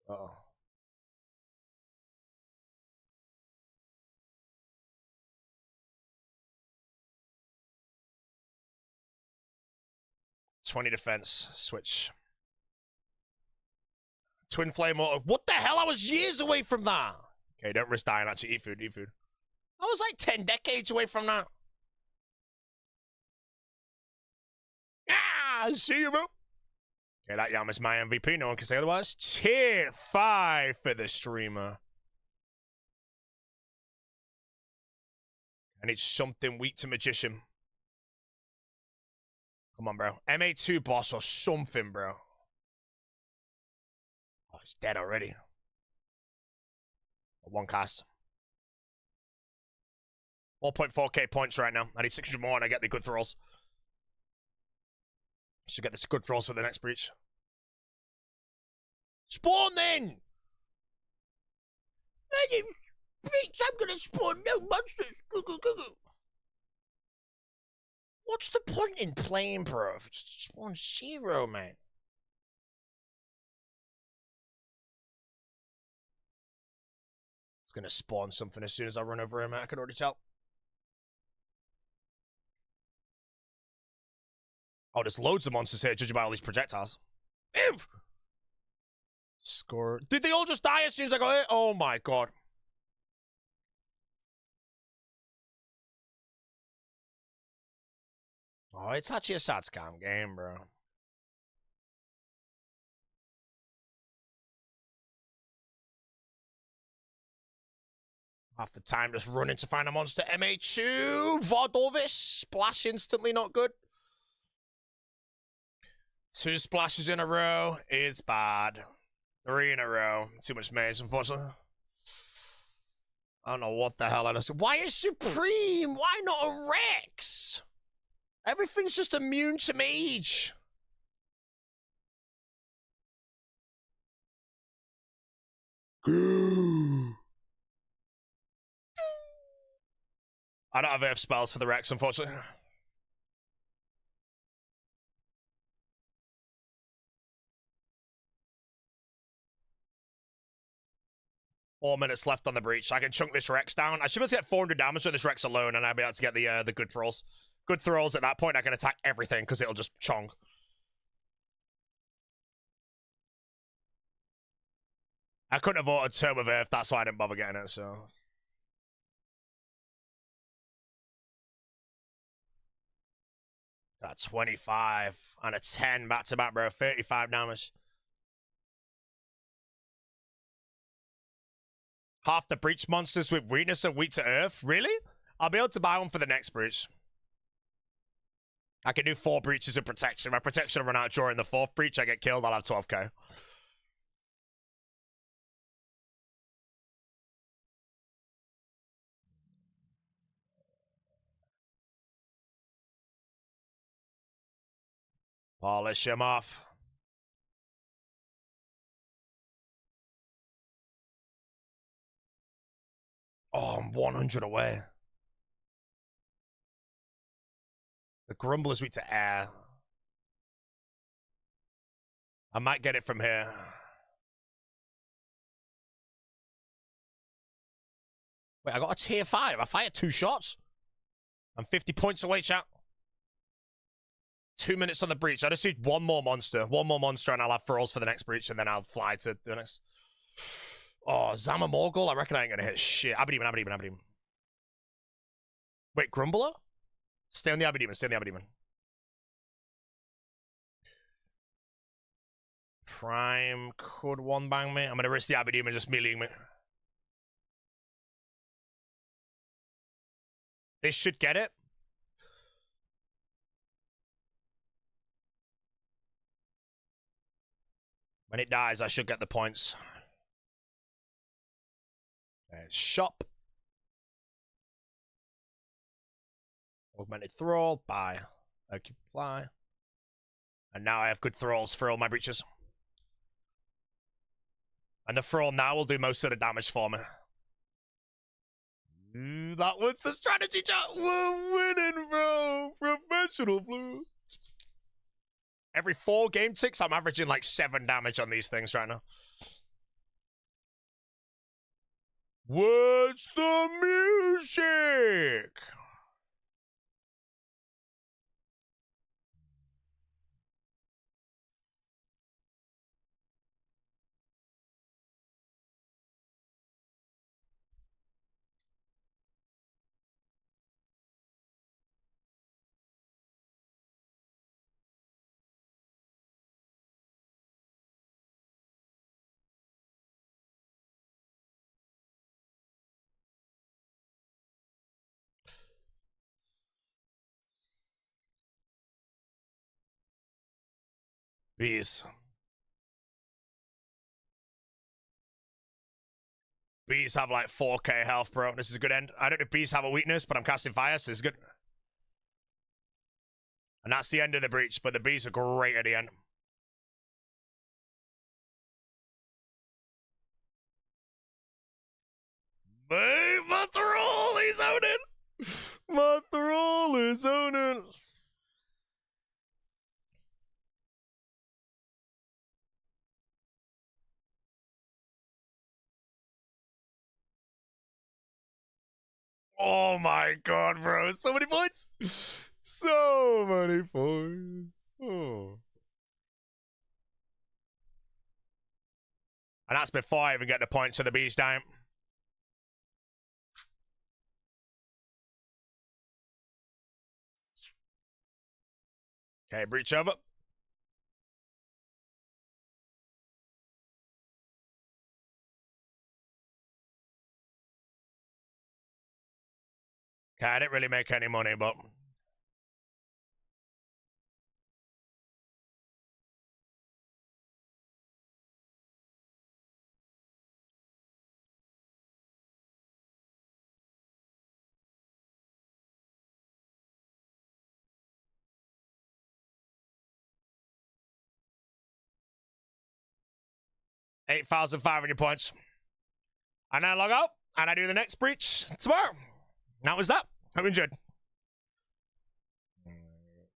Uh-oh. $20 defense. Switch. Twin Flame Auto. What the hell? I was years away from that. Okay, don't risk dying. Actually, eat food, eat food. I was like 10 decades away from that. Ah! See you, bro. Okay, that Yam is my MVP. No one can say otherwise. Tier 5 for the streamer. I need something weak to Magician. Come on, bro. MA2 boss or something, bro. Oh, he's dead already. One cast. 4.4k points right now. I need 600 more and I get the good throws. Should get this good throws for the next breach. Spawn then! Breach, I'm gonna spawn no monsters. What's the point in playing, bro? If it's spawn 0, man. It's gonna spawn something as soon as I run over him, I can already tell. Oh, there's loads of monsters here, judging by all these projectiles. Ew! Score. Did they all just die as soon as I got hit? Oh my god. Oh, it's actually a sad scam game, bro. Half the time just running to find a monster. MA2. Vordovis. Splash instantly not good. 2 splashes in a row is bad. 3 in a row. Too much mage, unfortunately. I don't know what the hell I just... Why is Supreme? Why not a Rex? Everything's just immune to mage. I don't have AF spells for the Rex, unfortunately. Four minutes left on the breach. I can chunk this Rex down. I should be able to get 400 damage with this Rex alone, and I'll be able to get the good throws. Good throws at that point. I can attack everything because it'll just chong. I couldn't have voted Tome of Earth. That's why I didn't bother getting it. So. Got 25 and a 10 back to back, bro. 35 damage. Half the breach monsters with weakness are weak to earth. Really? I'll be able to buy one for the next breach. I can do 4 breaches of protection. My protection will run out during the 4th breach. I get killed. I'll have 12k. Polish him off. Oh, I'm 100 away. The Grumble is weak to air. I might get it from here. Wait, I got a tier 5. I fired 2 shots. I'm 50 points away, chat. 2 minutes on the breach. I just need one more monster. One more monster and I'll have throws for the next breach and then I'll fly to the next... Oh, Zama Morgul? I reckon I ain't gonna hit shit. Aberdeen. Wait, Grumbler? Stay on the Aberdeen. Prime could one bang me. I'm gonna risk the Aberdeen and just meleeing me. This should get it. When it dies, I should get the points. Shop. Augmented Thrall. Buy. Fly. And now I have good thralls for all my breaches. And the thrall now will do most of the damage for me. That was the strategy, chat. We're winning, bro. Professional blue. Every 4 game ticks, I'm averaging like 7 damage on these things right now. What's the music? Bees. Bees have like 4k health, bro. This is a good end. I don't know if bees have a weakness, but I'm casting fire, so it's good. And that's the end of the breach, but the bees are great at the end. Hey, Monthrall, he's owning! Monthrall is owning! Oh my god, bro. So many points! So many points. Oh. And that's before I even get the points of the beast down. Okay, breach over. Okay, I didn't really make any money, but... $8,500 points. And I log out, and I do the next breach tomorrow. That was that. Hope you enjoyed.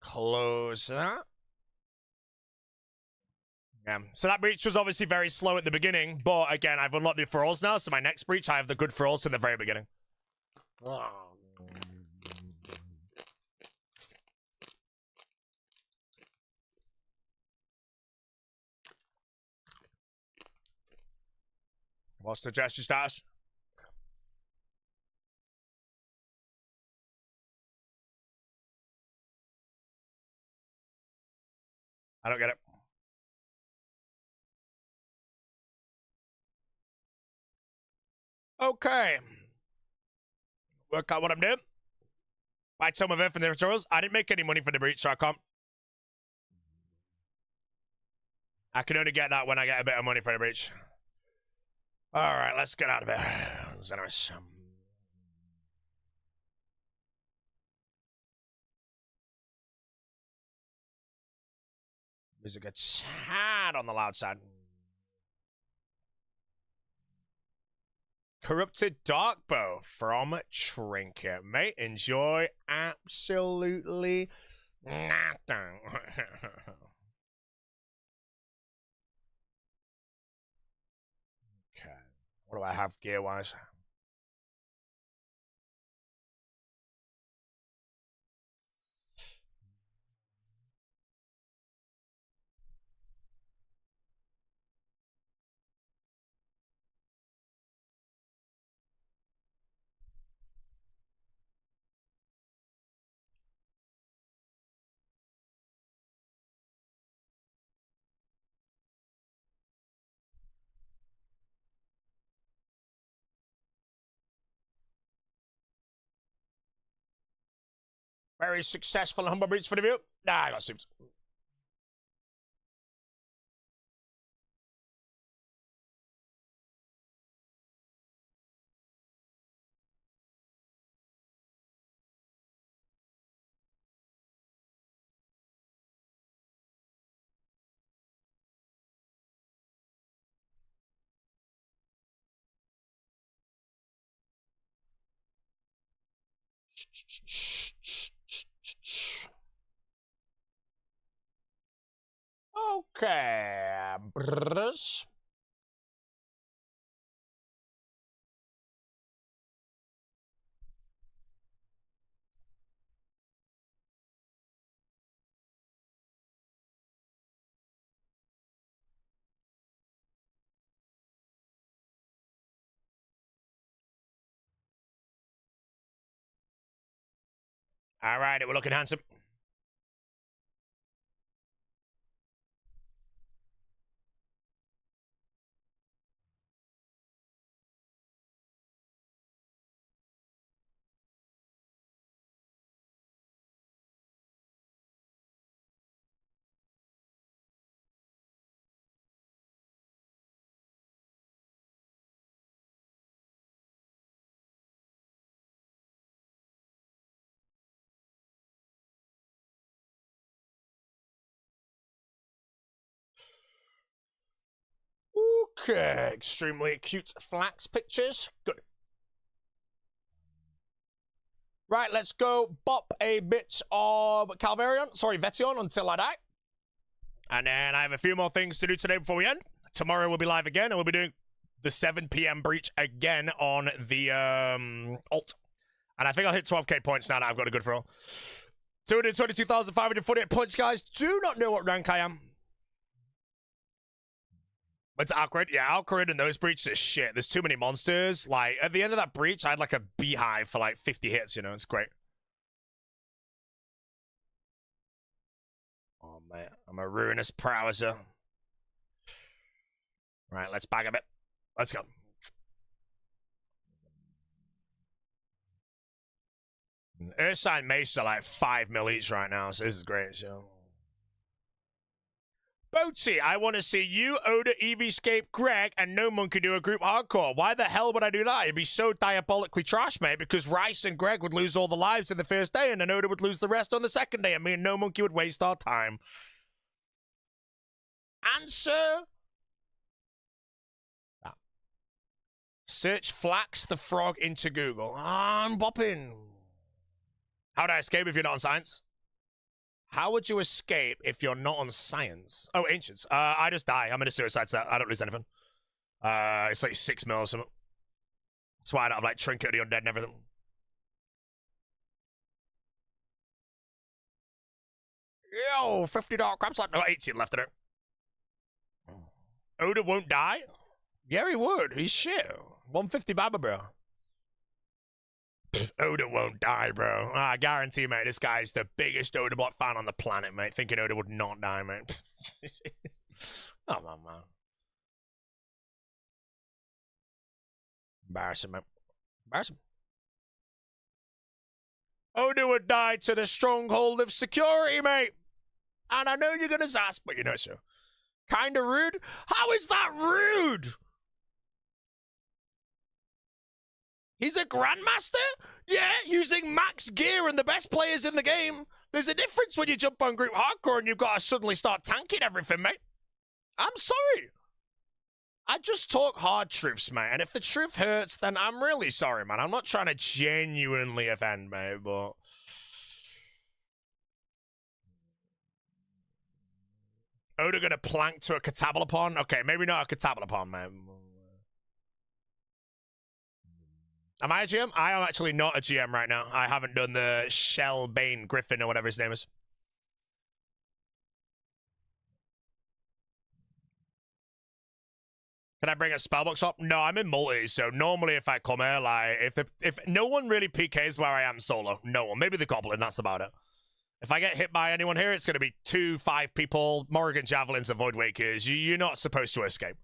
Close that. Yeah, so that breach was obviously very slow at the beginning, but again, I've unlocked the thralls now, so my next breach, I have the good thralls in the very beginning. What's the gesture status? I don't get it. Okay. Work out what I'm doing. Buy some of it from the tutorials. I didn't make any money for the breach, so I can't. I can only get that when I get a bit of money for the breach. Alright, let's get out of here. Generous. Music a tad on the loud side. Corrupted Darkbow from Trinket. Mate, enjoy absolutely nothing. Okay. What do I have gear-wise? Very successful humble breach for the view. Nah, I got suits. Okay. Bruce. All right, we're looking handsome. Okay, extremely cute flax pictures. Good. Right, let's go bop a bit of Veton until I die. And then I have a few more things to do today before we end. Tomorrow we'll be live again, and we'll be doing the 7 p.m. breach again on the alt. And I think I'll hit 12k points now that I've got a good throw. 222,548 points, guys. Do not know what rank I am. Went to Alcarid. Yeah, Alcarid and those breaches are shit. There's too many monsters. Like, at the end of that breach, I had like a beehive for like 50 hits, you know? It's great. Oh, man. I'm a ruinous prowesser. Right, let's bag a bit. Let's go. Earthside Mace are like 5 mil each right now, so this is great. So, Boatsy, I want to see you, Oda, Eevescape, Greg, and No Monkey do a group hardcore. Why the hell would I do that? It'd be so diabolically trash, mate, because Rice and Greg would lose all the lives in the first day, and then Oda would lose the rest on the second day, and me and No Monkey would waste our time. Answer. Search Flax the Frog into Google. I'm bopping. How do I escape if you're not on science? How would you escape if you're not on science? Oh, ancients. I just die. I'm in a suicide set. I don't lose anything. It's like 6 mil or something. That's why I don't have like trinket of the undead and everything. Yo, 50 dark crabs. No, 18 left in it. Oda won't die? Yeah, he would. He's shit. 150 Baba, bro. Oda won't die, bro. I guarantee, mate, this guy's the biggest Odabot fan on the planet, mate. Thinking Oda would not die, mate. Come on, man. Embarrassing, mate. Embarrassing. Oda would die to the stronghold of security, mate. And I know you're gonna sass, but you know so. Kinda rude? How is that rude? He's a Grandmaster? Yeah, using max gear and the best players in the game. There's a difference when you jump on group hardcore and you've got to suddenly start tanking everything, mate. I'm sorry. I just talk hard truths, mate. And if the truth hurts, then I'm really sorry, man. I'm not trying to genuinely offend, mate, but... Oda gonna plank to a Catabalopon? Okay, maybe not a Catabalopon, man. Am I a GM? I am actually not a GM right now. I haven't done the Shell Bane Griffin or whatever his name is. Can I bring a spellbox up? No, I'm in multi, so normally if I come here, like, if no one really PKs where I am solo, no one. Maybe the Goblin, that's about it. If I get hit by anyone here, it's going to be 2, 5 people, Morrigan Javelins, and Void Wakers. You're not supposed to escape.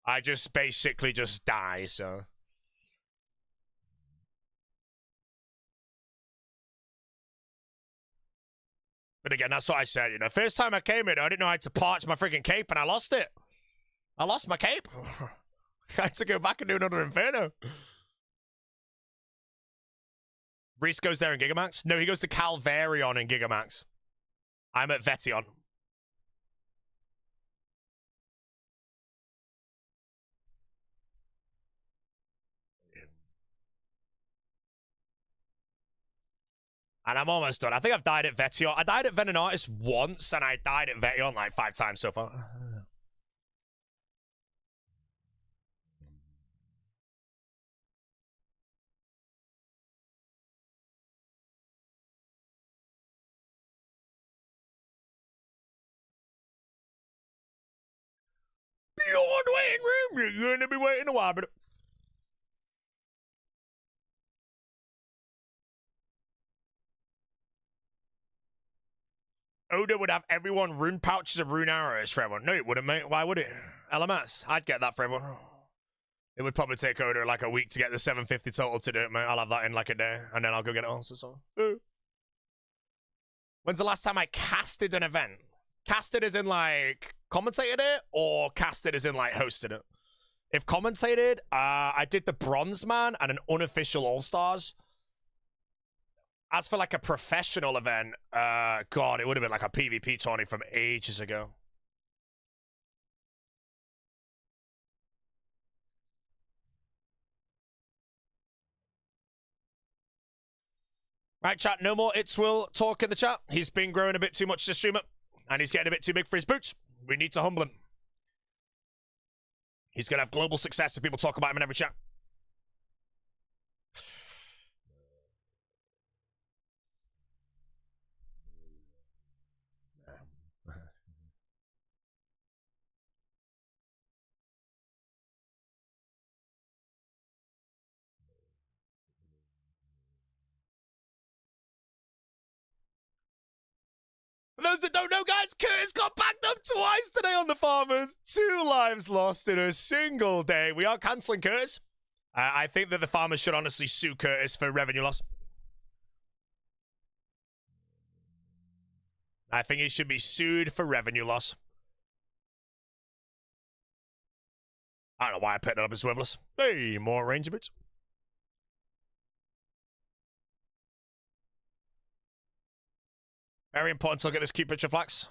I just basically just die, so... But again, that's what I said, you know. First time I came in, I didn't know how to parch my freaking cape, and I lost it. I lost my cape. I had to go back and do another Inferno. Reese goes there in Gigamax? No, he goes to Calvarion in Gigamax. I'm at Veton. And I'm almost done. I think I've died at Veton. I died at Venenatis once, and I died at Veton like 5 times so far. Beyond waiting room, you're going to be waiting a while, but... Oda would have everyone rune pouches and rune arrows for everyone. No, it wouldn't, mate. Why would it? LMS. I'd get that for everyone. It would probably take Oda like a week to get the 750 total to do it, mate. I'll have that in like a day, and then I'll go get it on. So. When's the last time I casted an event? Casted as in like commentated it, or casted as in like hosted it? If commentated, I did the Bronze Man and an unofficial All-Stars. As for like a professional event, God, it would have been like a PvP tourney from ages ago. Right, chat, no more It's Will talk in the chat. He's been growing a bit too much to streamer, and he's getting a bit too big for his boots. We need to humble him. He's going to have global success if people talk about him in every chat. For those that don't know, guys, Curtis got backed up twice today on the Farmers. 2 lives lost in a single day. We are cancelling Curtis. I think that the Farmers should honestly sue Curtis for revenue loss. I think he should be sued for revenue loss. I don't know why I picked it up as swiveless. Hey, more ranger boots. Very important to look at this cute picture of Flax.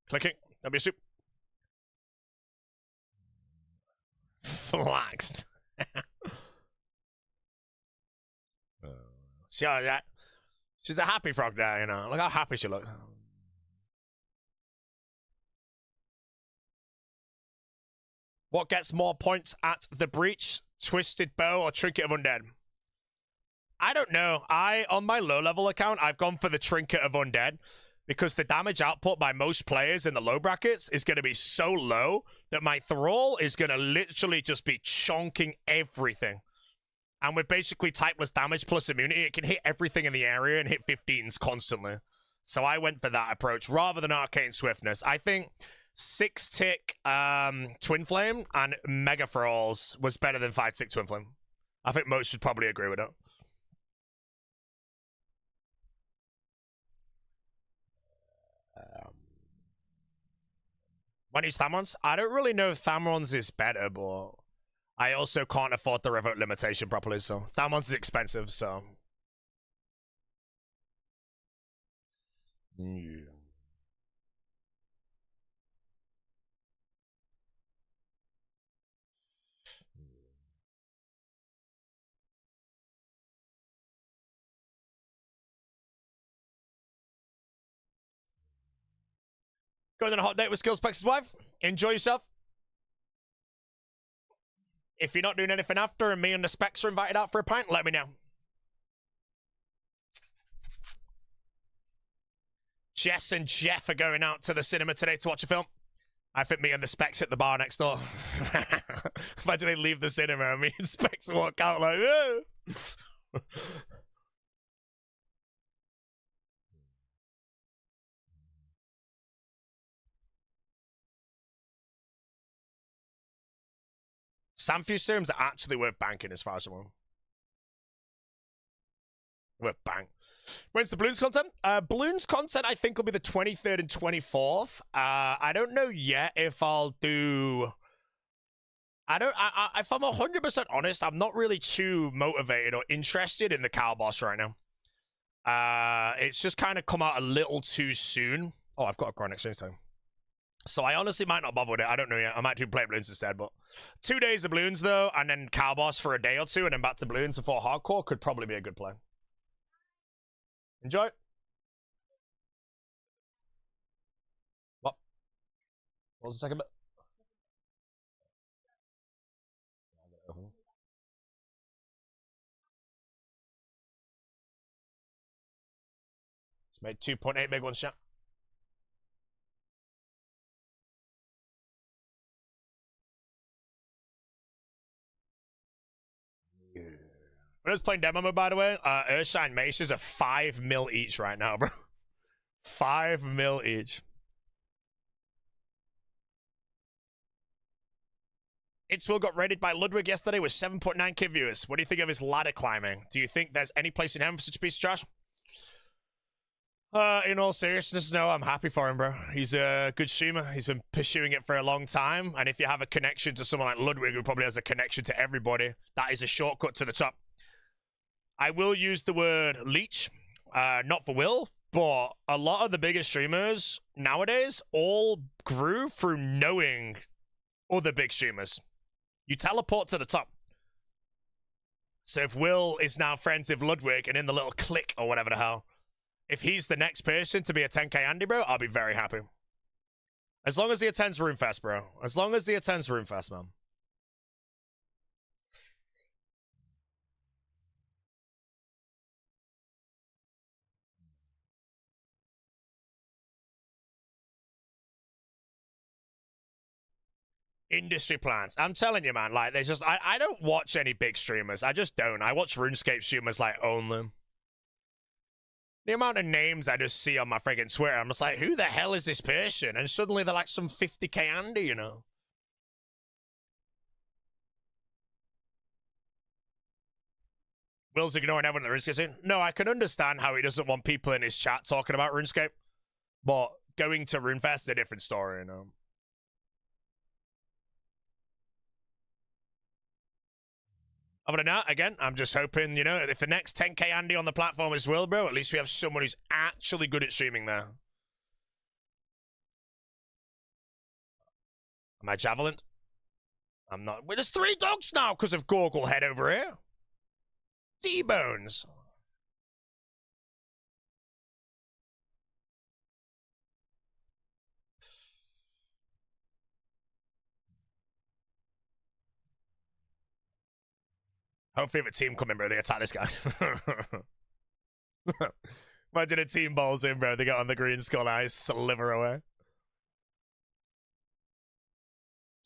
Clicking. That'll be a soup. Flaxed. See how that? She's a happy frog there, you know. Look how happy she looks. What gets more points at the breach? Twisted Bow or Trinket of Undead? I don't know. On my low-level account, I've gone for the Trinket of Undead because the damage output by most players in the low brackets is going to be so low that my Thrall is going to literally just be chonking everything. And with basically typeless damage plus immunity, it can hit everything in the area and hit 15s constantly. So I went for that approach rather than Arcane Swiftness. I think 6-tick Twin Flame and Mega Thralls was better than 5-tick Twin Flame. I think most would probably agree with it. When he's Thamrons? I don't really know if Thamrons is better, but I also can't afford the revoke limitation properly, so Thamrons is expensive, so. Yeah. Going on a hot date with Skillspex's wife. Enjoy yourself. If you're not doing anything after and me and the Specs are invited out for a pint, let me know. Jess and Jeff are going out to the cinema today to watch a film. I think me and the Specs hit the bar next door. Imagine they leave the cinema and me and Specs walk out like, oh. Samfuse serums are actually worth banking as far as I'm aware. Worth bank. When's the Balloons content? Balloons content I think will be the 23rd and 24th. I don't know yet if I'll do... if I'm 100% honest, I'm not really too motivated or interested in the cow boss right now. It's just kind of come out a little too soon. Oh, I've got a Grand Exchange time. So I honestly might not bother with it. I don't know yet. I might do play Balloons instead, but 2 days of Balloons though, and then cow boss for a day or two, and then back to Balloons before hardcore could probably be a good play. Enjoy. What? What was the second bit? Just made 2.8 big ones, chat. When I was playing Deadman mode, by the way, Earthshine Maces are 5 mil each right now, bro. 5 mil each. It's Will got raided by Ludwig yesterday with 7.9k viewers. What do you think of his ladder climbing? Do you think there's any place in heaven for such a piece of trash? In all seriousness, no, I'm happy for him, bro. He's a good streamer. He's been pursuing it for a long time. And if you have a connection to someone like Ludwig, who probably has a connection to everybody, that is a shortcut to the top. I will use the word leech, not for Will, but a lot of the biggest streamers nowadays all grew through knowing other big streamers. You teleport to the top. So if Will is now friends with Ludwig and in the little clique or whatever the hell, if he's the next person to be a 10k Andy, bro, I'll be very happy. As long as he attends RuneFest, bro. As long as he attends RuneFest, man. Industry plans. I'm telling you, man, like, there's just, I don't watch any big streamers. I just don't. I watch RuneScape streamers, like, only. The amount of names I just see on my friggin' Twitter, I'm just like, who the hell is this person? And suddenly they're like some 50k Andy, you know? Will's ignoring everyone in the RuneScape scene. No, I can understand how he doesn't want people in his chat talking about RuneScape. But going to RuneFest is a different story, you know? Other than that, again, I'm just hoping, you know, if the next 10k Andy on the platform is Will, bro, at least we have someone who's actually good at streaming there. Am I javelin? I'm not. Well, there's 3 dogs now because of Gorglehead over here. D-Bones. Hopefully if a team come in, bro, they attack this guy. Imagine a team balls in, bro. They get on the green skull eyes, sliver away.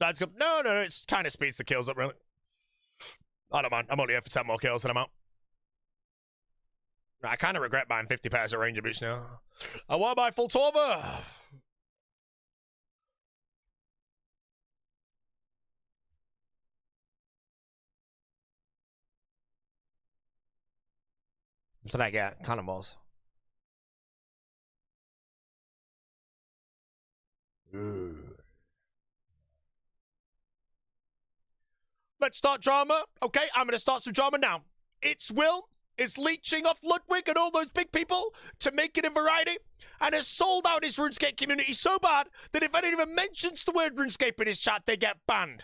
Sides come. No, it kind of speeds the kills up, really. I don't mind. I'm only here for 10 more kills and I'm out. I kind of regret buying 50 pairs of Ranger boots now. I want to buy full Torva. What did I get? Cannonballs. Ooh. Let's start drama. Okay, I'm going to start some drama now. It's Will is leeching off Ludwig and all those big people to make it a variety and has sold out his RuneScape community so bad that if anyone even mentions the word RuneScape in his chat, they get banned.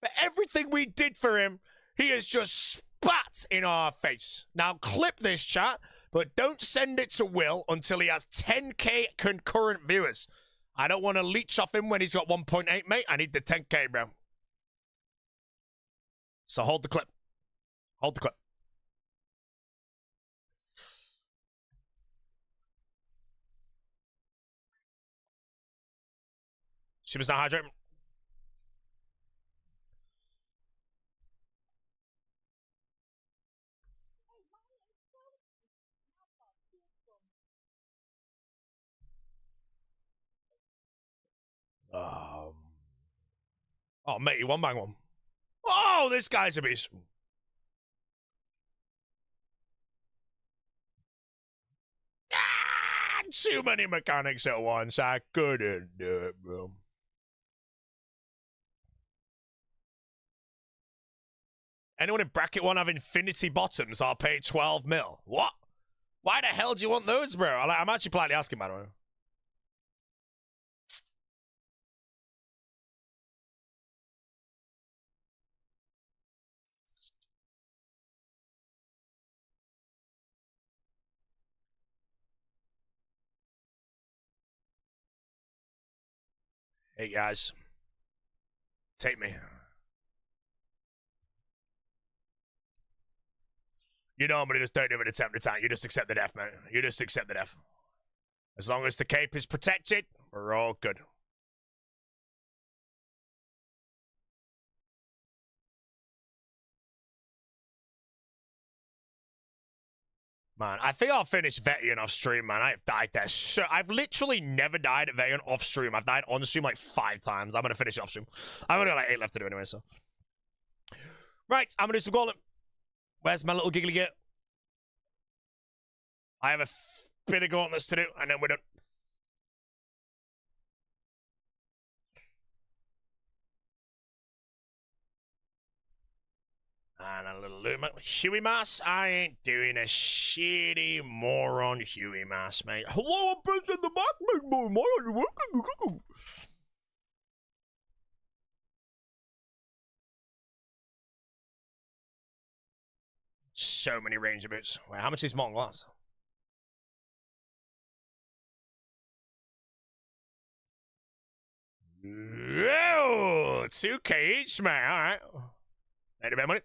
But everything we did for him, he has just spat in our face. Now clip this chat, but don't send it to Will until he has 10k concurrent viewers. I don't want to leech off him when he's got 1.8, mate. I need the 10k, bro. So hold the clip. Hold the clip. She was not hydrating. Oh, mate, you one bang one. Oh, this guy's a beast. Ah, too many mechanics at once. I couldn't do it, bro. Anyone in bracket 1 have infinity bottoms? I'll pay 12 mil. What? Why the hell do you want those, bro? I'm actually politely asking, by the way. Hey, guys. Take me. You normally just don't even attempt attack. You just accept the death, man. You just accept the death. As long as the cape is protected, we're all good. Man, I think I'll finish Veton off stream, man. I've died there. So I've literally never died at Veton off stream. I've died on stream like 5 times. I'm going to finish it off stream. I've only got like 8 left to do anyway, so. Right, I'm going to do some gauntlet. Where's my little giggly git? I have a bit of gauntlets to do, and then we're done. And a little Luma. Huey Mass? I ain't doing a shitty moron Huey Mass, mate. Hello, I'm pressing the back, mate, boy. so many ranger boots. Wait, how much is molten glass? Whoa, 2k each, man. All right. Need a bit of money.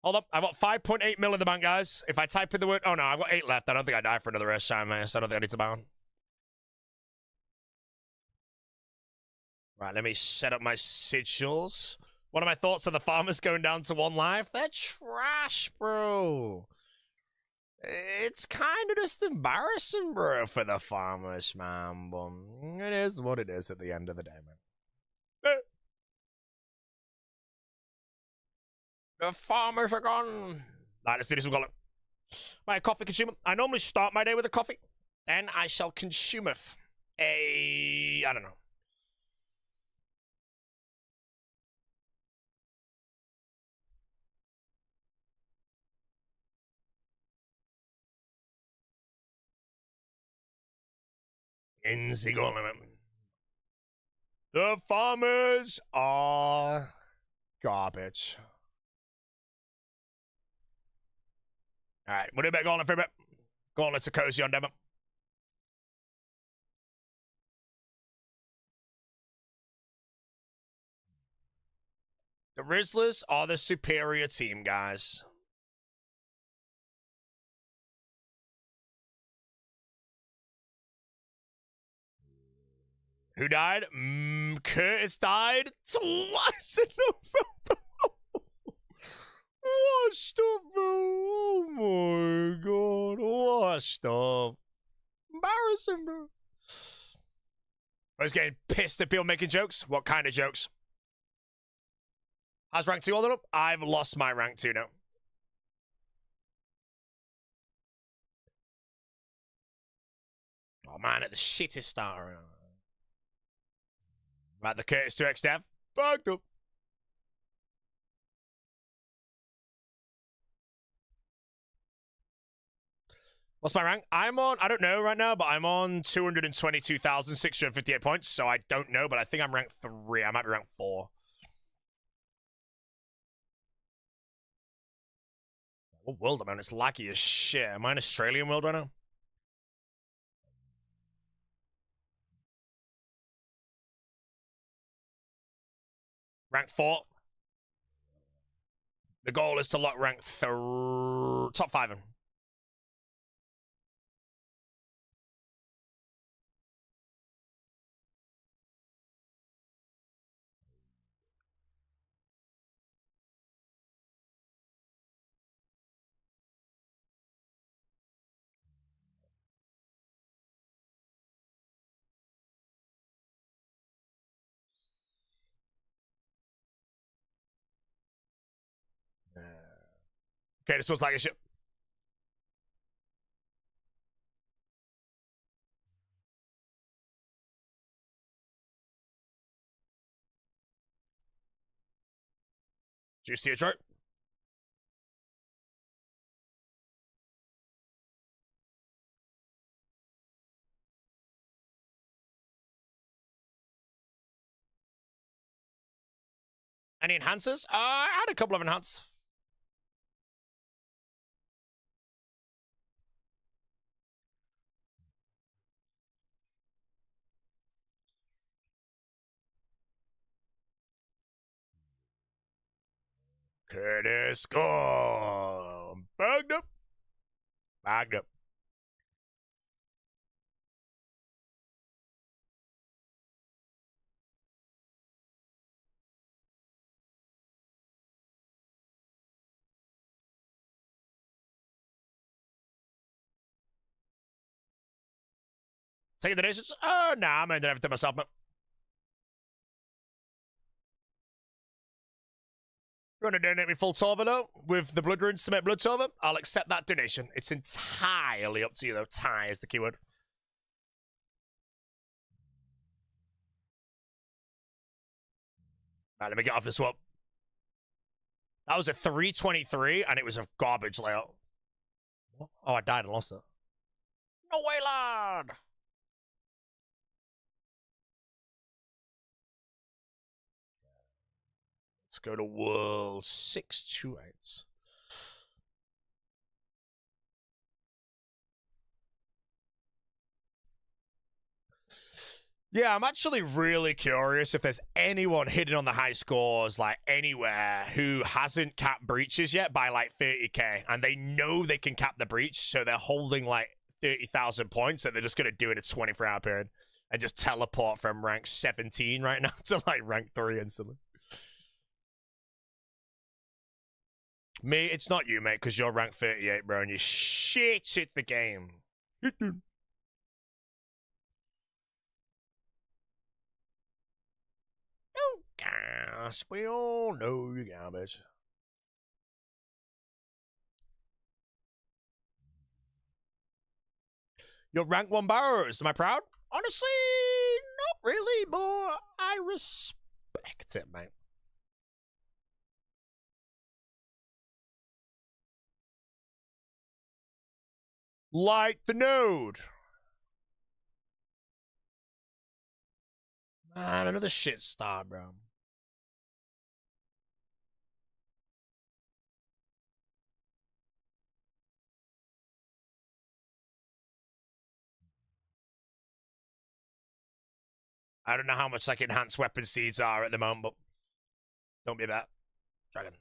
Hold up. I've got 5.8 mil in the bank, guys. If I type in the word... Oh, no. I've got 8 left. I don't think I die for another time, man. So I don't think I need to buy one. Right, let me set up my sigils. What are my thoughts on the farmers going down to 1 life? They're trash, bro. It's kind of just embarrassing, bro, for the farmers, man. But it is what it is at the end of the day, man. The farmers are gone. Right, let's do this. We've got it. My coffee consumer. I normally start my day with a coffee. Then I shall consumeth I don't know. The farmers are garbage. Alright, we'll do a bit of Gauntlet for a bit. Gauntlet's a cozy on Deadman. The Rizzlers are the superior team, guys. Who died? Curtis died twice in a row. Washed up, bro. Oh my god. Washed up. Embarrassing, bro. I was getting pissed at people making jokes. What kind of jokes? How's rank 2 holding up? I've lost my rank 2 now. Oh man, at the shittest start. Right, the Curtis 2x dev. Fucked up. What's my rank? I'm on, I don't know right now, but I'm on 222,658 points, so I don't know, but I think I'm rank 3. I might be rank 4. What world am I on? It's laggy as shit. Am I in Australian world right now? Rank 4. The goal is to lock rank top 5 in. Okay, this feels like a shit. Juice to your chart. Any enhancers? I had a couple of enhancers. Curtis, go. Bagged up. Bagged up. Taking the donations? Oh, nah, I'm ending everything myself, man. You want to donate me full Torva, though, with the blood runes to make blood Torva? I'll accept that donation. It's entirely up to you, though. Tie is the keyword. Right, let me get off this swap. That was a 323, and it was a garbage layout. What? Oh, I died and lost it. No way, lad! Let's go to World 628. Yeah, I'm actually really curious if there's anyone hidden on the high scores, like, anywhere who hasn't capped breaches yet by, like, 30k, and they know they can cap the breach, so they're holding, like, 30,000 points, and they're just going to do it in a 24-hour period, and just teleport from rank 17 right now to, like, rank 3 instantly. Me, it's not you, mate, because you're rank 38, bro, and you shit at the game. Gas, we all know you garbage. You're rank 1 barrows. Am I proud? Honestly, not really, but I respect it, mate. Like the node. Man, another shit start, bro. I don't know how much like enhanced weapon seeds are at the moment, but don't be that. Dragon.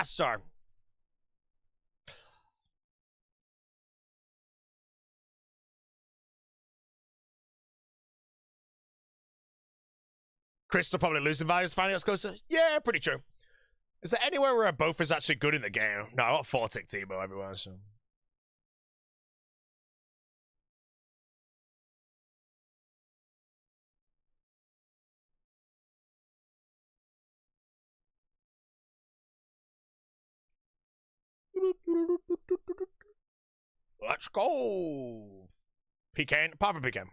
Sorry. Crystal probably losing value as finally gets closer. Yeah, pretty true. Is there anywhere where both is actually good in the game? No, I got 4-tick Tebow everywhere, so. Let's go. Pecan, apart from Pecan.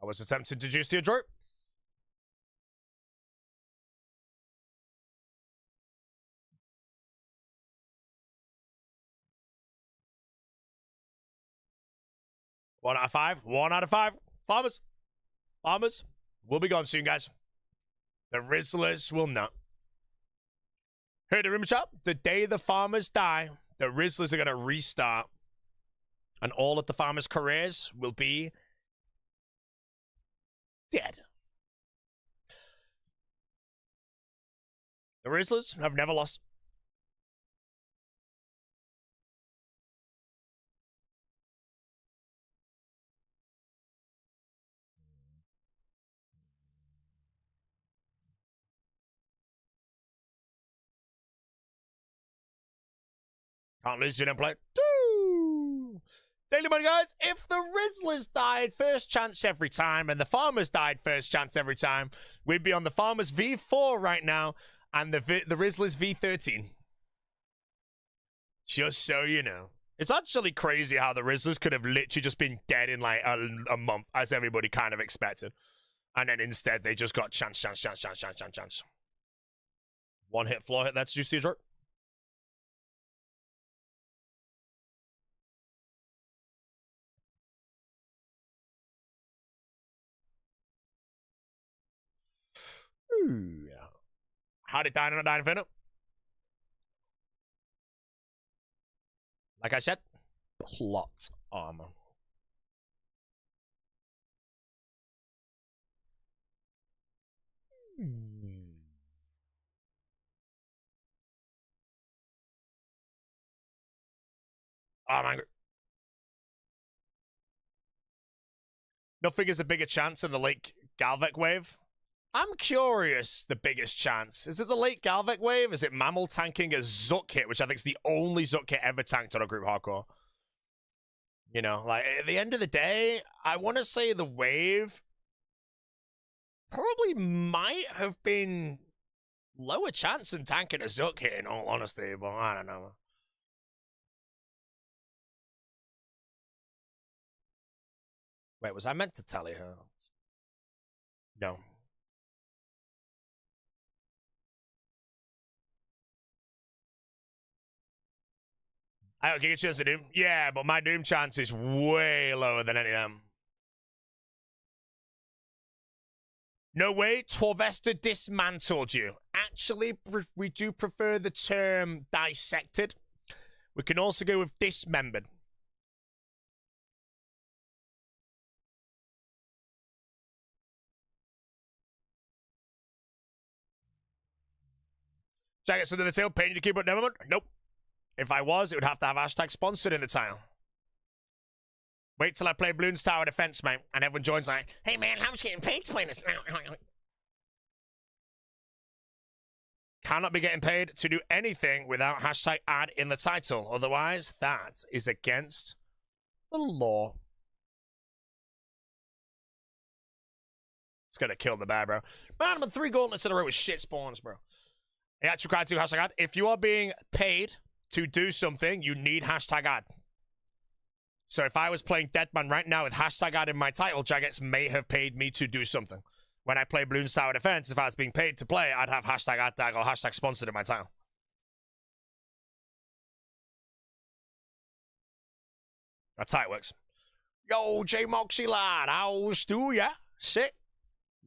I was attempting to juice the Adroit. One out of five. 1 out of 5. Farmers. Farmers. We'll be gone soon, guys. The Rizzlers will not. Heard the rumor shop? The day the farmers die, the Rizzlers are going to restart. And all of the farmers' careers will be dead. The Rizzlers have never lost. Can't lose if you don't play. Daily money, guys. If the Rizzlers died first chance every time and the Farmers died first chance every time, we'd be on the Farmers V4 right now and the Rizzlers V13. Just so you know. It's actually crazy how the Rizzlers could have literally just been dead in like a month, as everybody kind of expected. And then instead, they just got chance. One hit, floor hit, that's just the jerk. Ooh, yeah. How did Dino not die in Inferno? Like I said, plot armor. Oh, I'm angry. Nothing is a bigger chance than the late Galvek wave. I'm curious, the biggest chance. Is it the late Galvek wave? Is it Mammal tanking a Zook hit, which I think is the only Zook hit ever tanked on a group hardcore? You know, like, at the end of the day, I want to say the wave probably might have been lower chance than tanking a Zook hit, in all honesty, but I don't know. Wait, was I meant to tally her? No. I don't get a chance to Doom. Yeah, but my Doom chance is way lower than any of them. No way, Torvesta dismantled you. Actually, we do prefer the term dissected. We can also go with dismembered. Jackets under the tail, painting the keyboard, never mind. Nope. If I was, it would have to have hashtag sponsored in the title. Wait till I play Bloons Tower Defense, mate, and everyone joins like, hey man, I'm just getting paid to play this. Cannot be getting paid to do anything without hashtag ad in the title. Otherwise, that is against the law. It's gonna kill the bear, bro. Man, I'm on 3 gauntlets in a row with shit spawns, bro. You actually required to hashtag ad. If you are being paid to do something, you need hashtag ad. So if I was playing Deadman right now with hashtag ad in my title, Jagex may have paid me to do something. When I play Bloons Tower Defense, if I was being paid to play, I'd have hashtag ad tag or hashtag sponsored in my title. That's how it works. Yo, J Moxie lad, how's do ya? Sick.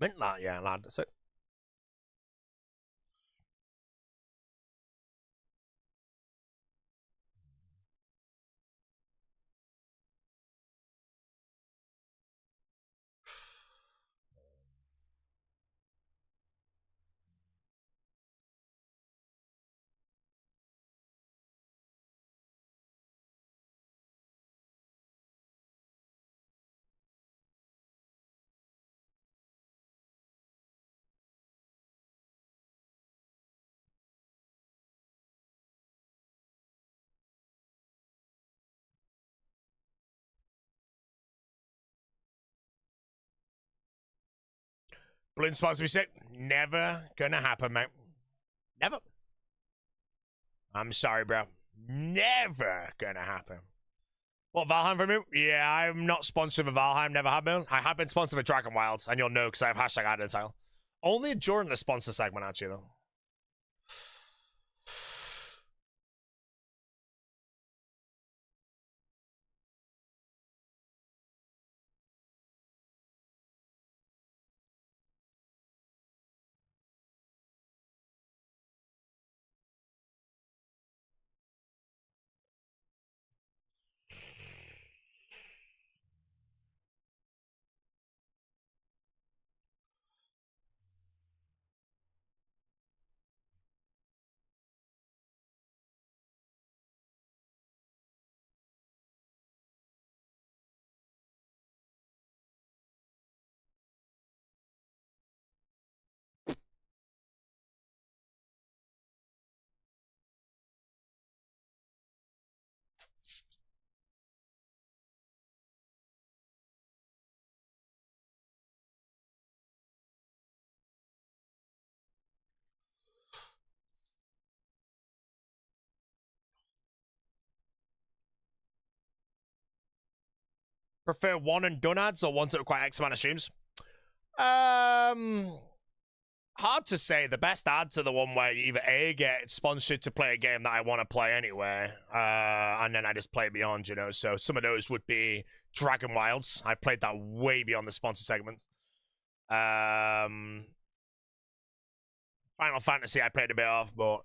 Mint that, yeah, lad. That's it. Balloon spots to be sick. Never gonna happen, mate. Never. I'm sorry, bro. Never gonna happen. What, Valheim for me? Yeah, I'm not sponsored for Valheim, never have been. I have been sponsored for Dragon Wilds, and you'll know because I have hashtag added in the title. Only during the sponsor segment, actually, though. Prefer one and done ads or ones that require X amount of streams? Hard to say. The best ads are the one where you either A, get sponsored to play a game that I want to play anyway, and then I just play beyond, you know. So some of those would be Dragon Wilds. I've played that way beyond the sponsor segment. Final Fantasy I played a bit of, but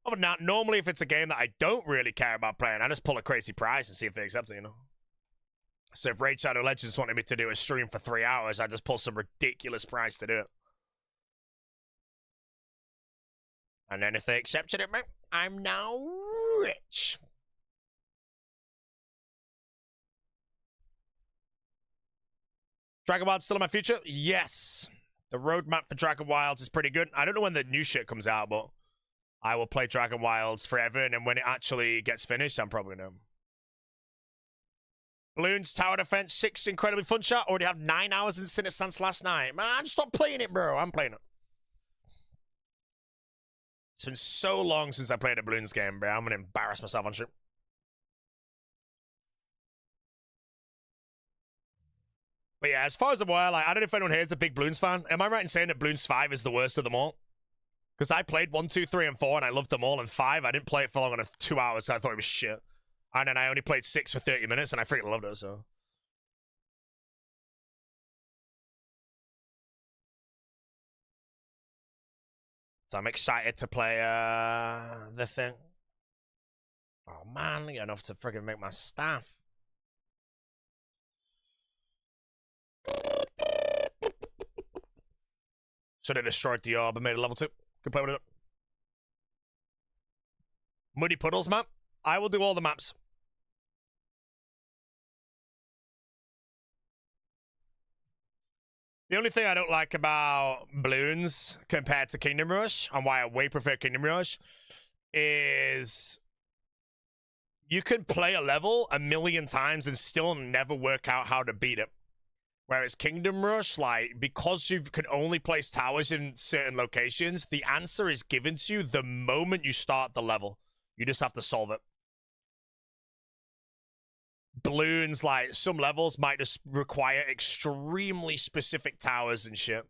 other than that, normally if it's a game that I don't really care about playing, I just pull a crazy prize and see if they accept it, you know. So if Raid Shadow Legends wanted me to do a stream for 3 hours, I just pull some ridiculous price to do it. And then if they accepted it, mate, I'm now rich. Dragon Wilds still in my future? Yes. The roadmap for Dragon Wilds is pretty good. I don't know when the new shit comes out, but I will play Dragon Wilds forever, and then when it actually gets finished, I'm probably gonna... Bloons Tower Defense 6, incredibly fun chat. Already have 9 hours in Sinner Stance last night. Man, stop playing it, bro. I'm playing it. It's been so long since I played a Bloons game, bro. I'm gonna embarrass myself on stream. But yeah, as far as I'm aware, like, I don't know if anyone here is a big Bloons fan. Am I right in saying that Bloons 5 is the worst of them all? Because I played 1, 2, 3, and 4, and I loved them all. And 5, I didn't play it for long enough, 2 hours, so I thought it was shit. And then I only played 6 for 30 minutes, and I freaking loved it, so. So I'm excited to play the thing. Oh man, I got enough to freaking make my staff. Should have destroyed the orb and made it level 2. Could play with it. Muddy Puddles map. I will do all the maps. The only thing I don't like about Bloons compared to Kingdom Rush, and why I way prefer Kingdom Rush, is you can play a level a million times and still never work out how to beat it. Whereas Kingdom Rush, like, because you can only place towers in certain locations, the answer is given to you the moment you start the level. You just have to solve it. Bloons, like, some levels might just require extremely specific towers and shit.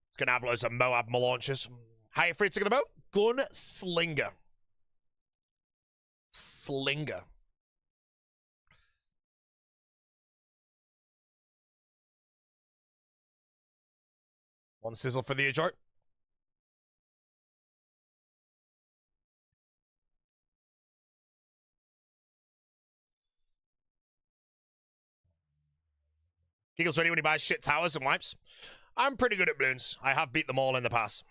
It's gonna have loads of Moab launchers. How you free to get about? Gunslinger. Slinger. One sizzle for the adroit. Giggles ready when he buys shit towers and wipes. I'm pretty good at Bloons. I have beat them all in the past.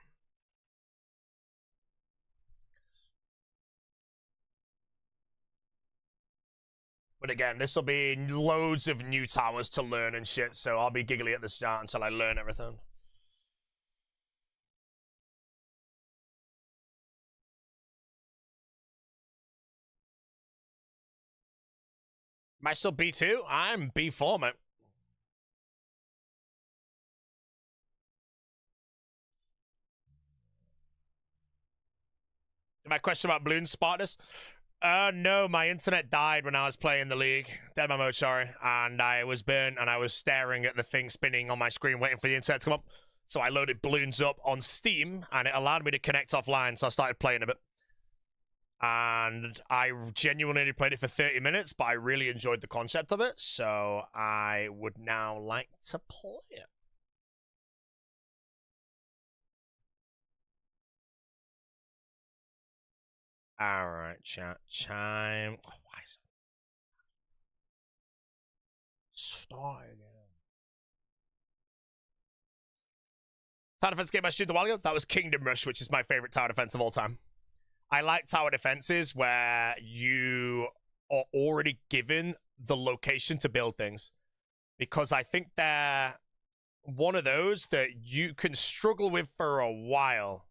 But again, this will be loads of new towers to learn and shit, so I'll be giggly at the start until I learn everything. Am I still B2? I'm B4, mate. My question about Bloons Spartus? No, my internet died when I was playing the league. Deadman mode, sorry. And I was burnt and I was staring at the thing spinning on my screen waiting for the internet to come up. So I loaded Bloons up on Steam and it allowed me to connect offline, so I started playing a bit. And I genuinely played it for 30 minutes, but I really enjoyed the concept of it, so I would now like to play it. Alright, chat. Chime. Oh, why is it? Start again. Tower defense game I streamed a while ago? That was Kingdom Rush, which is my favorite tower defense of all time. I like tower defenses where you are already given the location to build things. Because I think they're one of those that you can struggle with for a while,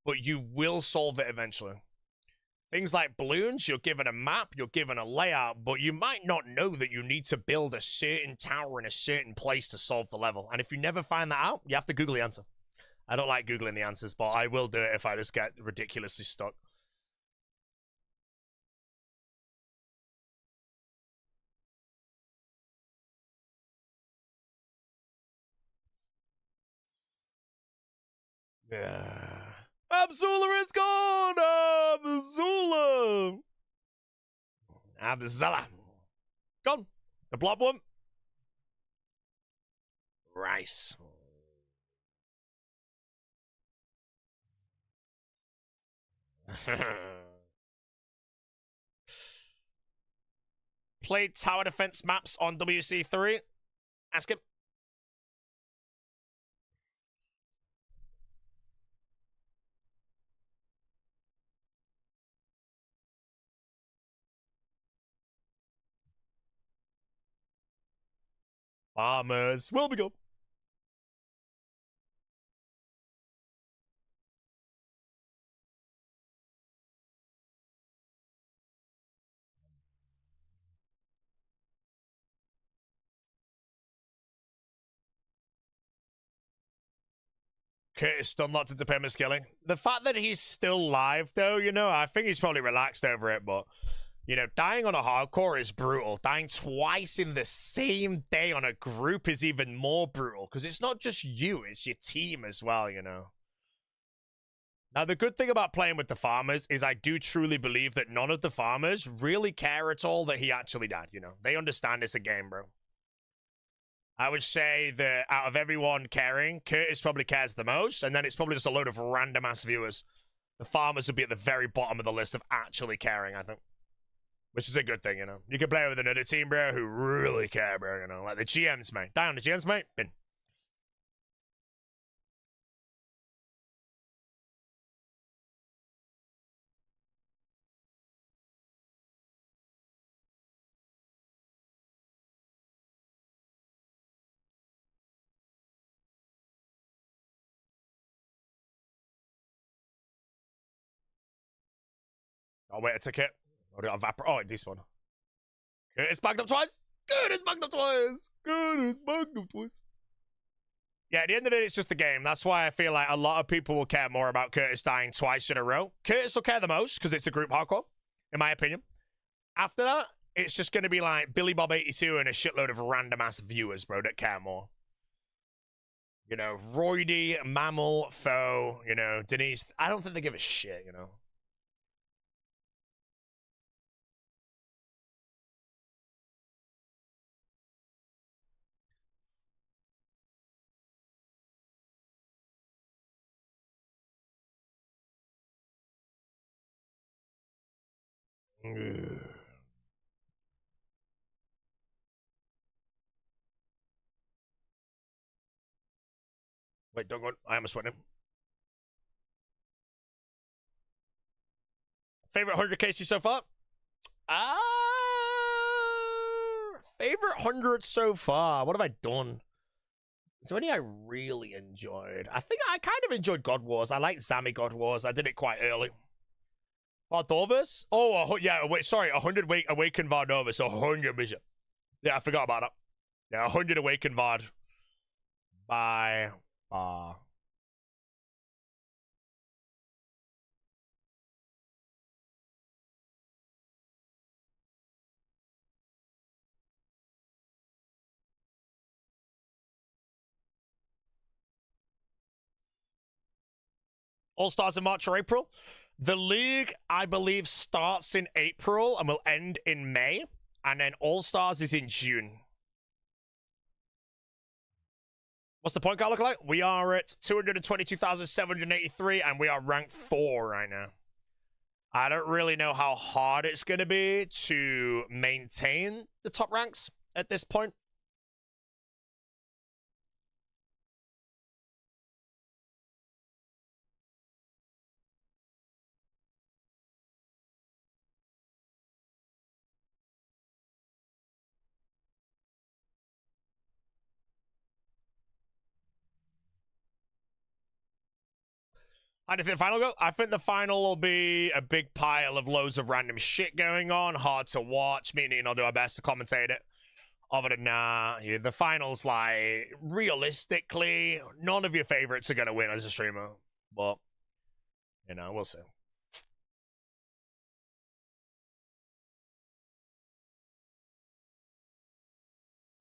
but you will solve it eventually. Things like Bloons, you're given a map, you're given a layout, but you might not know that you need to build a certain tower in a certain place to solve the level. And if you never find that out, you have to Google the answer. I don't like Googling the answers, but I will do it if I just get ridiculously stuck. Yeah. Abzula is gone! Abzula! Abzala. Gone. The blob one. Rice. Played tower defense maps on WC3. Ask him. Farmers. Will we go? Curtis Dunlop into perma skilling. The fact that he's still live, though, you know, I think he's probably relaxed over it, but, you know, dying on a hardcore is brutal. Dying twice in the same day on a group is even more brutal, because it's not just you, it's your team as well, you know. Now, the good thing about playing with the farmers is I do truly believe that none of the farmers really care at all that he actually died, you know. They understand it's a game, bro. I would say that out of everyone caring, Curtis probably cares the most, and then it's probably just a load of random-ass viewers. The farmers would be at the very bottom of the list of actually caring, I think. Which is a good thing, you know. You can play with another team, bro, who really care, bro, you know. Like the GMs, mate. Die on the GMs, mate. Bin. Oh, wait, a ticket. Oh, they got Vapor. Oh, it despawned. Good, it's backed up twice. Good, it's backed up twice. Good, it's backed up twice. Yeah, at the end of the day, it's just a game. That's why I feel like a lot of people will care more about Curtis dying twice in a row. Curtis will care the most because it's a group hardcore, in my opinion. After that, it's just going to be like Billy Bob 82 and a shitload of random-ass viewers, bro, that care more. You know, Roydy, Mammal, Foe, you know, Denise. I don't think they give a shit, you know. Wait, don't go. I am sweating. Favorite 100 KC so far? Favorite 100 so far. What have I done? Is there any I really enjoyed? I think I kind of enjoyed God Wars. I like Zami God Wars. I did it quite early. Vardovus? Oh, yeah, wait, sorry. 100 Awakened Vardovus. 100%. Yeah, I forgot about that. Yeah, 100 Awakened Vard. By All-Stars in March or April. The league, I believe, starts in April and will end in May. And then All-Stars is in June. What's the point guard look like? We are at 222,783 and we are ranked 4 right now. I don't really know how hard it's going to be to maintain the top ranks at this point. How do you think the final go? I think the final will be a big pile of loads of random shit going on, hard to watch, meaning I'll do our best to commentate it. Other than that, yeah, the finals, like, realistically, none of your favorites are going to win as a streamer. But, you know, we'll see.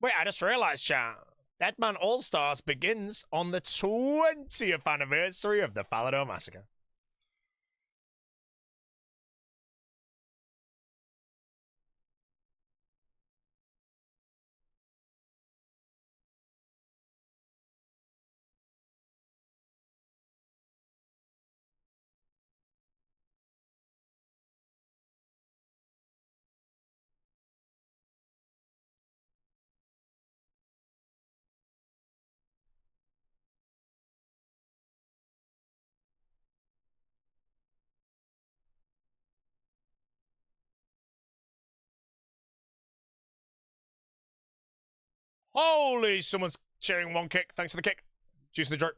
Wait, I just realized, chat. Deadman All-Stars begins on the 20th anniversary of the Falador Massacre. Holy, someone's sharing one kick. Thanks for the kick. Juice the jerk.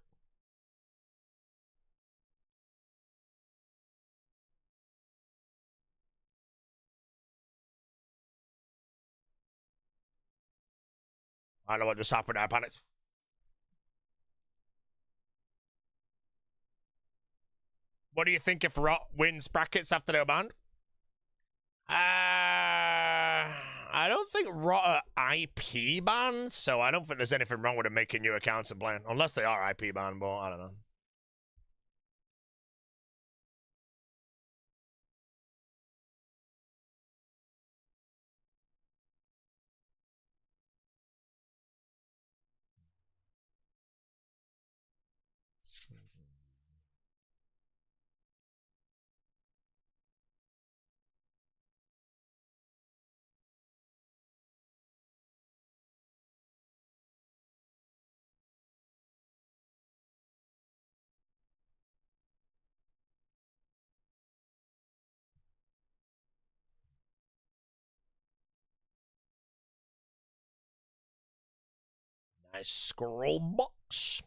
I don't know what just happened. I panicked. What do you think if Rot wins brackets after they're banned? I don't think Rot are IP banned, so I don't think there's anything wrong with them making new accounts and playing. Unless they are IP banned, but I don't know. Nice scroll box.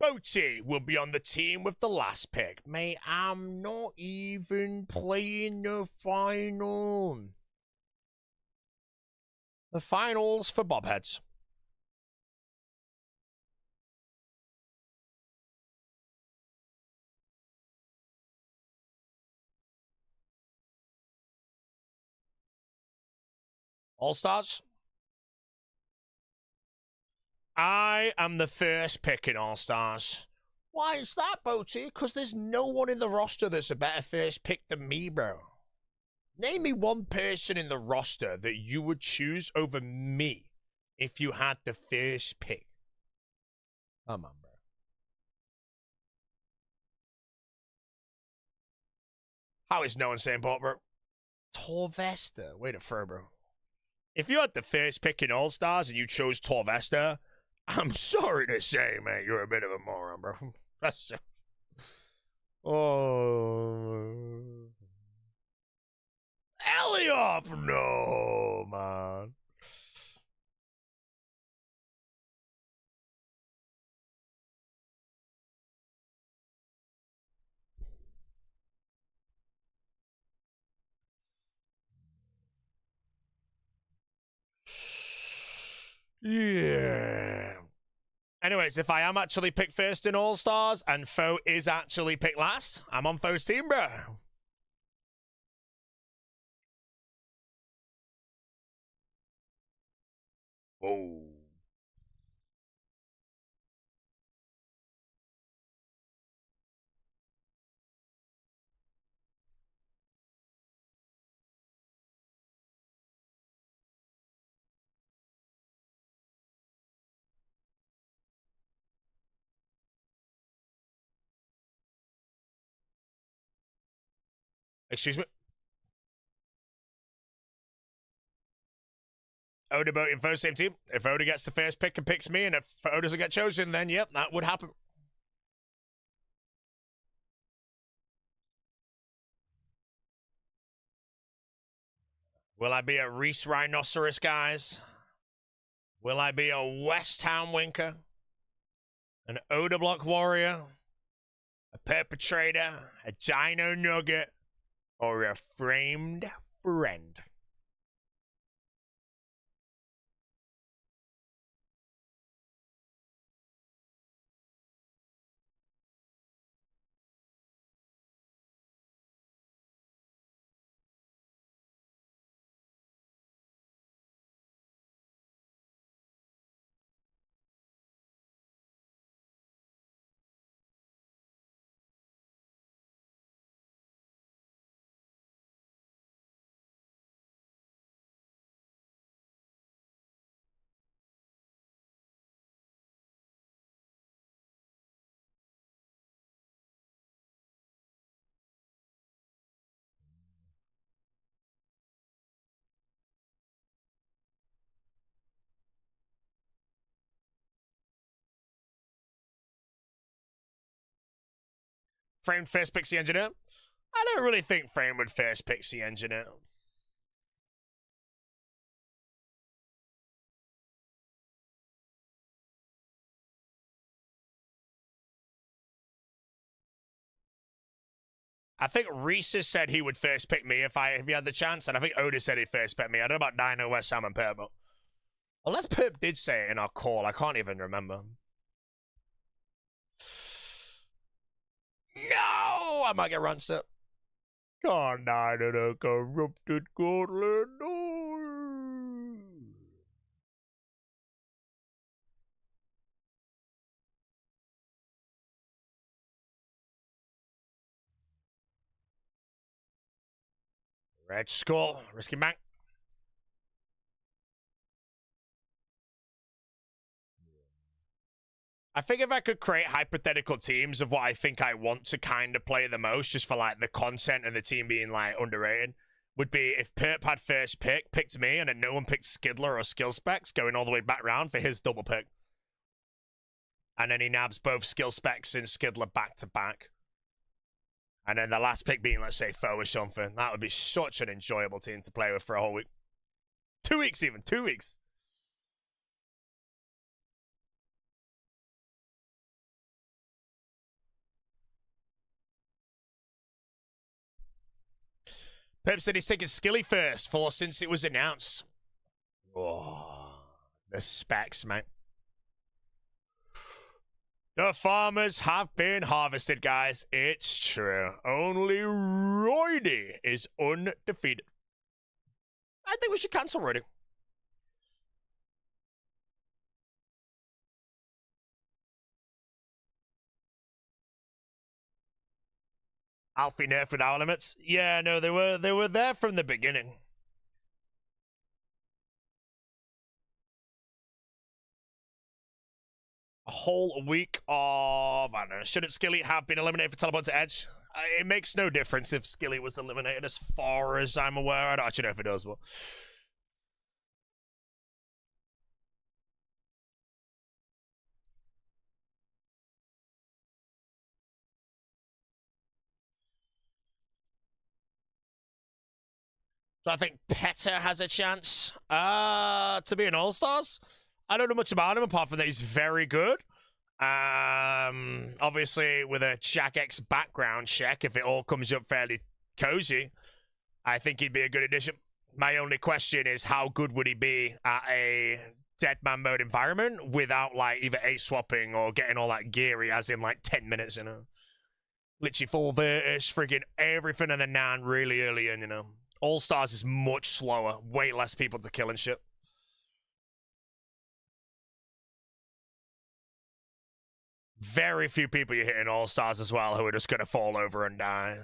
Boaty will be on the team with the last pick. Mate, I'm not even playing the final. The finals for bobheads. All-stars? I am the first pick in All-Stars. Why is that, Boaty? Because there's no one in the roster that's a better first pick than me, bro. Name me one person in the roster that you would choose over me if you had the first pick. Come on, bro. How is no one saying bot, bro? Torvesta. Way to throw, bro. If you had the first pick in All-Stars and you chose Torvesta, I'm sorry to say, man, you're a bit of a moron, bro. That's just... Oh. Elioff, no, man. Yeah. Anyways, if I am actually picked first in All-Stars and Foe is actually picked last, I'm on Foe's team, bro. Whoa. Excuse me. Oda voting Foe, same team. If Oda gets the first pick and picks me, and if Foe doesn't get chosen, then yep, that would happen. Will I be a Reese Rhinoceros, guys? Will I be a West Ham Winker? An Oda Block Warrior? A Perpetrator? A Dino Nugget? Or a Framed Friend? Framed first Pixie Engineer? I don't really think Frame would first Pixie Engineer. I think Reese said he would first pick me if he had the chance, and I think Oda said he'd first pick me. I don't know about Dino, West Ham, and Perp, but... Unless Perp did say it in our call, I can't even remember. No! I might get runced up. Can't die to the corrupted Gauntlet. No! Red Skull. Risky bank. I think if I could create hypothetical teams of what I think I want to kind of play the most, just for like the content and the team being like underrated, would be if Perp had first pick, picked me, and then no one picked Skidler or Skill Specs, going all the way back round for his double pick. And then he nabs both Skill Specs and Skidler back to back. And then the last pick being, let's say, Foe or something. That would be such an enjoyable team to play with for a whole week. 2 weeks even, 2 weeks. Pep said he's taking Skilly first since it was announced. Oh, the specs, mate. The farmers have been harvested, guys. It's true. Only Roydy is undefeated. I think we should cancel Roydy. Alfie nerf with our limits. Yeah, no, they were there from the beginning. A whole week of, I don't know, shouldn't Skilly have been eliminated for teleport to Edge? It makes no difference if Skilly was eliminated as far as I'm aware. I don't actually know if it does, but... So I think Petter has a chance to be an All-Stars. I don't know much about him apart from that he's very good. Obviously, with a Jack X background check, if it all comes up fairly cozy, I think he'd be a good addition. My only question is how good would he be at a Deadman mode environment without like either A-swapping or getting all that geary as in like 10 minutes, you know? Literally full Virtus, friggin' everything and a Nan really early in, you know? All-Stars is much slower, way less people to kill and shit. Very few people you hit in All-Stars as well who are just going to fall over and die.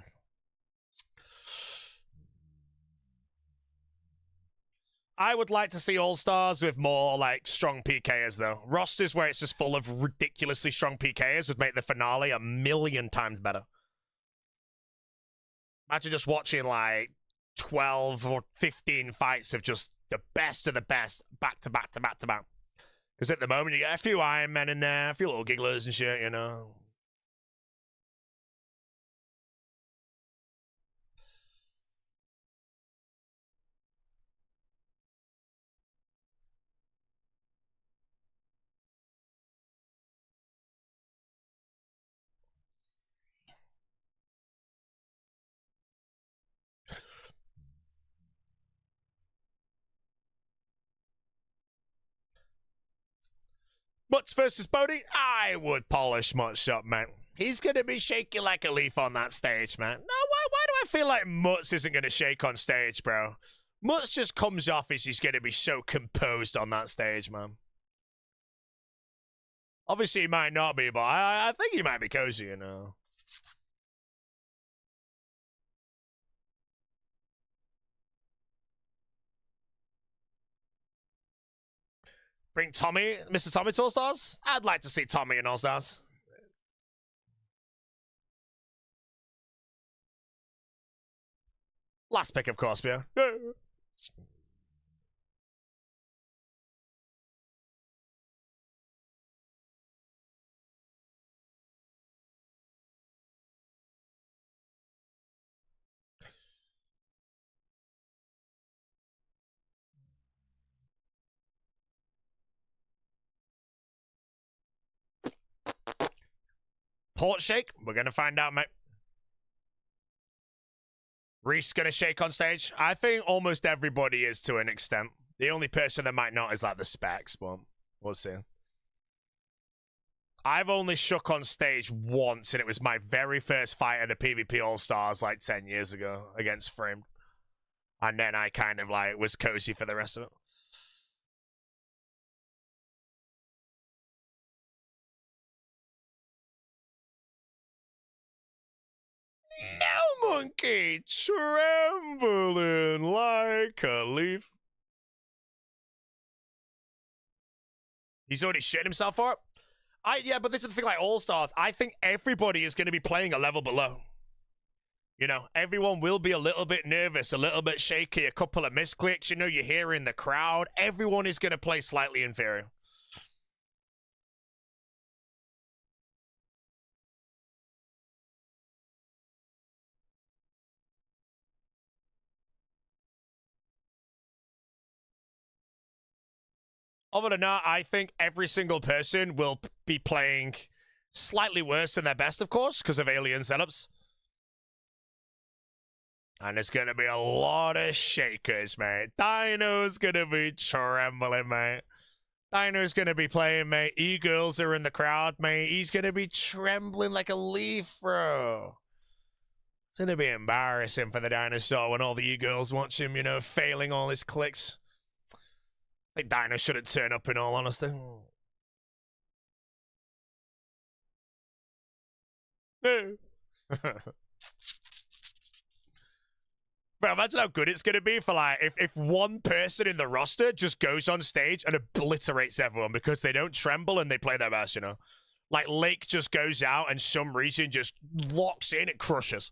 I would like to see All-Stars with more, like, strong PKers, though. Rosters where it's just full of ridiculously strong PKers would make the finale a million times better. Imagine just watching, like, 12 or 15 fights of just the best of the best, back to back to back to back. Because at the moment, you get a few Iron Men in there, a few little gigglers and shit, you know. Mutz versus Bodhi? I would polish Mutz up, man. He's going to be shaking like a leaf on that stage, man. No, why do I feel like Mutz isn't going to shake on stage, bro? Mutz just comes off as he's going to be so composed on that stage, man. Obviously, he might not be, but I think he might be cozy, you know. Bring Tommy, Mr. Tommy to All-Stars? I'd like to see Tommy in All-Stars. Last pick, of course, yeah. Port shake? We're going to find out, mate. Reese going to shake on stage? I think almost everybody is to an extent. The only person that might not is like the specs, but we'll see. I've only shook on stage once, and it was my very first fight at the PvP All-Stars like 10 years ago against Framed. And then I kind of like was cozy for the rest of it. No, monkey, trembling like a leaf. He's already shit himself for it. Yeah, but this is the thing, like All-Stars, I think everybody is going to be playing a level below. You know, everyone will be a little bit nervous, a little bit shaky, a couple of misclicks, you know, you hear in the crowd. Everyone is going to play slightly inferior. Other than that, I think every single person will be playing slightly worse than their best, of course, because of alien setups. And it's going to be a lot of shakers, mate. Dino's going to be trembling, mate. Dino's going to be playing, mate. E-girls are in the crowd, mate. He's going to be trembling like a leaf, bro. It's going to be embarrassing for the dinosaur when all the e-girls watch him, you know, failing all his clicks. I think Dino shouldn't turn up, in all honesty. No. Bro, imagine how good it's going to be for, like, if one person in the roster just goes on stage and obliterates everyone because they don't tremble and they play their best, you know? Like, Lake just goes out and some reason just locks in and crushes.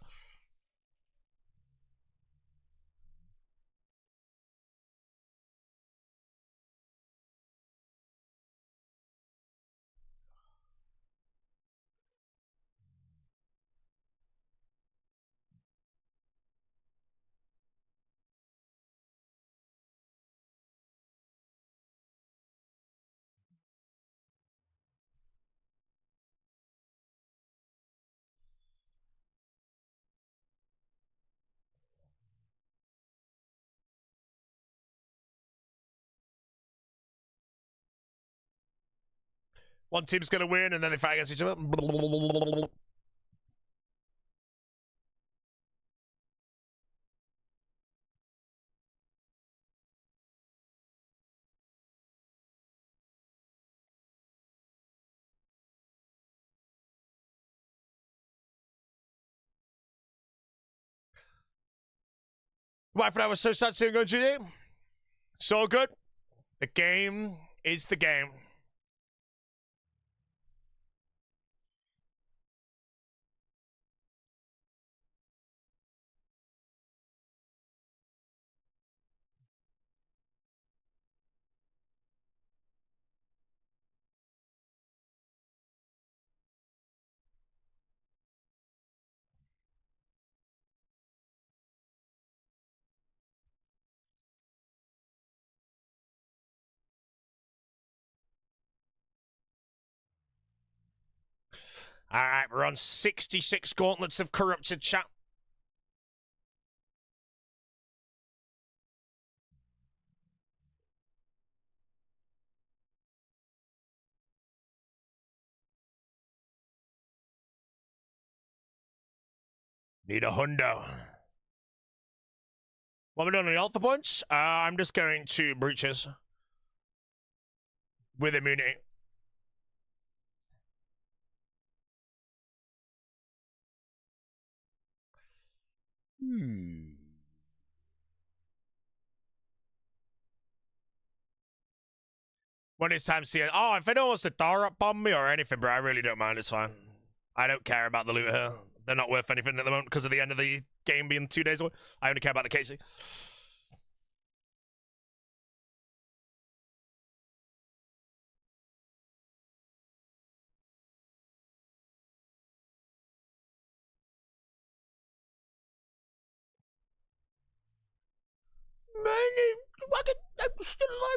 One team's going to win and then they fight against each other. Right, for that was so sad seeing on GD. So good. The game is the game. All right, we're on 66 gauntlets of corrupted chat. Need a hundo. What are we doing on the alpha points? I'm just going to breaches with immunity. When it's time to see it. Oh, if anyone wants to door up on me or anything, bro, I really don't mind. It's fine. I don't care about the loot here. They're not worth anything at the moment because of the end of the game being 2 days away. I only care about the KC. I'm still alive.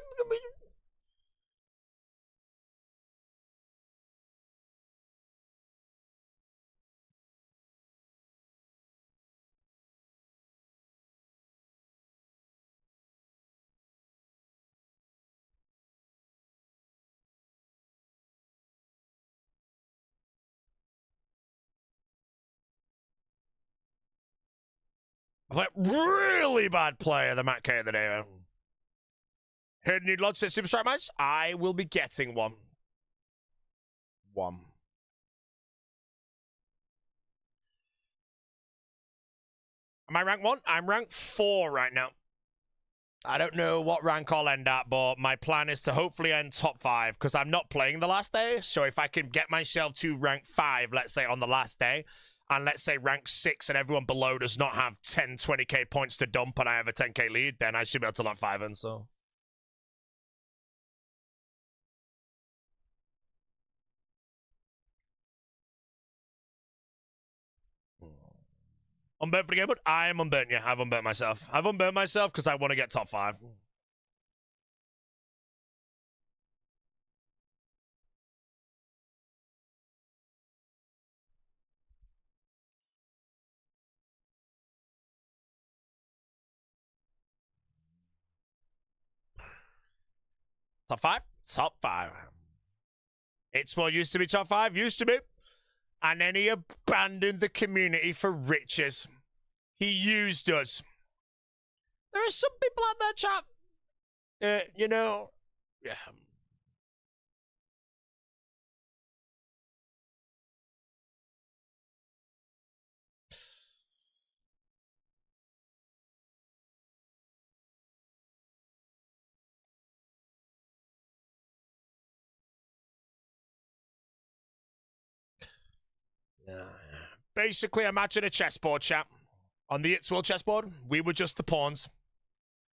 Like, really bad player, the Matt K of the day. Heard need lots of Super Strike match? I will be getting one. Am I rank 1? I'm rank 4 right now. I don't know what rank I'll end at, but my plan is to hopefully end top 5, because I'm not playing the last day, so if I can get myself to rank 5, let's say, on the last day, and let's say rank 6 and everyone below does not have 10, 20k points to dump and I have a 10k lead, then I should be able to lock 5 in, so... Unburnt for the game, but I am unburnt, yeah. I've unburnt myself. I've unburnt myself because I want to get top 5. Top 5? Top 5. It's what used to be top 5, used to be. And then he abandoned the community for riches. He used us. There are some people out there, chat. You know, yeah. Basically, imagine a chessboard, chat. On the It's World chessboard, we were just the pawns.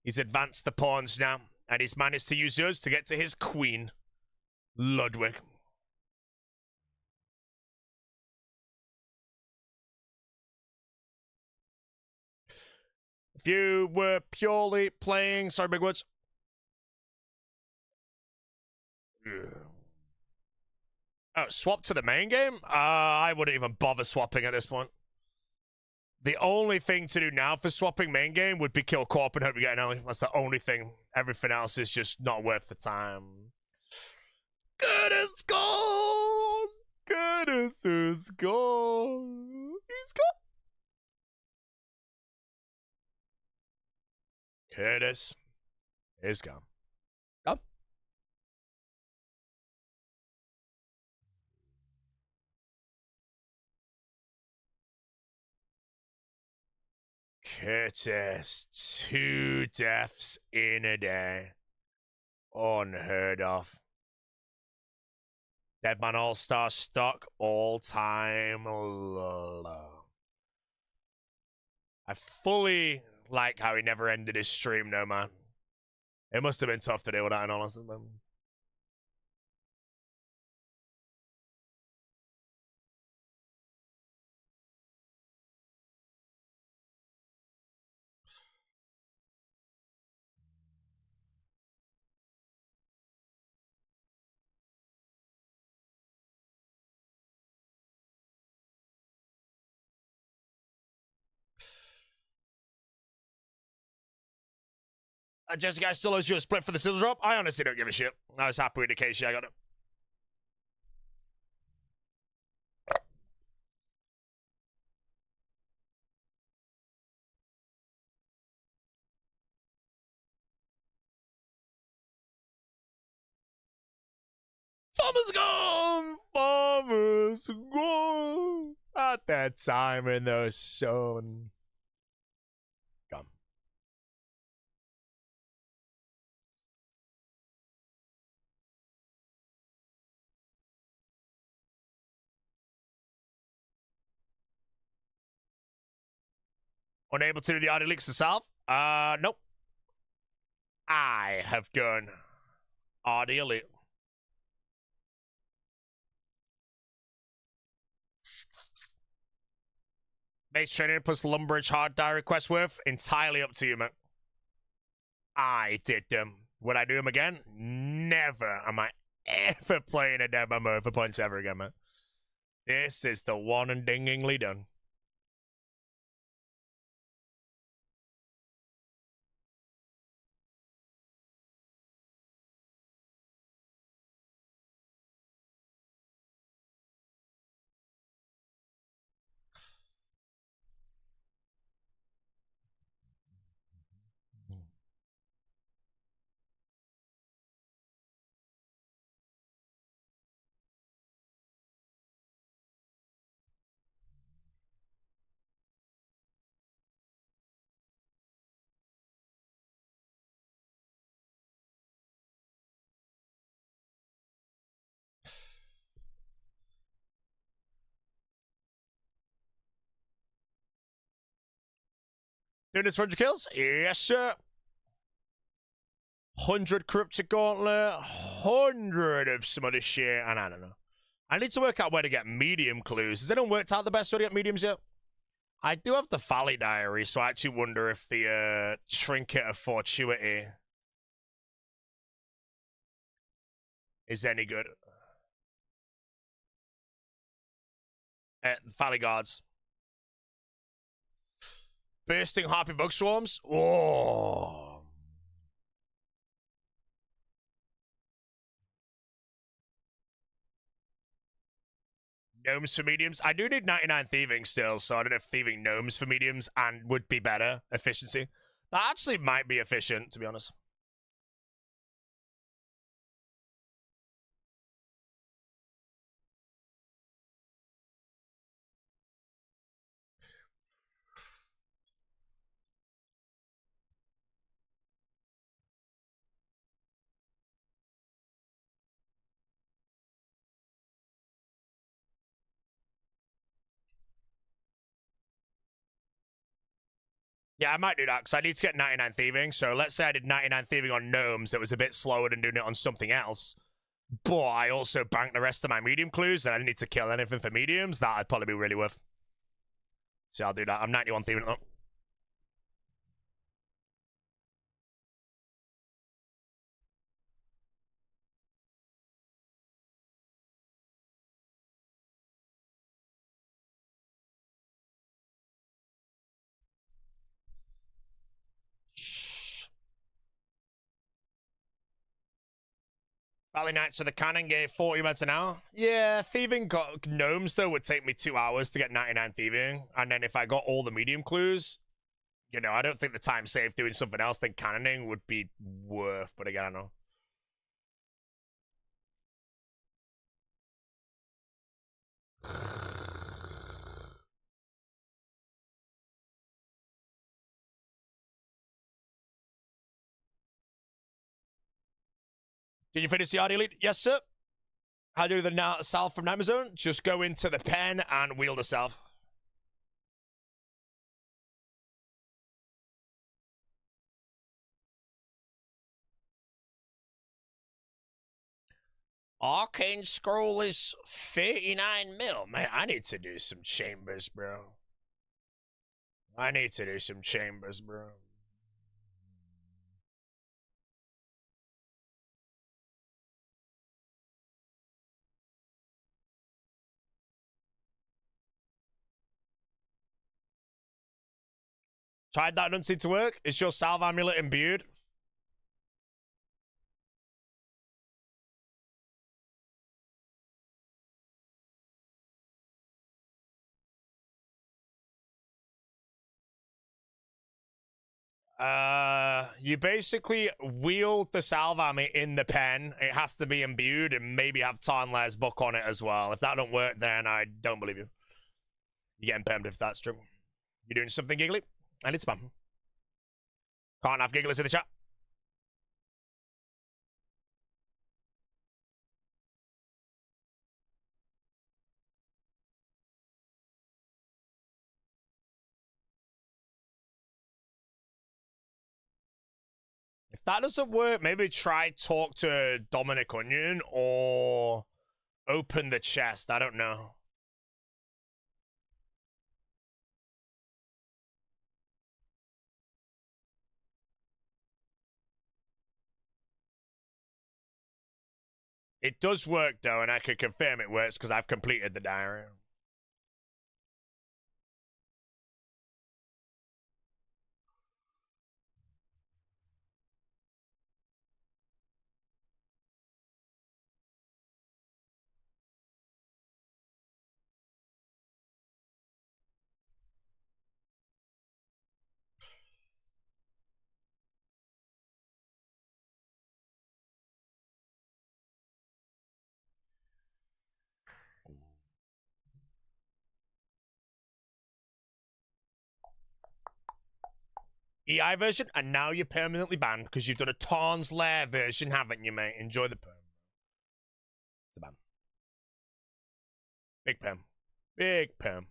He's advanced the pawns now, and he's managed to use us to get to his queen, Ludwig. If you were purely playing... Sorry, Big Woods. Oh, swap to the main game? I wouldn't even bother swapping at this point. The only thing to do now for swapping main game would be kill Corp and hope you get an early. That's the only thing. Everything else is just not worth the time. Goodness gone! Goodness is gone! He's gone! Curtis is gone. Gone. Curtis, 2 deaths in a day. Unheard of. Deadman all-star stock, all-time low. I fully like how he never ended his stream, no, man. It must have been tough to deal with that, in honesty. Jessica, I still owes you a split for the silver drop. I honestly don't give a shit. I was happy with the case. I got it. Farmer's gone! Farmer's gone! At that time in the sun. Gone. Unable to do the audio leaks itself? Nope. I have done audio leak. Base training plus Lumbridge hard die request worth? Entirely up to you, man. I did them. Would I do them again? Never am I ever playing a Deadman mode for points ever again, man. This is the one and dingingly done. Doing this for 100 kills? Yes, sir. 100 Corrupted Gauntlet, 100 of some other shit, and I don't know. I need to work out where to get medium clues. Has anyone worked out the best way to get mediums yet? I do have the Valley Diary, so I actually wonder if the Trinket of Fortuity is any good. Valley Guards. Bursting Harpy Bug Swarms? Oh. Gnomes for mediums. I do need 99 thieving still, so I don't know if thieving gnomes for mediums and would be better efficiency. That actually might be efficient, to be honest. Yeah, I might do that, because I need to get 99 thieving. So let's say I did 99 thieving on gnomes that was a bit slower than doing it on something else. But I also banked the rest of my medium clues, and I didn't need to kill anything for mediums. That'd probably be really worth. So I'll do that. I'm 91 thieving. Oh. Valley Knights for the cannon gave 40 minutes an hour. Yeah, thieving got gnomes, though, would take me 2 hours to get 99 thieving. And then if I got all the medium clues, you know, I don't think the time saved doing something else than cannoning would be worth. But again, I don't know. Did you finish the RD Elite? Yes, sir. How do the south from Nightmare Zone? Just go into the pen and wheel the south. Arcane Scroll is 39 mil. Man, I need to do some chambers, bro. I need to do some chambers, bro. Tried that, doesn't seem to work. Is your salve amulet imbued? You basically wield the salve ammo in the pen. It has to be imbued and maybe have Tarnlair's book on it as well. If that don't work, then I don't believe you. You're getting pemmed if that's true. You're doing something giggly? I need spam. Can't have gigglers in the chat. If that doesn't work, maybe try talk to Dominic Onion or open the chest. I don't know. It does work, though, and I can confirm it works because I've completed the diary. EI version, and now you're permanently banned because you've done a Tarn's Lair version, haven't you, mate? Enjoy the perm. It's a ban. Big perm. Big perm.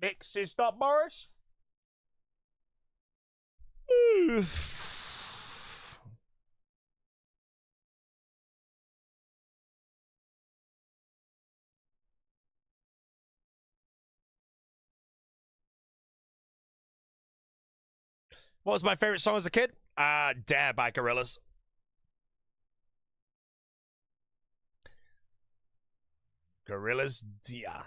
Mix is not Morris. What was my favorite song as a kid? Dare by Gorillaz. Gorillaz Dia.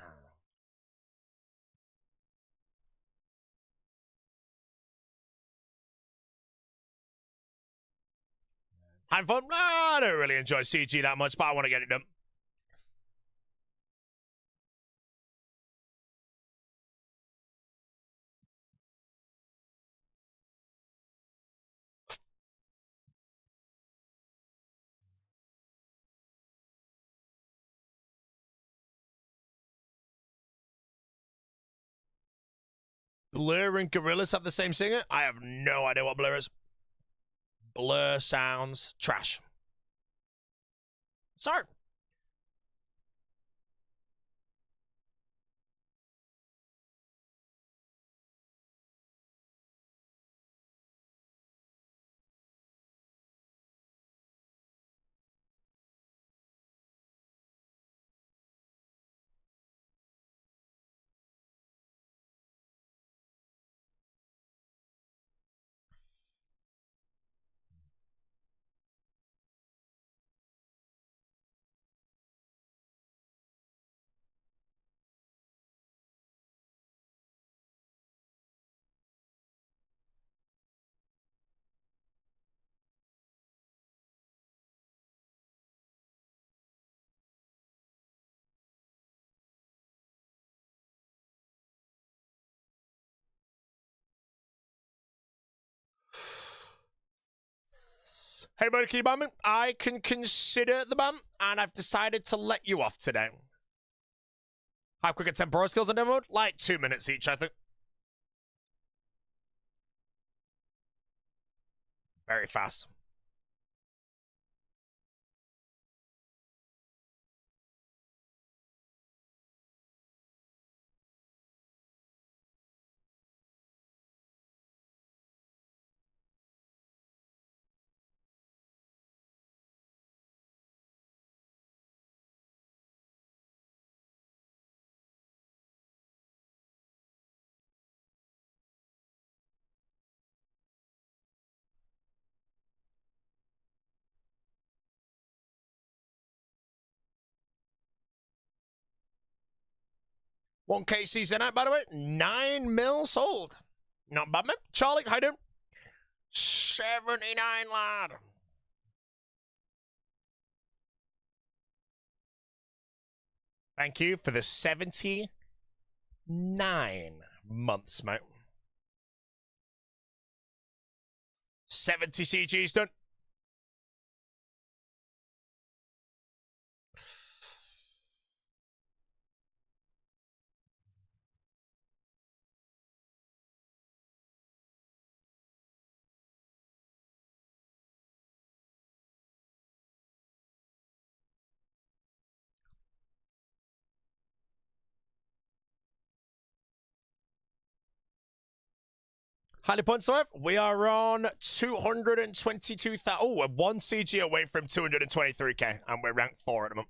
Having fun? I don't really enjoy CG that much, but I want to get it done. Blur and Gorillaz have the same singer? I have no idea what Blur is. Blur sounds trash. Sorry. Hey, buddy, can you ban me? I can consider the ban, and I've decided to let you off today. How quick are temporal skills on demo mode? Like 2 minutes each, I think. Very fast. One KC sent out, by the way. 9 mil sold. Not bad, man. Charlie, how you doing? 79, lad. Thank you for the 79 months, mate. 70 CGs done. Highly points, sir. We are on 222,000. Oh, we're 1 CG away from 223k, and we're ranked 4 at the moment.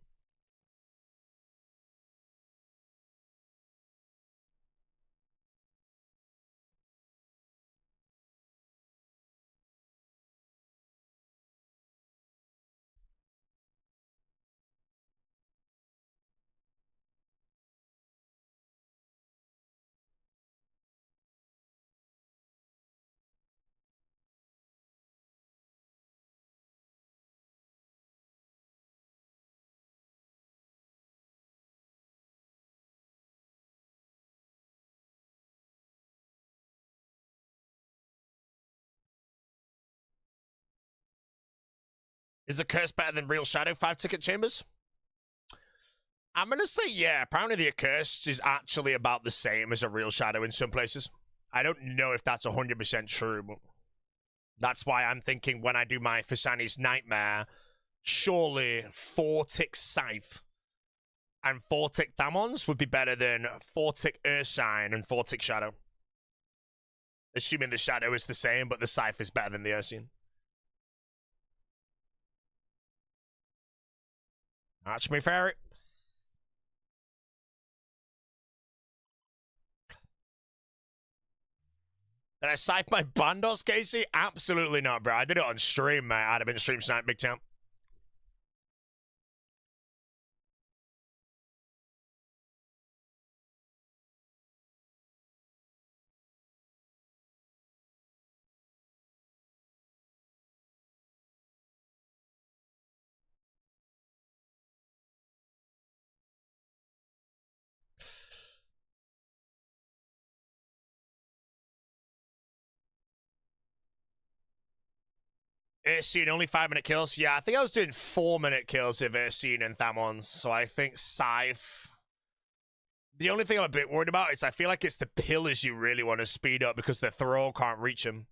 Is the curse better than Real Shadow 5-ticket chambers? I'm going to say yeah. Apparently the Accursed is actually about the same as a Real Shadow in some places. I don't know if that's 100% true, but that's why I'm thinking when I do my Fasani's Nightmare, surely 4-tick Scythe and 4-tick Thamons would be better than 4-tick Ursine and 4-tick Shadow. Assuming the Shadow is the same, but the Scythe is better than the Ursine. That's me fairy. Did I scythe my bandos, Casey? Absolutely not, bro. I did it on stream, mate. I'd have been stream snipe big time. Elysian, only 5-minute kills. Yeah, I think I was doing 4-minute kills of Elysian and Thamons, so I think Scythe. The only thing I'm a bit worried about is I feel like it's the pillars you really want to speed up because the throw can't reach him.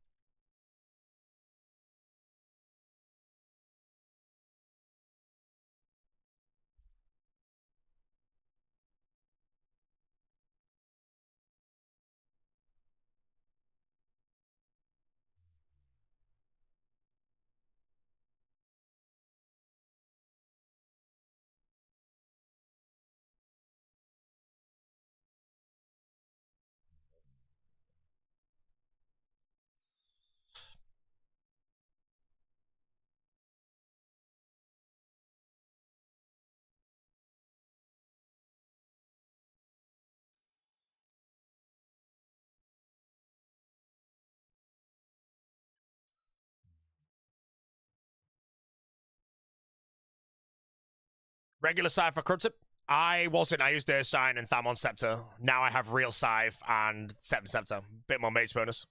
Regular Scythe for Crutzip. I wasn't. I used Ursine and Thamon Scepter. Now I have real Scythe and Scepter. Bit more mates bonus.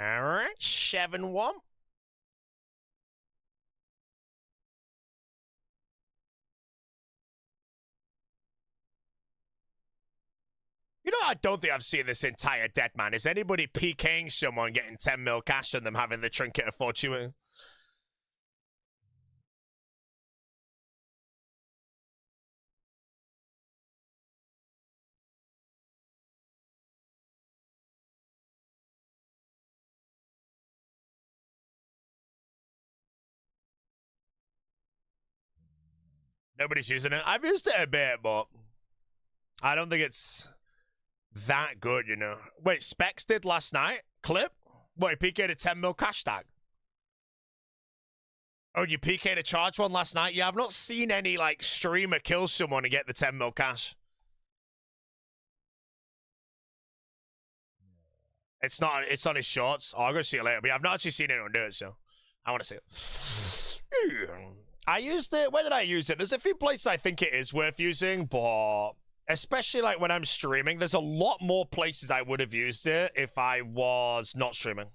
Alright, 7-1. You know, I don't think I've seen this entire Deadman. Is anybody PKing someone getting 10 mil cash and them having the Trinket of Fortune? Nobody's using it. I've used it a bit, but I don't think it's that good, you know. Wait, Specs did last night? Clip? What, he PK'd a 10 mil cash tag? Oh, you PK'd a charge one last night? Yeah, I've not seen any, like, streamer kill someone and get the 10 mil cash. It's on his shorts. Oh, I'll go see it later. But yeah, I've not actually seen anyone do it, so I want to see it. I used it. Where did I use it? There's a few places I think it is worth using, but especially like when I'm streaming, there's a lot more places I would have used it if I was not streaming.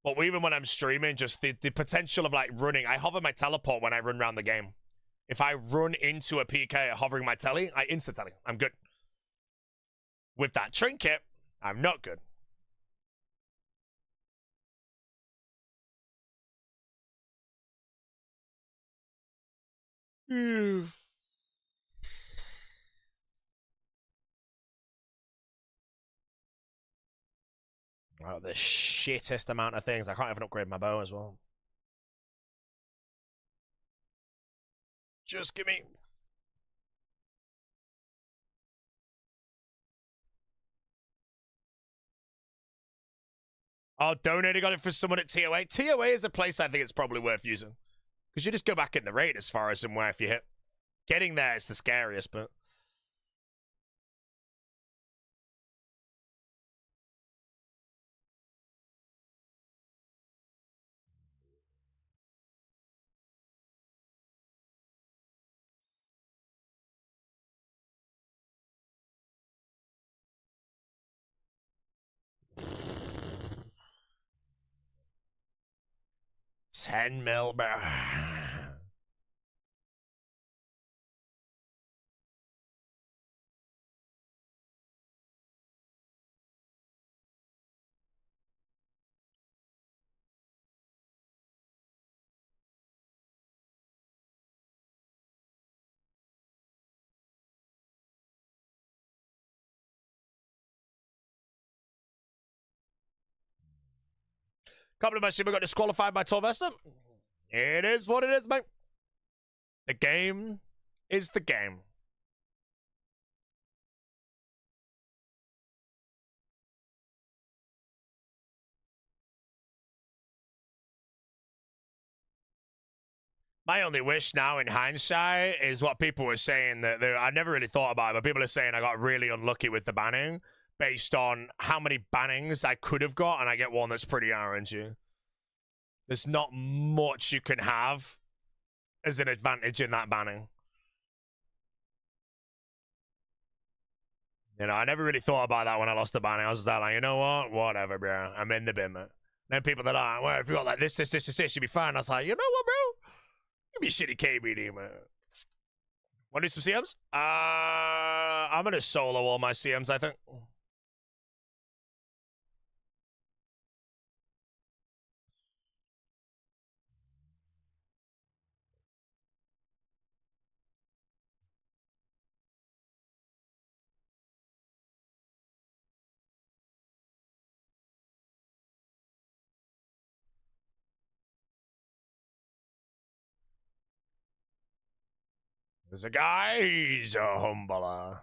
But even when I'm streaming, just the potential of like running, I hover my teleport when I run around the game. If I run into a PK hovering my telly, I insta-telly. I'm good. With that trinket, I'm not good. Oh, the shittest amount of things. I can't even upgrade my bow as well. Just give me... Oh, donating got it for someone at TOA. TOA is a place I think it's probably worth using. Because you just go back in the rate as far as somewhere if you hit. Getting there is the scariest, but... 10 mil, bro. Couple of my ship got disqualified by Torvesta. It is what it is, mate. The game is the game. My only wish now in hindsight is what people were saying that I never really thought about it, but people are saying I got really unlucky with the banning based on how many bannings I could have got, and I get one that's pretty RNG. There's not much you can have as an advantage in that banning. You know, I never really thought about that when I lost the banning. I was just like, you know what? Whatever, bro. I'm in the bin, man. Then people that are like, well, if you got like this, you'll be fine. I was like, you know what, bro? You be shitty KBD, man. Want to do some CMs? I'm gonna solo all my CMs, I think. There's a guy, he's a humbler.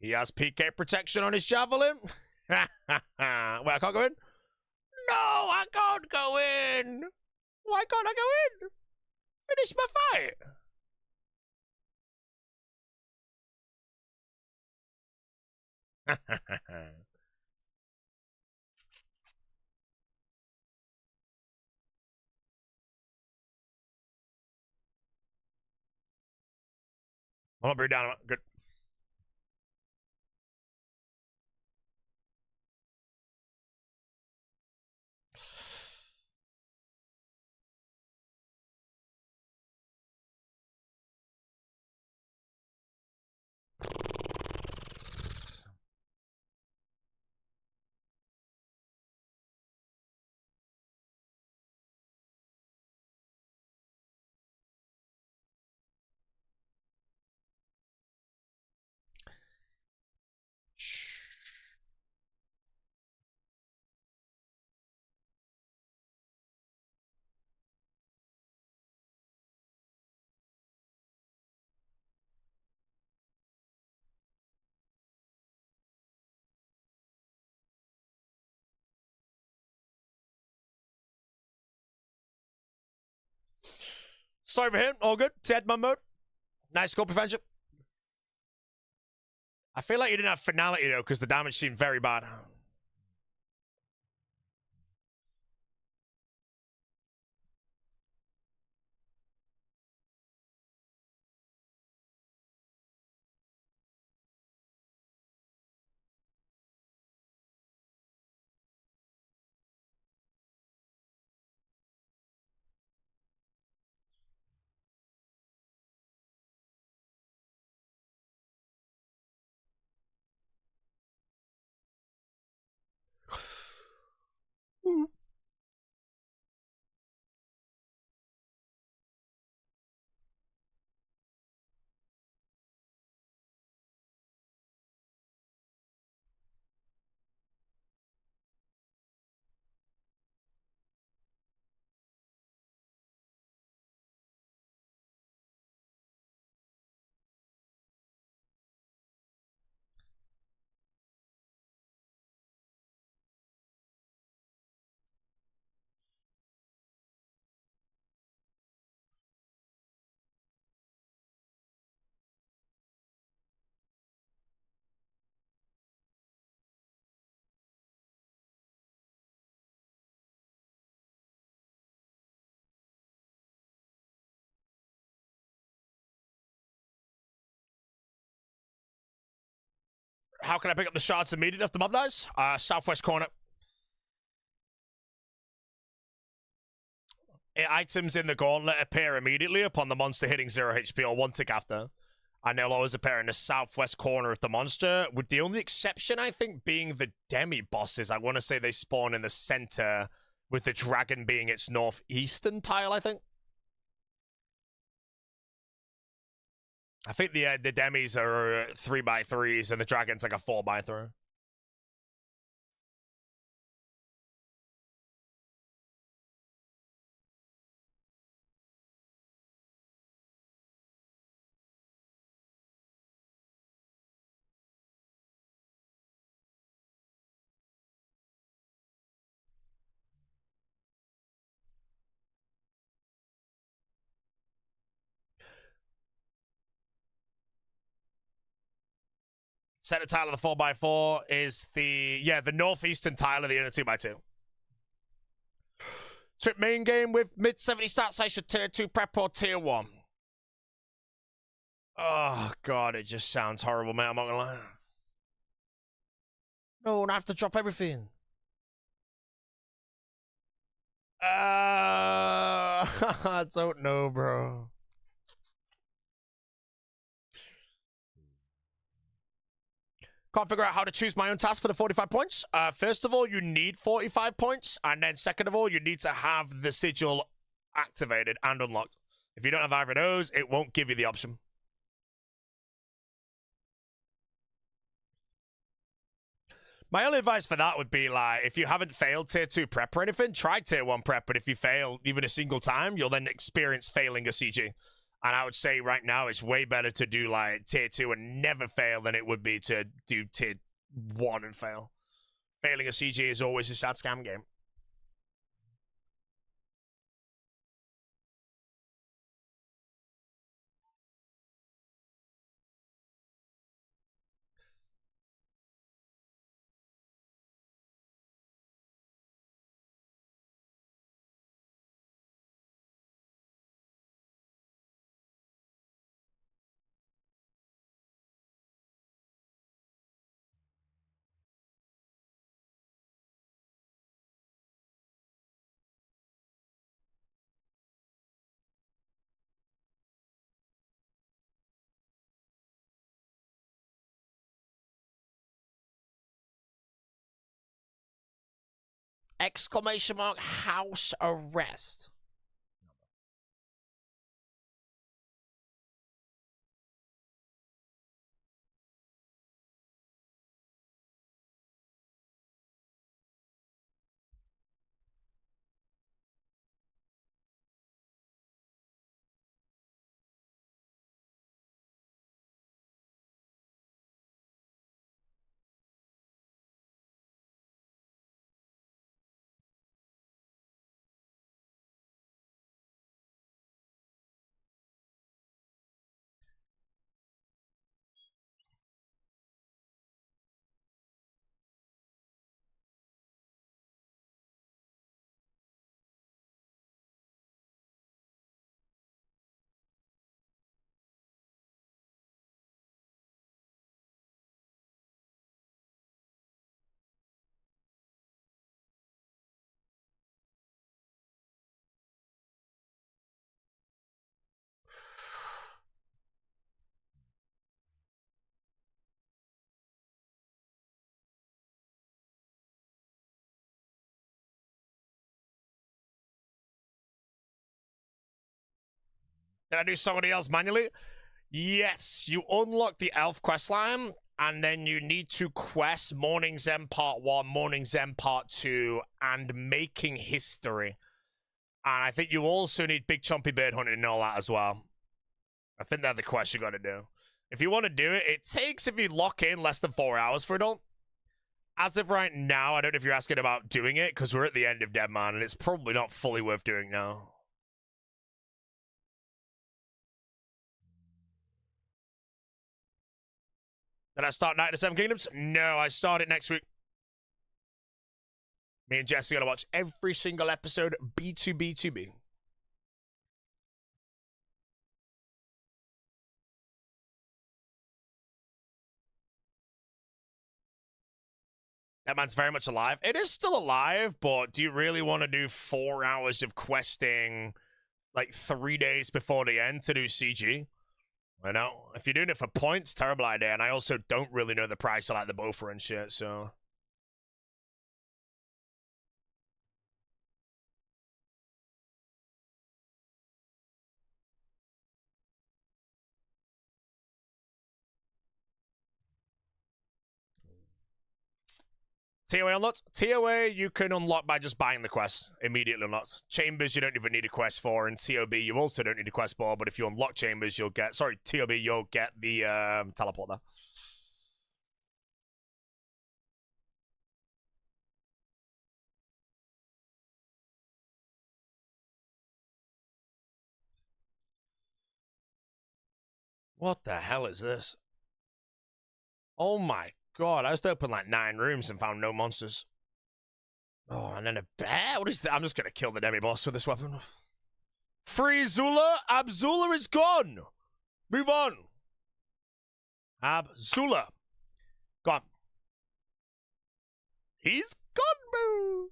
He has PK protection on his javelin. Wait, I can't go in? No, I can't go in. Why can't I go in? Finish my fight. I'm gonna bring down. Good. Sorry for him. All good. Deadman mode. Nice Corp friendship. I feel like you didn't have finality though, because the damage seemed very bad. How can I pick up the shards immediately after mob dies? Southwest corner. Items in the gauntlet appear immediately upon the monster hitting 0 HP or 1 tick after. And they'll always appear in the southwest corner of the monster, with the only exception, I think, being the demi-bosses. I want to say they spawn in the center, with the dragon being its northeastern tile, I think. I think the demis are 3x3s, and the dragon's like a 4x3. Center tile of the 4x4 is the northeastern tile of the inner 2x2. Trip main game with mid 70 stats. I should tier 2 prep or tier 1. Oh god, it just sounds horrible, man. I'm not gonna lie. No, I have to drop everything. I don't know, bro. Can't figure out how to choose my own task for the 45 points. First of all, you need 45 points. And then second of all, you need to have the sigil activated and unlocked. If you don't have either of those, it won't give you the option. My only advice for that would be, like, if you haven't failed tier 2 prep or anything, try tier 1 prep. But if you fail even a single time, you'll then experience failing a CG. And I would say right now it's way better to do like tier 2 and never fail than it would be to do tier 1 and fail. Failing a CG is always a sad scam game. Exclamation mark house arrest. Did I do somebody else manually? Yes, you unlock the elf quest line, and then you need to quest Morning Zen Part 1, Morning Zen Part 2, and Making History. And I think you also need Big Chompy Bird Hunting and all that as well. I think they're the quests you gotta do. If you want to do it, it takes, if you lock in, less than 4 hours for it all. As of right now, I don't know if you're asking about doing it, because we're at the end of Deadman, and it's probably not fully worth doing now. Did I start Night of the Seven Kingdoms? No, I start it next week. Me and Jesse gotta watch every single episode B2B2B. Deadman's very much alive. It is still alive, but do you really want to do 4 hours of questing like 3 days before the end to do CG? You know, if you're doing it for points, terrible idea. And I also don't really know the price of like the Bofa and shit, so. TOA unlocked? TOA you can unlock by just buying the quest. Immediately unlocked. Chambers you don't even need a quest for, and TOB you also don't need a quest for, but if you unlock Chambers you'll get... Sorry, TOB you'll get the teleport there. What the hell is this? Oh my god, I just opened like 9 rooms and found no monsters. Oh, and then a bear? What is that? I'm just gonna kill the demi-boss with this weapon. Free Zula! Abzula is gone! Move on! Abzula. Gone. He's gone, boo!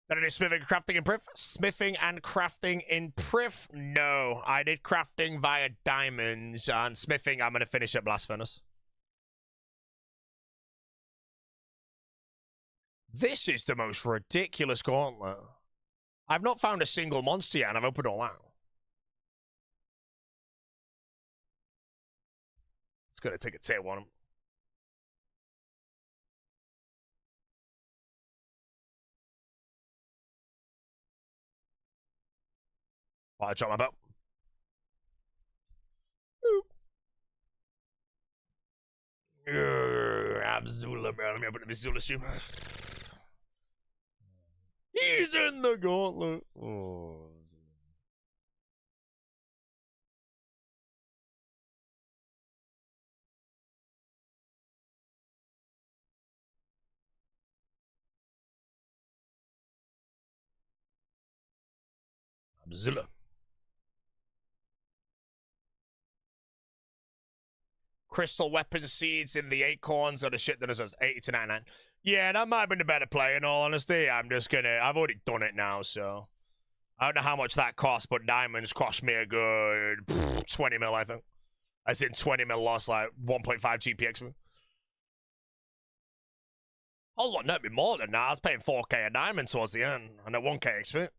Did I do smithing and crafting in Priv? Smithing and crafting in Priv? No. I did crafting via diamonds, and smithing I'm going to finish at Blast Furnace. This is the most ridiculous gauntlet. I've not found a single monster yet, and I've opened all out. It's going to take a tier 1. Oh, I dropped my boat. Abzula, bro. Let me open up his Zula stream. He's in the gauntlet. Oh. Abzula. Crystal weapon seeds in the acorns are the shit that is 80 to 99. Yeah, that might have been a better play, in all honesty. I've already done it now, so. I don't know how much that cost, but diamonds cost me a good 20 mil, I think. As in 20 mil loss, like 1.5 GPX. Oh, no, it'd be more than that. I was paying 4k a diamond towards the end, and a 1k XP.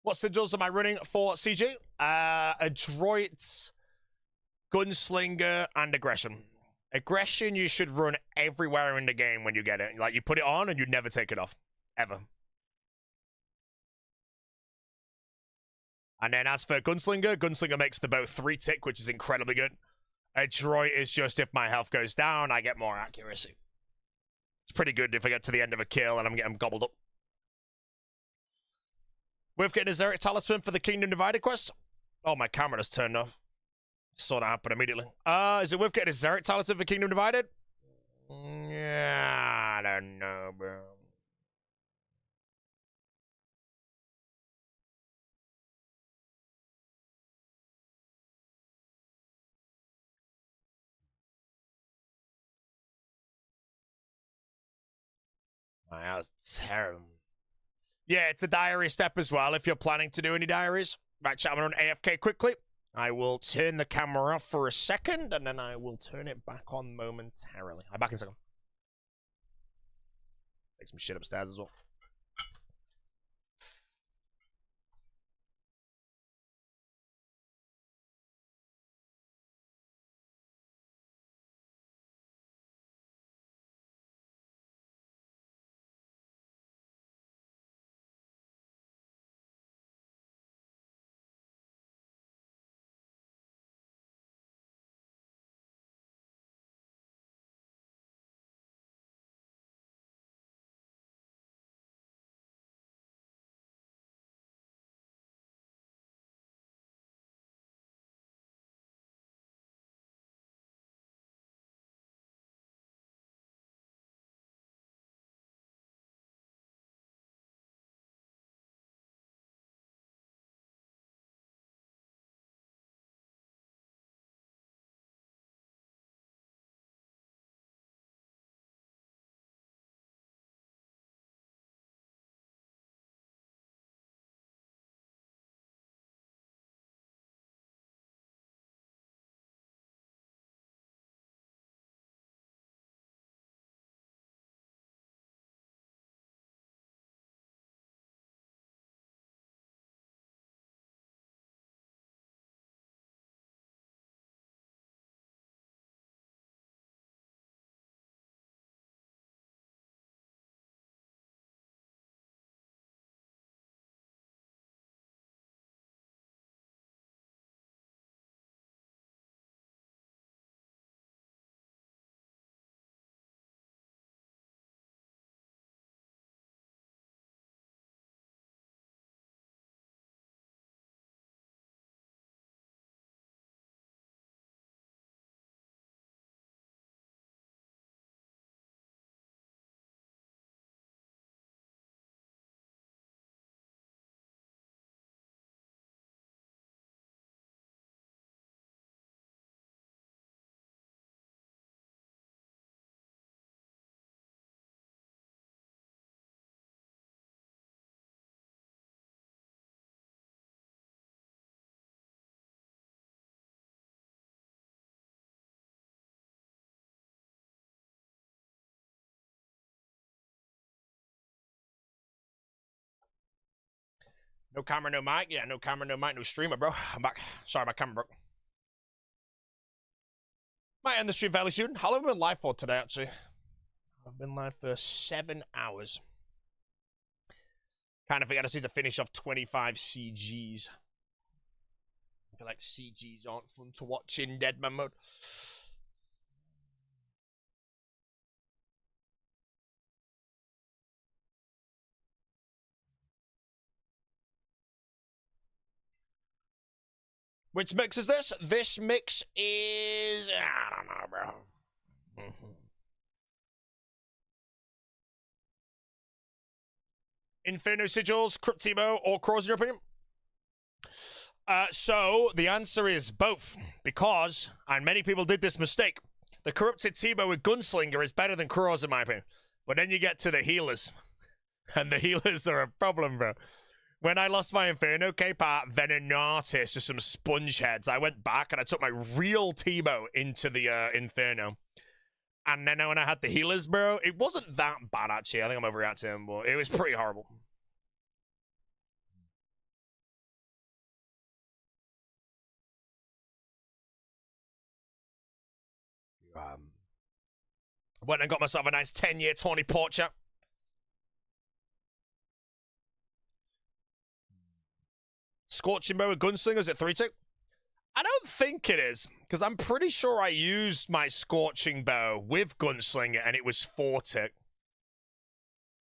What sigils am I running for CG? Adroit, Gunslinger, and Aggression. Aggression you should run everywhere in the game when you get it. Like, you put it on and you never take it off. Ever. And then as for Gunslinger, Gunslinger makes the bow 3 tick, which is incredibly good. Adroit is just if my health goes down, I get more accuracy. It's pretty good if I get to the end of a kill and I'm getting gobbled up. We're getting a Xeric Talisman for the Kingdom Divided quest. Oh, my camera just turned off. Saw that happen immediately. Is it worth getting a Xeric Talisman for Kingdom Divided? Yeah, I don't know, bro. That was terrible. Yeah, it's a diary step as well if you're planning to do any diaries. Right, chat, I'm on AFK quickly. I will turn the camera off for a second, and then I will turn it back on momentarily. I'm back in a second. Take some shit upstairs as well. No camera, no mic. Yeah, no camera, no mic, no streamer, bro. I'm back. Sorry, my camera broke. Might end the stream fairly soon. How long have I been live for today, actually? I've been live for 7 hours. Kind of think I just need to finish off 25 CGs. I feel like CGs aren't fun to watch in Deadman mode. Which mix is this? This mix is... I don't know, bro. Inferno sigils, Cryptimo, or Crows, in your opinion? So, the answer is both. Because, and many people did this mistake, the corrupted Timo with Gunslinger is better than Crows, in my opinion. But then you get to the healers. And the healers are a problem, bro. When I lost my Inferno cape at Venenatis to some sponge heads, I went back and I took my real Timo into the Inferno. And then when I had the healers, bro, it wasn't that bad, actually. I think I'm overreacting, but it was pretty horrible. Went and got myself a nice 10-year Tawny Porcher. Scorching Bow with Gunslinger, is it 3-tick? I don't think it is, because I'm pretty sure I used my Scorching Bow with Gunslinger and it was 4-tick.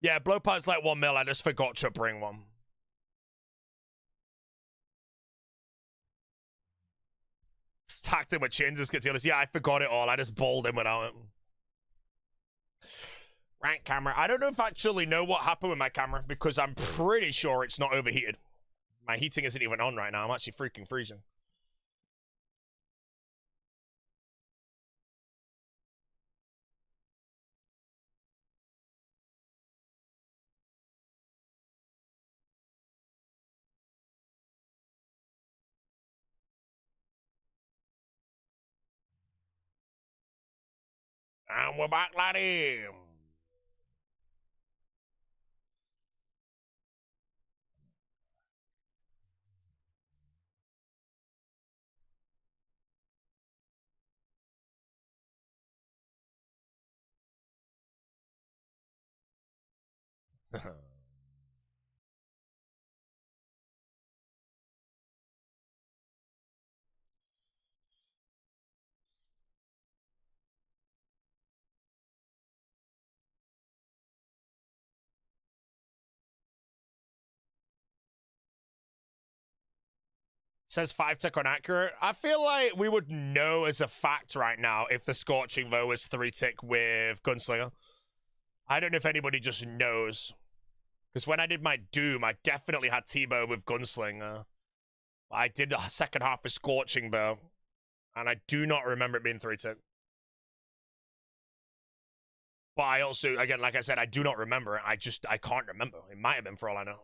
Yeah, Blowpip's like 1 mil, I just forgot to bring one. Tacked him with chins, just get to honest. Yeah, I forgot it all, I just bowled him without it. Right, camera. I don't know if I actually know what happened with my camera, because I'm pretty sure it's not overheated. My heating isn't even on right now, I'm actually freaking freezing. And we're back, laddie. Says 5-tick on accurate. I feel like we would know as a fact right now if the Scorching Bow is 3-tick with Gunslinger. I don't know if anybody just knows. Because when I did my Doom, I definitely had T-Bow with Gunslinger. I did the second half with Scorching Bow. And I do not remember it being 3-tick. But I also, again, like I said, I do not remember it. I can't remember. It might have been for all I know.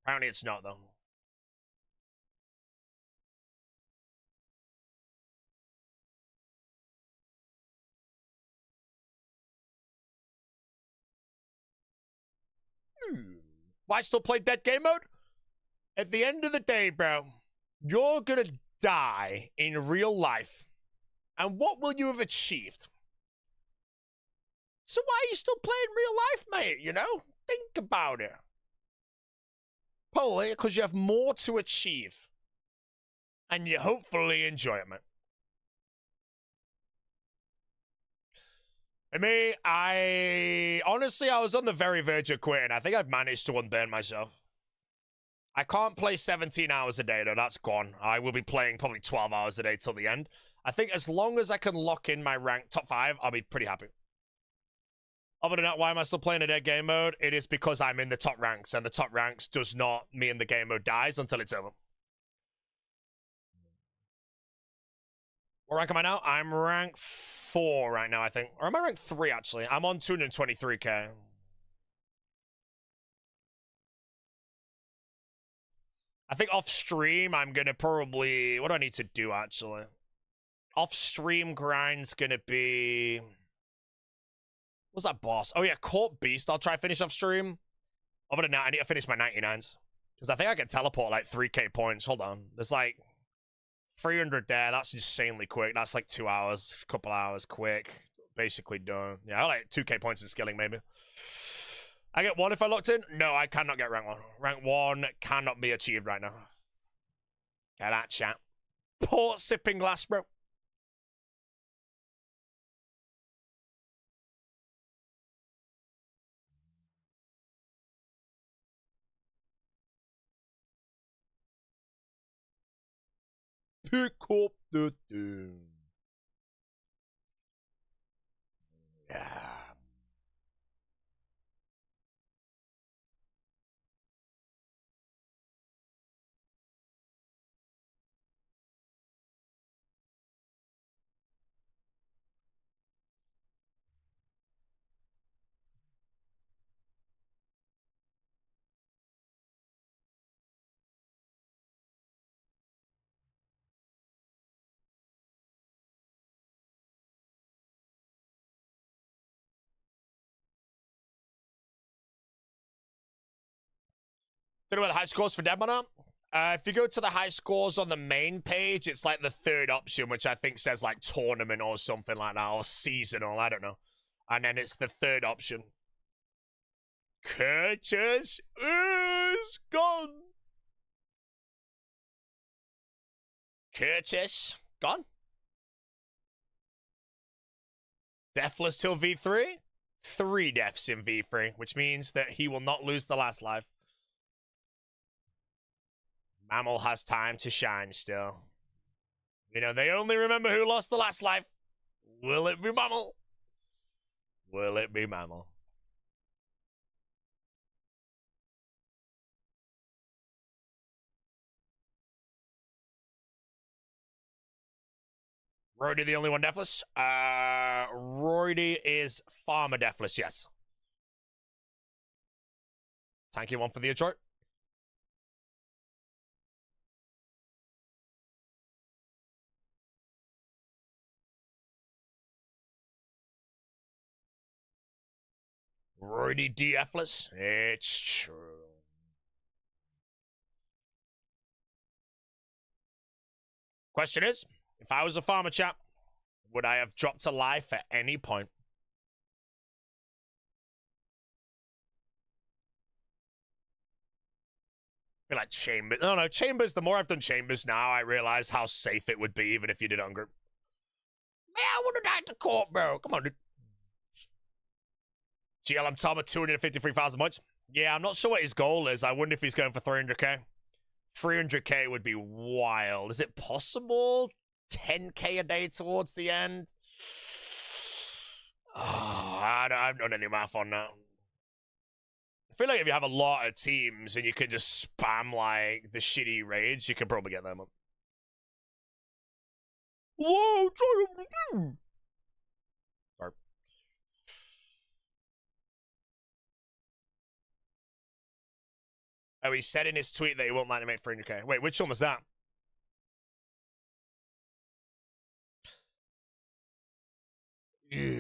Apparently it's not, though. Why still play dead game mode? At the end of the day, bro, you're gonna die in real life. And what will you have achieved? So why are you still playing real life, mate? You know? Think about it. Probably because you have more to achieve. And you hopefully enjoy it, mate. I mean, honestly, I was on the very verge of quitting. I think I've managed to unburn myself. I can't play 17 hours a day, though. That's gone. I will be playing probably 12 hours a day till the end. I think as long as I can lock in my rank top 5, I'll be pretty happy. Other than that, why am I still playing a dead game mode? It is because I'm in the top ranks, and the top ranks does not mean the game mode dies until it's over. What rank am I now? I'm rank 4 right now, I think. Or am I rank 3, actually? I'm on 223k. I think off stream, I'm gonna probably... What do I need to do, actually? Off stream grind's gonna be... What's that boss? Oh, yeah, Corp Beast. I'll try to finish off stream. Other than that, I need to finish my 99s. Because I think I can teleport like 3k points. Hold on. There's like 300 there. That's insanely quick. That's like 2 hours, a couple hours quick. Basically done. Yeah, I like 2k points in skilling, maybe. I get 1 if I locked in? No, I cannot get rank 1. Rank 1 cannot be achieved right now. Get that, chat. Port sipping glass, bro. Pick up the thing. Yeah. Don't know what the high scores for Deadman are. If you go to the high scores on the main page, it's like the 3rd option, which I think says like tournament or something like that, or seasonal, I don't know. And then it's the 3rd option. Curtis is gone. Curtis, gone. Deathless till V3. 3 deaths in V3, which means that he will not lose the last life. Mammal has time to shine still. You know, they only remember who lost the last life. Will it be Mammal? Will it be Mammal? Roydy the only one deathless? Roydy is Farmer deathless, yes. Tanky one for the Detroit. Really DFless? It's true. Question is, if I was a farmer chap, would I have dropped a life at any point? I feel like Chambers. No, Chambers, the more I've done Chambers now, I realize how safe it would be even if you did it on group. Man, I would have died to Corp, bro. Come on, dude. GL, I'm talking about 253,000 points. Yeah, I'm not sure what his goal is. I wonder if he's going for 300k. 300k would be wild. Is it possible? 10k a day towards the end? Oh, I haven't done any math on that. I feel like if you have a lot of teams and you can just spam like the shitty raids, you can probably get them up. Whoa, sorry. Oh, he said in his tweet that he won't let him make 300k. Wait, which one was that? Yeah.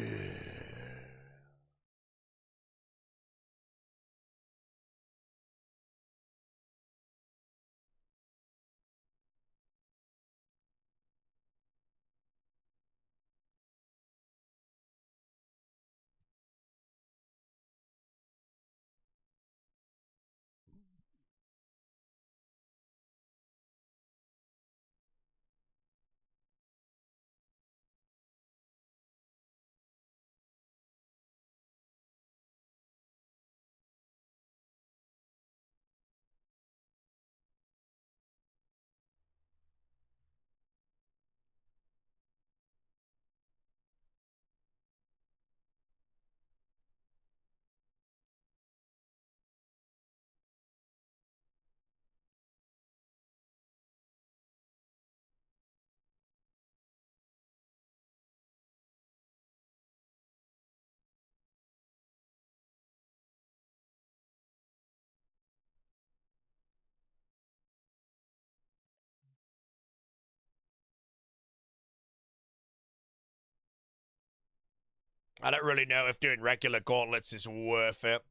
I don't really know if doing regular gauntlets is worth it.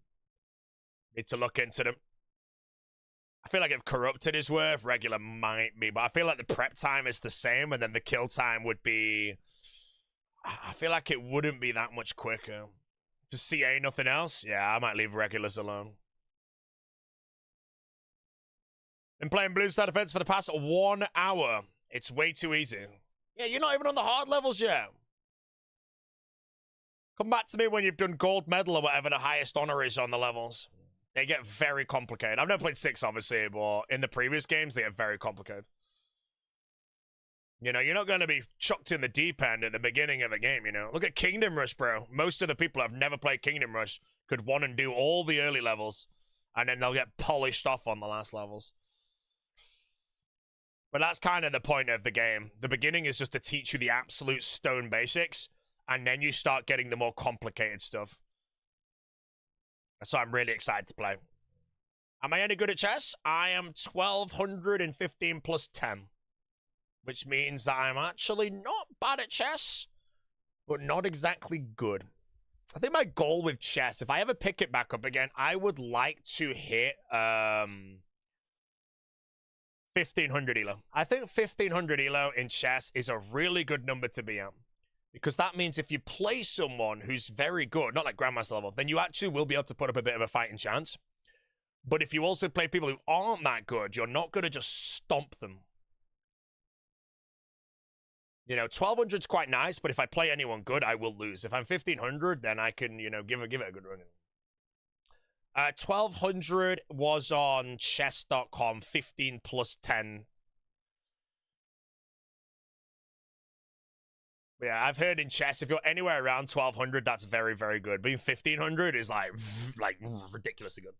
Need to look into them. I feel like if corrupted is worth, regular might be, but I feel like the prep time is the same, and then the kill time would be. I feel like it wouldn't be that much quicker. Just CA, nothing else? Yeah, I might leave regulars alone. Been playing Blue Star Defense for the past 1 hour. It's way too easy. Yeah, you're not even on the hard levels yet. Come back to me when you've done gold medal or whatever the highest honor is on the levels. They get very complicated. I've never played 6, obviously, but in the previous games, they get very complicated. You know, you're not going to be chucked in the deep end at the beginning of a game, you know. Look at Kingdom Rush, bro. Most of the people who have never played Kingdom Rush could want and do all the early levels, and then they'll get polished off on the last levels. But that's kind of the point of the game. The beginning is just to teach you the absolute stone basics, and then you start getting the more complicated stuff. So I'm really excited to play. Am I any good at chess? I am 1215 plus 10. Which means that I'm actually not bad at chess, but not exactly good. I think my goal with chess, if I ever pick it back up again, I would like to hit 1500 elo. I think 1500 elo in chess is a really good number to be at. Because that means if you play someone who's very good, not like Grandmaster level, then you actually will be able to put up a bit of a fighting chance. But if you also play people who aren't that good, you're not going to just stomp them. You know, 1200 is quite nice, but if I play anyone good, I will lose. If I'm 1500, then I can, you know, give it a good run. 1200 was on chess.com, 15 plus 10. Yeah, I've heard in chess, if you're anywhere around 1200, that's very, very good. Being 1500 is like ridiculously good.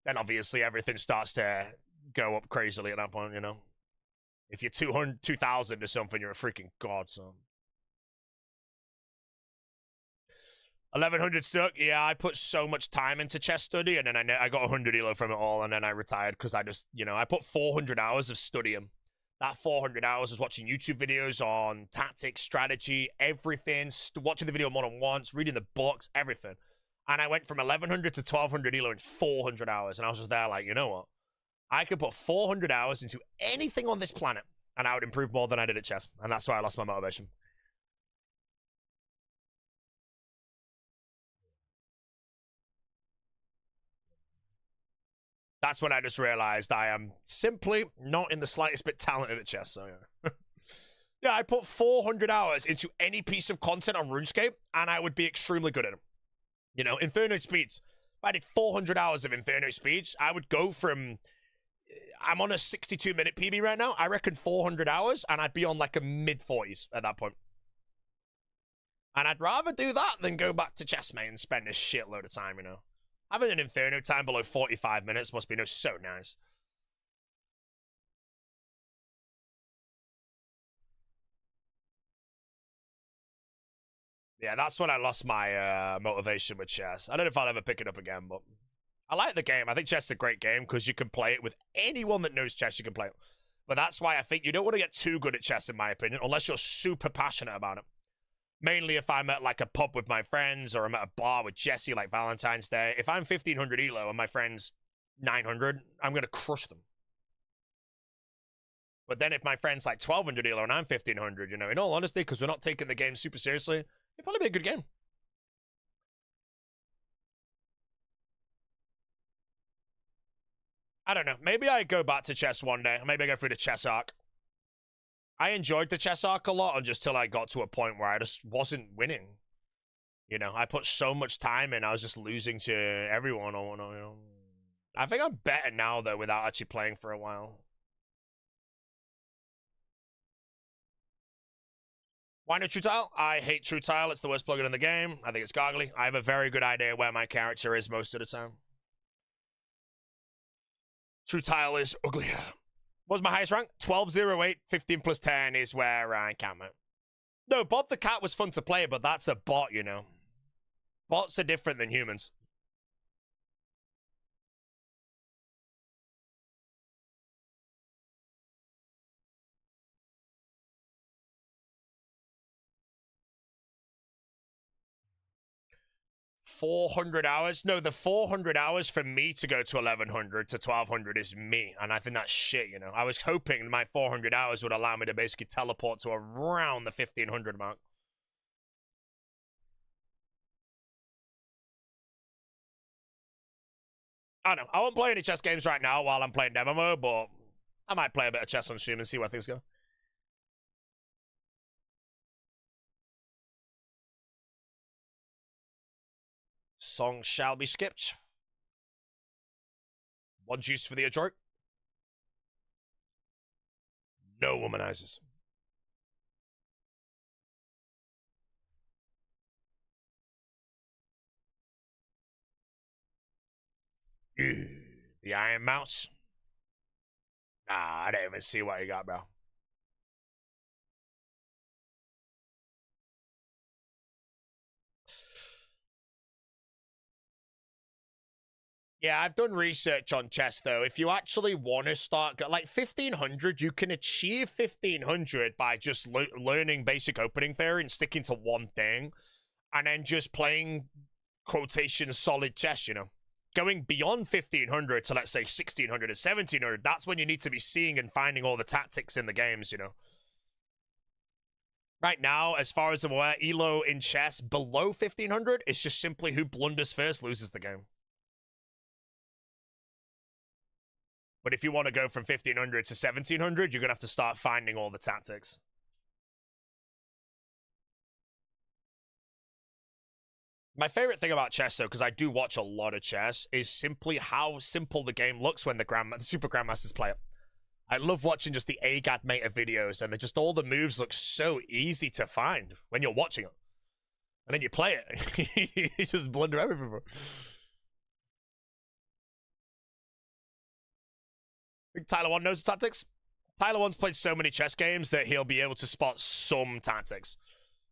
Then obviously everything starts to go up crazily at that point, you know. If you're 2000 or something, you're a freaking god, so. 1100 stuck. Yeah, I put so much time into chess study, and then I got 100 elo from it all, and then I retired because I just, you know, I put 400 hours of studying. That 400 hours was watching YouTube videos on tactics, strategy, everything, watching the video more than once, reading the books, everything. And I went from 1100 to 1200 elo in 400 hours. And I was just there like, you know what? I could put 400 hours into anything on this planet, and I would improve more than I did at chess. And that's why I lost my motivation. That's when I just realized I am simply not in the slightest bit talented at chess. So yeah. Yeah, I put 400 hours into any piece of content on RuneScape, and I would be extremely good at it. You know, Inferno speeds. If I did 400 hours of Inferno speeds, I would go from... I'm on a 62-minute PB right now. I reckon 400 hours, and I'd be on like a mid-40s at that point. And I'd rather do that than go back to chess, mate, and spend a shitload of time, you know. Having an Inferno time below 45 minutes must be so nice. Yeah, that's when I lost my motivation with chess. I don't know if I'll ever pick it up again, but I like the game. I think chess is a great game because you can play it with anyone that knows chess. You can play it. But that's why I think you don't want to get too good at chess, in my opinion, unless you're super passionate about it. Mainly if I'm at like a pub with my friends or I'm at a bar with Jesse like Valentine's Day. If I'm 1500 elo and my friend's 900, I'm going to crush them. But then if my friend's like 1200 elo and I'm 1500, you know, in all honesty, because we're not taking the game super seriously, it'd probably be a good game. I don't know. Maybe I go back to chess one day. Maybe I go through the chess arc. I enjoyed the chess arc a lot, and just till I got to a point where I just wasn't winning. You know, I put so much time in, I was just losing to everyone. Or, you know. I think I'm better now, though, without actually playing for a while. Why no True Tile? I hate True Tile. It's the worst plugin in the game. I think it's goggly. I have a very good idea where my character is most of the time. True Tile is ugly. What's my highest rank? 1208, 15 plus 10 is where I count it. No, Bob the Cat was fun to play, but that's a bot, you know. Bots are different than humans. 400 hours? No, the 400 hours for me to go to 1100 to 1200 is me, and I think that's shit, you know. I was hoping my 400 hours would allow me to basically teleport to around the 1500 mark. I don't know. I won't play any chess games right now while I'm playing demo mode, but I might play a bit of chess on stream and see where things go. Song shall be skipped. One juice for the adroit. No womanizers. The Iron Mouse. Nah, I didn't even see what you got, bro. Yeah, I've done research on chess, though. If you actually want to start... Like, 1500, you can achieve 1500 by just learning basic opening theory and sticking to one thing. And then just playing, quotation, solid chess, you know. Going beyond 1500 to, let's say, 1600 and 1700, that's when you need to be seeing and finding all the tactics in the games, you know. Right now, as far as I'm aware, elo in chess below 1500 is just simply who blunders first loses the game. But if you want to go from 1500 to 1700, you're going to have to start finding all the tactics. My favorite thing about chess, though, because I do watch a lot of chess, is simply how simple the game looks when the Super Grandmasters play it. I love watching just the AGAD meta videos, and just all the moves look so easy to find when you're watching it. And then you play it. You just blunder everything, bro. I think Tyler 1 knows the tactics. Tyler 1's played so many chess games that he'll be able to spot some tactics.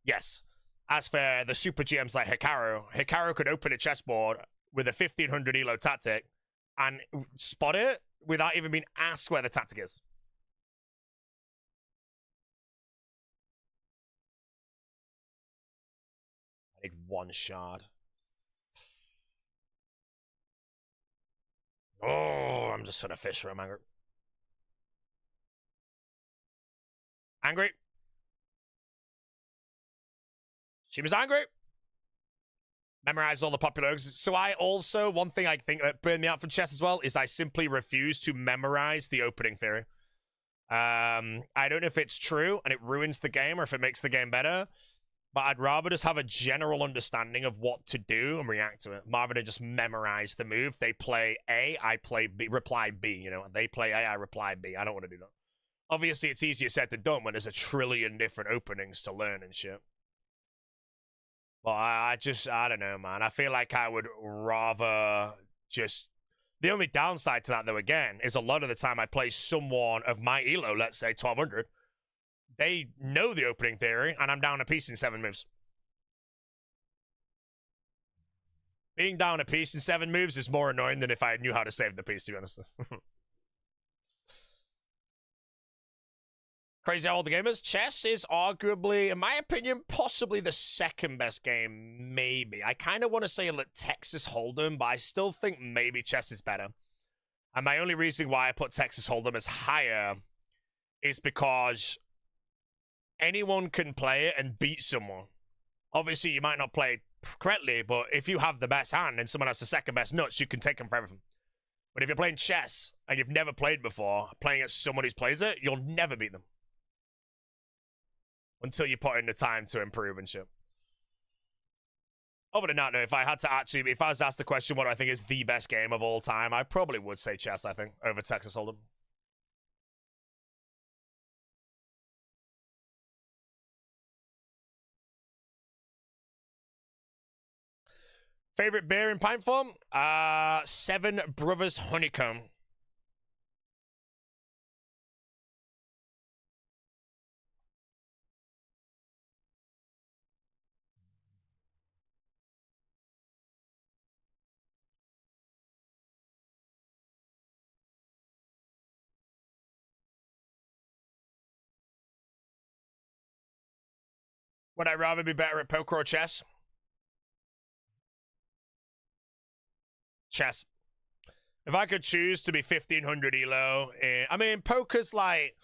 Yes. As for the super GMs like Hikaru could open a chessboard with a 1500 elo tactic and spot it without even being asked where the tactic is. I need one shard. Oh, I'm just gonna fish for him, angry. Angry. She was angry. Memorize all the popular. So I also, one thing I think that burned me out from chess as well is I simply refuse to memorize the opening theory. I don't know if it's true and it ruins the game or if it makes the game better, but I'd rather just have a general understanding of what to do and react to it, rather than just memorize the move. They play A, I play B, reply B, you know, they play A, I reply B. I don't want to do that. Obviously, it's easier said than done when there's a trillion different openings to learn and shit. But I don't know, man. I feel like I would rather just... The only downside to that, though, again, is a lot of the time I play someone of my elo, let's say 1200. They know the opening theory, and I'm down a piece in 7 moves. Being down a piece in 7 moves is more annoying than if I knew how to save the piece, to be honest. Crazy how old the game is. Chess is arguably, in my opinion, possibly the second best game, maybe. I kind of want to say that Texas Hold'em, but I still think maybe chess is better. And my only reason why I put Texas Hold'em as higher is because anyone can play it and beat someone. Obviously, you might not play it correctly, but if you have the best hand and someone has the second best nuts, you can take them for everything. But if you're playing chess and you've never played before, playing against someone who plays it, you'll never beat them. Until you put in the time to improve and shit. Other than that, no, if I was asked the question what I think is the best game of all time, I probably would say chess, I think, over Texas Hold'em. Favorite beer in pint form? Seven Brothers Honeycomb. Would I rather be better at poker or chess? Chess. If I could choose to be 1500 elo, I mean, poker's like...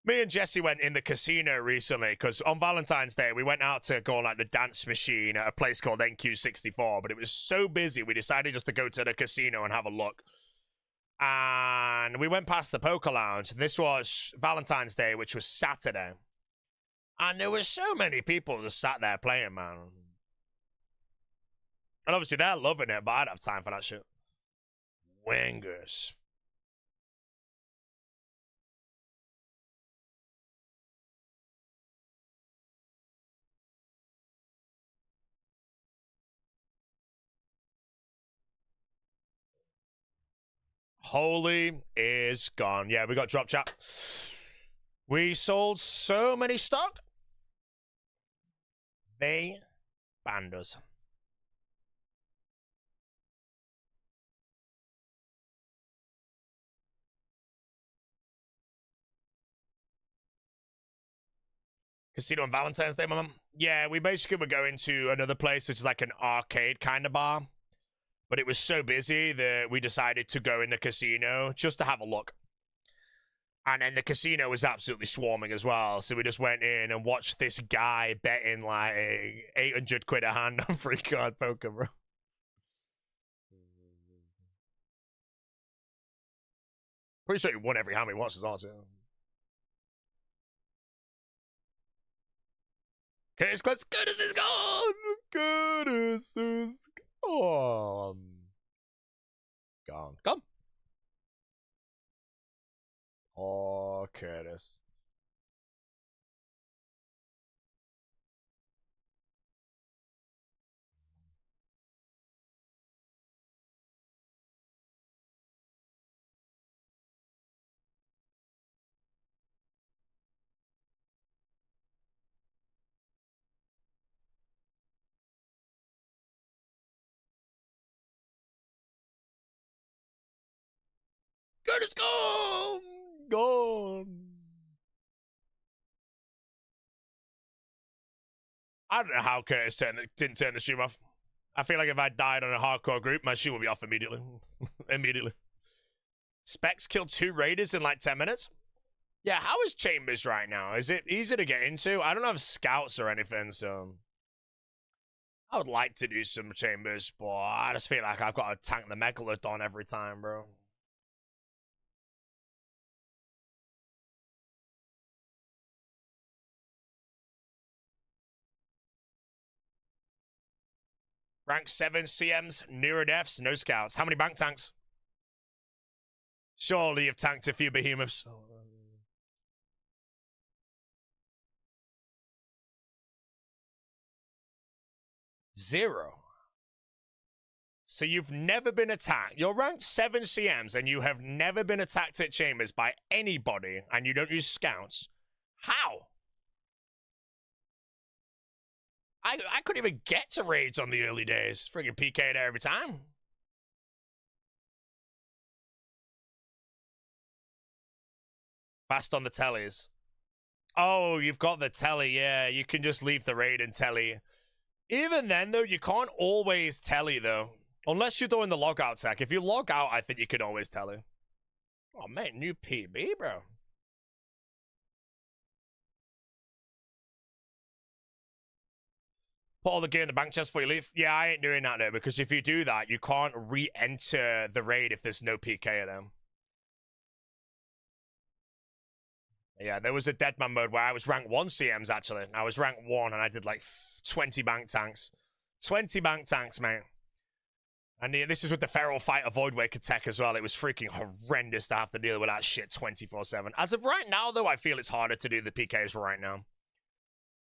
Me and Jesse went in the casino recently, because on Valentine's Day, we went out to go on like the dance machine at a place called NQ64, but it was so busy, we decided just to go to the casino and have a look. And we went past the poker lounge. This was Valentine's Day, which was Saturday. And there were so many people just sat there playing, man. And obviously they're loving it, but I don't have time for that shit. Wingers. Holy is gone. Yeah, we got drop chat. We sold so many stock. They banned us. Casino on Valentine's Day, my mum. Yeah, we basically were going to another place, which is like an arcade kind of bar. But it was so busy that we decided to go in the casino just to have a look. And then the casino was absolutely swarming as well. So we just went in and watched this guy betting like 800 quid a hand on free card poker, bro. Pretty sure he won every hand he wants as well, too. Curtis is gone! Curtis is gone. Gone. Oh, Curtis. Curtis gone! Gone. I don't know how Curtis didn't turn the stream off. I feel like if I died on a hardcore group, my stream would be off immediately. Immediately. Specs killed 2 raiders in like 10 minutes. Yeah, how is Chambers right now? Is it easy to get into? I don't have scouts or anything, so I would like to do some Chambers, but I just feel like I've got to tank the Megalodon every time, bro. Rank 7 CMs, Neurodefs, no scouts. How many bank tanks? Surely you've tanked a few behemoths. 0. So you've never been attacked. You're ranked 7 CMs and you have never been attacked at Chambers by anybody and you don't use scouts. How? I couldn't even get to raids on the early days. Friggin' PK there every time. Fast on the tellies. Oh, you've got the telly, yeah. You can just leave the raid and telly. Even then, though, you can't always telly, though. Unless you're doing the logout tech. If you log out, I think you can always telly. Oh, man, new PB, bro. Put all the gear in the bank chest before you leave. Yeah, I ain't doing that, though, because if you do that, you can't re-enter the raid if there's no PK in them. Yeah, there was a Deadman mode where I was rank 1 CMs, actually. I was rank 1, and I did, like, 20 bank tanks. 20 bank tanks, mate. And this is with the Feral Fighter Voidwaker tech as well. It was freaking horrendous to have to deal with that shit 24/7. As of right now, though, I feel it's harder to do the PKs right now.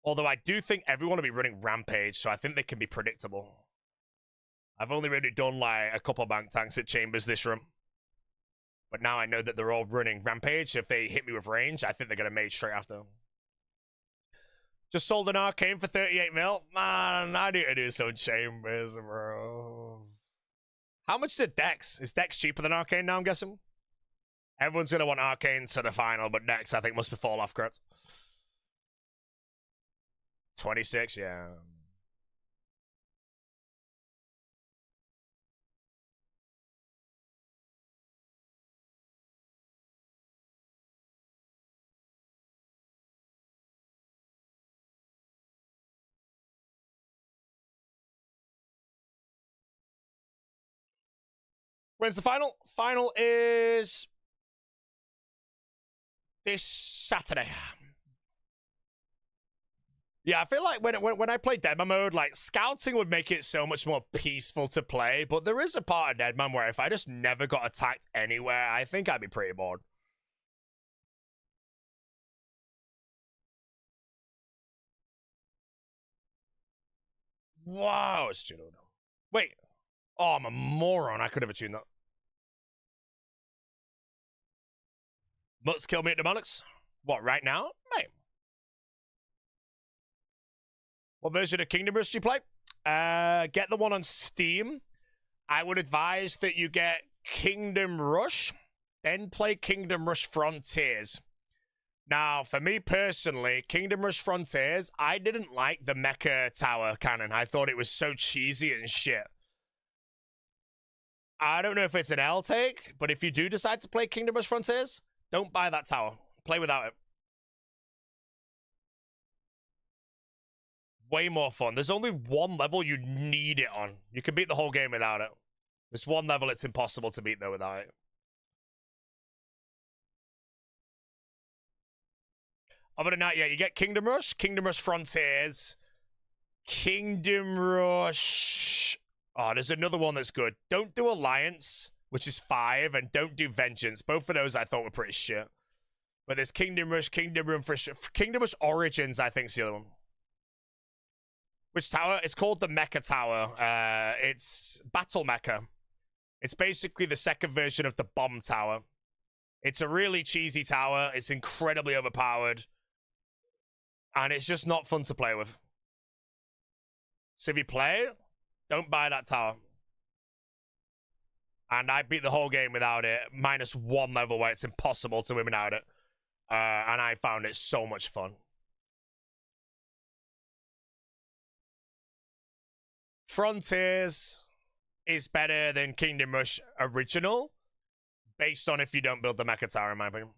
Although I do think everyone will be running Rampage, so I think they can be predictable. I've only really done, like, a couple bank tanks at Chambers this room. But now I know that they're all running Rampage. If they hit me with range, I think they're going to mage straight after. Just sold an Arcane for 38 mil. Man, I need to do some Chambers, bro. How much is it Dex? Is Dex cheaper than Arcane now, I'm guessing? Everyone's going to want Arcane to the final, but Dex, I think, must be fall off, correct? 26, yeah. When's the final? Final is this Saturday. Yeah, I feel like when I play Deadman mode, like, scouting would make it so much more peaceful to play, but there is a part of Deadman where if I just never got attacked anywhere, I think I'd be pretty bored. Wow, it's Juno. Wait. Oh, I'm a moron. I could have attuned that. Mutts kill me at Demonics. What, right now? Mate. What version of Kingdom Rush do you play? Get the one on Steam. I would advise that you get Kingdom Rush, then play Kingdom Rush Frontiers. Now, for me personally, Kingdom Rush Frontiers, I didn't like the Mecha Tower cannon. I thought it was so cheesy and shit. I don't know if it's an L take, but if you do decide to play Kingdom Rush Frontiers, don't buy that tower. Play without it. Way more fun. There's only one level you need it on. You can beat the whole game without it. There's one level it's impossible to beat, though, without it. Other than that, yeah, you get Kingdom Rush Frontiers, Kingdom Rush. Oh, there's another one that's good. Don't do Alliance, which is 5, and don't do Vengeance. Both of those I thought were pretty shit. But there's Kingdom Rush Origins, I think, is the other one. Which tower? It's called the Mecha Tower. It's Battle Mecha. It's basically the second version of the Bomb Tower. It's a really cheesy tower. It's incredibly overpowered. And it's just not fun to play with. So if you play, don't buy that tower. And I beat the whole game without it, minus 1 level where it's impossible to win without it. And I found it so much fun. Frontiers is better than Kingdom Rush Original, based on if you don't build the mecha tower, in my opinion.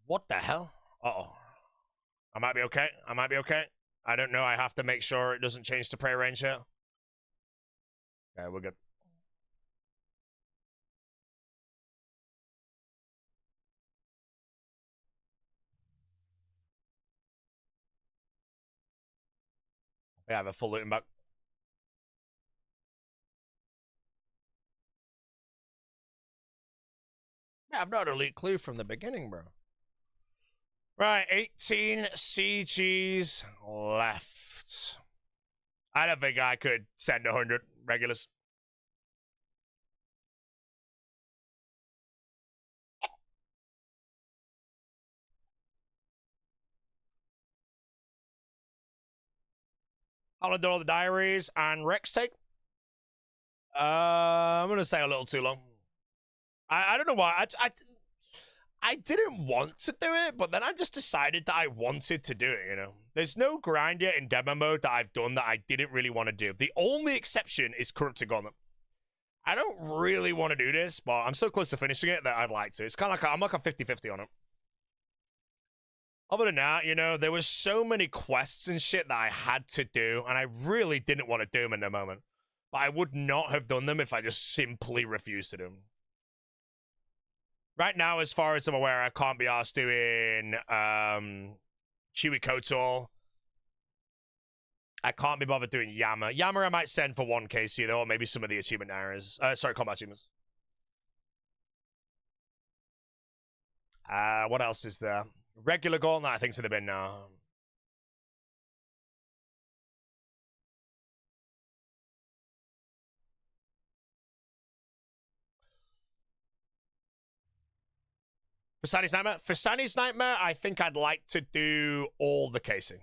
What the hell? Uh-oh. I might be okay. I might be okay. I don't know. I have to make sure it doesn't change to prey range here. Okay, we're good. I have a full looting back. Yeah, I've not a elite clue from the beginning, bro. Right, 18 CGs left. I don't think I could send 100 regulars. I'll do all the diaries and Rex take. I'm gonna say a little too long. I don't know why. I didn't want to do it, but then I just decided that I wanted to do it, you know? There's no grind yet in Deadman mode that I've done that I didn't really want to do. The only exception is Corrupted Gauntlet. I don't really want to do this, but I'm so close to finishing it that I'd like to. It's kind of like, I'm like a 50-50 on it. Other than that, you know, there was so many quests and shit that I had to do, and I really didn't want to do them in the moment. But I would not have done them if I just simply refused to do them. Right now, as far as I'm aware, I can't be asked doing Chewy Kotal. I can't be bothered doing Yama. Yama I might send for 1 KC though, or maybe some of the achievement areas. Sorry, combat achievements. What else is there? Regular Gauntlet, I think's in the bin now. Fasani's Nightmare? Fasani's Nightmare, I think I'd like to do all the casing.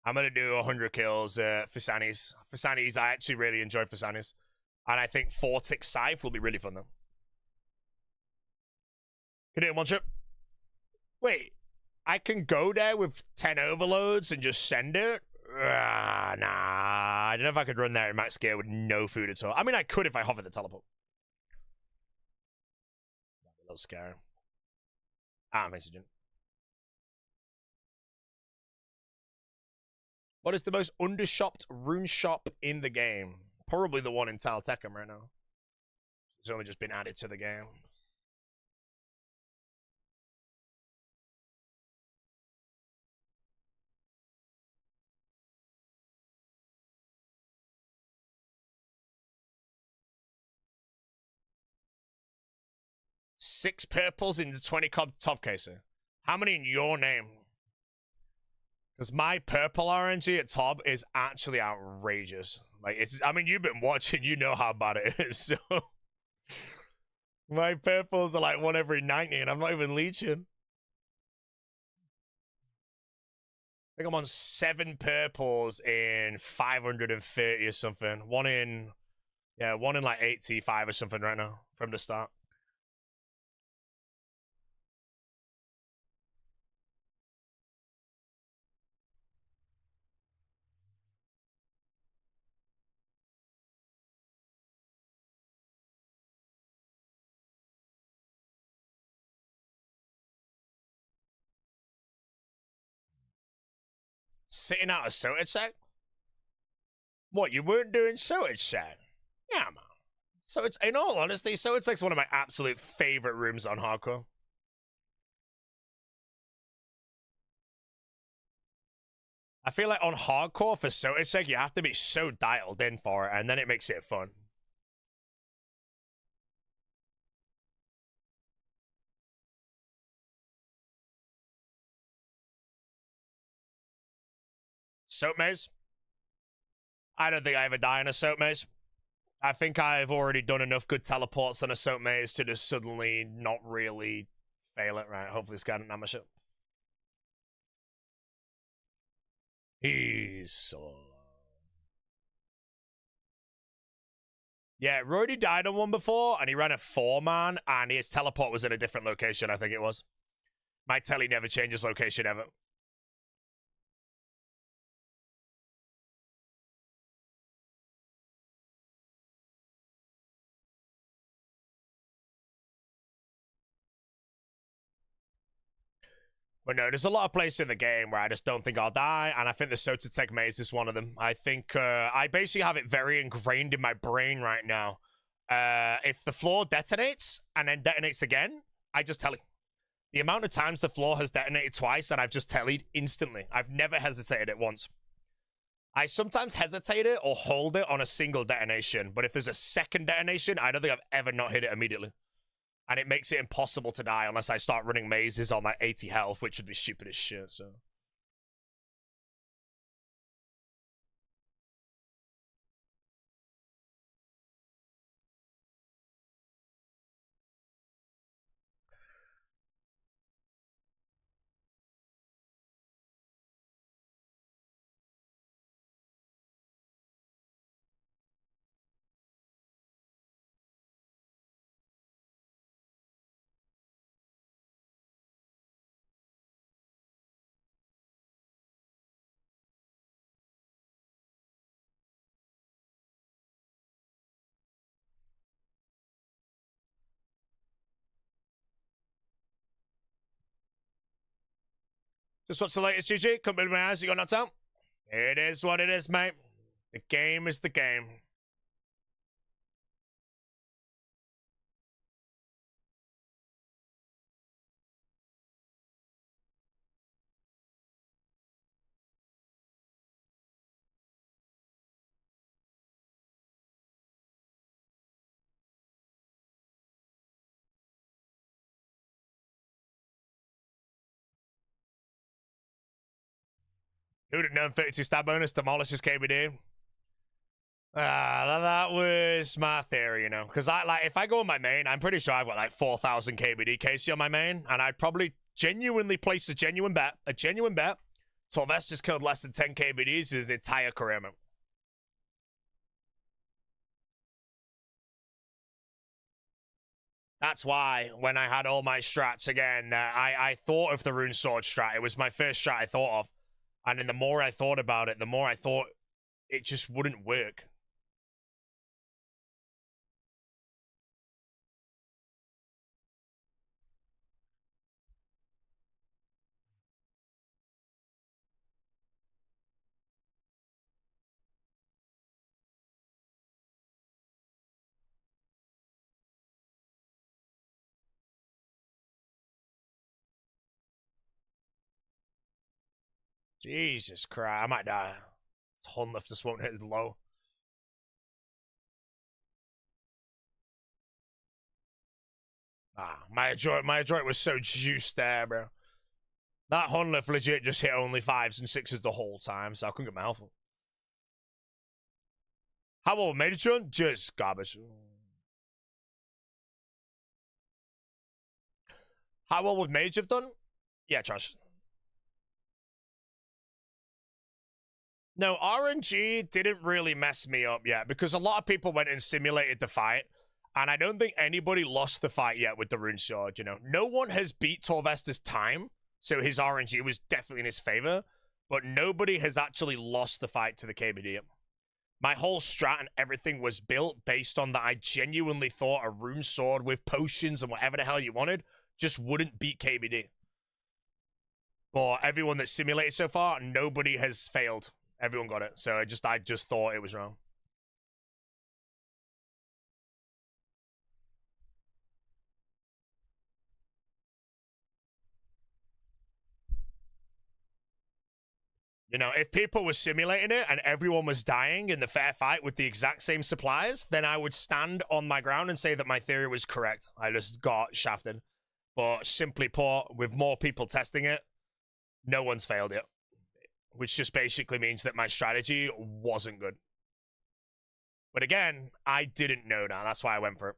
I'm going to do 100 kills for Fasani's. Fasani's, I actually really enjoyed Fasani's. And I think 4-tick Scythe will be really fun, though. Can do it in one trip. Wait, I can go there with 10 overloads and just send it? Nah, I don't know if I could run there in max gear with no food at all. I mean, I could if I hover the teleport. That'd be a little scary. I'm oxygen. What is the most undershopped rune shop in the game? Probably the one in Tal Tekken right now. It's only just been added to the game. Six purples in the 20 top caser. How many in your name? Because my purple RNG at top is actually outrageous. Like, it's, I mean, you've been watching, you know how bad it is, so. My purples are like 1 every 90, and I'm not even leeching. I think I'm on 7 purples in 530 or something. One in like 85 or something right now from the start. Sitting out a Sotage set? What, you weren't doing Sotage set? Yeah, man. So it's, in all honesty, Sotage set's one of my absolute favorite rooms on hardcore. I feel like on hardcore for Sotage set, you have to be so dialed in for it, and then it makes it fun. Soap maze? I don't think I ever die in a soap maze. I think I've already done enough good teleports on a soap maze to just suddenly not really fail it. Right, hopefully this guy didn't have my shit. He's so... Yeah, Roddy died on one before, and he ran a 4-man, and his teleport was in a different location, I think it was. My telly never changes location, ever. But no, there's a lot of places in the game where I just don't think I'll die, and I think the Sotatech Maze is one of them. I think I basically have it very ingrained in my brain right now. If the floor detonates and then detonates again, I just telly. The amount of times the floor has detonated twice and I've just tellied instantly. I've never hesitated it once. I sometimes hesitate it or hold it on a single detonation, but if there's a second detonation, I don't think I've ever not hit it immediately. And it makes it impossible to die unless I start running mazes on like 80 health, which would be stupid as shit, so... Just what's the latest, GG? Couldn't believe my eyes, you got knocked out? It is what it is, mate. The game is the game. Who'd have known 32 stab bonus demolishes KBD? That was my theory, you know. Because if I go on my main, I'm pretty sure I've got like 4,000 KBD KC on my main, and I'd probably genuinely place a genuine bet. Sylvester's killed less than 10 KBDs his entire career, man. That's why when I had all my strats again, I thought of the Rune Sword strat. It was my first strat I thought of. And then the more I thought about it, the more I thought it just wouldn't work. Jesus Christ, I might die. Hunlift just won't hit as low. My adroit was so juiced there, bro. That Hunlift legit just hit only 5s and 6s the whole time, so I couldn't get my health up. How about Metatron? Just garbage. How well would Mage have done? Yeah, trash. No, RNG didn't really mess me up yet because a lot of people went and simulated the fight, and I don't think anybody lost the fight yet with the Rune Sword, you know. No one has beat Torvesta's time, so his RNG was definitely in his favor, but nobody has actually lost the fight to the KBD. My whole strat and everything was built based on that I genuinely thought a Rune Sword with potions and whatever the hell you wanted just wouldn't beat KBD. But everyone that's simulated so far, nobody has failed. Everyone got it. So I just thought it was wrong. You know, if people were simulating it and everyone was dying in the fair fight with the exact same supplies, then I would stand on my ground and say that my theory was correct. I just got shafted. But simply put, with more people testing it, no one's failed it. Which just basically means that my strategy wasn't good. But again, I didn't know that. That's why I went for it.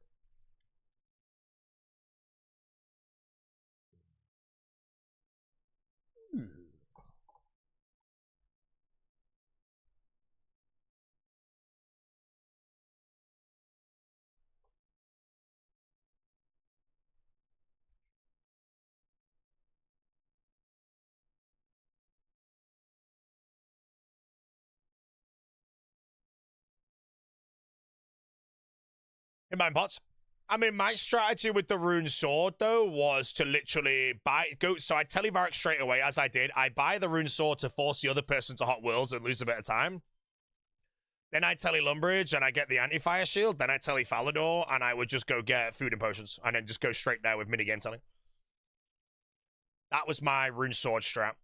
In my pots. I mean, my strategy with the rune sword, though, was to literally so I televarrock straight away, as I did. I buy the rune sword to force the other person to hot worlds and lose a bit of time. Then I tele Lumbridge and I get the anti-fire shield. Then I tele Falador and I would just go get food and potions and then just go straight there with minigame telling. That was my rune sword strat,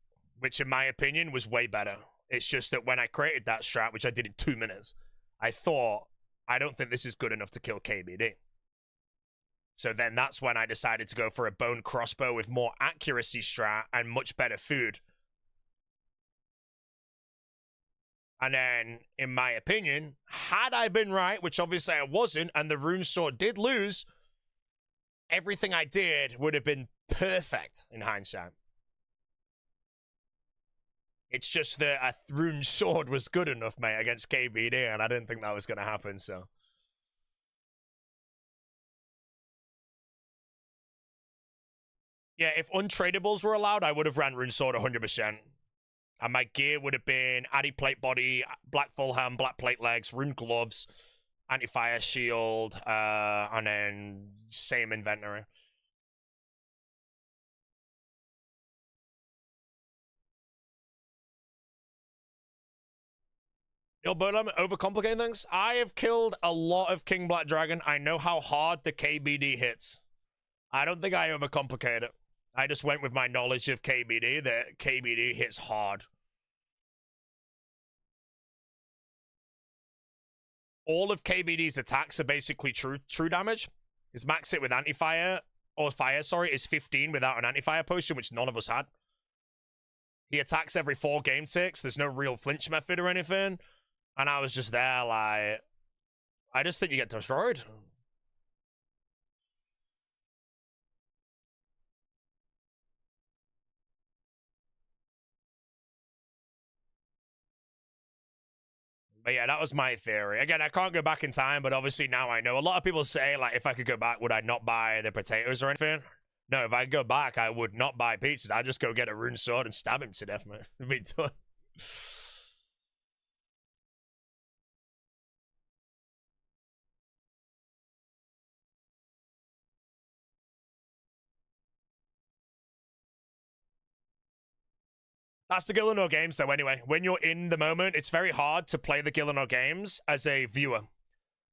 which in my opinion was way better. It's just that when I created that strat, which I did in 2 minutes, I thought, I don't think this is good enough to kill KBD. So then that's when I decided to go for a bone crossbow with more accuracy strat and much better food. And then, in my opinion, had I been right, which obviously I wasn't, and the rune sword did lose, everything I did would have been perfect in hindsight. It's just that a rune sword was good enough, mate, against KBD, and I didn't think that was going to happen, so. Yeah, if untradables were allowed, I would have ran rune sword 100%. And my gear would have been Addy plate body, black full helm, black plate legs, rune gloves, anti-fire shield, and then same inventory. Yo, but I'm overcomplicating things. I have killed a lot of King Black Dragon. I know how hard the KBD hits. I don't think I overcomplicate it. I just went with my knowledge of KBD, that KBD hits hard. All of KBD's attacks are basically true damage. His max hit with anti-fire, or fire, sorry, is 15 without an anti-fire potion, which none of us had. He attacks every 4 game ticks. There's no real flinch method or anything. And I was just there like, I just think you get destroyed. But yeah, that was my theory. Again, I can't go back in time, but obviously now I know. A lot of people say, like, if I could go back, would I not buy the potatoes or anything? No, if I go back, I would not buy pizzas. I'd just go get a rune sword and stab him to death, man. It'd be done. That's the Gillanor Games, though, anyway. When you're in the moment, it's very hard to play the Gillanor Games as a viewer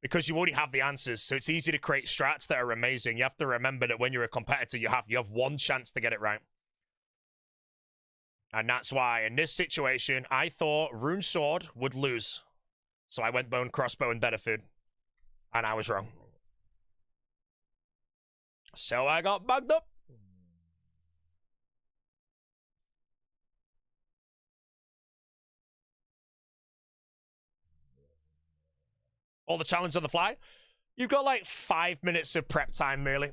because you already have the answers, so it's easy to create strats that are amazing. You have to remember that when you're a competitor, you have one chance to get it right. And that's why, in this situation, I thought Rune Sword would lose. So I went Bone Crossbow and better food. And I was wrong. So I got bugged up. All the challenge on the fly. You've got like 5 minutes of prep time, merely.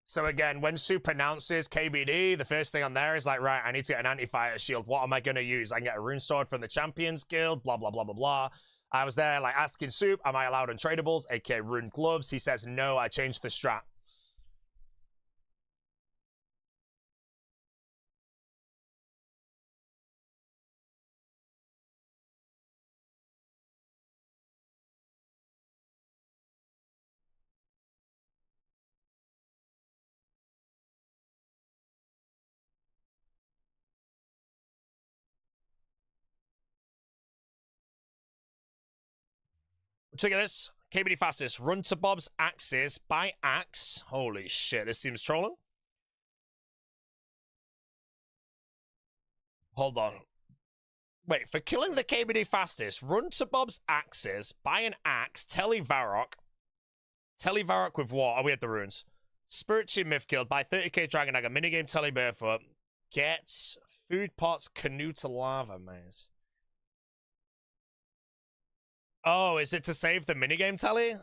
So again, when Soup announces KBD, the first thing on there is like, right, I need to get an anti-fire shield. What am I going to use? I can get a rune sword from the Champions Guild, blah, blah, blah, blah, blah. I was there like asking Soup, am I allowed untradables, aka rune gloves? He says, no, I changed the strat. Check out this. KBD fastest. Run to Bob's axes by axe. Holy shit, this seems trolling. Hold on. Wait, for killing the KBD fastest, run to Bob's axes, buy an axe, televarrock. Televarrock with what? Oh, we had the runes. Spiritual myth killed, buy 30k dragon dagger, minigame tele barefoot. Gets food pots, canoe to lava maze. Oh, is it to save the minigame tally?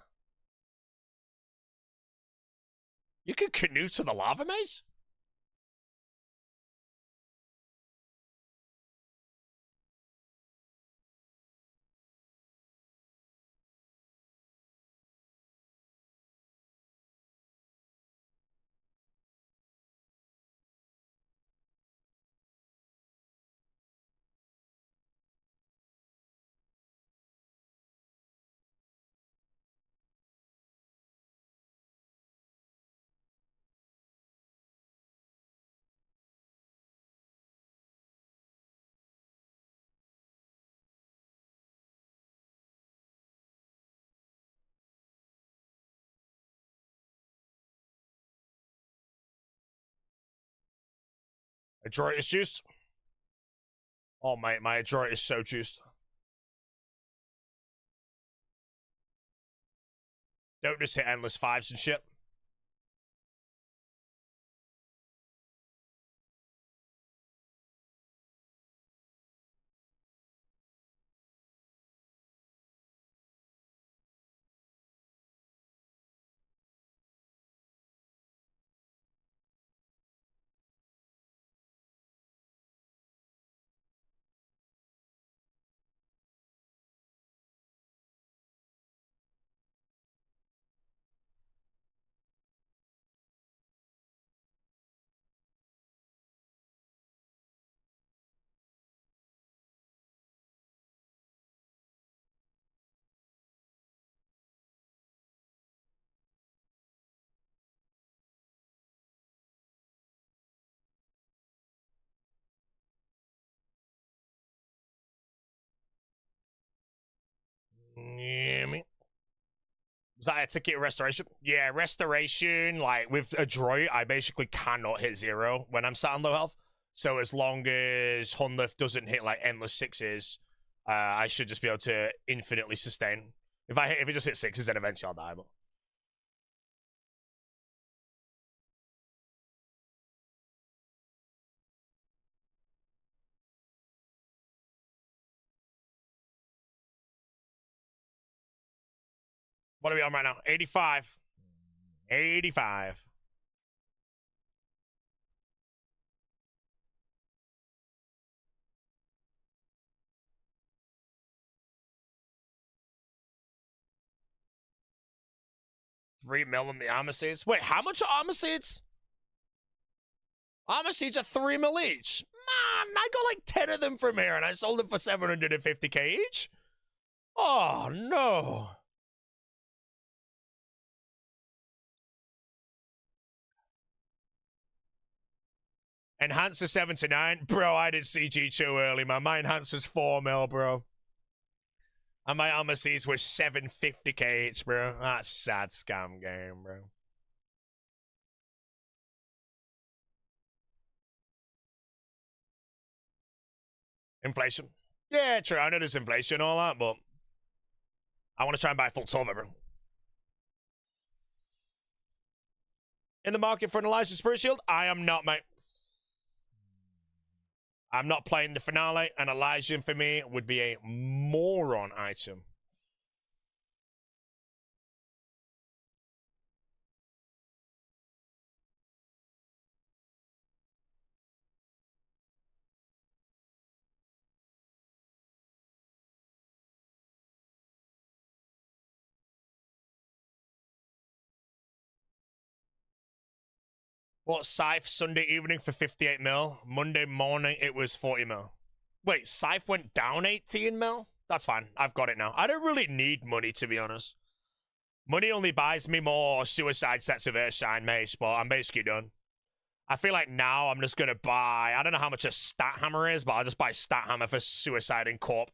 You can canoe to the lava maze? Adroit is juiced. Oh, mate, my Adroit is so juiced. Don't just hit endless fives and shit. Yeah, me. Was that a ticket restoration? Yeah, restoration, like with Adroit, I basically cannot hit 0 when I'm sat on low health. So as long as Hunlift doesn't hit like endless 6s, I should just be able to infinitely sustain. If it just hits 6s, then eventually I'll die. But what are we on right now? 85. 85. $3 mil on the armor seeds. Wait, how much are armor seeds? Armor seeds are 3 mil each. Man, I got like 10 of them from here and I sold them for 750k each. Oh no. Enhancer 79. Bro, I did CG too early, man. My enhancer was 4 mil, bro. And my armor seeds were 750k each, bro. That's sad scam game, bro. Inflation. Yeah, true. I know there's inflation and all that, but I want to try and buy full 12 bro. In the market for an Elysian Spirit Shield? I am not, mate. I'm not playing the finale, and Elysian for me would be a moron item. What, Scythe Sunday evening for 58 mil? Monday morning it was 40 mil. Wait, Scythe went down 18 mil? That's fine. I've got it now. I don't really need money, to be honest. Money only buys me more suicide sets of Earthshine Mace, but I'm basically done. I feel like now I'm just going to buy... I don't know how much a Stat Hammer is, but I'll just buy Stat Hammer for Suicide and Corp.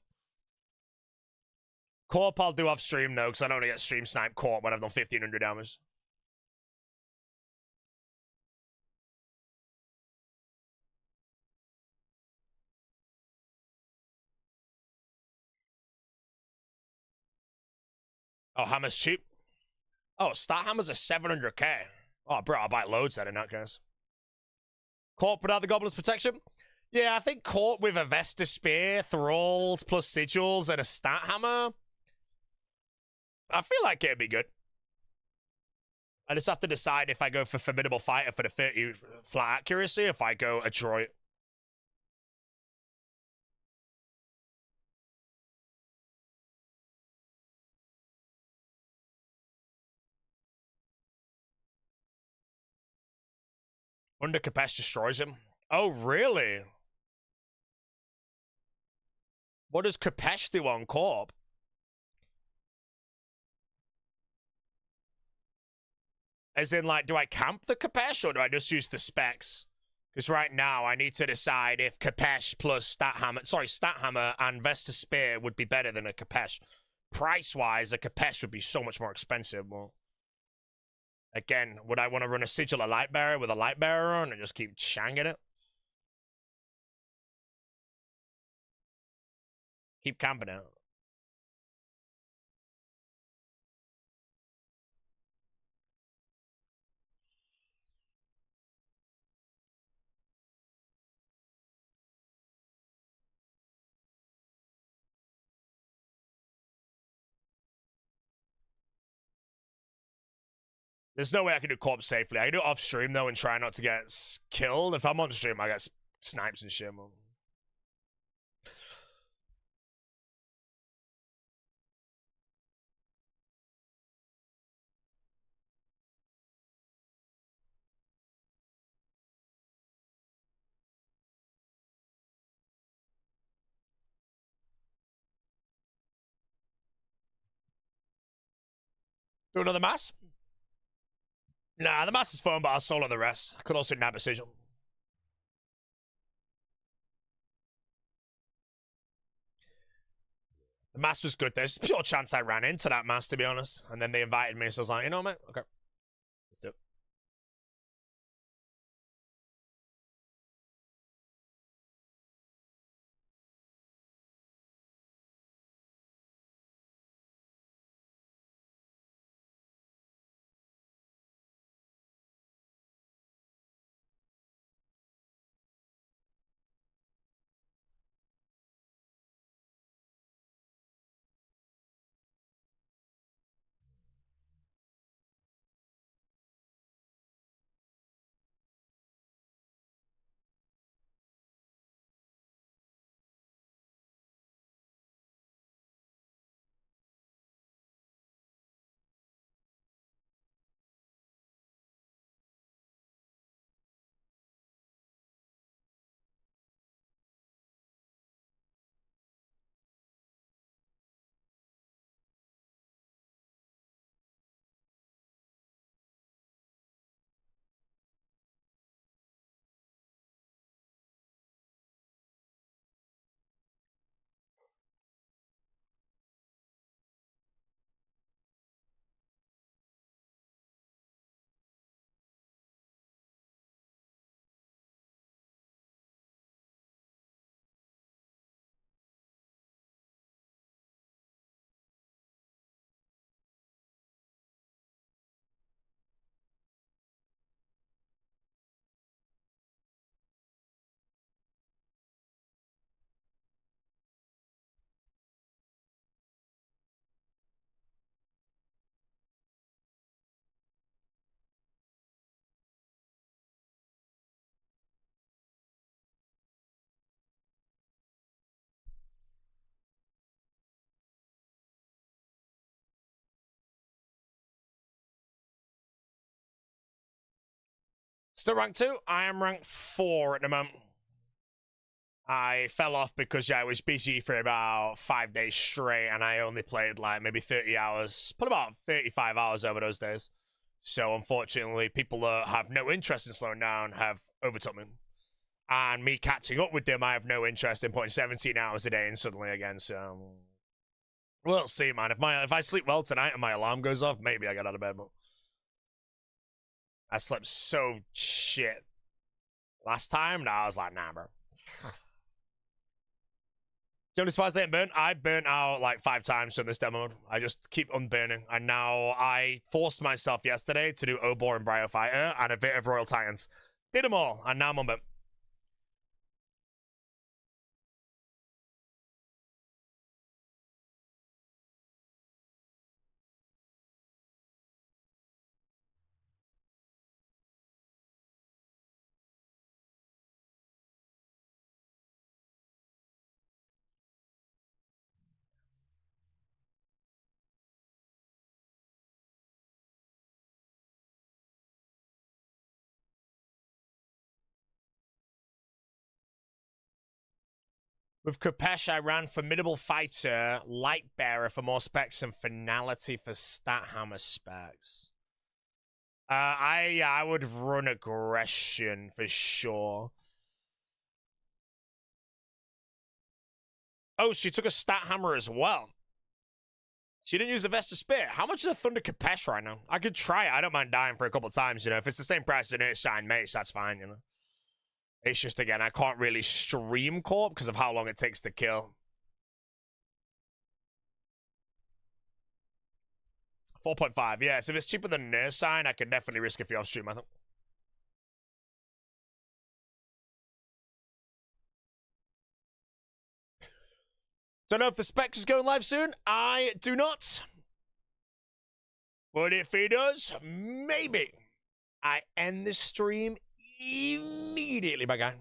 Corp I'll do off stream, though, because I don't want to get stream snipe Corp when I've done 1,500 damage. Oh, Hammer's cheap. Oh, Stat Hammers are 700k. Oh, bro, I'll buy loads then in that case. Corp without the Goblin's Protection? Yeah, I think Corp with a Vesta Spear, Thralls, plus Sigils, and a Stat Hammer. I feel like it'd be good. I just have to decide if I go for Formidable Fighter for the 30 flat accuracy, if I go Adroit. Under Capesh destroys him. Oh, really? What does Capesh do on Corp? As in, like, do I camp the Capesh or do I just use the specs? Because right now I need to decide if Capesh plus Stat Hammer and Vesta Spear would be better than a Capesh. Price-wise, a Capesh would be so much more expensive. Well, again, would I want to run a Sigil of Lightbearer with a Lightbearer on and just keep shanging it? Keep camping out. There's no way I can do Corp safely. I can do it off stream though and try not to get killed. If I'm on stream, I get snipes and shit. Do another mass? Nah, the mass is fun, but I'll solo the rest. I could also nab a sigil. The mass was good. There's pure chance I ran into that mass, to be honest. And then they invited me, so I was like, you know, mate, okay. Let's do it. Still rank 2. I am rank 4 at the moment. I fell off because, yeah, I was busy for about 5 days straight, and I only played, like, maybe 30 hours. Put about 35 hours over those days. So, unfortunately, people that have no interest in slowing down have overtook me. And me catching up with them, I have no interest in putting 17 hours a day in suddenly again, so... We'll see, man. If I sleep well tonight and my alarm goes off, maybe I get out of bed, but... I slept so shit last time, I was like, nah, bro. Do you despise they ain't burnt? I burnt out like 5 times from this demo mode. I just keep unburning. And now I forced myself yesterday to do Obor and Bryophyter and a bit of Royal Titans. Did them all, and now I'm unburnt. With Kopesh, I ran Formidable Fighter, Light Bearer for more specs, and Finality for Stat Hammer specs. I would run Aggression for sure. Oh, she took a Stat Hammer as well. She didn't use the Vestus Spear. How much is a Thunder Kopesh right now? I could try it. I don't mind dying for a couple times, you know. If it's the same price as an Earthshine Mace, that's fine, you know. It's just, again, I can't really stream Corp because of how long it takes to kill. 4.5. Yeah, so if it's cheaper than Nurse Sign, I could definitely risk a few off stream, I think. Don't know if the Specs is going live soon. I do not. But if he does, maybe I end this stream immediately, my guy.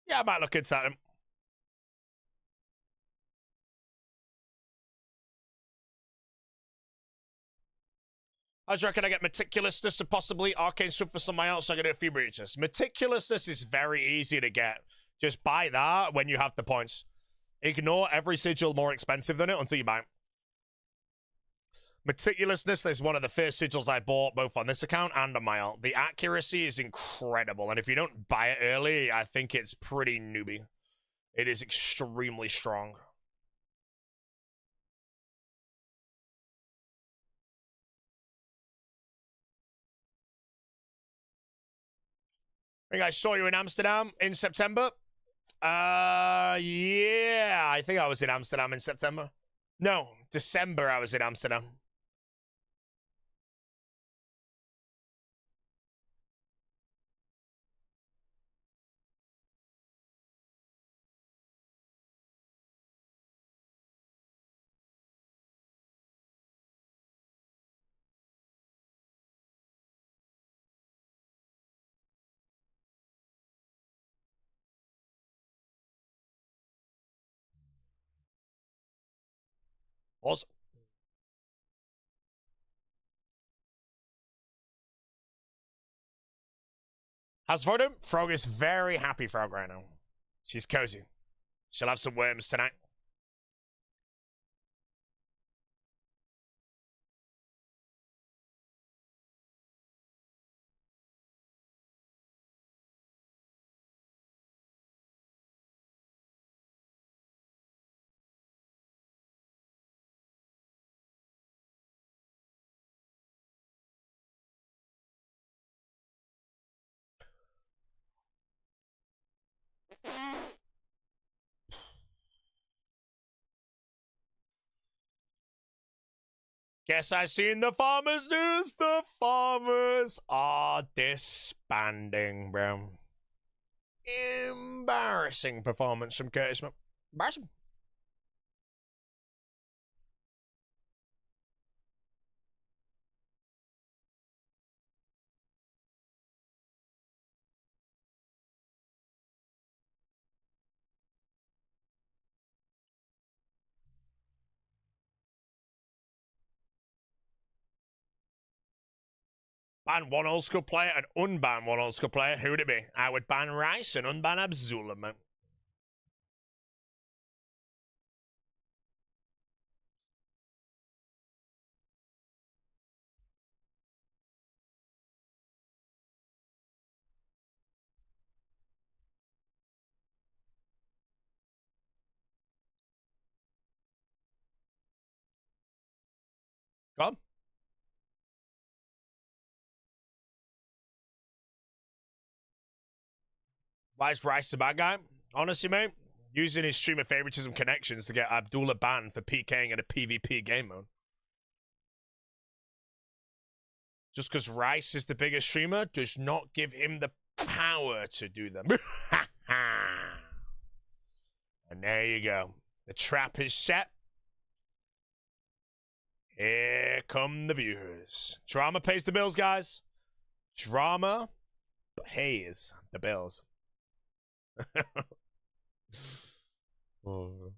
Yeah, I might look inside him. I just reckon I get Meticulousness and possibly Arcane Swift for somebody else, so I can do a few breaches. Meticulousness is very easy to get. Just buy that when you have the points. Ignore every sigil more expensive than it until you buy it. Meticulousness is one of the first sigils I bought, both on this account and on my alt. The accuracy is incredible, and if you don't buy it early, I think it's pretty newbie. It is extremely strong. I think I saw you in Amsterdam in September. Yeah, I think I was in Amsterdam in September. No, December I was in Amsterdam. Awesome. How's Veton? Frog is very happy, Frog, right now. She's cozy. She'll have some worms tonight. Guess I seen the farmers news. The farmers are disbanding, bro. Embarrassing performance from Curtis. Embarrassing. Ban one old school player and unban one old school player. Who would it be? I would ban Rice and unban Abzullah, man. Go on. Why is Rice a bad guy? Honestly, mate, using his streamer favoritism connections to get Abdullah banned for PKing in a PvP game mode. Just because Rice is the biggest streamer does not give him the power to do them. And there you go. The trap is set. Here come the viewers. Drama pays the bills, guys. Drama pays the bills. Oh.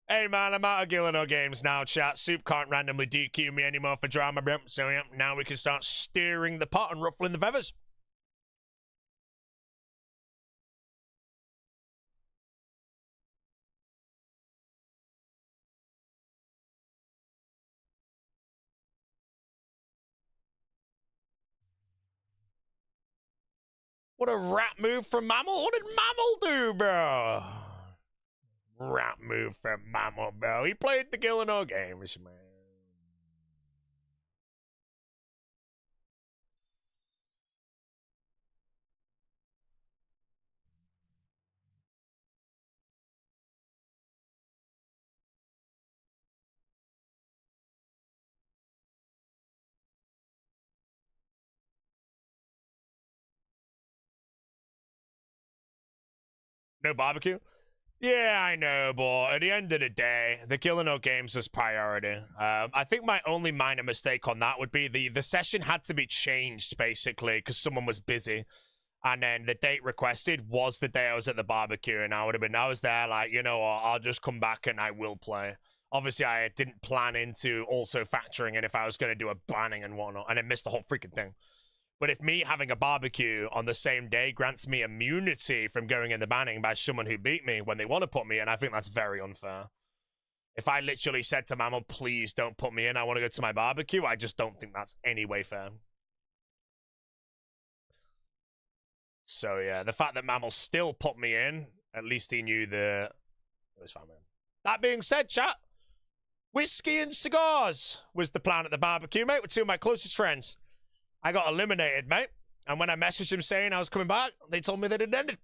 Hey man, I'm out of Gillanor Games now, chat. Soup can't randomly DQ me anymore for drama, bro. So yeah, now we can start steering the pot and ruffling the feathers. What a rat move from Mammal. What did Mammal do, bro? Rat move from Mammal, bro. He played the Gillanor Games, man. No barbecue? Yeah, I know, but at the end of the day, the Gillanor Games was priority. I think my only minor mistake on that would be the session had to be changed, basically, because someone was busy. And then the date requested was the day I was at the barbecue, and I was there like, you know what, I'll just come back and I will play. Obviously, I didn't plan into also factoring in if I was going to do a banning and whatnot, and I missed the whole freaking thing. But if me having a barbecue on the same day grants me immunity from going in the banning by someone who beat me when they want to put me in, I think that's very unfair. If I literally said to Mammal, please don't put me in, I want to go to my barbecue, I just don't think that's any way fair. So yeah, the fact that Mammal still put me in, at least he knew that it was fine, man. That being said, chat, whiskey and cigars was the plan at the barbecue, mate, with two of my closest friends. I got eliminated, mate. And when I messaged him saying I was coming back, they told me that it ended.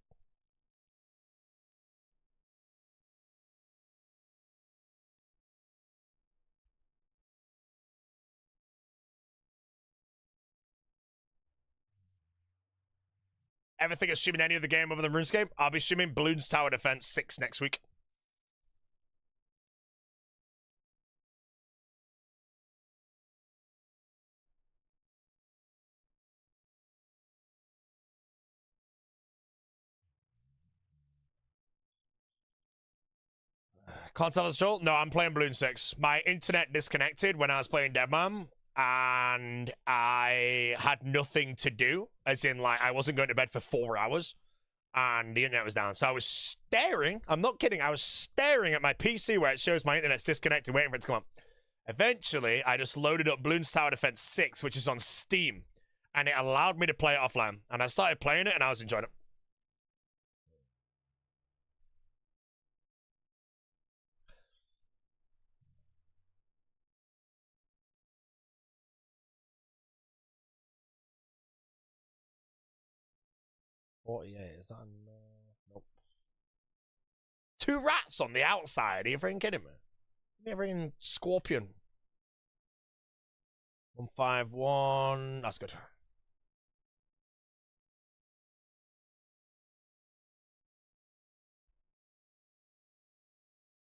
Ever think of streaming any other game other than RuneScape? I'll be streaming Bloons Tower Defense 6 next week. Can't tell the result? No, I'm playing Bloons 6. My internet disconnected when I was playing Deadman, and I had nothing to do, as in, like, I wasn't going to bed for 4 hours, and the internet was down. So I was staring, I'm not kidding, I was staring at my PC where it shows my internet's disconnected, waiting for it to come up. Eventually, I just loaded up Bloons Tower Defense 6, which is on Steam, and it allowed me to play it offline. And I started playing it, and I was enjoying it. Oh, yeah, is that... Nope. 2 rats on the outside. Are you freaking kidding me? You're freaking Scorpion. 151. That's good.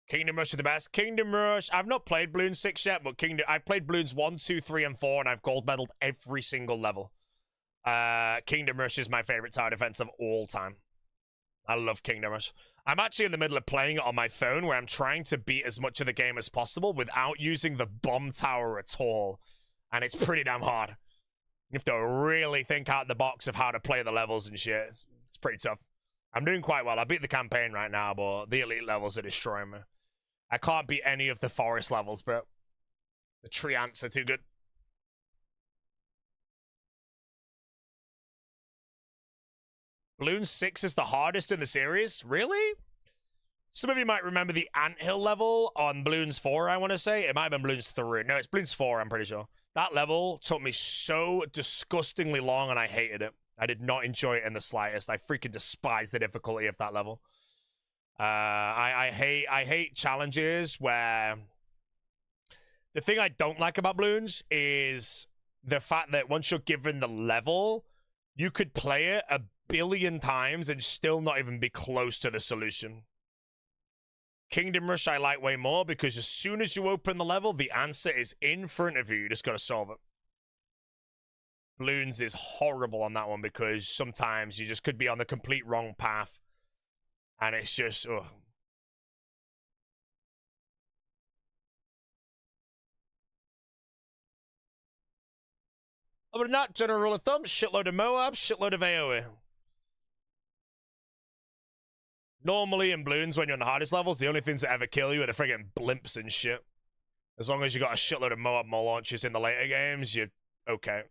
Kingdom Rush is the best. Kingdom Rush. I've not played Bloons 6 yet, but I've played Bloons 1, 2, 3, and 4, and I've gold medaled every single level. Kingdom Rush is my favorite tower defense of all time. I love Kingdom Rush. I'm actually in the middle of playing it on my phone where I'm trying to beat as much of the game as possible without using the bomb tower at all. And it's pretty damn hard. You have to really think out the box of how to play the levels and shit. It's pretty tough. I'm doing quite well. I beat the campaign right now, but the elite levels are destroying me. I can't beat any of the forest levels, bro. The tree ants are too good. Bloons 6 is the hardest in the series? Really? Some of you might remember the anthill level on Bloons 4, I want to say. It might have been Bloons 3. No, it's Bloons 4, I'm pretty sure. That level took me so disgustingly long, and I hated it. I did not enjoy it in the slightest. I freaking despise the difficulty of that level. I hate challenges where... The thing I don't like about Bloons is the fact that once you're given the level, you could play it a billion times and still not even be close to the solution. Kingdom Rush I like way more because as soon as you open the level, the answer is in front of you. You just got to solve it. Bloons is horrible on that one because sometimes you just could be on the complete wrong path. And it's just, ugh. Other than that, general rule of thumb, shitload of Moab, shitload of AoE. Normally in Bloons, when you're on the hardest levels, the only things that ever kill you are the friggin' blimps and shit. As long as you got a shitload of Moab more launches in the later games, you're okay.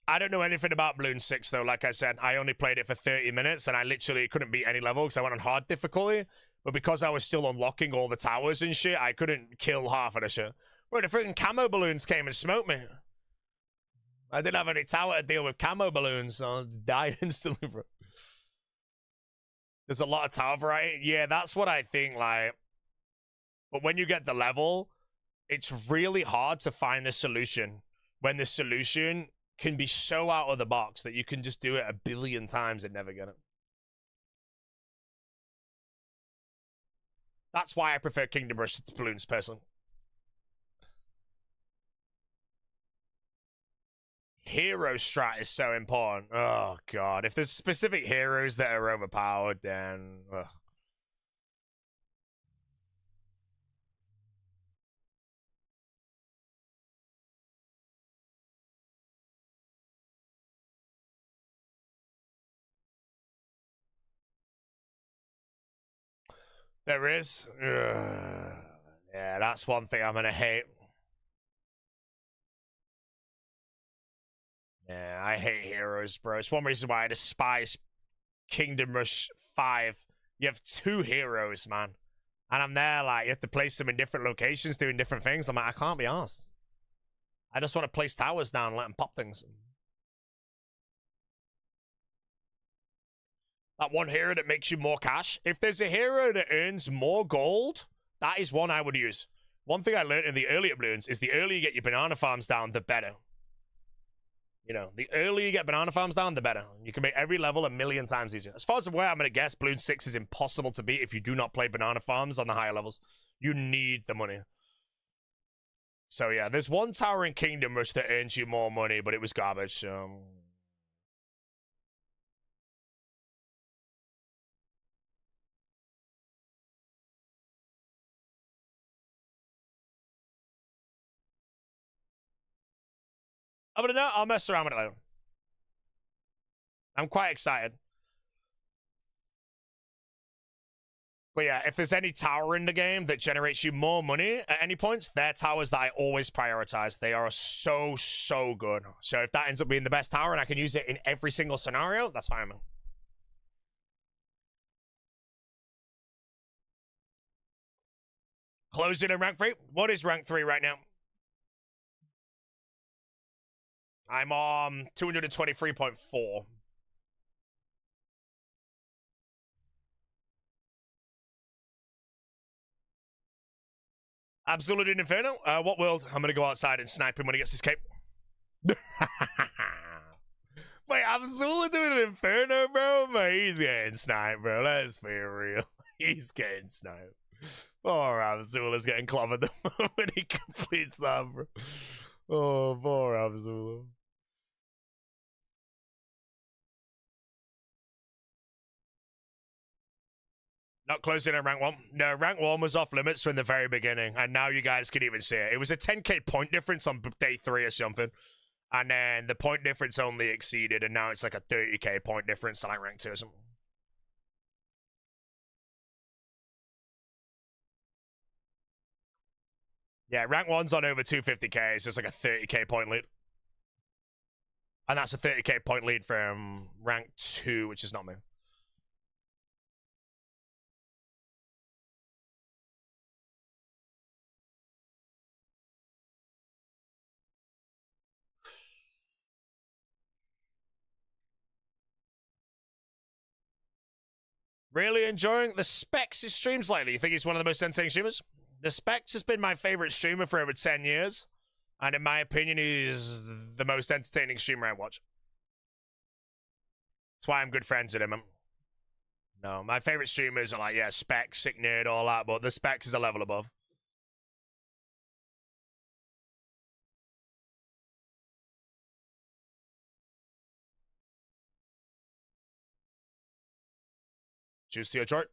I don't know anything about Bloons 6, though. Like I said, I only played it for 30 minutes, and I literally couldn't beat any level because I went on hard difficulty. But because I was still unlocking all the towers and shit, I couldn't kill half of the shit. Bro, the freaking camo balloons came and smoked me. I didn't have any tower to deal with camo balloons, so I died instantly, bro. There's a lot of tower variety. Yeah, that's what I think, like. But when you get the level, it's really hard to find the solution. When the solution can be so out of the box that you can just do it a billion times and never get it. That's why I prefer Kingdom Rush to Bloons, personally. Hero strat is so important. Oh, God. If there's specific heroes that are overpowered, then... Ugh. There is. Yeah, that's one thing I'm gonna hate. Yeah, I hate heroes, bro. It's one reason why I despise Kingdom Rush 5. You have 2 heroes, man. And I'm there, like, you have to place them in different locations doing different things. I'm like, I can't be arsed. I just want to place towers down and let them pop things. That one hero that makes you more cash. If there's a hero that earns more gold, that is one I would use. One thing I learned in the earlier Bloons is the earlier you get your banana farms down, the better. You know, the earlier you get banana farms down, the better. You can make every level a million times easier. As far as where I'm going to guess, Bloons 6 is impossible to beat if you do not play banana farms on the higher levels. You need the money. So yeah, there's one tower in Kingdom Rush that earns you more money, but it was garbage. Other than that, I'll mess around with it later. I'm quite excited. But yeah, if there's any tower in the game that generates you more money at any points, they're towers that I always prioritize. They are so, so good. So if that ends up being the best tower and I can use it in every single scenario, that's fine, man. Closing in rank 3? What is rank 3 right now? I'm on 223.4. Absolute Inferno. What world? I'm gonna go outside and snipe him when he gets his cape. Wait, Absolute doing an Inferno, bro? Man, he's getting sniped, bro. Let's be real. He's getting sniped. Poor Absolute's getting clobbered the moment he completes that, bro. Oh, poor Absolute. Not closing in rank 1. No, rank 1 was off limits from the very beginning, and now you guys can even see it. It was a 10k point difference on day 3 or something, and then the point difference only exceeded, and now it's like a 30k point difference to like rank 2 or something. Yeah, rank 1's on over 250k, so it's like a 30k point lead. And that's a 30k point lead from rank 2, which is not me. Really enjoying the Specs' streams lately. You think he's one of the most entertaining streamers? The Specs has been my favorite streamer for over 10 years. And in my opinion, he's the most entertaining streamer I watch. That's why I'm good friends with him. No, my favorite streamers are like, yeah, Specs, Sick Nerd, all that. But the Specs is a level above. Choose to your chart.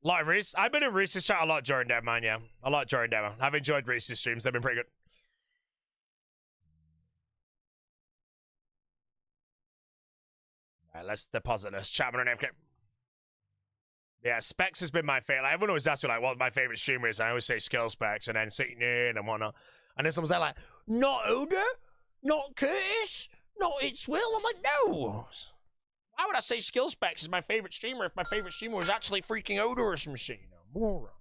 A lot of Reese. I've been in Reese's chat a lot during Deadman, yeah. A lot during Deadman. I've enjoyed Reese's streams. They've been pretty good. Alright, let's deposit this. Chapman and FK. Yeah, Specs has been my favorite. Like, everyone always asks me, like, what my favorite streamer is. I always say Skill Specs, and then sitting in and whatnot. And then someone's there like, not Oda? Not Curtis? Not It's Will? I'm like, no. Why would I say Skill Specs is my favorite streamer if my favorite streamer was actually freaking Oda or some shit? You know, moron.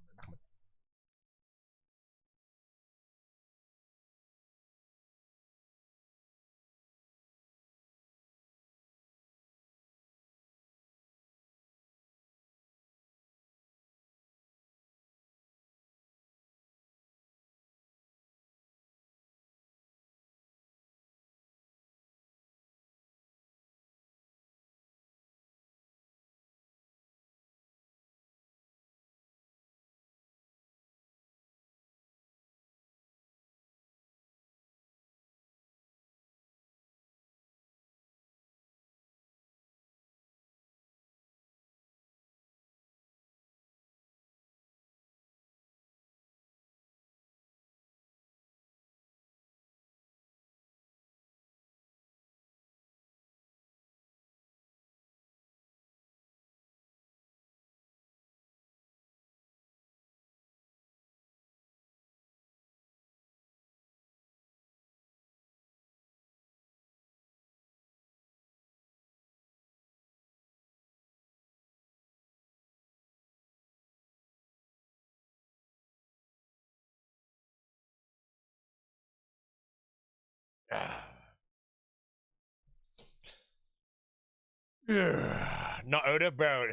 Not Oda, bro.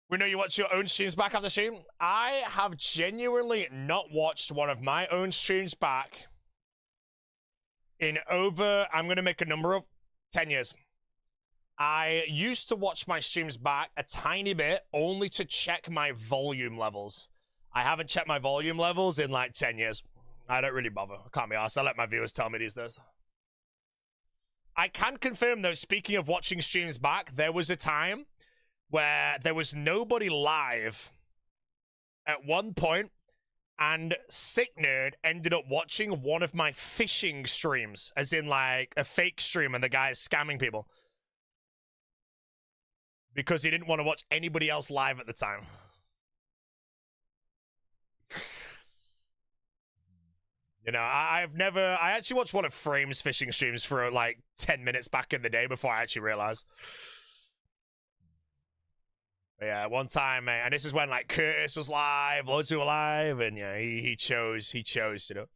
We know you watch your own streams back after stream. I have genuinely not watched one of my own streams back in over, I'm going to make a number of 10 years. I used to watch my streams back a tiny bit only to check my volume levels. I haven't checked my volume levels in like 10 years. I don't really bother. I can't be arsed. I let my viewers tell me these days. I can confirm, though, speaking of watching streams back, there was a time where there was nobody live at one point, and Sick Nerd ended up watching one of my phishing streams, as in like a fake stream, and the guy is scamming people because he didn't want to watch anybody else live at the time. You know, I actually watched one of Frame's fishing streams for like 10 minutes back in the day before I actually realized. But yeah, one time, mate, and this is when like Curtis was live, loads of people live, and yeah, he chose, you know.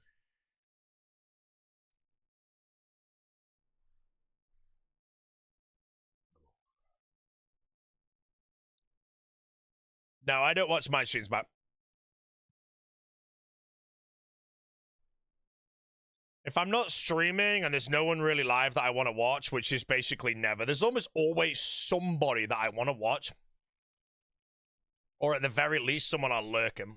No, I don't watch my streams back. If I'm not streaming and there's no one really live that I want to watch, which is basically never, there's almost always somebody that I want to watch. Or at the very least, someone I'll lurk him.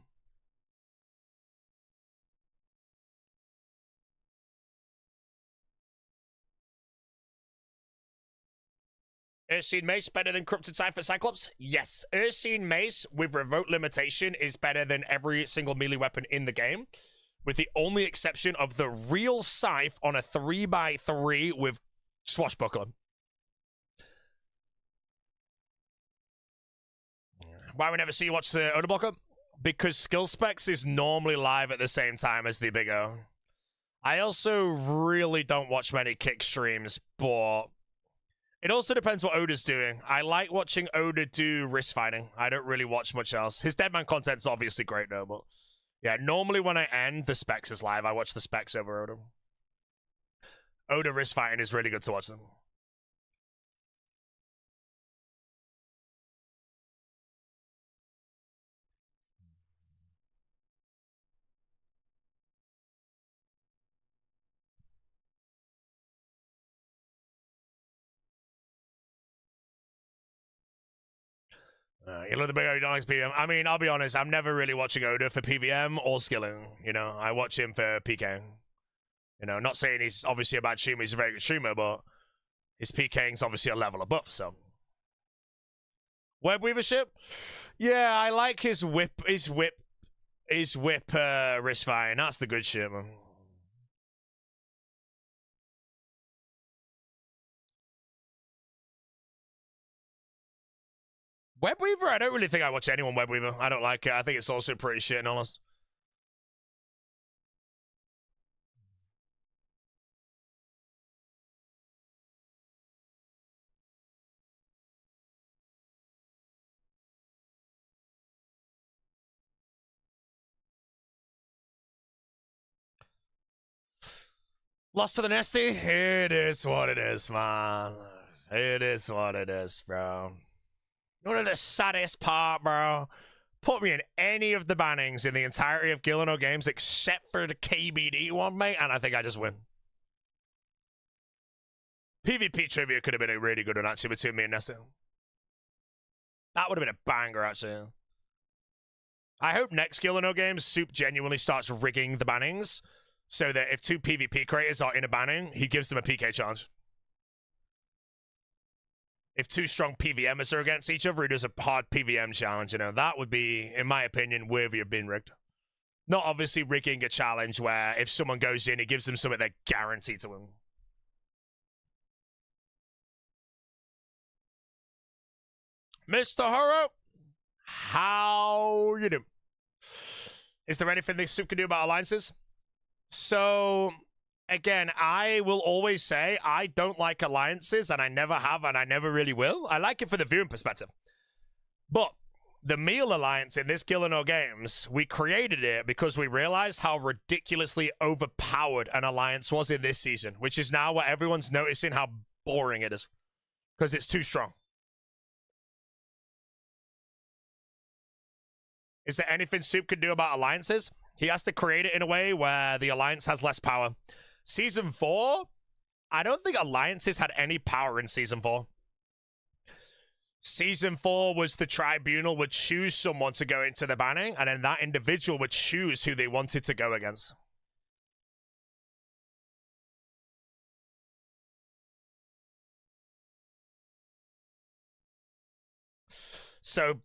Ursine Mace better than Corrupted Cypher Cyclops? Yes. Ursine Mace with Revolt Limitation is better than every single melee weapon in the game, with the only exception of the real Scythe on a 3x3 with Swashbuckler. Why we never see you watch the Oda Blocker? Because Skill Specs is normally live at the same time as the Big O. I also really don't watch many kick streams, but it also depends what Oda's doing. I like watching Oda do wrist fighting. I don't really watch much else. His Deadman content's obviously great though, but yeah, normally when I end, the Specs is live. I watch the Specs over Oda. Oda wrist fighting is really good to watch them. You love the big O, you don't like PvM. I mean, I'll be honest, I'm never really watching Oda for PvM or skilling. You know, I watch him for PKing. You know, not saying he's obviously a bad streamer, he's a very good streamer, but his PKing's obviously a level above, so. Web Weavership? Yeah, I like his whip wrist fighting. That's the good shit, man. Webweaver? I don't really think I watch anyone Webweaver. I don't like it. I think it's also pretty shit, and honest. Lost to the Nesty? It is what it is, man. It is what it is, bro. One of the saddest part, bro. Put me in any of the bannings in the entirety of Gillanor Games except for the KBD one, mate, and I think I just win. PvP trivia could have been a really good one, actually, between me and Nessie. That would have been a banger, actually. I hope next Gillanor Games, Soup genuinely starts rigging the bannings so that if two PvP creators are in a banning, he gives them a PK challenge. If two strong PvMers are against each other, he does a hard PvM challenge, you know. That would be, in my opinion, worthy of being rigged. Not obviously rigging a challenge where if someone goes in, it gives them something they're guaranteed to win. Mr. Horror, how you doing? Is there anything this Soup can do about alliances? So, again, I will always say I don't like alliances, and I never have, and I never really will. I like it for the viewing perspective. But the meal alliance in this Gillanor Games, we created it because we realized how ridiculously overpowered an alliance was in this season, which is now what everyone's noticing how boring it is. Because it's too strong. Is there anything Soup can do about alliances? He has to create it in a way where the alliance has less power. Season 4, I don't think alliances had any power in Season 4. Season 4 was the tribunal would choose someone to go into the banning, and then that individual would choose who they wanted to go against. So,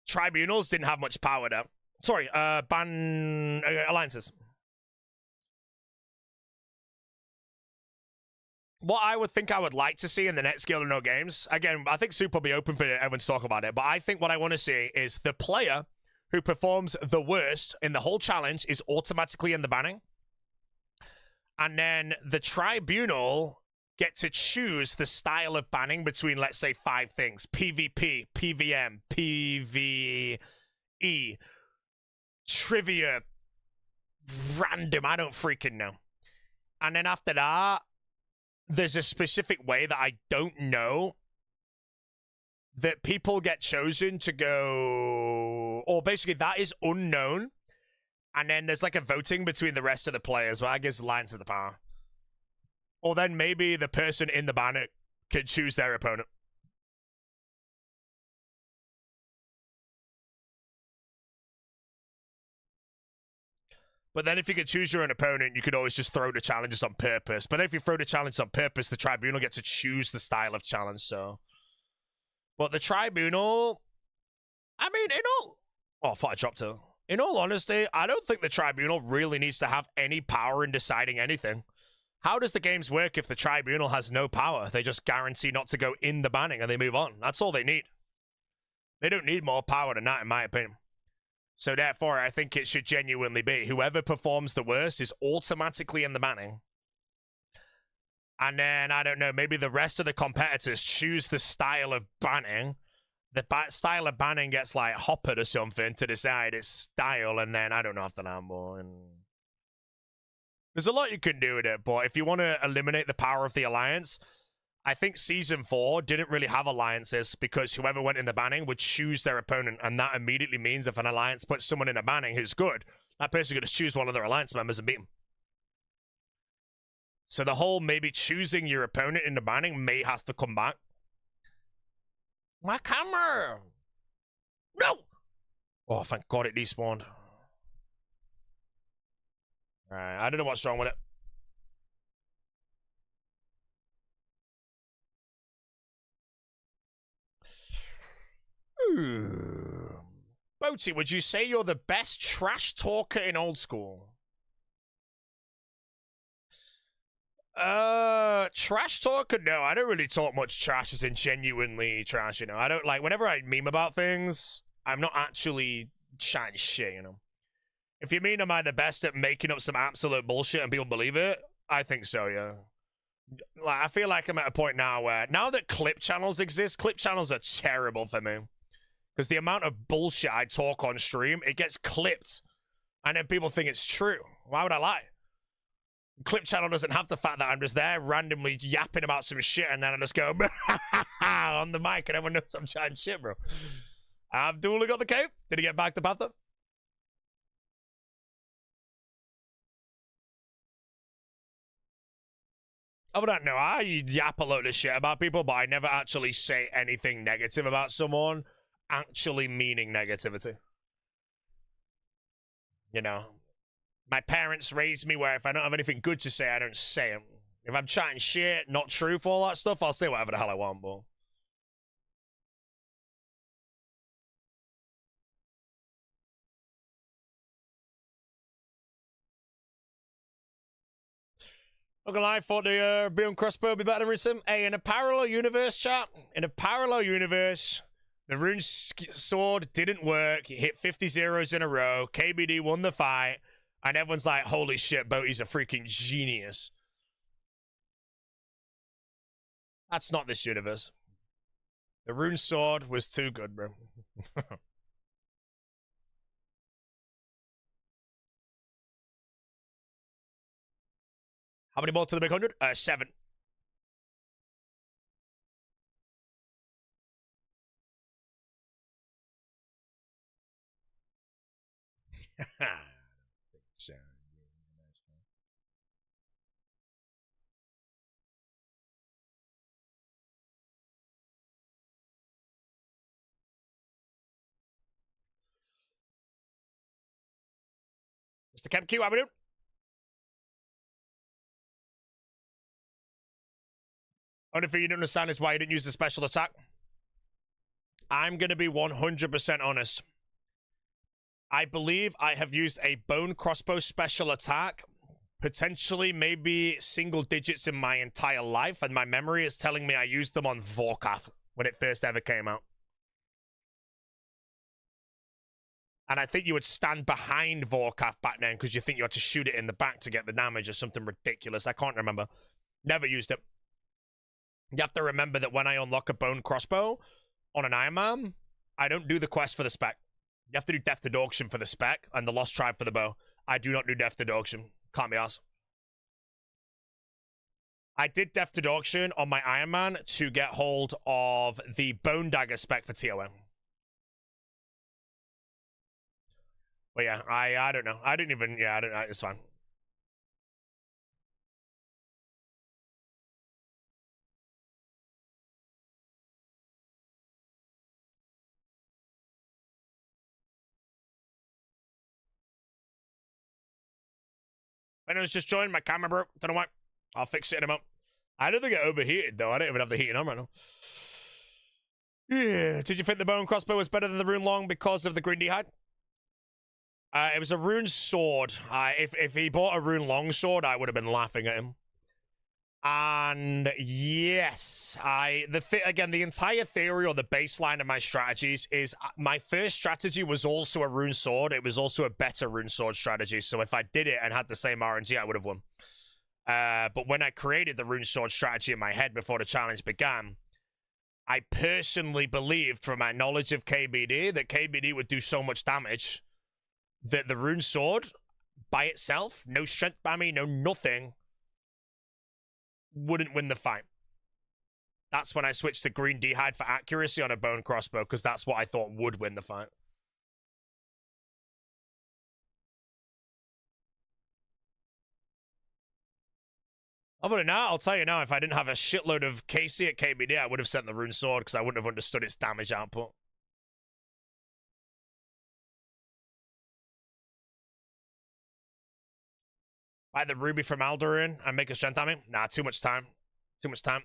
tribunals didn't have much power there. Sorry, alliances. What I would think I would like to see in the next Gillanor Games, again, I think Soup will be open for everyone to talk about it, but I think what I want to see is the player who performs the worst in the whole challenge is automatically in the banning. And then the tribunal get to choose the style of banning between, let's say, 5 things. PvP, PvM, PvE, trivia, random, I don't freaking know. And then after that, there's a specific way that I don't know that people get chosen to go, or basically that is unknown. And then there's like a voting between the rest of the players, but I guess lines of the power. Or then maybe the person in the banner can choose their opponent. But then if you could choose your own opponent, you could always just throw the challenges on purpose. But if you throw the challenges on purpose, the tribunal gets to choose the style of challenge, so. But the tribunal, I mean, oh, I thought I dropped it. In all honesty, I don't think the tribunal really needs to have any power in deciding anything. How does the games work if the tribunal has no power? They just guarantee not to go in the banning and they move on. That's all they need. They don't need more power than that, in my opinion. So therefore, I think it should genuinely be whoever performs the worst is automatically in the banning. And then, I don't know, maybe the rest of the competitors choose the style of banning. The style of banning gets, like, hoppered or something to decide its style, and then, I don't know, after that more. And there's a lot you can do with it, but if you want to eliminate the power of the alliance, I think Season 4 didn't really have alliances because whoever went in the banning would choose their opponent, and that immediately means if an alliance puts someone in a banning who's good, that person could just choose one of their alliance members and beat them. So the whole maybe choosing your opponent in the banning may have to come back. My camera! No! Oh, thank God it despawned. Alright, I don't know what's wrong with it. Boaty, would you say you're the best trash talker in old school? Trash talker? No, I don't really talk much trash as in genuinely trash, you know. I don't, like, whenever I meme about things, I'm not actually chatting shit, you know. If you mean am I the best at making up some absolute bullshit and people believe it, I think so, yeah. Like, I feel like I'm at a point now where, now that clip channels exist, clip channels are terrible for me. Because the amount of bullshit I talk on stream, it gets clipped. And then people think it's true. Why would I lie? Clip channel doesn't have the fact that I'm just there randomly yapping about some shit and then I just go on the mic and everyone knows I'm chatting shit, bro. I've duly got the cape. Did he get back to Panther? I don't know. I yap a load of shit about people, but I never actually say anything negative about someone, actually meaning negativity. You know? My parents raised me where if I don't have anything good to say, I don't say it. If I'm chatting shit, not true for all that stuff, I'll say whatever the hell I want, but... Not gonna lie, I thought the Beyond Crossbow would be better than RuneScape. Hey, in a parallel universe, chat, in a parallel universe, the Rune Sword didn't work. It hit 50 zeros in a row. KBD won the fight. And everyone's like, holy shit, Boaty's a freaking genius. That's not this universe. The Rune Sword was too good, bro. How many more to the big 100? 7. Mr. Kemq, how we doing? Only thing you don't understand is why you didn't use the special attack. I'm going to be 100% honest. I believe I have used a bone crossbow special attack, potentially maybe single digits in my entire life, and my memory is telling me I used them on Vorkath when it first ever came out. And I think you would stand behind Vorkath back then because you think you had to shoot it in the back to get the damage or something ridiculous. I can't remember. Never used it. You have to remember that when I unlock a bone crossbow on an Iron Man, I don't do the quest for the spec. You have to do Death to Auction for the spec and the Lost Tribe for the bow. I do not do Death to Auction. Can't be arsed. I did Death to Auction on my Iron Man to get hold of the Bone Dagger spec for TOM. But yeah, I don't know. I didn't even, yeah, I don't know. It's fine. I know it's just joined. My camera broke. Don't know why. I'll fix it in a moment. I don't think it overheated, though. I don't even have the heating on right now. Yeah. Did you think the bone crossbow was better than the rune long because of the green D-hide? It was a rune sword. If he bought a rune long sword, I would have been laughing at him. And yes, again, the entire theory or the baseline of my strategies is my first strategy was also a rune sword. It was also a better rune sword strategy. So if I did it and had the same RNG, I would have won. But when I created the rune sword strategy in my head before the challenge began, I personally believed from my knowledge of KBD that KBD would do so much damage that the rune sword by itself, no strength by me, no nothing, wouldn't win the fight. That's when I switched to green D-hide for accuracy on a bone crossbow, because that's what I thought would win the fight. Other than that, I'll tell you now, if I didn't have a shitload of KC at KBD, I would have sent the rune sword, because I wouldn't have understood its damage output. Buy the ruby from Aldurin and make a strength army? Nah, too much time. Too much time.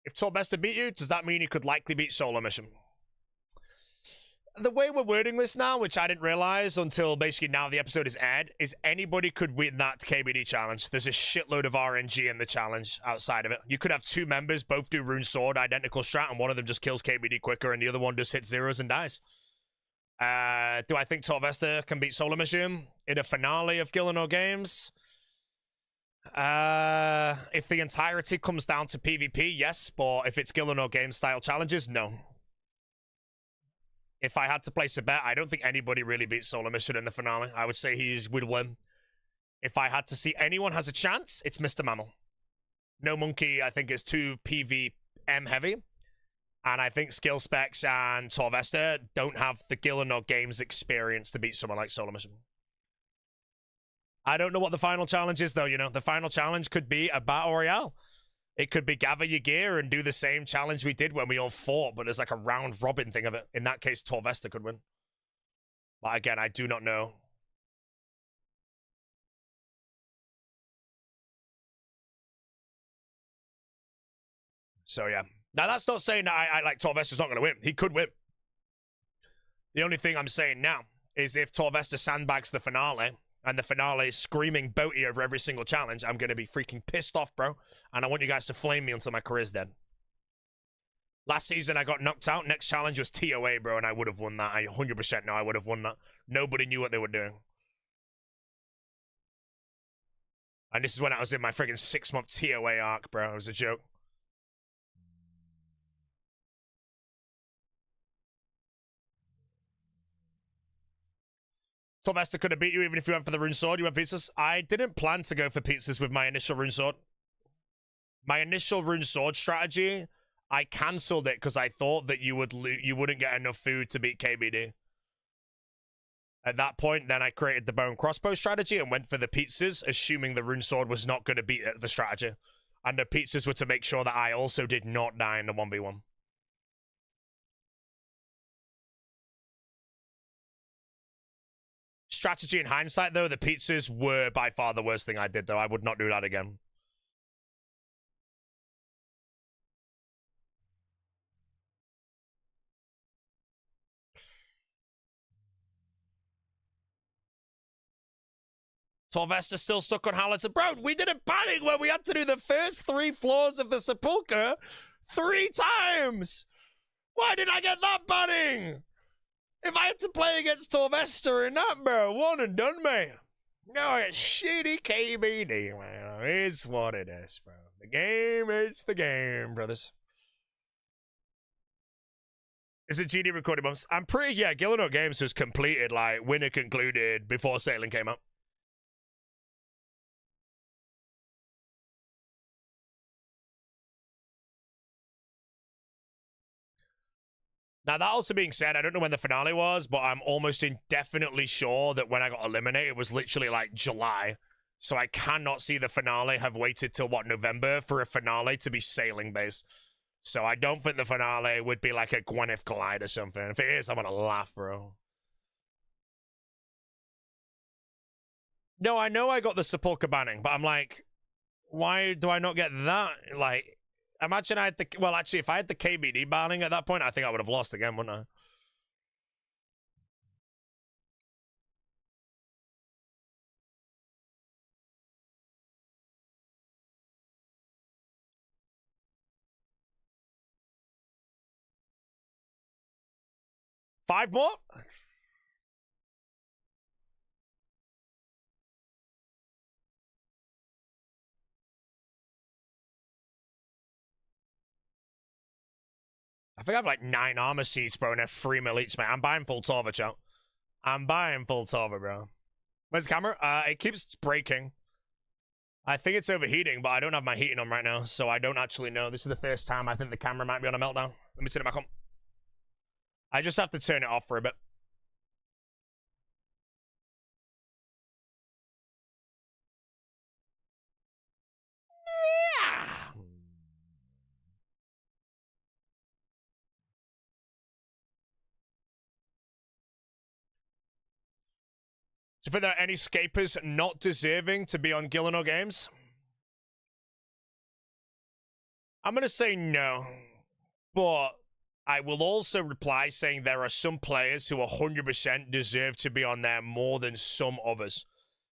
If Torbester beat you, does that mean he could likely beat Solo Mission? the way we're wording this now, which I didn't realize until basically now the episode is aired, is anybody could win that KBD challenge. There's a shitload of RNG in the challenge outside of it. You could have two members, both do rune sword, identical strat, and one of them just kills KBD quicker and the other one just hits zeros and dies. Do I think Torvesta can beat Solar Machine in a finale of Gillanor Games? If the entirety comes down to PvP, yes, but if it's Gillanor Games style challenges, no. If I had to place a bet, I don't think anybody really beats Solar Mission in the finale. I would say he would win. If I had to see anyone has a chance, it's Mr. Mammal. No Monkey, I think, is too PvM heavy. And I think Skill Specs and Torvesta don't have the Gillanor Games experience to beat someone like Solar Mission. I don't know what the final challenge is, though, you know. The final challenge could be a Battle Royale. It could be gather your gear and do the same challenge we did when we all fought, but there's like a round-robin thing of it. In that case, Torvesta could win. But again, I do not know. So, yeah. Now, that's not saying that I like Torvesta's not going to win. He could win. The only thing I'm saying now is if Torvesta sandbags the finale, and the finale is screaming boaty over every single challenge, I'm going to be freaking pissed off, bro. And I want you guys to flame me until my career's dead. Last season, I got knocked out. Next challenge was TOA, bro, and I would have won that. I 100% know I would have won that. Nobody knew what they were doing. And this is when I was in my freaking 6-month TOA arc, bro. It was a joke. Torvesta could have beat you even if you went for the rune sword. You went pizzas. I didn't plan to go for pizzas with my initial rune sword. My initial rune sword strategy, I cancelled it because I thought that you wouldn't get enough food to beat KBD. At that point, then I created the bow and crossbow strategy and went for the pizzas, assuming the rune sword was not going to beat the strategy. And the pizzas were to make sure that I also did not die in the 1v1. Strategy in hindsight, though, the pizzas were by far the worst thing I did, though. I would not do that again. Torvesta's still stuck on Hallerton. Bro, we did a banning where we had to do the first 3 floors of the Sepulchre 3 times. Why did I get that banning? If I had to play against Torvesta in that, bro, one and done, man. No, it's shitty KBD, man. It's what it is, bro. The game is the game, brothers. Is it GD recording months? I'm pretty, yeah, Gillanor Games was completed, like, winner concluded before Sailing came out. Now, that also being said, I don't know when the finale was, but I'm almost indefinitely sure that when I got eliminated, it was literally like July. So I cannot see the finale have waited till, what, November for a finale to be sailing based. So I don't think the finale would be like a Gwyneth Glide or something. If it is, I'm gonna laugh, bro. No, I know I got the Sepulchre banning, but I'm like, why do I not get that? Like, imagine I had the... Well, actually, if I had the KBD banning at that point, I think I would have lost again, wouldn't I? Five more? I think I have like 9 armor seats, bro, and a 3 elites, mate. I'm buying full Torva, chat. I'm buying full Torva, bro. Where's the camera? It keeps breaking. I think it's overheating, but I don't have my heating on right now, so I don't actually know. This is the first time I think the camera might be on a meltdown. Let me turn it back on. I just have to turn it off for a bit. Do you think there are any scapers not deserving to be on Gillanor Games? I'm going to say no. But I will also reply saying there are some players who 100% deserve to be on there more than some others.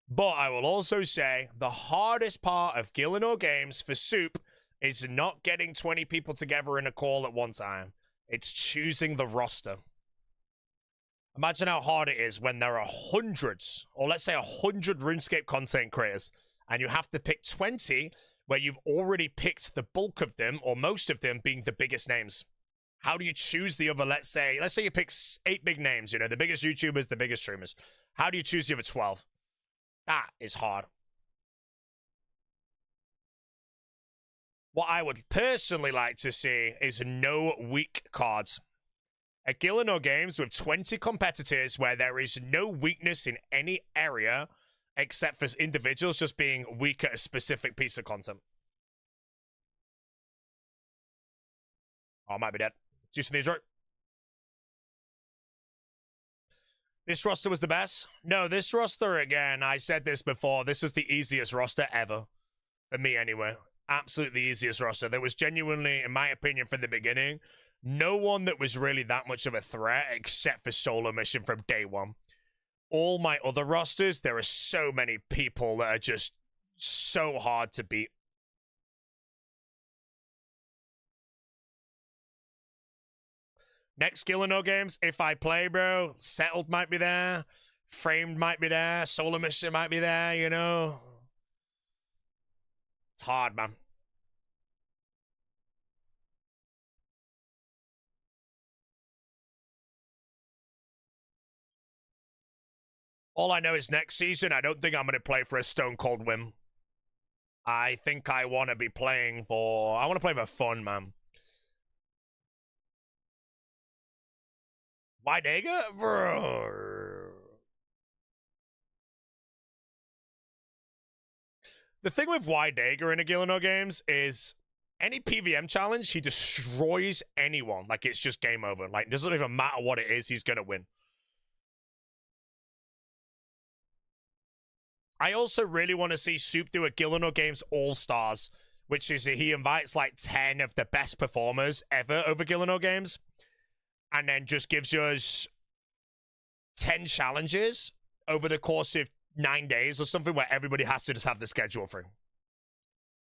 But I will also say the hardest part of Gillanor Games for Soup is not getting 20 people together in a call at one time. It's choosing the roster. Imagine how hard it is when there are hundreds, or let's say 100 RuneScape content creators, and you have to pick 20 where you've already picked the bulk of them, or most of them being the biggest names. How do you choose the other, let's say you pick 8 big names, you know, the biggest YouTubers, the biggest streamers. How do you choose the other 12? That is hard. What I would personally like to see is no weak cards. At Gillanor Games with 20 competitors where there is no weakness in any area except for individuals just being weak at a specific piece of content. Oh, I might be dead. Juice in the intro. This roster was the best? No, this roster, again, I said this before, this was the easiest roster ever. For me, anyway. Absolutely easiest roster. There was genuinely, in my opinion, from the beginning, no one that was really that much of a threat except for Solo Mission from day one. All my other rosters, there are so many people that are just so hard to beat. Next Gillanor Games, if I play, bro, Settled might be there, Framed might be there, Solo Mission might be there, you know. It's hard, man. All I know is next season, I don't think I'm going to play for a stone cold whim. I think I want to be playing for... I want to play for fun, man. Wydega? Bro. The thing with Wydega in a Gillanor Games is any PvM challenge, he destroys anyone. Like, it's just game over. Like, it doesn't even matter what it is, he's going to win. I also really want to see Soup do a Gillanor Games All-Stars, which is he invites like 10 of the best performers ever over Gillanor Games, and then just gives us 10 challenges over the course of 9 days or something where everybody has to just have the schedule through.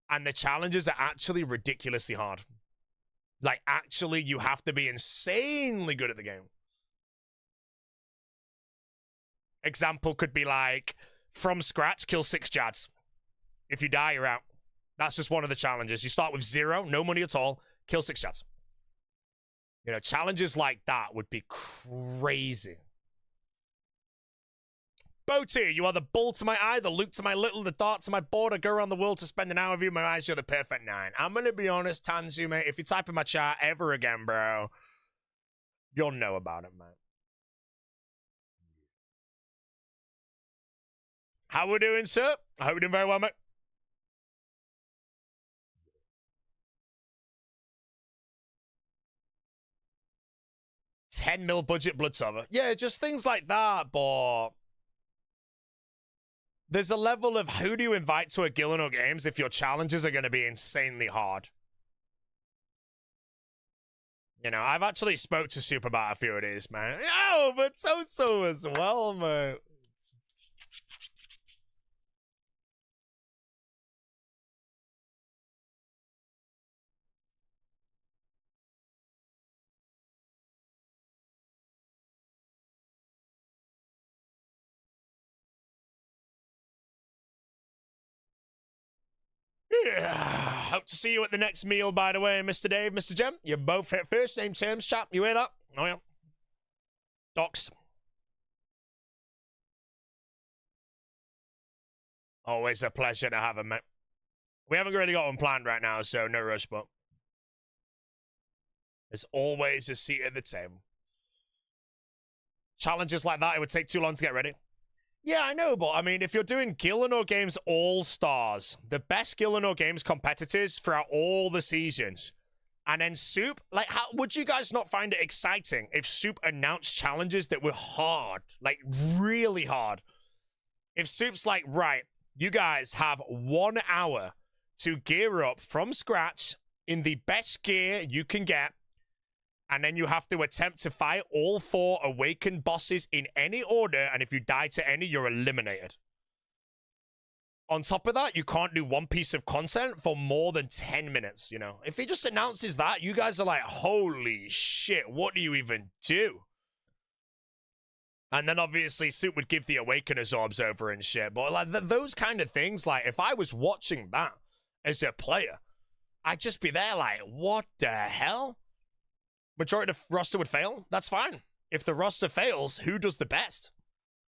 And the challenges are actually ridiculously hard. Like, actually, you have to be insanely good at the game. Example could be like, from scratch, kill 6 Jads. If you die, you're out. That's just one of the challenges. You start with 0, no money at all, kill 6 Jads. You know, challenges like that would be crazy. Boaty, you are the bull to my eye, the Luke to my little, the dart to my board. I go around the world to spend an hour with you. My eyes, you're the perfect 9. I'm going to be honest, Tanzu, mate. If you type in my chat ever again, bro, you'll know about it, man. How we doing, sir? I hope we're doing very well, mate. $10 mil budget Bloodsover. Yeah, just things like that, but there's a level of who do you invite to a Gillanor Games if your challenges are going to be insanely hard. You know, I've actually spoke to Soup about a few of these, man. Oh, but so as well, mate. Hope to see you at the next meal, by the way, Mr. Dave, Mr. Jem. You both hit first name terms, chap. You hear that? Oh, yeah. Docs. Always a pleasure to have him, mate. We haven't really got one planned right now, so no rush, but there's always a seat at the table. Challenges like that, it would take too long to get ready. Yeah, I know, but I mean, if you're doing Gillanor Games All-Stars, the best Gillanor Games competitors throughout all the seasons, and then Soup, like, how would you guys not find it exciting if Soup announced challenges that were hard, like, really hard? If Soup's like, right, you guys have 1 hour to gear up from scratch in the best gear you can get, And then you have to attempt to fight all 4 awakened bosses in any order, and if you die to any, you're eliminated. On top of that, you can't do one piece of content for more than 10 minutes, you know? If he just announces that, you guys are like, holy shit, what do you even do? And then obviously Soup would give the Awakeners orbs over and shit. But like those kind of things, like if I was watching that as a player, I'd just be there like, what the hell? Majority of the roster would fail. That's fine. If the roster fails, who does the best?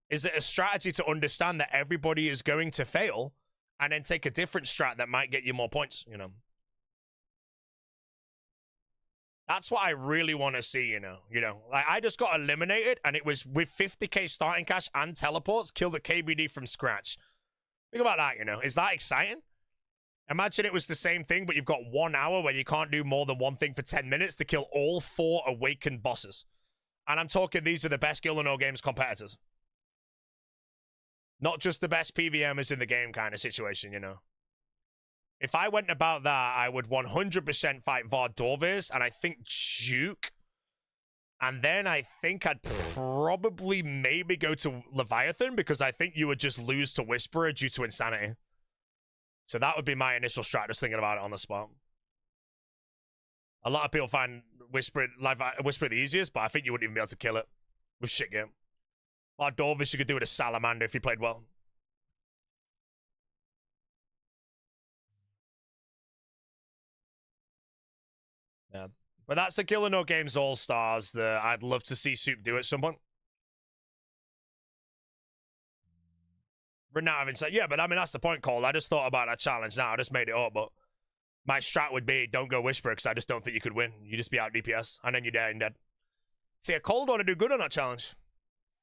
Is it a strategy to understand that everybody is going to fail and then take a different strat that might get you more points, you know? That's what I really want to see, you know? Like, I just got eliminated, and it was with 50k starting cash and teleports, kill the KBD from scratch. Think about that, you know? Is that exciting? Imagine it was the same thing, but you've got 1 hour where you can't do more than one thing for 10 minutes to kill all 4 awakened bosses. And I'm talking these are the best Gillanor Games competitors. Not just the best PvMers in the game kind of situation, you know? If I went about that, I would 100% fight Vardorvis, and I think Duke. And then I think I'd probably maybe go to Leviathan, because I think you would just lose to Whisperer due to insanity. So that would be my initial strat, just thinking about it on the spot. A lot of people find Whisper the easiest, but I think you wouldn't even be able to kill it with shit game. Vardorvis, you could do it as Salamander if you played well. Yeah. But that's the Gillanor Games All-Stars that I'd love to see Soup do at some point. Burnout having said, yeah, but I mean, that's the point, Cole. I just thought about that challenge now. I just made it up, but my strat would be don't go Whisper, because I just don't think you could win. You just be out DPS, and then you're dead and dead. See, a Cold want to do good on that challenge.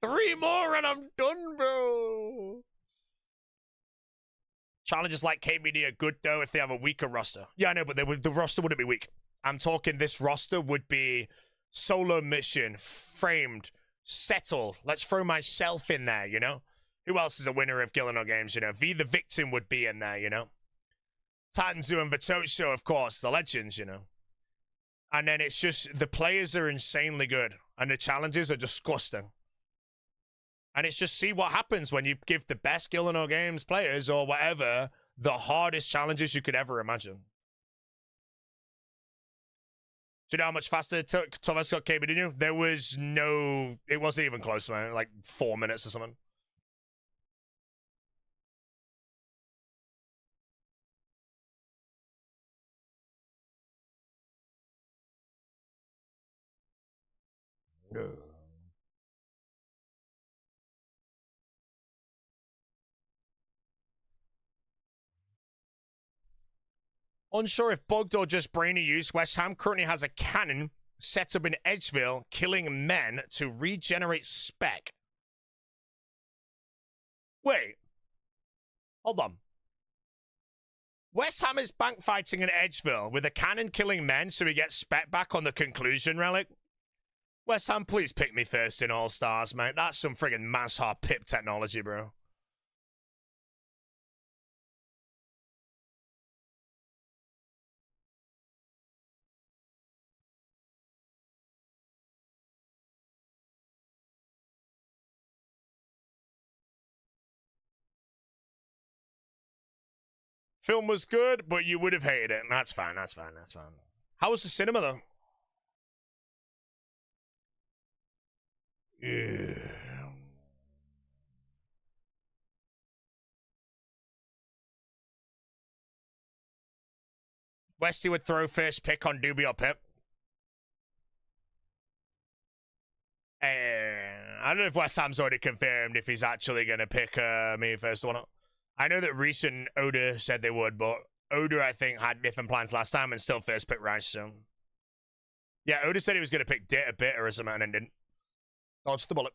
3 more and I'm done, bro. Challenges like KBD are good, though, if they have a weaker roster. Yeah, I know, but the roster wouldn't be weak. I'm talking this roster would be solo mission, framed, settle. Let's throw myself in there, you know? Who else is a winner of Gillanor Games, you know? V the Victim would be in there, you know? Tanzu and Vitocho, of course, the legends, you know? And then it's just, the players are insanely good, and the challenges are disgusting. And it's just see what happens when you give the best Gillanor Games players or whatever the hardest challenges you could ever imagine. Do you know how much faster Thomas got KBD than you? There was no... It wasn't even close, man. Like 4 minutes or something. No. Unsure if bugged or just brainy use, West Ham currently has a cannon set up in Edgeville, killing men to regenerate spec. Wait. Hold on. West Ham is bank fighting in Edgeville with a cannon killing men so we get spec back on the conclusion relic. West Ham, please pick me first in All-Stars, mate. That's some friggin' Mazhar pip technology, bro. Film was good, but you would have hated it. That's fine, that's fine, that's fine. How was the cinema, though? Yeah. Westy would throw first pick on Doobie or Pip. I don't know if West Ham's already confirmed if he's actually going to pick me first or not. I know that Reese and Oda said they would, but Oda, I think, had different plans last time and still first pick Rice, so... Yeah, Oda said he was going to pick Ditta Bitter or something and then didn't. Dodged the bullet.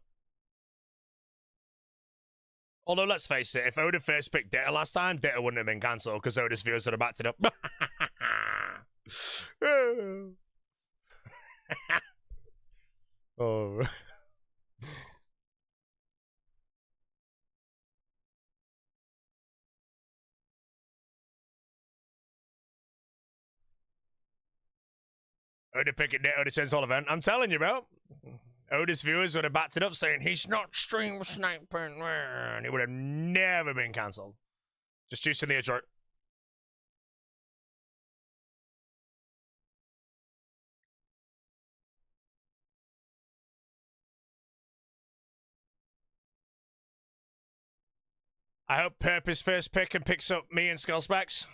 Although, let's face it, if Oda first picked Ditta last time, Ditta wouldn't have been cancelled because Oda's viewers would have backed it up. Oh. Oda picking it, Oda turns all event. I'm telling you, bro. Oda's viewers would have backed it up saying he's not stream sniping, and he would have never been cancelled. Just juicing the adjoint. I hope Perp is first pick and picks up me and Skull Specs.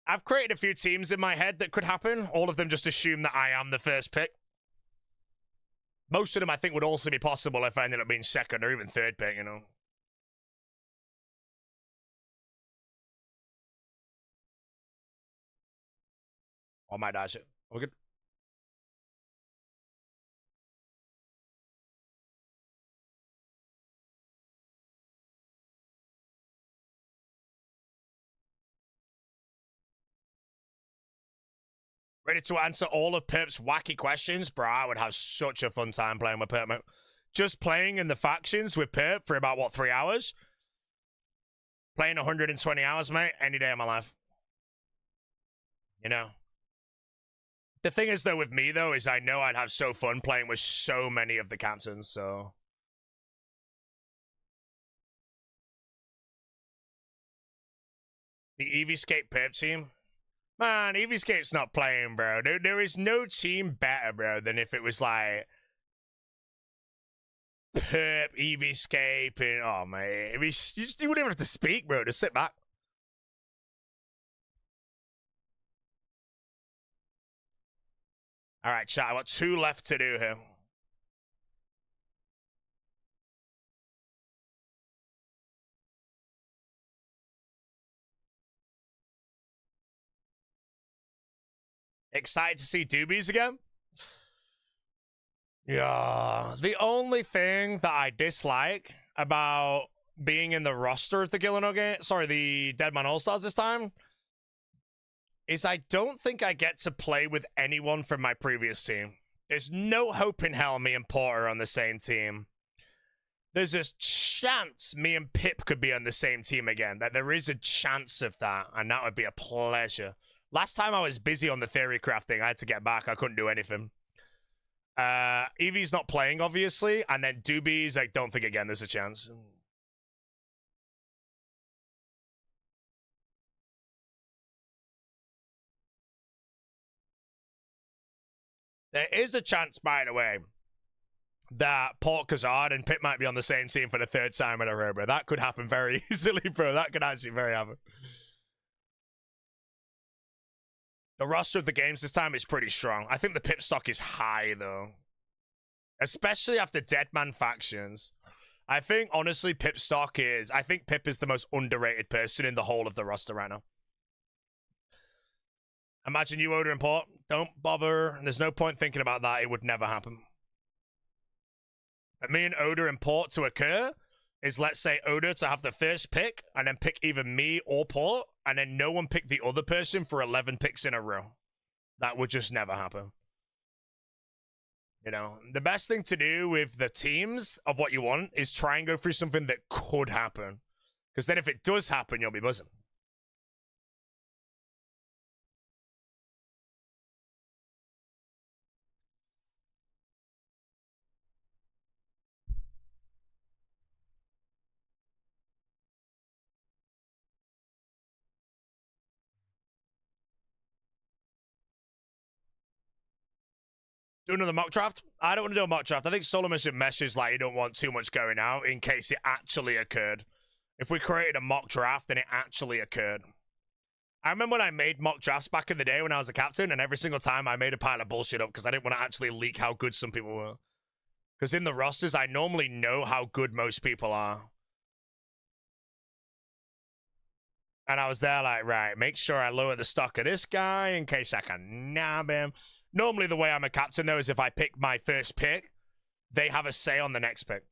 I've created a few teams in my head that could happen. All of them just assume that I am the first pick. Most of them I think would also be possible if I ended up being second or even third pick, you know. I might dodge it. We're good. Ready to answer all of Perp's wacky questions? Bro, I would have such a fun time playing with Perp, mate. Just playing in the factions with Perp for about, what, 3 hours? Playing 120 hours, mate, any day of my life. You know? The thing is, though, with me, though, is I know I'd have so fun playing with so many of the captains, so... The RuneScape Perp team? Man, RuneScape's not playing, bro. There is no team better, bro, than if it was like Perp, RuneScape, and oh man, you wouldn't even have to speak, bro. Just sit back. All right, chat. I got 2 left to do here. Excited to see doobies again? Yeah. The only thing that I dislike about being in the roster of the Gillanor Games, sorry, the Deadman All-Stars this time, is I don't think I get to play with anyone from my previous team. There's no hope in hell me and Porter are on the same team. There's a chance me and Pip could be on the same team again. That there is a chance of that, and that would be a pleasure. Last time I was busy on the theory crafting, I had to get back. I couldn't do anything. Evie's not playing, obviously. And then Doobies, I don't think, again, there's a chance. There is a chance, by the way, that Port Kazard and Pip might be on the same team for the 3rd time in a row, bro. That could happen very easily, bro. That could actually very happen. The roster of the games this time is pretty strong. I think the Pip stock is high, though. Especially after Deadman factions. I think, honestly, Pip stock is... I think Pip is the most underrated person in the whole of the roster right now. Imagine you, Oda, and Port. Don't bother. There's no point thinking about that. It would never happen. But me and Oda and Port to occur is, let's say, Oda to have the first pick, and then pick either me or Port, and then no one pick the other person for 11 picks in a row. That would just never happen. You know, the best thing to do with the teams of what you want is try and go through something that could happen. Because then if it does happen, you'll be buzzing. Do another mock draft? I don't want to do a mock draft. I think solo mission meshes like you don't want too much going out in case it actually occurred. If we created a mock draft and it actually occurred. I remember when I made mock drafts back in the day when I was a captain, and every single time I made a pile of bullshit up because I didn't want to actually leak how good some people were. Because in the rosters, I normally know how good most people are. And I was there like, right, make sure I lower the stock of this guy in case I can nab him. Normally the way I'm a captain, though, is if I pick my first pick, they have a say on the next pick.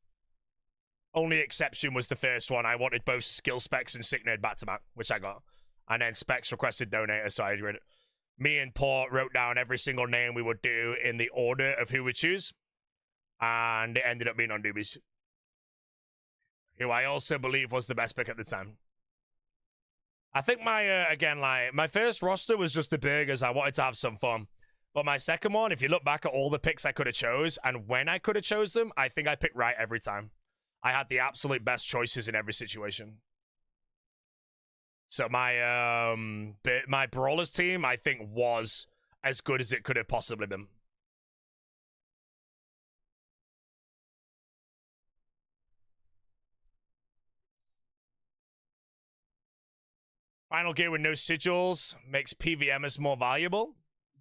Only exception was the first one. I wanted both skill specs and sick nerd back-to-back, which I got. And then specs requested donator, so I read it. Me and Port wrote down every single name we would do in the order of who we choose. And it ended up being on Doobies, who I also believe was the best pick at the time. I think my, again, like, my first roster was just the burgers. I wanted to have some fun. But my second one, if you look back at all the picks I could have chose and when I could have chose them, I think I picked right every time. I had the absolute best choices in every situation. So my Brawlers team, I think, was as good as it could have possibly been. Final gear with no sigils makes PvMers more valuable.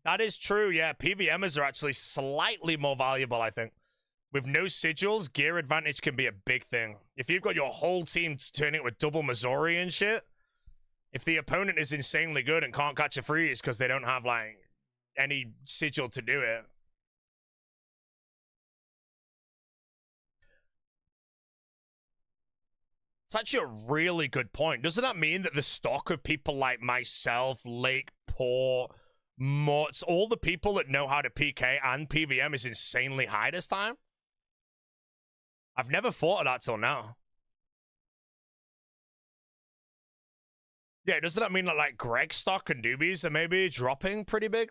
That is true, yeah. PvMers are actually slightly more valuable, I think. With no sigils, gear advantage can be a big thing. If you've got your whole team turning it with double Missouri and shit, if the opponent is insanely good and can't catch a freeze because they don't have, like, any sigil to do it. It's actually a really good point. Doesn't that mean that the stock of people like myself, Lake, Port, Mutz, all the people that know how to PK and PvM is insanely high this time? I've never thought of that till now. Yeah, doesn't that mean that, like, Greg stock and newbies are maybe dropping pretty big?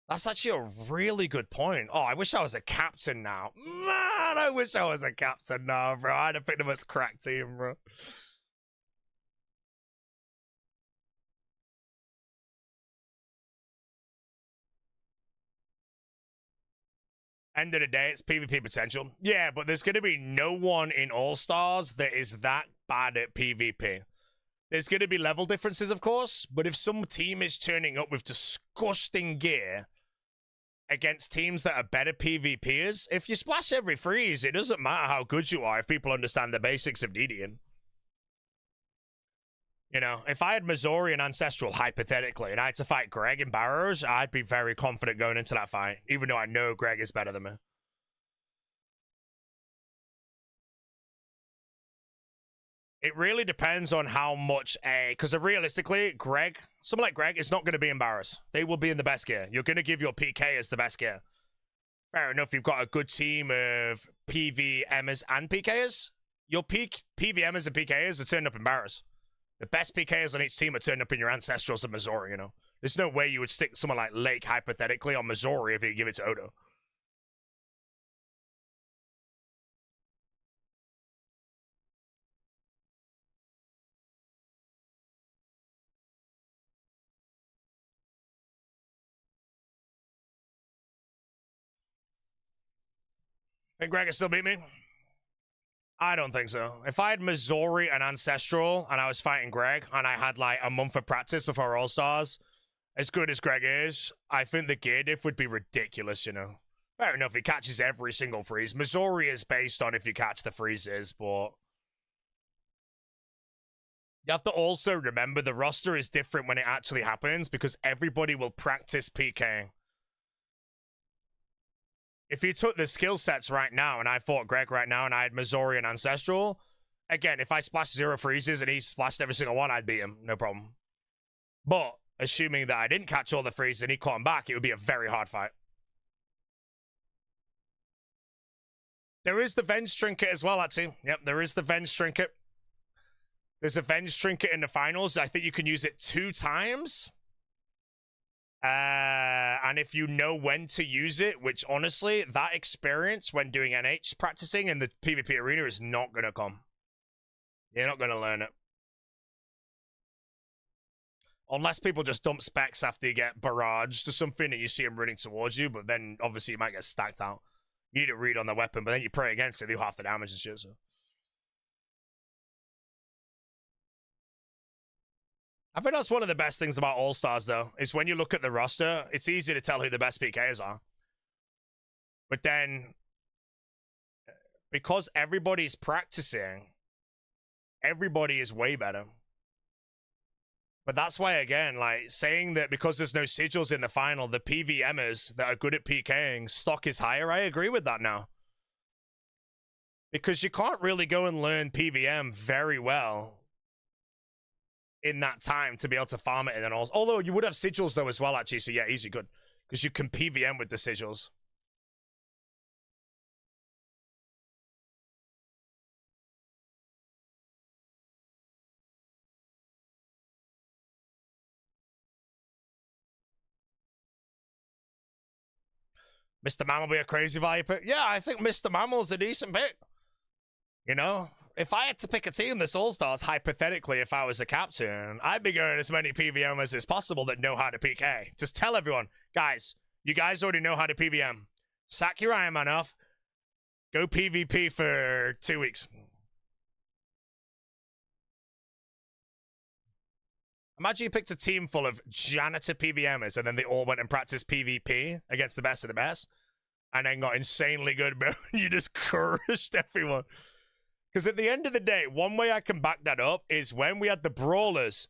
That's actually a really good point. Oh, I wish I was a captain now. Man, I wish I was a captain now, bro. I'd have picked the most crack team, bro. End of the day, it's PvP potential. Yeah, but there's going to be no one in All-Stars that is that bad at PvP. There's going to be level differences, of course, but if some team is turning up with disgusting gear against teams that are better PvPers, if you splash every freeze, it doesn't matter how good you are if people understand the basics of DDing. You know, if I had Missouri and Ancestral, hypothetically, and I had to fight Greg in Barrows, I'd be very confident going into that fight, even though I know Greg is better than me. It really depends on how much because realistically, Greg, someone like Greg is not going to be in Barrows. They will be in the best gear. You're going to give your PK as the best gear. Fair enough, you've got a good team of PvMers and PKers. Your PvMers and PKers are turned up in Barrows. The best PKers on each team are turned up in your Ancestrals of Missouri, you know. There's no way you would stick someone like Lake, hypothetically, on Missouri if you give it to Odo. Think Greg can still beat me? I don't think so. If I had Missouri and Ancestral and I was fighting Greg and I had like a month of practice before All-Stars, as good as Greg is, I think the gear diff would be ridiculous, you know. Fair enough, he catches every single freeze. Missouri is based on if you catch the freezes, but you have to also remember the roster is different when it actually happens because everybody will practice PKing. If you took the skill sets right now and I fought Greg right now and I had Missouri and Ancestral, again, if I splashed 0 freezes and he splashed every single one, I'd beat him. No problem. But assuming that I didn't catch all the freezes and he caught him back, it would be a very hard fight. There is the Venge Trinket as well, actually. Yep, there is the Venge Trinket. There's a Venge Trinket in the finals. I think you can use it 2 times. And if you know when to use it, which honestly, that experience when doing NH practicing in the PvP arena is not going to come. You're not going to learn it. Unless people just dump specs after you get barraged to something and you see them running towards you, but then obviously you might get stacked out. You need to read on the weapon, but then you pray against it, do half the damage and shit, so. I think that's one of the best things about All-Stars, though, is when you look at the roster, it's easy to tell who the best PKs are. But then, because everybody's practicing, everybody is way better. But that's why, again, like, saying that because there's no sigils in the final, the PvMers that are good at PKing, stock is higher, I agree with that now. Because you can't really go and learn PvM very well in that time to be able to farm it and then all. Although you would have sigils though as well, actually, so yeah, easy, good. Because you can PvM with the sigils. Mr. Mammal be a crazy value pick? Yeah, I think Mr. Mammal's a decent pick. You know, if I had to pick a team this All-Stars, hypothetically, if I was a captain, I'd be going as many PvMers as possible that know how to PK. Just tell everyone, guys, you guys already know how to PvM. Sack your Iron Man off. Go PvP for 2 weeks. Imagine you picked a team full of janitor PvMers and then they all went and practiced PvP against the best of the best and then got insanely good, bro. You just crushed everyone. Because at the end of the day, one way I can back that up is when we had the Brawlers,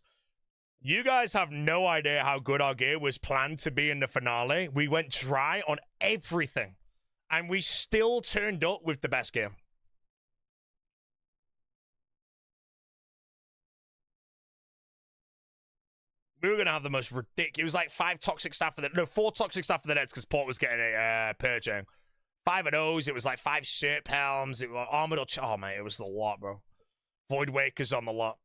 you guys have no idea how good our gear was planned to be in the finale. We went dry on everything and we still turned up with the best gear. We were going to have the most ridiculous... It was like 4 toxic staff for the Nets because Port was getting a purging. 5 of those. It was like 5 Serp Helms. It was Armored... Oh, mate, it was a lot, bro. Void Wakers on the lot.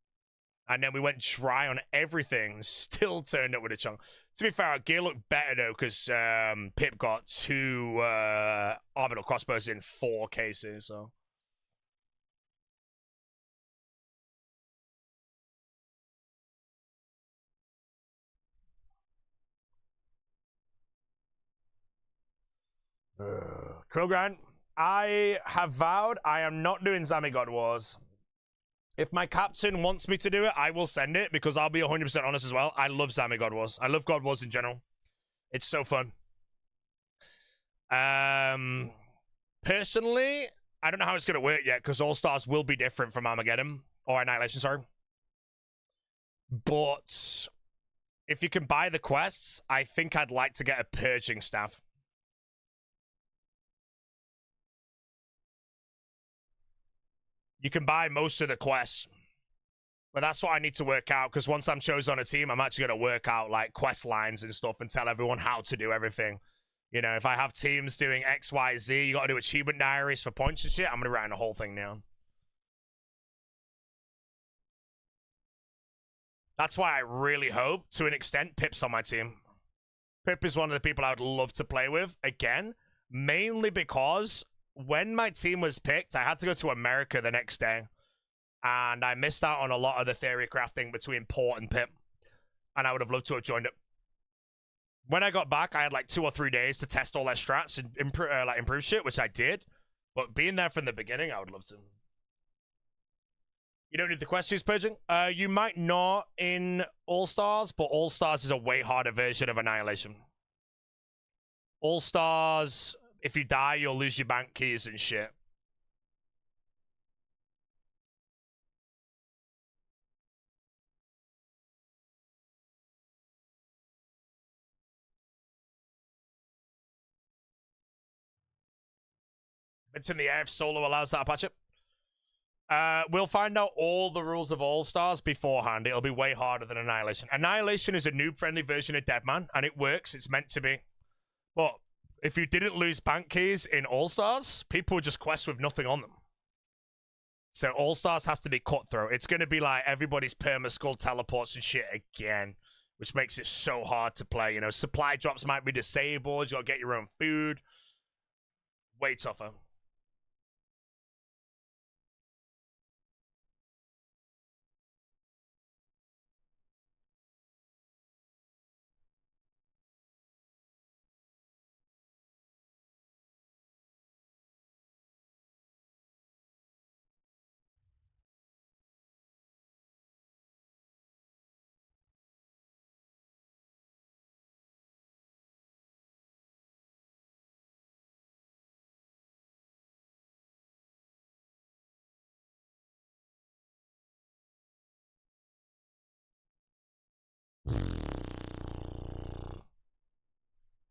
And then we went dry on everything. Still turned up with a chunk. To be fair, our gear looked better, though, because Pip got 2 Orbital Crossbows in 4 cases, so... Krogran, I have vowed I am not doing Zami God Wars. If my captain wants me to do it, I will send it because I'll be 100% honest as well. I love Zami God Wars. I love God Wars in general. It's so fun. Personally, I don't know how it's going to work yet because All Stars will be different from Armageddon or Annihilation, sorry. But if you can buy the quests, I think I'd like to get a purging staff. You can buy most of the quests. But that's what I need to work out, because once I'm chosen on a team, I'm actually going to work out, like, quest lines and stuff and tell everyone how to do everything. You know, if I have teams doing X, Y, Z, you got to do achievement diaries for points and shit, I'm going to write the whole thing down. That's why I really hope, to an extent, Pip's on my team. Pip is one of the people I would love to play with, again, mainly because... when my team was picked, I had to go to America the next day. And I missed out on a lot of the theory crafting between Port and Pip. And I would have loved to have joined it. When I got back, I had like 2 or 3 days to test all their strats and improve shit, which I did. But being there from the beginning, I would love to. You don't need the questions purging? You might not in All-Stars, but All-Stars is a way harder version of Annihilation. All-Stars... if you die, you'll lose your bank keys and shit. It's in the air if solo allows that, patch it. We'll find out all the rules of All-Stars beforehand. It'll be way harder than Annihilation. Annihilation is a noob-friendly version of Deadman, and it works. It's meant to be. But... if you didn't lose bank keys in All-Stars, people would just quest with nothing on them. So All-Stars has to be cutthroat. It's going to be like everybody's perma-skull teleports and shit again, which makes it so hard to play. You know, supply drops might be disabled. You got to get your own food. Way tougher.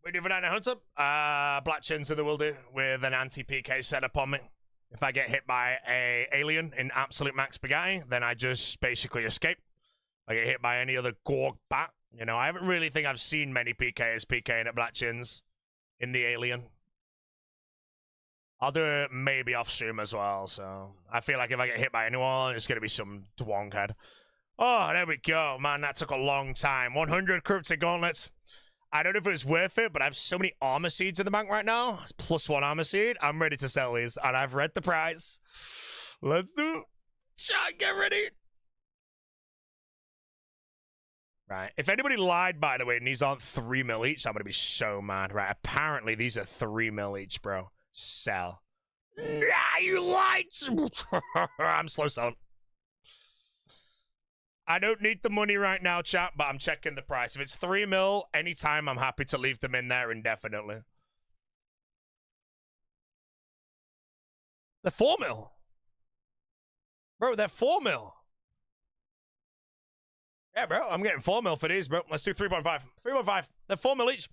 We do Banana Hunter. Black Chinzer will do with an anti-PK setup on me. If I get hit by a alien in absolute max Spaghetti, then I just basically escape. If I get hit by any other Gorg bat. You know, I haven't really think I've seen many PKs PKing at Black Chins in the alien. I'll do it maybe off stream as well, so I feel like if I get hit by anyone, it's going to be some dwonkhead. Oh, there we go. Man, that took a long time. 100 Cryptic Gauntlets. I don't know if it was worth it, but I have so many armor seeds in the bank right now. It's +1 armor seed. I'm ready to sell these, and I've read the price. Let's do it. Chat, get ready. Right. If anybody lied, by the way, and these aren't 3 mil each, I'm going to be so mad. Right. Apparently, these are 3 mil each, bro. Sell. Nah, you lied. I'm slow selling. I don't need the money right now, chat, but I'm checking the price. If it's 3 mil, anytime, I'm happy to leave them in there indefinitely. They're 4 mil. Bro, they're 4 mil. Yeah, bro, I'm getting 4 mil for these, bro. Let's do 3.5. 3.5. They're 4 mil each.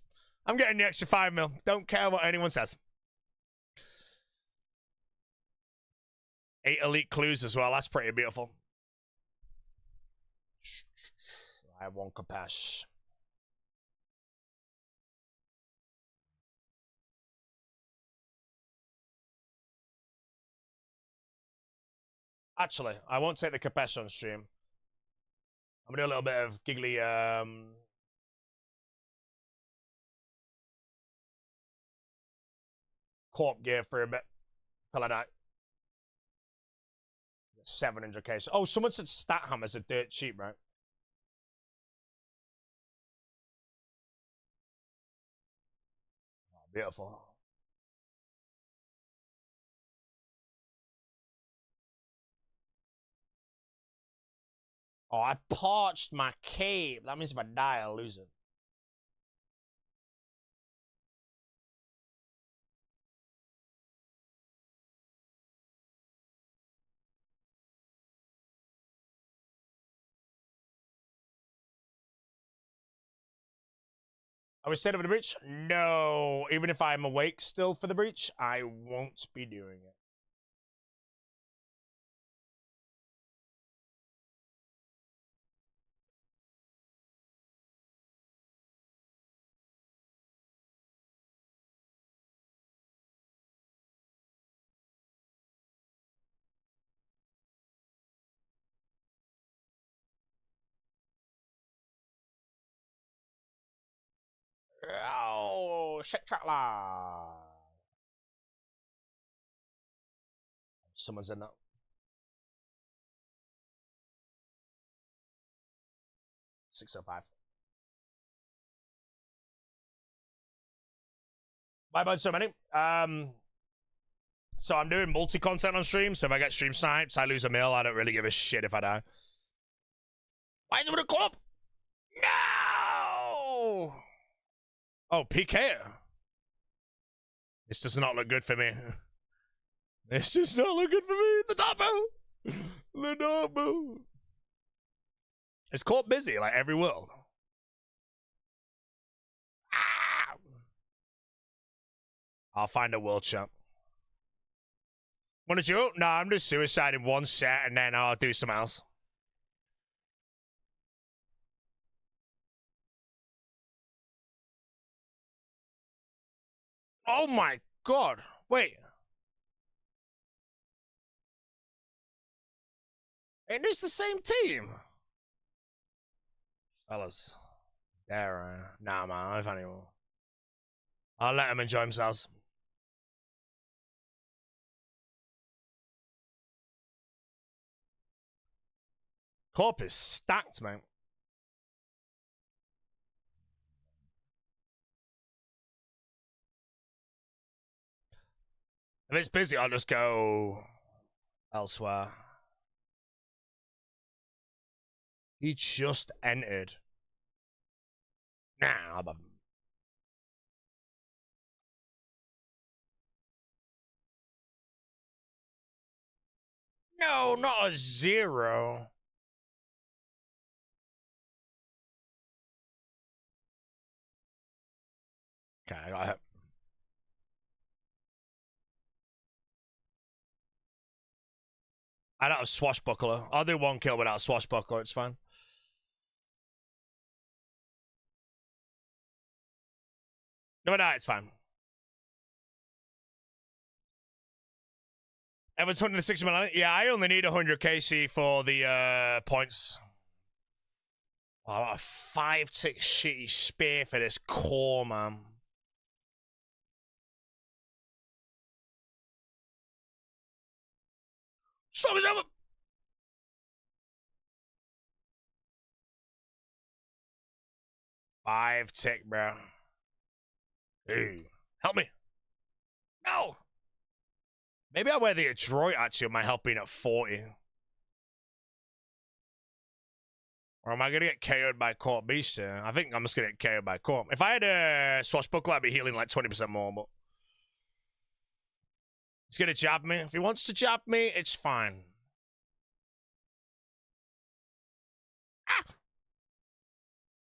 I'm getting the extra 5 mil. Don't care what anyone says. 8 elite clues as well. That's pretty beautiful. I have 1 Capash. Actually, I won't take the Capash on stream. I'm gonna do a little bit of giggly Corp gear for a bit till I die. 700k. Oh, someone said stat hammers are dirt cheap, right? Oh, beautiful. Oh, I parched my cape. That means if I die, I'll lose it. Are we staying over the breach? No. Even if I'm awake still for the breach, I won't be doing it. Oh, shit, la. Someone's in that. $605. Bye bye, so many. So I'm doing multi-content on stream, so if I get stream snipes, I lose a mil. I don't really give a shit if I die. Why is it with a Corp? No! Oh, PK. This does not look good for me. This does not look good for me. The Darbo! The Darbo! Is Corp busy, like every world? Ah! I'll find a world champ. Want to do? No, I'm just suiciding 1 set and then I'll do something else. Oh my god. Wait. Ain't this the same team? Fellas. There, nah, man, I don't have any more. I'll let them enjoy themselves. Corp is stacked, man. If it's busy, I'll just go elsewhere. He just entered. Nah, no, not a 0. Okay, I got it. I don't have swashbuckler. I'll do 1 kill without swashbuckler, it's fine. No, it's fine. Everyone's 160 million. Yeah, I only need 100 KC for the points. Oh, a 5-tick shitty spear for this core, man. Something's over. Five tick, bro. Hey, help me. No. Maybe I wear the adroit, actually, with my health being at 40. Or am I going to get KO'd by Corporal Beast? I think I'm just going to get KO'd by Corp. If I had a swashbuckler, I'd be healing like 20% more, but... He's going to jab me. If he wants to jab me, it's fine. Ah!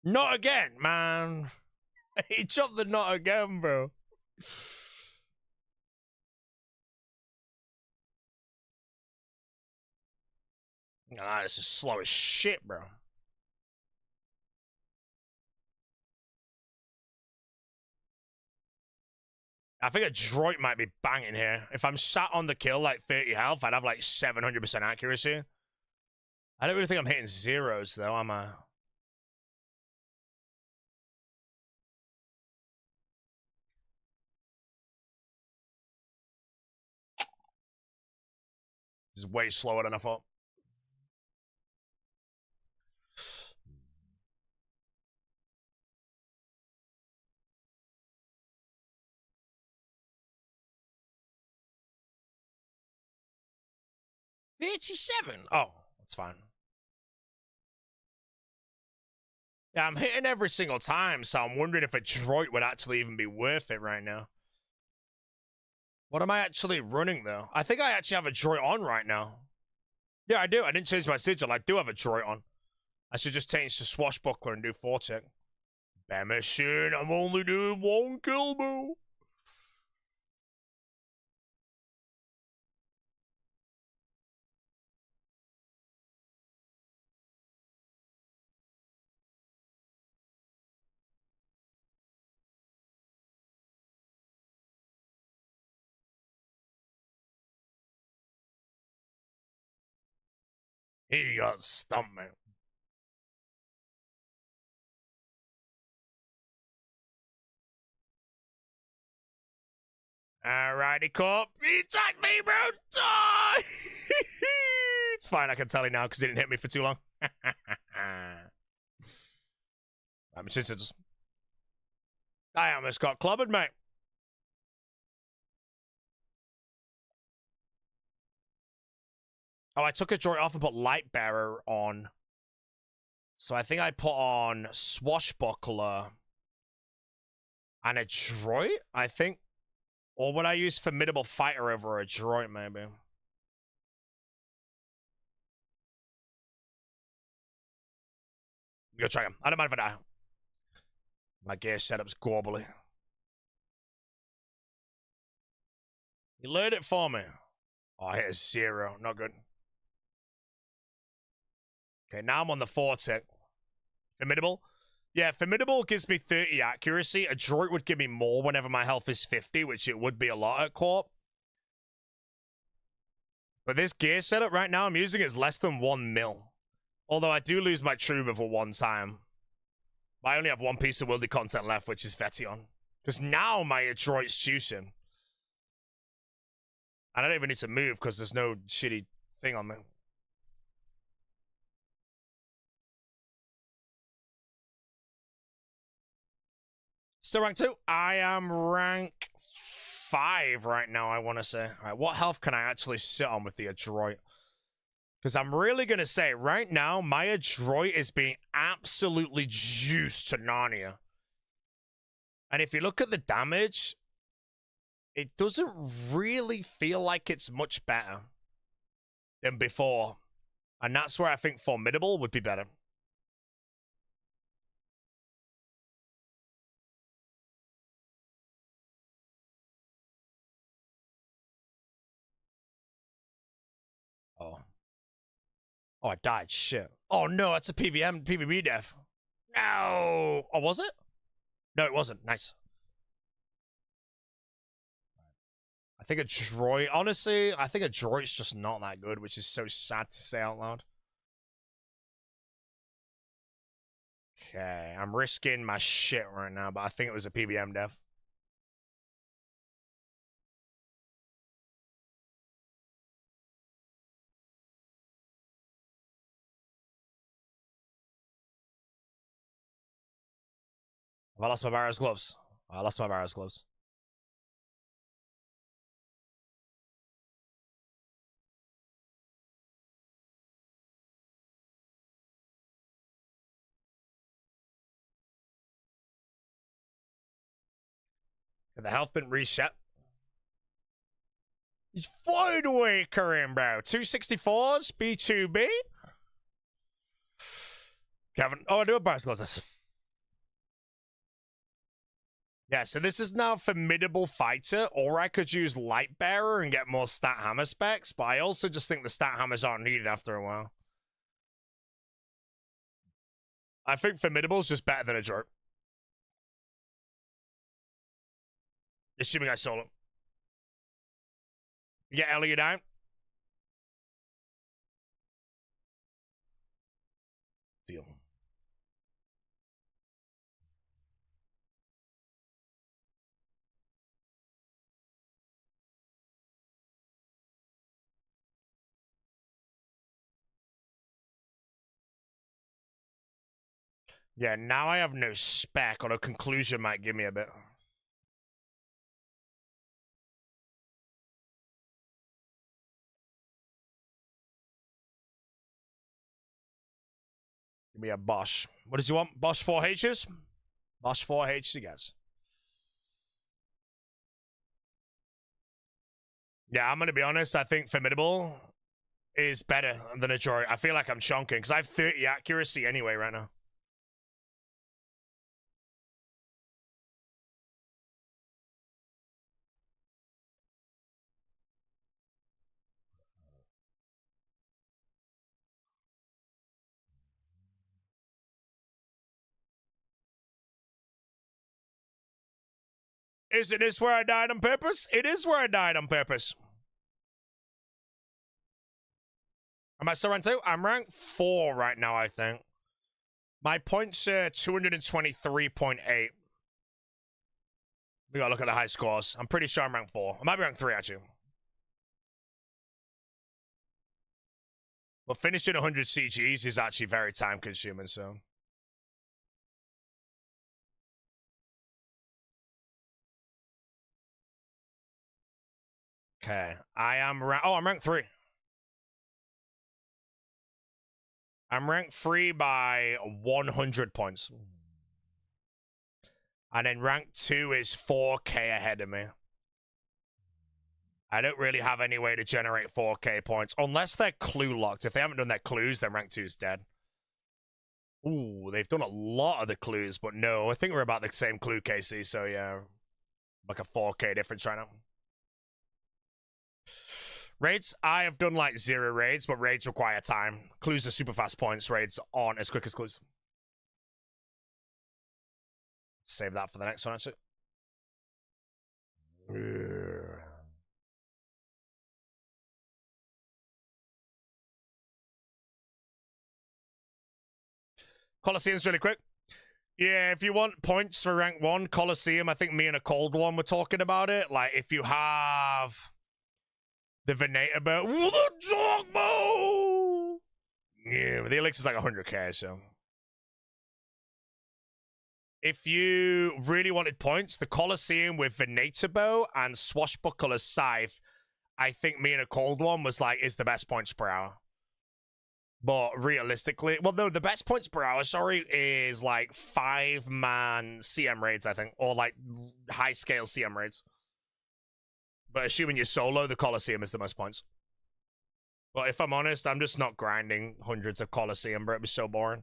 Not again, man. He chopped the knot again, bro. Nah, this is slow as shit, bro. I think a droid might be banging here. If I'm sat on the kill like 30 health, I'd have like 700% accuracy. I don't really think I'm hitting zeros, though, am I? This is way slower than I thought. $87. Oh, that's fine. Yeah, I'm hitting every single time, so I'm wondering if a droid would actually even be worth it right now. What am I actually running, though? I think I actually have a droid on right now. Yeah, I do. I didn't change my sigil. I do have a droid on. I should just change to swashbuckler and do 4-tick. Bear machine, I'm only doing 1 kill, bro. He got stumped, man. Alrighty, Corp. He attacked me, bro. Die! It's fine, I can tell you now because he didn't hit me for too long. I'm just... I almost got clobbered, mate. Oh, I took a droid off and put light bearer on. So I think I put on swashbuckler and a droid, I think. Or would I use formidable fighter over a droid, maybe? I'm gonna try him. I don't mind if I die. My gear setup's gorbly. You learned it for me. Oh, I hit a 0. Not good. Okay, now I'm on the 4-tick. Formidable? Yeah, formidable gives me 30 accuracy. A droid would give me more whenever my health is 50, which it would be a lot at Corp. But this gear setup right now I'm using is less than 1 mil. Although I do lose my trooper for 1 time. I only have 1 piece of worldly content left, which is Veton. Because now my droid's juicing. I don't even need to move because there's no shitty thing on me. Still rank 2? I am rank 5 right now, I want to say. Alright, what health can I actually sit on with the adroit? Because I'm really going to say, right now, my adroit is being absolutely juiced to Narnia. And if you look at the damage, it doesn't really feel like it's much better than before. And that's where I think formidable would be better. Oh. Oh, I died. Shit. Oh, no, that's a PvM, PvP death. No. Oh, was it? No, it wasn't. Nice. I think a droid... Honestly, I think a droid's just not that good, which is so sad to say out loud. Okay, I'm risking my shit right now, but I think it was a PvM dev. Have I lost my Barrow's gloves? I lost my Barrow's gloves. The health been reset. He's flying away, Korean bro. 264s, B2B. Kevin. Oh, I do have Barrow's gloves. Yeah, so this is now formidable fighter, or I could use light bearer and get more stat hammer specs, but I also just think the stat hammers aren't needed after a while. I think formidable is just better than a jerk. Assuming I solo. You get Elliot down. Deal. Yeah, now I have no spec, or a conclusion might give me a bit. Give me a Bosch. What does he want? Bosch 4Hs? Bosch 4Hs, you guys. Yeah, I'm gonna be honest. I think formidable is better than a droid. I feel like I'm chonking because I have 30 accuracy anyway right now. Is it where I died on purpose? It is where I died on purpose. Am I still rank 2? I'm rank 4 right now, I think. My points are 223.8. We gotta look at the high scores. I'm pretty sure I'm rank 4. I might be rank 3, actually. But finishing 100 CGs is actually very time consuming, so. Okay. I'm rank 3. I'm rank 3 by 100 points. And then rank 2 is 4k ahead of me. I don't really have any way to generate 4k points. Unless they're clue locked. If they haven't done their clues, then rank 2 is dead. Ooh, they've done a lot of the clues, but no. I think we're about the same clue, KC, so yeah. Like a 4k difference right now. Raids, I have done like 0 raids, but raids require time. Clues are super fast points. Raids aren't as quick as clues. Save that for the next one, actually. Colosseum's really quick. Yeah, if you want points for rank 1, Colosseum, I think me and a cold one were talking about it. Like, if you have the Venator bow, the dog bow! Yeah, the elixir's like 100k, so. If you really wanted points, the Colosseum with Venator bow and Swashbuckler's Scythe, I think me and a cold one was like, is the best points per hour. But realistically, well, no, the best points per hour, sorry, is like 5-man CM raids, I think, or like high-scale CM raids. But assuming you're solo, the Colosseum is the most points. But if I'm honest, I'm just not grinding hundreds of Colosseum, bro. It was so boring.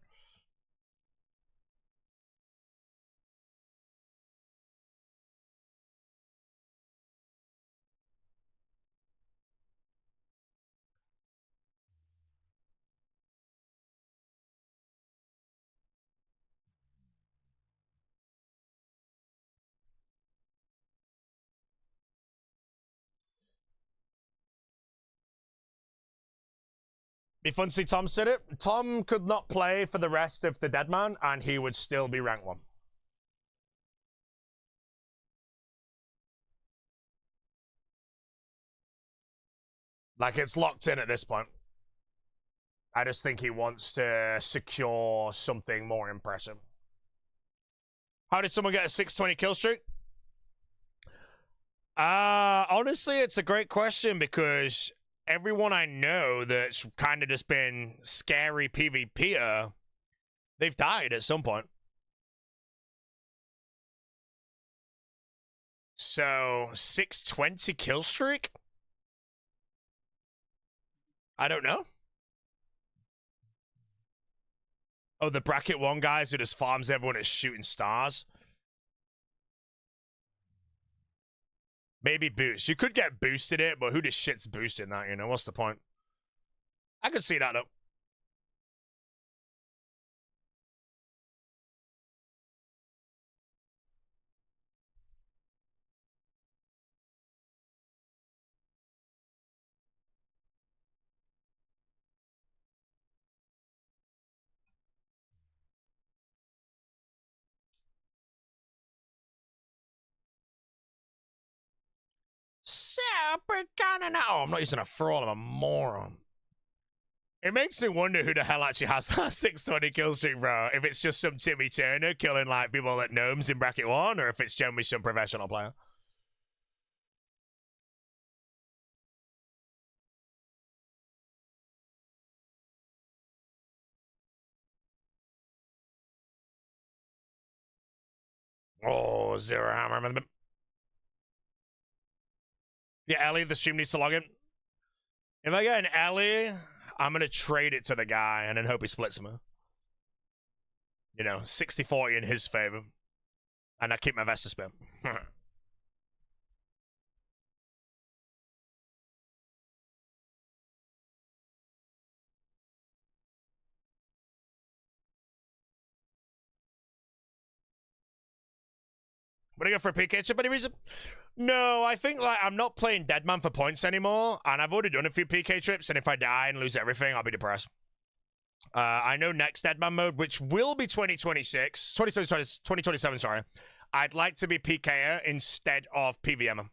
Be fun to see Tom said it. Tom could not play for the rest of the Deadman, and he would still be rank 1. Like, it's locked in at this point. I just think he wants to secure something more impressive. How did someone get a 620 kill streak? Honestly, it's a great question because everyone I know that's kind of just been scary PvPer, they've died at some point. So, 620 kill streak? I don't know. Oh, the bracket 1 guys who just farms everyone as shooting stars. Maybe boost. You could get boosted it, but who just shit's boosting that, you know? What's the point? I could see that, though. Oh, I'm not using a fraud. I'm a moron. It makes me wonder who the hell actually has that 620 kill streak, bro. If it's just some Timmy Turner killing like people like gnomes in bracket 1, or if it's generally some professional player. Oh, Zero Hammer. I remember. Yeah, Ellie, the stream needs to log in. If I get an Ellie, I'm going to trade it to the guy and then hope he splits me. You know, 60-40 in his favor. And I keep my Vesta spin. Would I go for a PK chip any reason? No, I think like I'm not playing Deadman for points anymore, and I've already done a few PK trips, and if I die and lose everything, I'll be depressed. I know next Deadman mode, which will be 2027, sorry. I'd like to be PKer instead of PvM.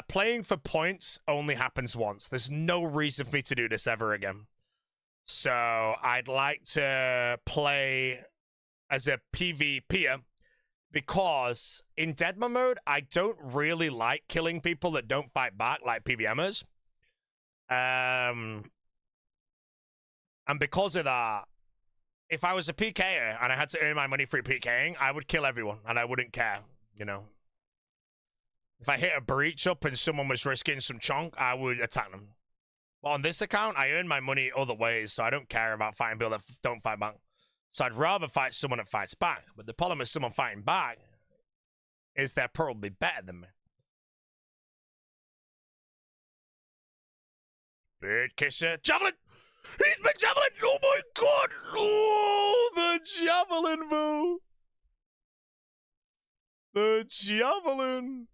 Playing for points only happens once. There's no reason for me to do this ever again. So I'd like to play as a PvPer, because in Deadman mode, I don't really like killing people that don't fight back like PvMers. And because of that, if I was a PKer and I had to earn my money through PKing, I would kill everyone and I wouldn't care, you know. If I hit a breach up and someone was risking some chunk, I would attack them. But on this account, I earn my money other ways, so I don't care about fighting people that don't fight back. So I'd rather fight someone that fights back. But the problem with someone fighting back is they're probably better than me. Bird kisser. Javelin! He's been javelin! Oh my god! Oh, the javelin, bro! The javelin!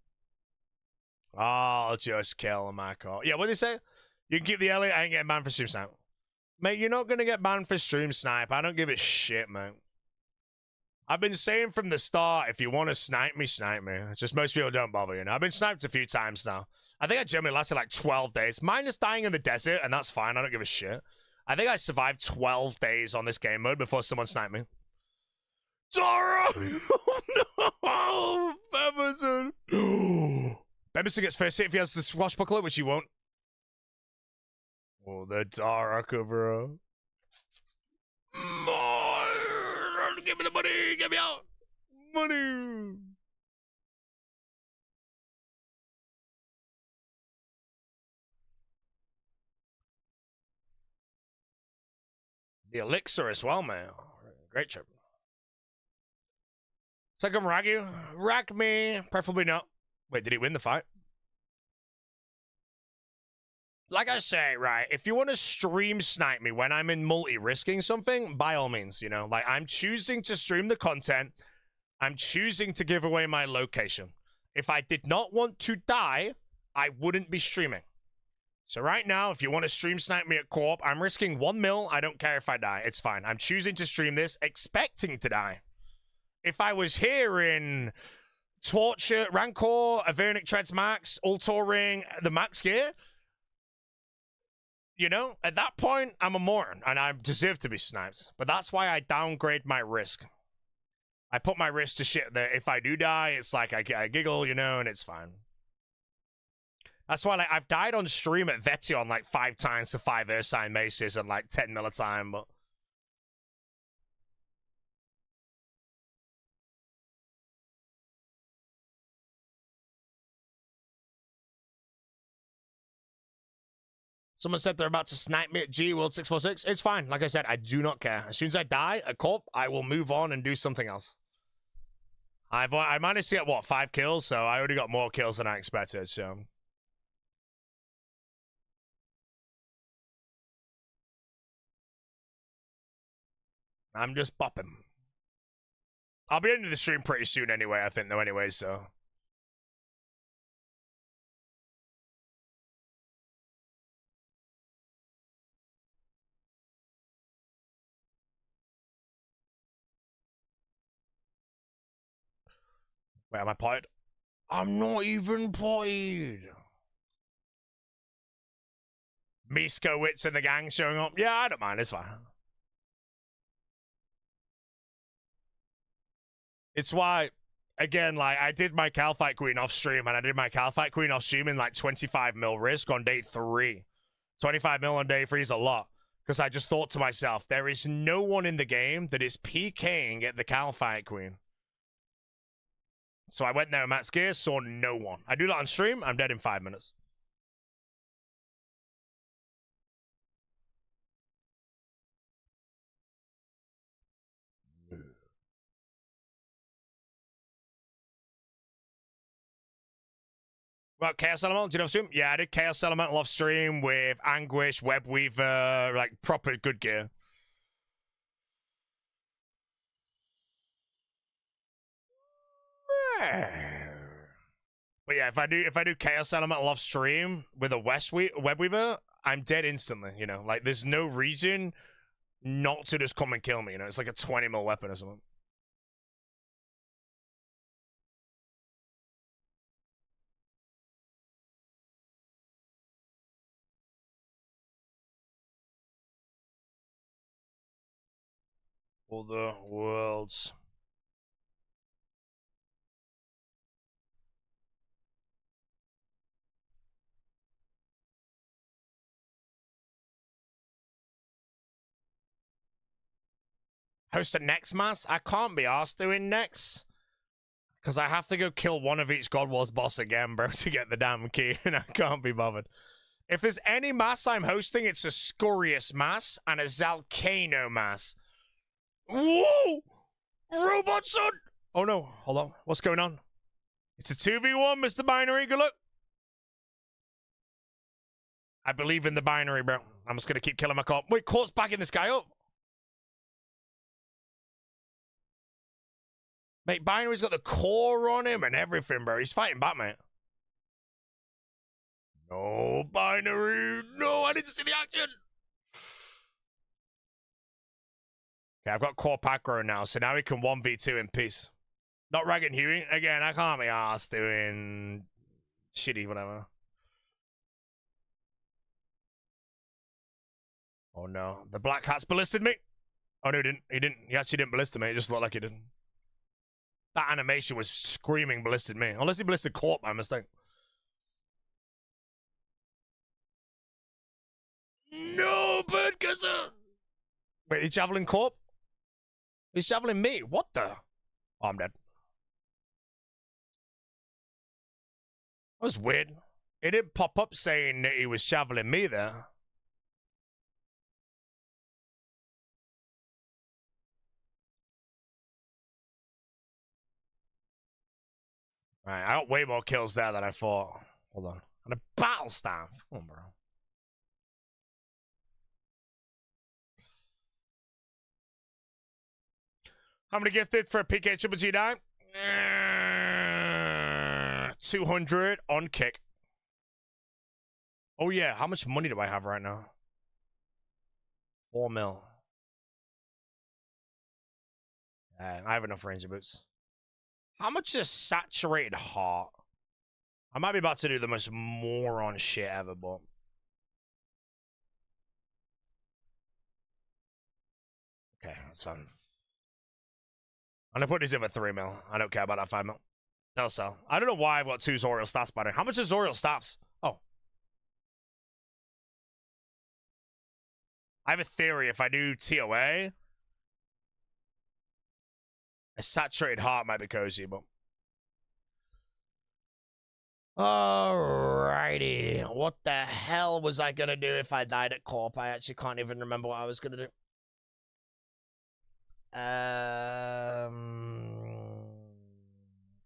I'll just kill my car. Yeah, what did he say? You can keep the Elliot, I ain't getting banned for stream snipe. Mate, you're not gonna get banned for stream snipe. I don't give a shit, man. I've been saying from the start, if you want to snipe me, snipe me. Just most people don't bother, you know. I've been sniped a few times now. I think I generally lasted like 12 days. Minus dying in the desert, and that's fine. I don't give a shit. I think I survived 12 days on this game mode before someone sniped me. Dara! Oh no! Bemerson! Bemerson gets first hit if he has the swashbuckler, which he won't. Oh, the Daraka, bro. Give me the money! Get me out! Money! The elixir as well, man. Great trip. Second rag you. Rack me. Preferably not. Wait, did he win the fight? Like I say, right, if you want to stream snipe me when I'm in multi risking something, by all means, you know, like I'm choosing to stream the content. I'm choosing to give away my location. If I did not want to die, I wouldn't be streaming. So right now, if you want to stream snipe me at Corp, I'm risking 1 mil. I don't care if I die. It's fine. I'm choosing to stream this, expecting to die. If I was here in Torture, Rancor, Avernic Treads Max, Ultor Ring, the max gear, you know, at that point, I'm a moron, and I deserve to be sniped. But that's why I downgrade my risk. I put my risk to shit that if I do die, it's like I giggle, you know, and it's fine. That's why, like, I've died on stream at Veton like 5 times to 5 Ursine Maces and like 10 mil a time, but... Someone said they're about to snipe me at G World 646. It's fine. Like I said, I do not care. As soon as I die at Corp, I will move on and do something else. I managed to get, what, 5 kills? So I already got more kills than I expected, so... I'm just bopping. I'll be into the stream pretty soon anyway, I think, though, anyway, so... Wait, am I potted? I'm not even potted. Miskowitz and the gang showing up. Yeah, I don't mind, it's fine. It's why, again, like, I did my Calfight Queen off stream, and I did my Calfight Queen off stream in like 25 mil risk on day 3. 25 mil on day 3 is a lot. Because I just thought to myself, there is no one in the game that is PKing at the Calfight Queen. So I went there at Matt's gear, saw no one. I do that on stream, I'm dead in 5 minutes. Well, Chaos Elemental, do you know stream? Yeah, I did Chaos Elemental off stream with Anguish, Webweaver, like proper good gear. But yeah, if I do Chaos Elemental off stream with a Webweaver, I'm dead instantly, you know? Like, there's no reason not to just come and kill me, you know? It's like a 20 mil weapon or something. All the worlds. Host a next mass? I can't be asked doing next. Because I have to go kill one of each God Wars boss again, bro, to get the damn key, and I can't be bothered. If there's any mass I'm hosting, it's a Scorious mass and a Zalcano mass. Whoa! Robot son! Oh no, hold on. What's going on? It's a 2v1, Mr. Binary. Good luck. I believe in the binary, bro. I'm just gonna keep killing my Corp. Wait, Corp's backing this guy up. Mate, Binary's got the core on him and everything, bro. He's fighting back, mate. No, Binary. No, I need to see the action. Okay, I've got Corp aggro now, so now we can 1v2 in peace. Not Ragged Huey. Again, I can't be arsed doing shitty whatever. Oh no, the Black Hat's ballisted me. Oh no, he didn't. He didn't. He actually didn't ballista me. It just looked like he did. That animation was screaming ballisted me. Unless he ballisted Corp by mistake. No, bird gusser. Wait, he's javelin Corp? He's javelin me. What the? Oh, I'm dead. That was weird. It didn't pop up saying that he was javelin me there. Alright, I got way more kills there than I thought. Hold on. And a battle staff. Come on, bro. How many gifted for a PK Triple G die? 200 on kick. Oh yeah, how much money do I have right now? 4 mil. I have enough ranger boots. How much is saturated heart? I might be about to do the most moron shit ever, but... Okay, that's fine. I'm gonna put this in for 3 mil. I don't care about that 5 mil. They'll sell. I don't know why I've got 2 Zoriel staffs by now. How much is Zoriel staffs? Oh. I have a theory. If I do TOA, a saturated heart might be cozy, but... Alrighty. What the hell was I gonna do if I died at Corp? I actually can't even remember what I was gonna do.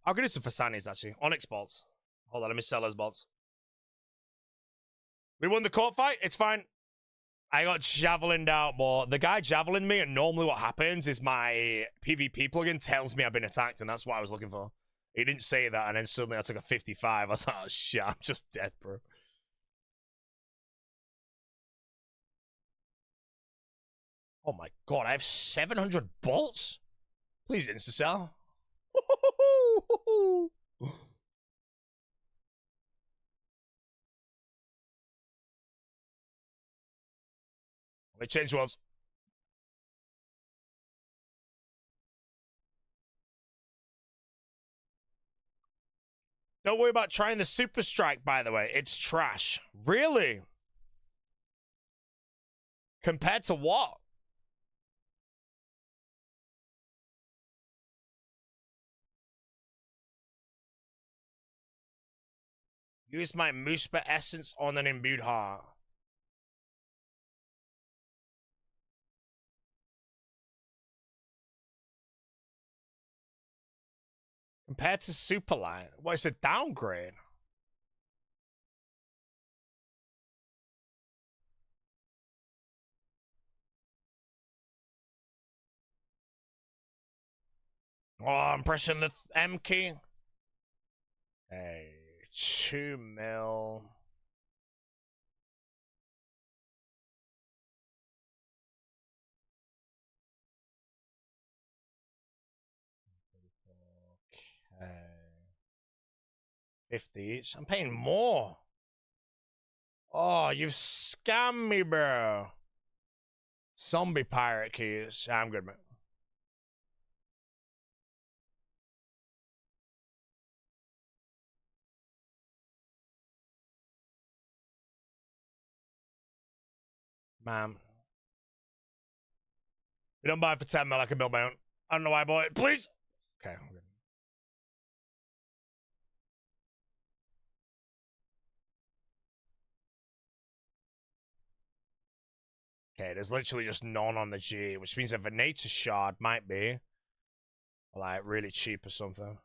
I'll get it to Fasanis, actually. Onyx bolts. Hold on, let me sell those bolts. We won the Corp fight. It's fine. I got javelined out, but the guy javelined me, and normally what happens is my PvP plugin tells me I've been attacked, and that's what I was looking for. He didn't say that, and then suddenly I took a 55. I was like, oh shit, I'm just dead, bro. Oh my god, I have 700 bolts? Please insta-sell. Let me change worlds. Don't worry about trying the Super Strike, by the way. It's trash. Really? Compared to what? Use my Moospa essence on an imbued heart. Compared to Superlight, what is a downgrade? Oh, I'm pressing the M key. Hey, 2 mil. Okay. 50 each. I'm paying more. Oh, you've scammed me, bro. Zombie pirate keys. I'm good, man. Ma'am. You don't buy it for 10 mil, I can build my own. I don't know why I bought it. Please. Okay, I'm good. Okay, there's literally just none on the G, which means a Venator shard might be like really cheap or something.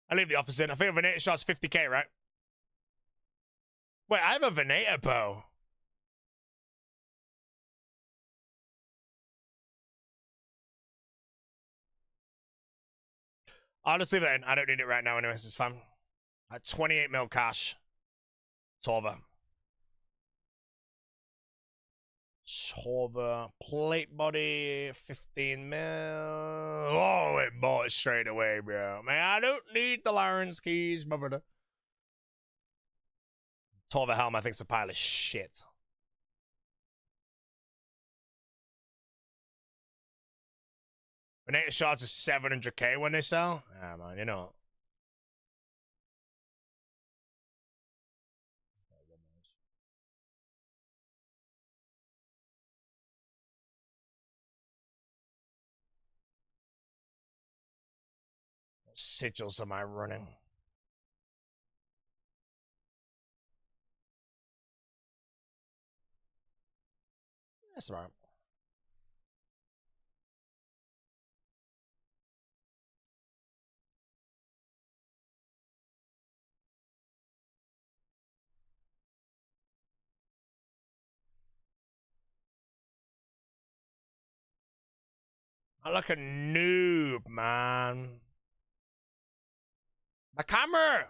I leave the office in. I think a Venator shard's 50k, right? Wait, I have a Venator bow. I'll just leave that in. I don't need it right now anyways, it's fine. At 28 mil cash. It's over. Hover, plate body, 15 mil. Oh, it bought it straight away, bro. Man, I don't need the Lawrence keys, my brother. Torva helm, I think, is a pile of shit. Venator shards is 700k when they sell. Ah, man, you know. What sigils am I running? That's right. I look a noob, man. My camera!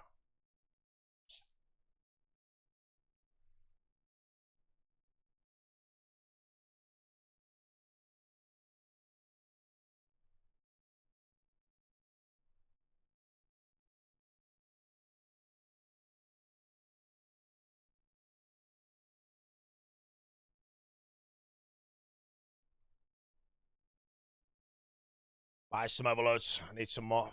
Buy some overloads. I need some more.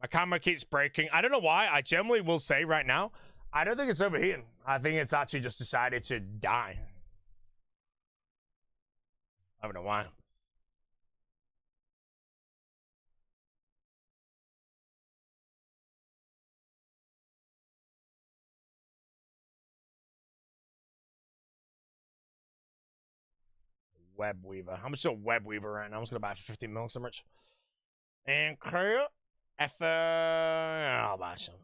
My camera keeps breaking. I don't know why. I generally will say right now, I don't think it's overheating. I think it's actually just decided to die. I don't know why. Web Weaver. How much is a Web Weaver right now? I'm just gonna buy it for 15 mil so much. And crew. I'll buy some.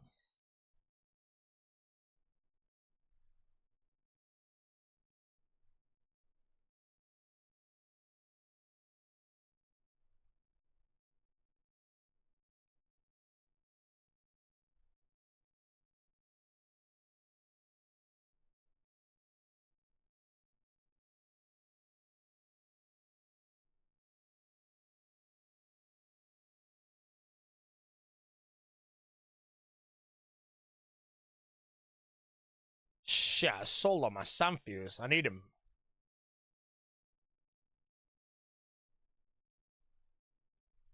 Shit, I sold all my Samfuse. I need him.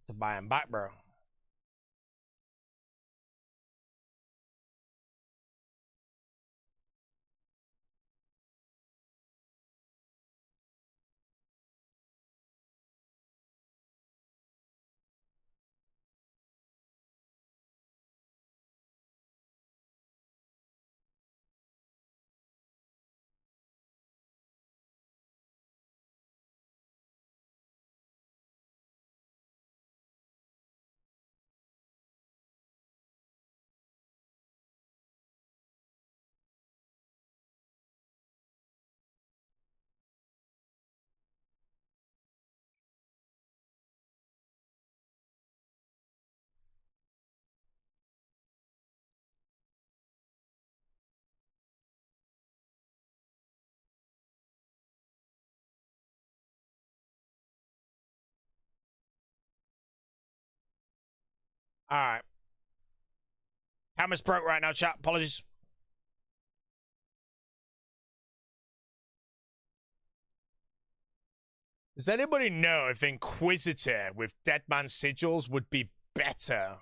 To buy him back, bro. Alright. Camera's broke right now, chat. Apologies. Does anybody know if Inquisitor with Deadman sigils would be better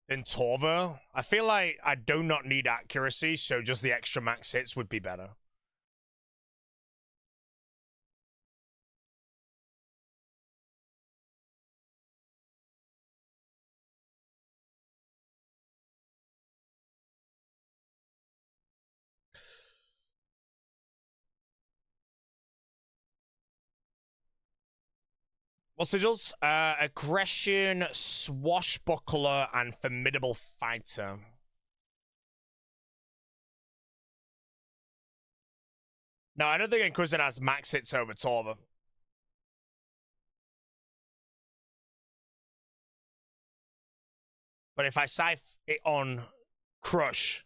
than Torva? I feel like I do not need accuracy, so just the extra max hits would be better. What sigils? Aggression, Swashbuckler, and Formidable Fighter. No, I don't think Inquisitor has max hits over Torva. But if I scythe it on Crush,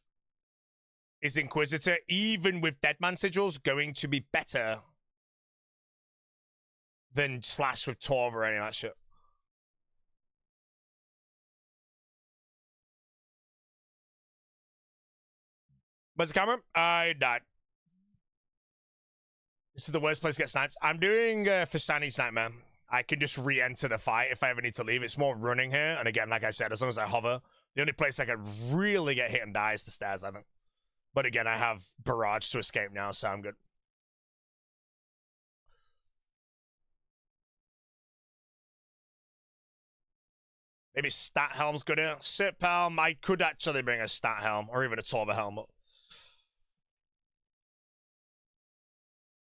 is Inquisitor, even with Deadman sigils, going to be better than Slash with Torva or any of that shit? Where's the camera? I died. This is the worst place to get sniped. I'm doing Fasani's Nightmare. I can just re-enter the fight if I ever need to leave. It's more running here. And again, like I said, as long as I hover, the only place I can really get hit and die is the stairs, I think. But again, I have Barrage to escape now, so I'm good. Maybe Stat Helm's good here. Sip Helm, I could actually bring a Stat Helm, or even a Torva Helm.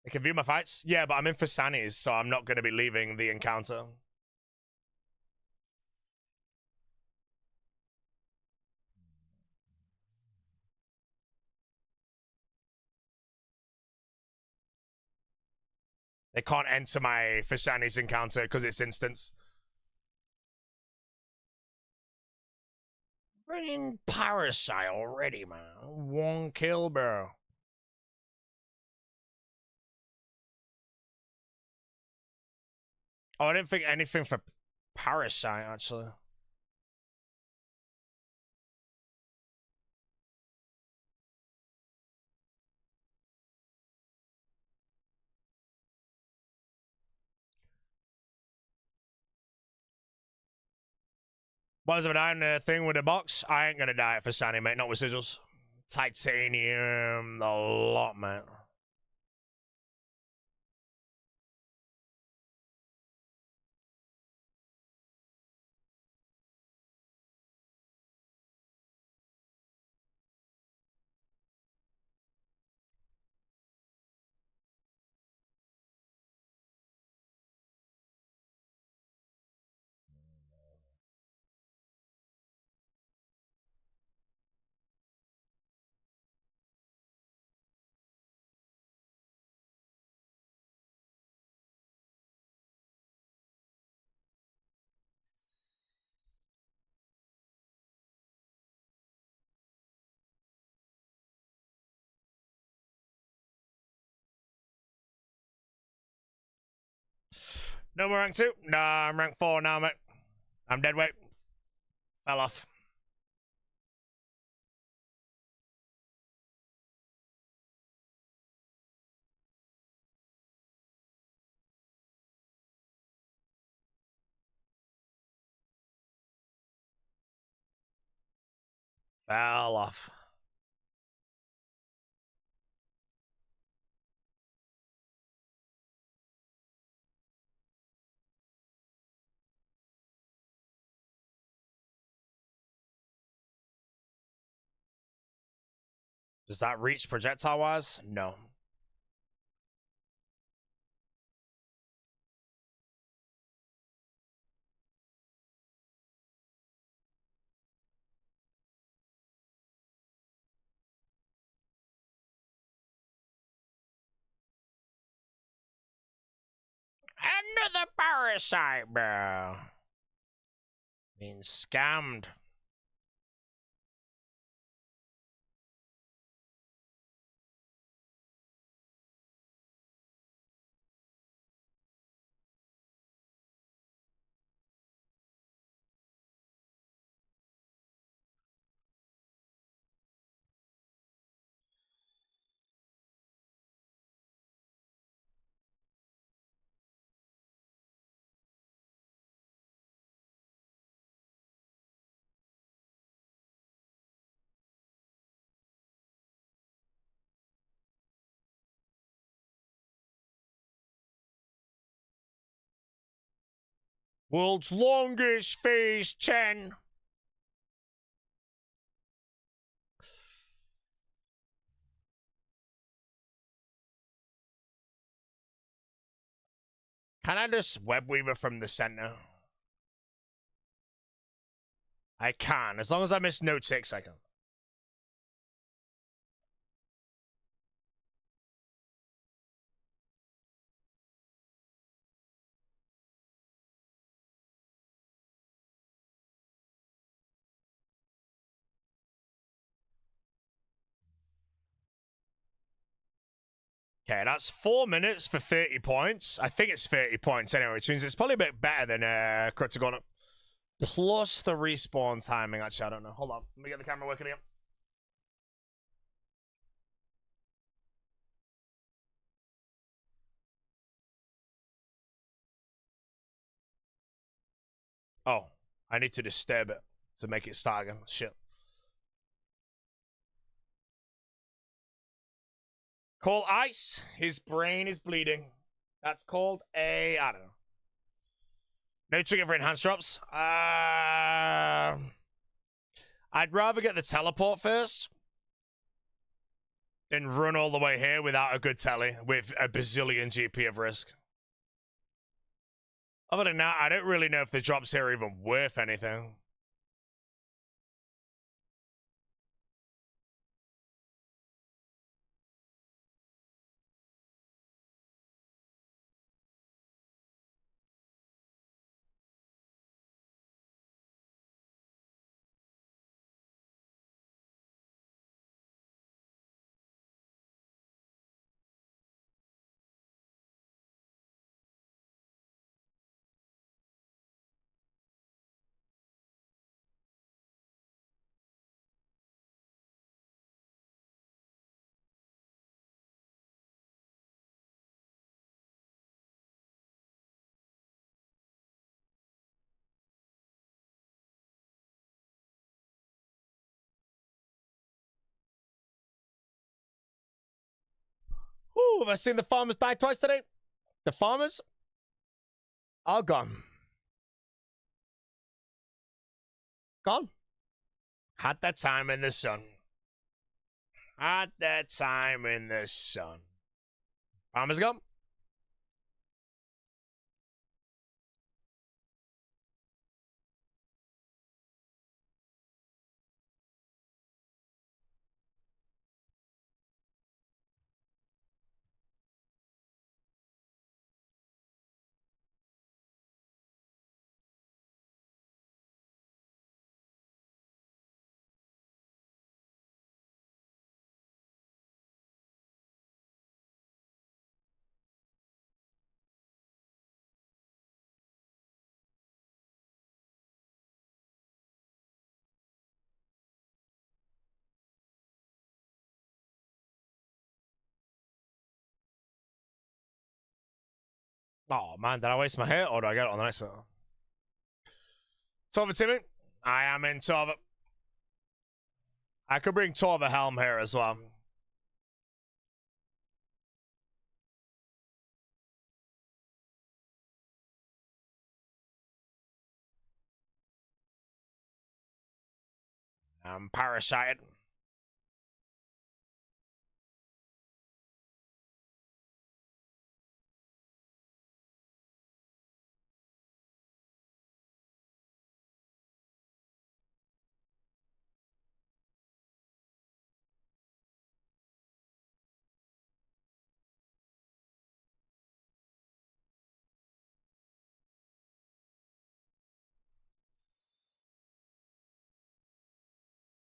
I can view my fights? Yeah, but I'm in Fasani's, so I'm not going to be leaving the encounter. They can't enter my Fasani's encounter because it's instance. Bringing Parasite already, man. 1 kill, bro. Oh, I didn't think anything for Parasite, actually. What if I die thing with a box? I ain't gonna die for Sandy, mate. Not with sigils. Titanium, a lot, mate. No more rank 2? Nah, I'm rank 4 now, mate. I'm dead weight. Fell off. Fell off. Does that reach projectile-wise? No. Another parasite, bro. Being scammed. World's longest phase 10. Can I just webweaver from the center? I can, as long as I miss node 6, I can. Okay, that's 4 minutes for 30 points. I think it's 30 points anyway, which means it's probably a bit better than Critical. Plus the respawn timing. Actually, I don't know. Hold on. Let me get the camera working again. Oh, I need to disturb it to make it start again. Shit. Call ice. His brain is bleeding. That's called a... I don't know. No trigger for enhanced drops. I'd rather get the teleport first than run all the way here without a good telly with a bazillion GP of risk. Other than that, I don't really know if the drops here are even worth anything. Ooh, have I seen the farmers die twice today? The farmers are gone. Gone. Had that time in the sun. Had that time in the sun. Farmers gone. Oh man, did I waste my hit or do I get it on the next one? Torva Timmy. I am in Torva. I could bring Torva Helm here as well. I'm parasited.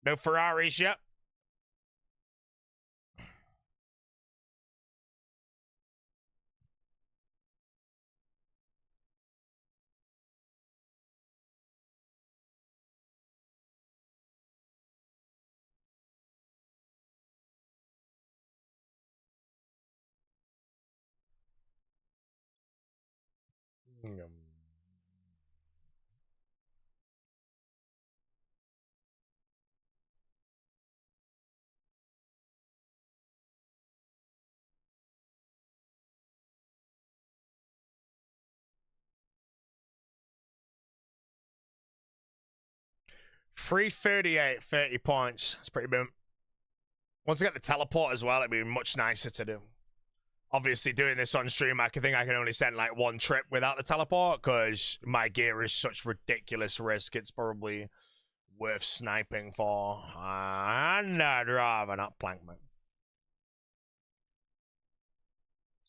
No Ferraris yet. $338, 30 points. That's pretty boom. Once I get the teleport as well, it'd be much nicer to do. Obviously, doing this on stream, I can only send like one trip without the teleport because my gear is such ridiculous risk. It's probably worth sniping for. And I'd rather not plank man.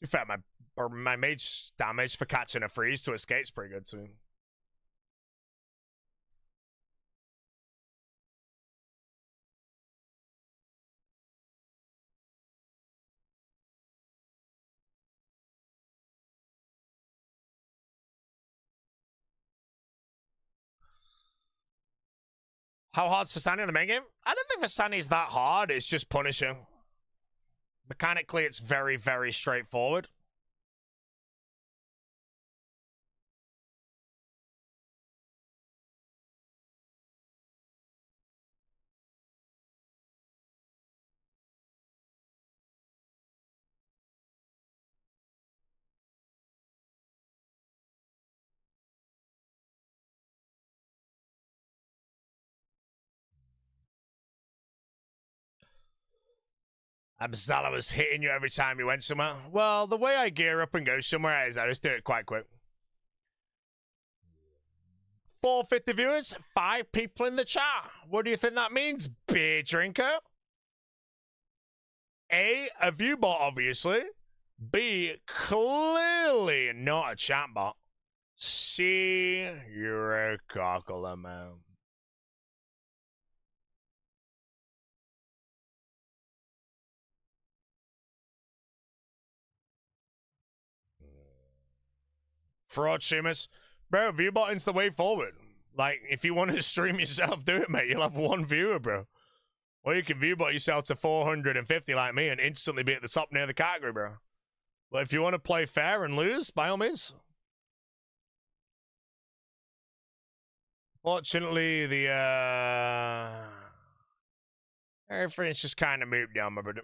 In fact, my mage damage for catching a freeze to escape's pretty good too. How hard's Fasani in the main game? I don't think Fasani's that hard. It's just Punisher. Mechanically, it's very, very straightforward. Abzala was hitting you every time you went somewhere. Well, the way I gear up and go somewhere is I just do it quite quick. 450 viewers, 5 people in the chat. What do you think that means, beer drinker? A viewbot, obviously. B, clearly not a chatbot. C, you're a cockle man. Fraud streamers. Bro, view botting's the way forward. Like, if you want to stream yourself, do it, mate. You'll have 1 viewer, bro. Or you can view bot yourself to 450 like me and instantly be at the top near the category, bro. But if you want to play fair and lose, by all means. Fortunately, the, everything's just kind of moved down, my brother.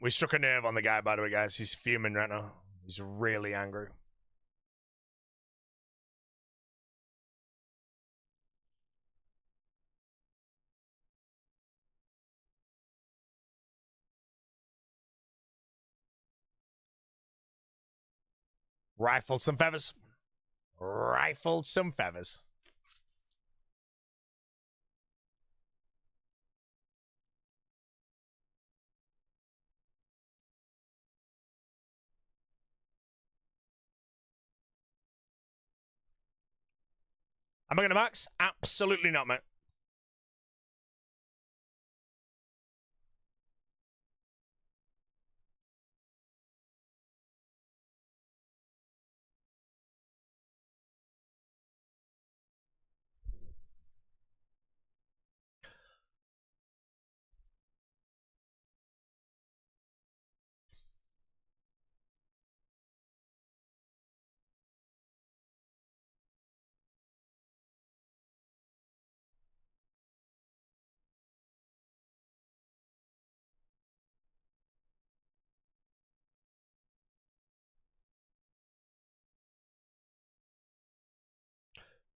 We struck a nerve on the guy, by the way, guys. He's fuming right now. He's really angry. Rifled some feathers. Rifled some feathers. Am I going to max? Absolutely not, mate.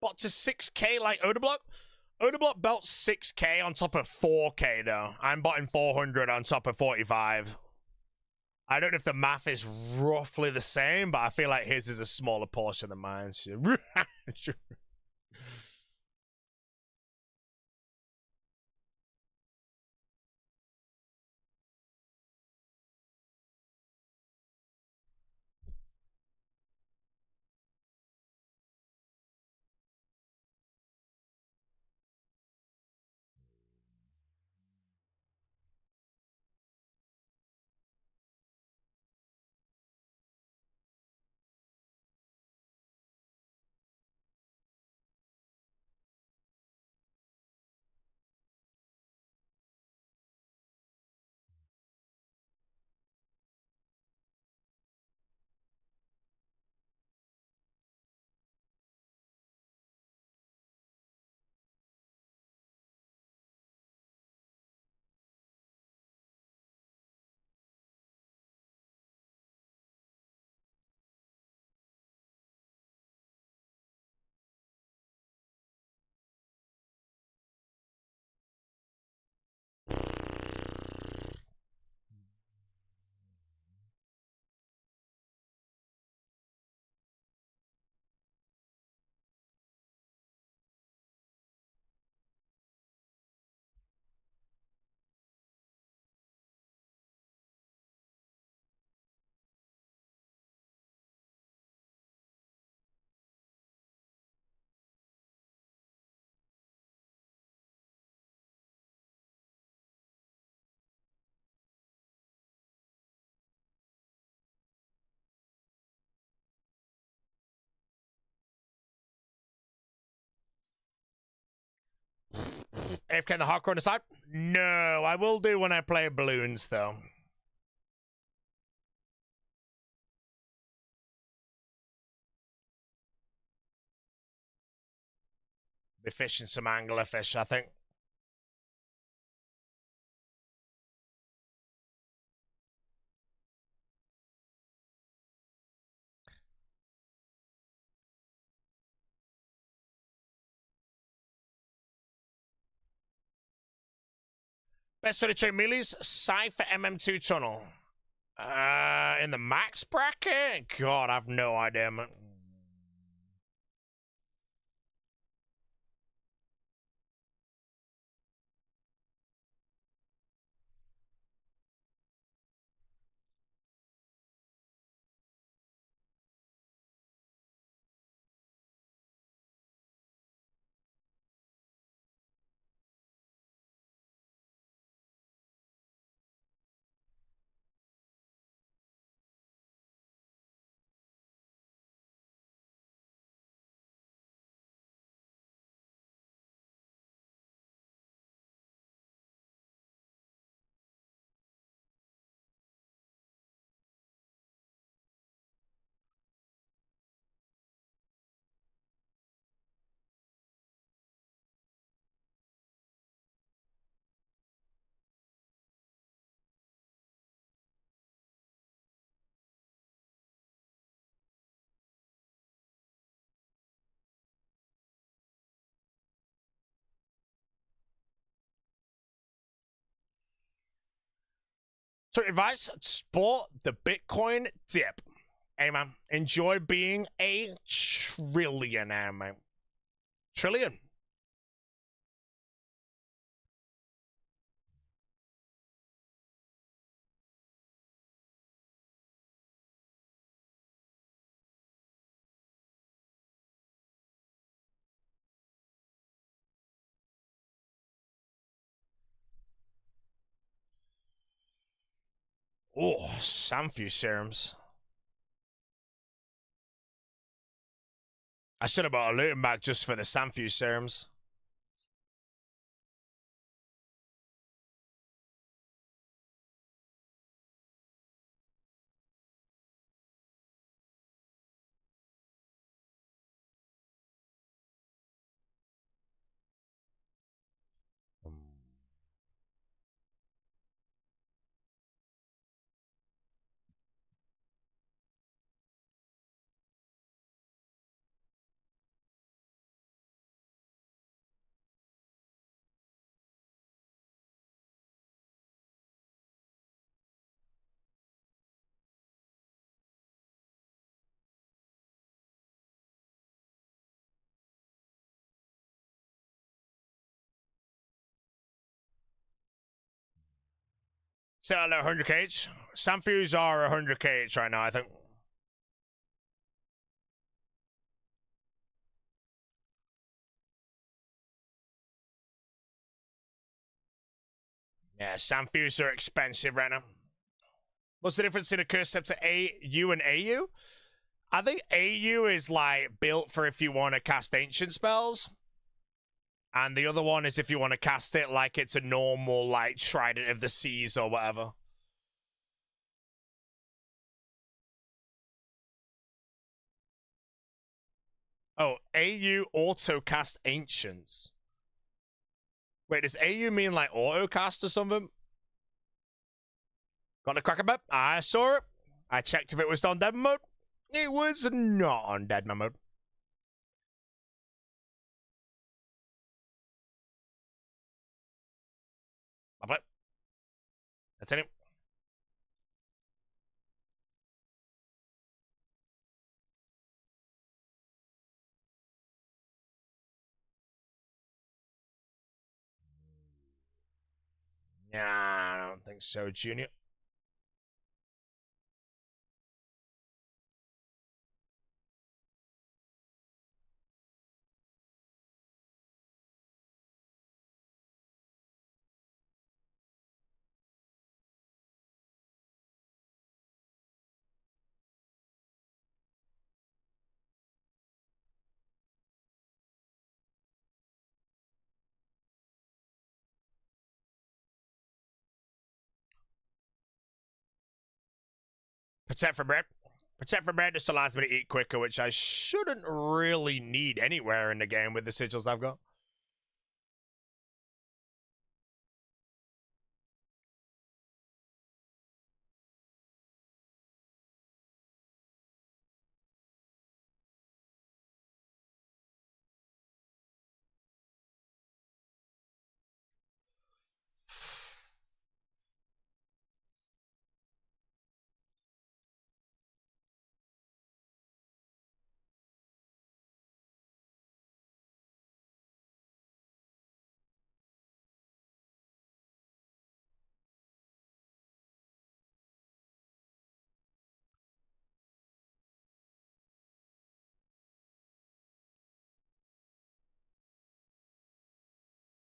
Bot to 6k like Odablock? Odablock belts 6k on top of 4k though. I'm botting 400 on top of 45. I don't know if the math is roughly the same, but I feel like his is a smaller portion than mine. So. AFK the hardcore on the side? No, I will do when I play balloons though. Be fishing some anglerfish, I think. Best way to trade melees, Cypher MM2 tunnel. In the max bracket? God, I've no idea, man. So advice, sport the Bitcoin dip. Hey man, enjoy being a trillionaire, man. Trillion. Oh, some few serums. I should have bought a looting bag just for the Samfuse serums. Sell at 100k each. Samfuse are 100k each right now, I think. Yeah, Samfuse are expensive right now. What's the difference in a curse scepter AU and AU? I think AU is like built for if you want to cast ancient spells. And the other one is if you want to cast it like it's a normal, like, Trident of the Seas or whatever. Oh, AU auto cast ancients. Wait, does AU mean like auto cast or something? Got the cracker map? I saw it. I checked if it was on Deadman mode. It was not on Deadman mode. Lovely. That's it. Nah, I don't think so, Junior. Protect for bread. Protect for bread just allows me to eat quicker, which I shouldn't really need anywhere in the game with the sigils I've got.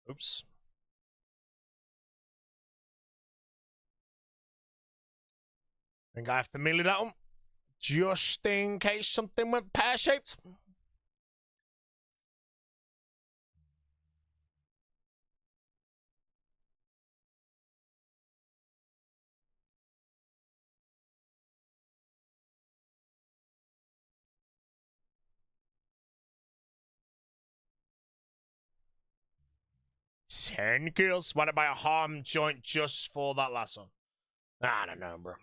Oops. I think I have to melee that one. Just in case something went pear-shaped. Ten kills. Why not buy a harm joint just for that last one? I don't know, bro.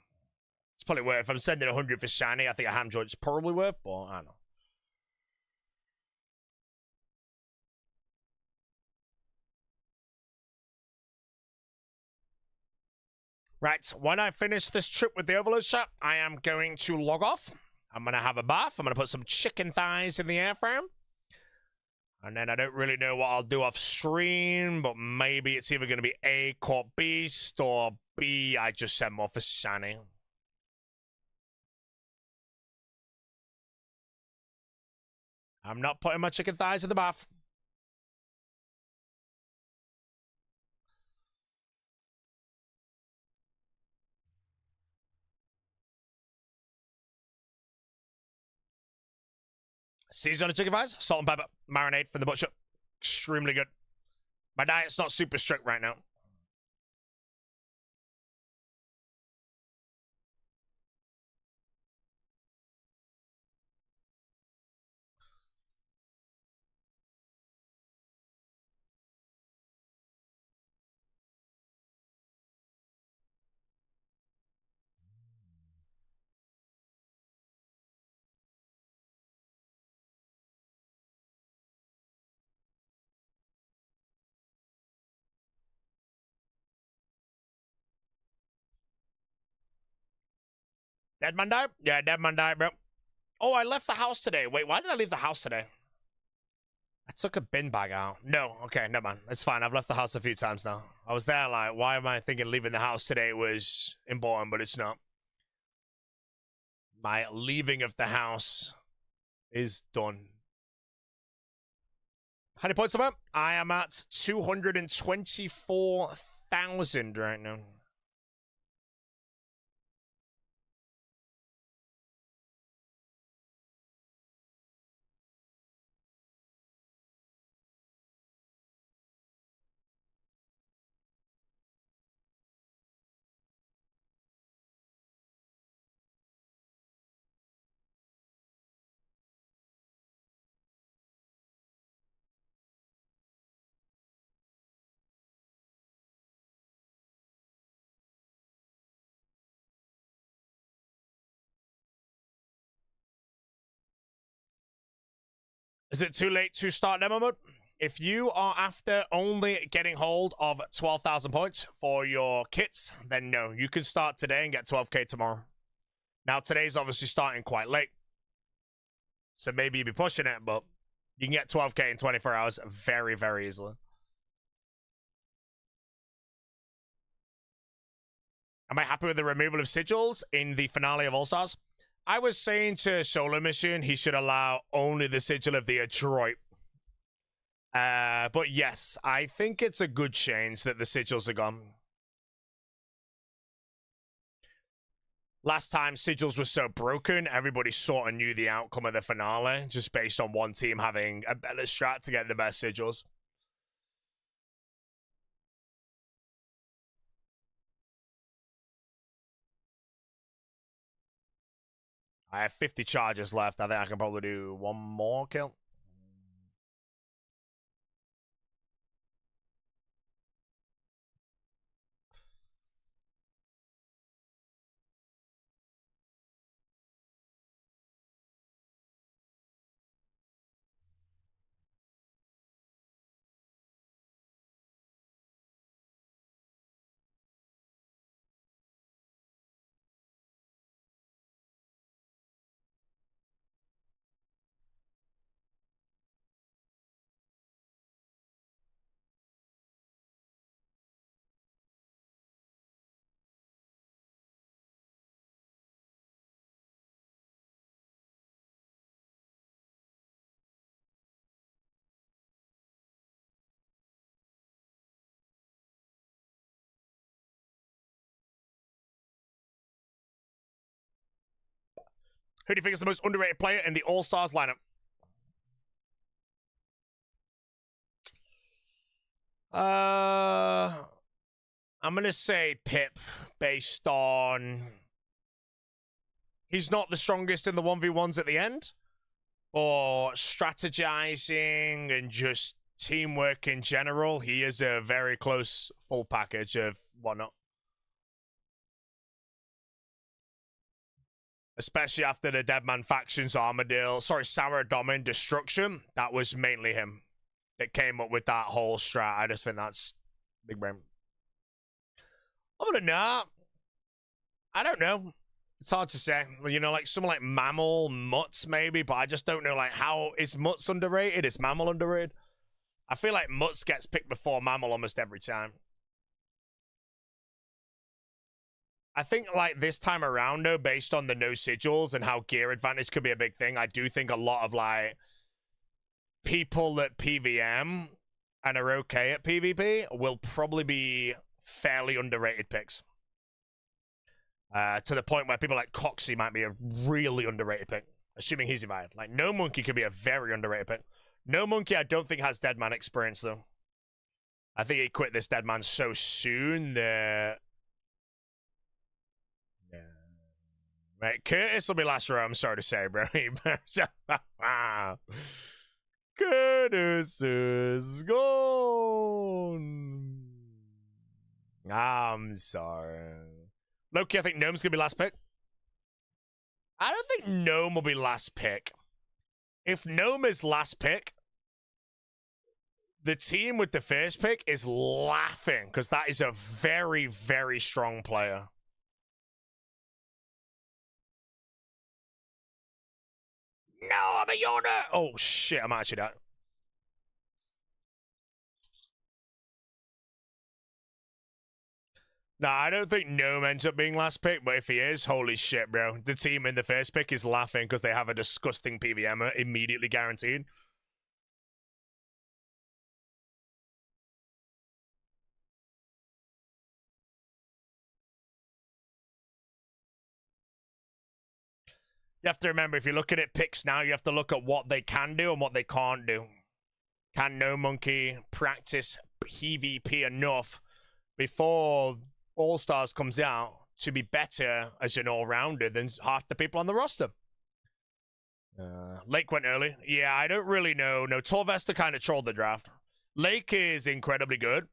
It's probably worth. If I'm sending 100 for shiny, I think a ham joint's probably worth, but I don't know. Right, when I finish this trip with the Overlord shop, I am going to log off. I'm going to have a bath. I'm going to put some chicken thighs in the airframe. And then I don't really know what I'll do off stream, but maybe it's either going to be A, Corporal Beast, or B, I just send more for Sunny. I'm not putting my chicken thighs in the bath. Seasoned chicken thighs, salt and pepper, marinade from the butcher. Extremely good. My diet's not super strict right now. Deadman died? Yeah, Deadman died, bro. Oh, I left the house today. Wait, why did I leave the house today? I took a bin bag out. No, okay, never mind. It's fine. I've left the house a few times now. I was there like, why am I thinking leaving the house today was important, but it's not. My leaving of the house is done. How many points am I at? I am at 224,000 right now. Is it too late to start demo mode? If you are after only getting hold of 12,000 points for your kits, then no, you can start today and get 12k tomorrow. Now, today's obviously starting quite late, so maybe you'll be pushing it, but you can get 12k in 24 hours very, very easily. Am I happy with the removal of sigils in the finale of All-Stars? I was saying to Solo Mission he should allow only the sigil of the adroit. But yes, I think it's a good change that the sigils are gone. Last time sigils were so broken, everybody sort of knew the outcome of the finale, just based on one team having a better strat to get the best sigils. I have 50 charges left. I think I can probably do one more kill. Who do you think is the most underrated player in the All-Stars lineup? I'm going to say Pip, based on... He's not the strongest in the 1v1s at the end, or strategizing and just teamwork in general. He is a very close full package of whatnot. Especially after the Deadman factions Sarah Domin destruction, that was mainly him that came up with that whole strat. I just think that's big brain. Other than that, I don't know. It's hard to say. You know, like someone like Mammal, Mutts maybe, but I just don't know like how is Mutts underrated? Is Mammal underrated? I feel like Mutts gets picked before Mammal almost every time. I think like this time around though, based on the no sigils and how gear advantage could be a big thing, I do think a lot of like people that PvM and are okay at PvP will probably be fairly underrated picks. To the point where people like Coxie might be a really underrated pick, assuming he's invited. Like, No Monkey could be a very underrated pick. No Monkey, I don't think has Deadman experience, though. I think he quit this Deadman so soon that... Yeah. Right, Curtis will be last row, I'm sorry to say, bro. Curtis is gone. I'm sorry. Loki, I think Gnome's gonna be last pick. I don't think Gnome will be last pick. If Gnome is last pick, the team with the first pick is laughing because that is a very, very strong player. No, I'm a yawner. Oh shit, I'm actually that. No, I don't think Gnome ends up being last pick, but if he is, holy shit, bro. The team in the first pick is laughing because they have a disgusting PvMer immediately guaranteed. You have to remember, if you're looking at picks now, you have to look at what they can do and what they can't do. Can No Monkey practice PvP enough before All-Stars comes out to be better as an all-rounder than half the people on the roster? Lake went early. Yeah, I don't really know. No, Torvesta kind of trolled the draft. Lake is incredibly good.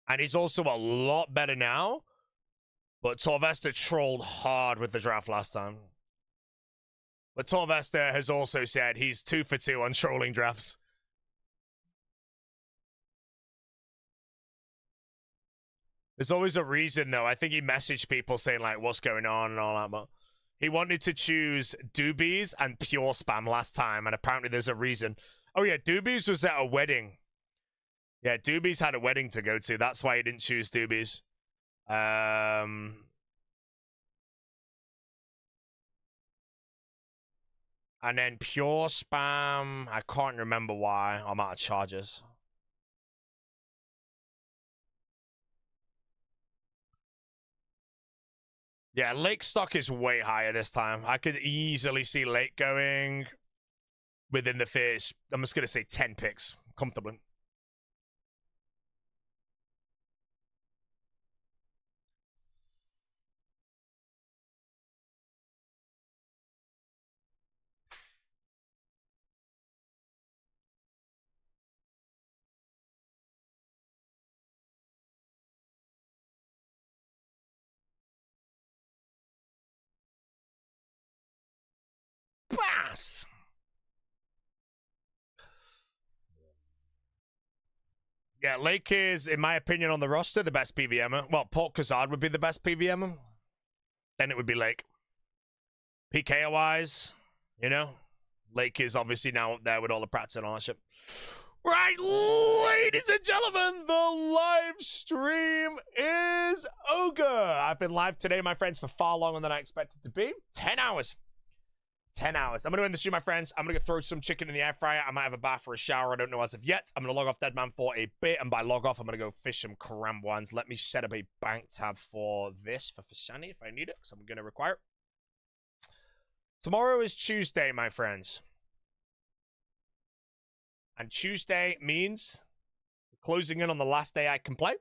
And he's also a lot better now. But Torvesta trolled hard with the draft last time. But Torvesta has also said he's 2 for 2 on trolling drafts. There's always a reason, though. I think he messaged people saying, like, what's going on and all that. But he wanted to choose Doobies and Pure Spam last time, and apparently there's a reason. Oh, yeah, Doobies was at a wedding. Yeah, Doobies had a wedding to go to. That's why he didn't choose Doobies. And then Pure Spam, I can't remember why. I'm out of charges. Yeah, Lake stock is way higher this time. I could easily see Lake going within the first, I'm just going to say 10 picks, comfortably. Bass! Yeah, Lake is, in my opinion, on the roster, the best PvMer. Well, Port Kazard would be the best PvMer. Then it would be Lake. PKO-wise, you know, Lake is obviously now up there with all the practice and ownership. Right, ladies and gentlemen, the live stream is over. I've been live today, my friends, for far longer than I expected to be. 10 hours. 10 hours. I'm going to end the stream, my friends. I'm going to throw some chicken in the air fryer. I might have a bath or a shower. I don't know as of yet. I'm going to log off Deadman for a bit. And by log off, I'm going to go fish some Karambwans. Let me set up a bank tab for this, for Fasani, if I need it, because I'm going to require it. Tomorrow is Tuesday, my friends. And Tuesday means closing in on the last day I can play.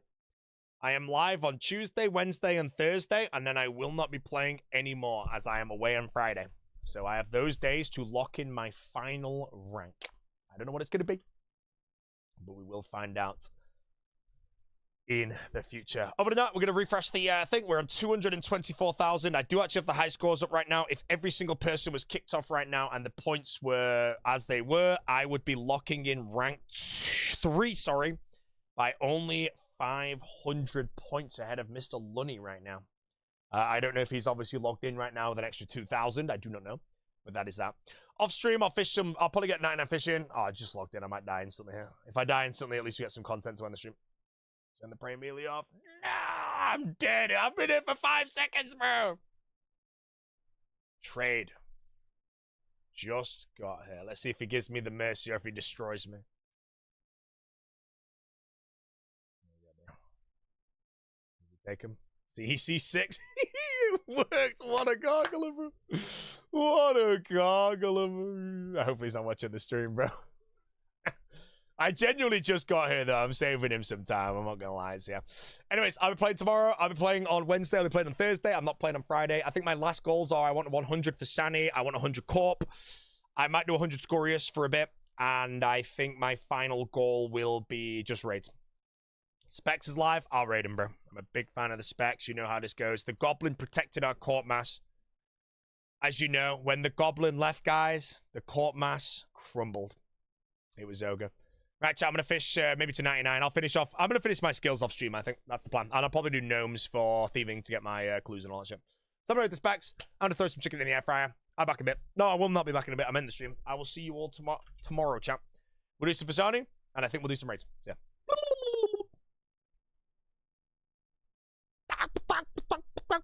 I am live on Tuesday, Wednesday, and Thursday. And then I will not be playing anymore as I am away on Friday. So I have those days to lock in my final rank. I don't know what it's going to be, but we will find out in the future. Other than that, we're going to refresh the thing. We're on 224,000. I do actually have the high scores up right now. If every single person was kicked off right now and the points were as they were, I would be locking in rank 3, by only 500 points ahead of Mr. Lunny right now. I don't know if he's obviously logged in right now with an extra 2,000. I do not know, but that is that. Off stream, I'll fish some. I'll probably get 99 fishing. Oh, I just logged in. I might die instantly here. If I die instantly, at least we get some content to end the stream. Turn the prey immediately off. Nah, I'm dead. I've been here for 5 seconds, bro. Trade. Just got here. Let's see if he gives me the mercy or if he destroys me. Take him. See, he sees 6. It worked. What a gargler, bro. What a gargler, bro. Hopefully he's not watching the stream, bro. I genuinely just got here, though. I'm saving him some time. I'm not going to lie. So, yeah. Anyways, I'll be playing tomorrow. I'll be playing on Wednesday. I'll be playing on Thursday. I'm not playing on Friday. I think my last goals are I want 100 for Sani. I want 100 Corp. I might do 100 Scorious for a bit. And I think my final goal will be just raids. Specs is live. I'll raid him, bro. I'm a big fan of the Specs. You know how this goes. The Goblin protected our Corp mass. As you know, when the Goblin left, guys, the Corp mass crumbled. It was Ogre. Right, chat, I'm going to fish maybe to 99. I'll finish off. I'm going to finish my skills off stream, I think. That's the plan. And I'll probably do gnomes for thieving to get my clues and all that shit. So I'm going to rate the Specs. I'm going to throw some chicken in the air fryer. I'll back a bit. No, I will not be back in a bit. I'm in the stream. I will see you all tomorrow, chat. We'll do some Fasani, and I think we'll do some raids. So, yeah.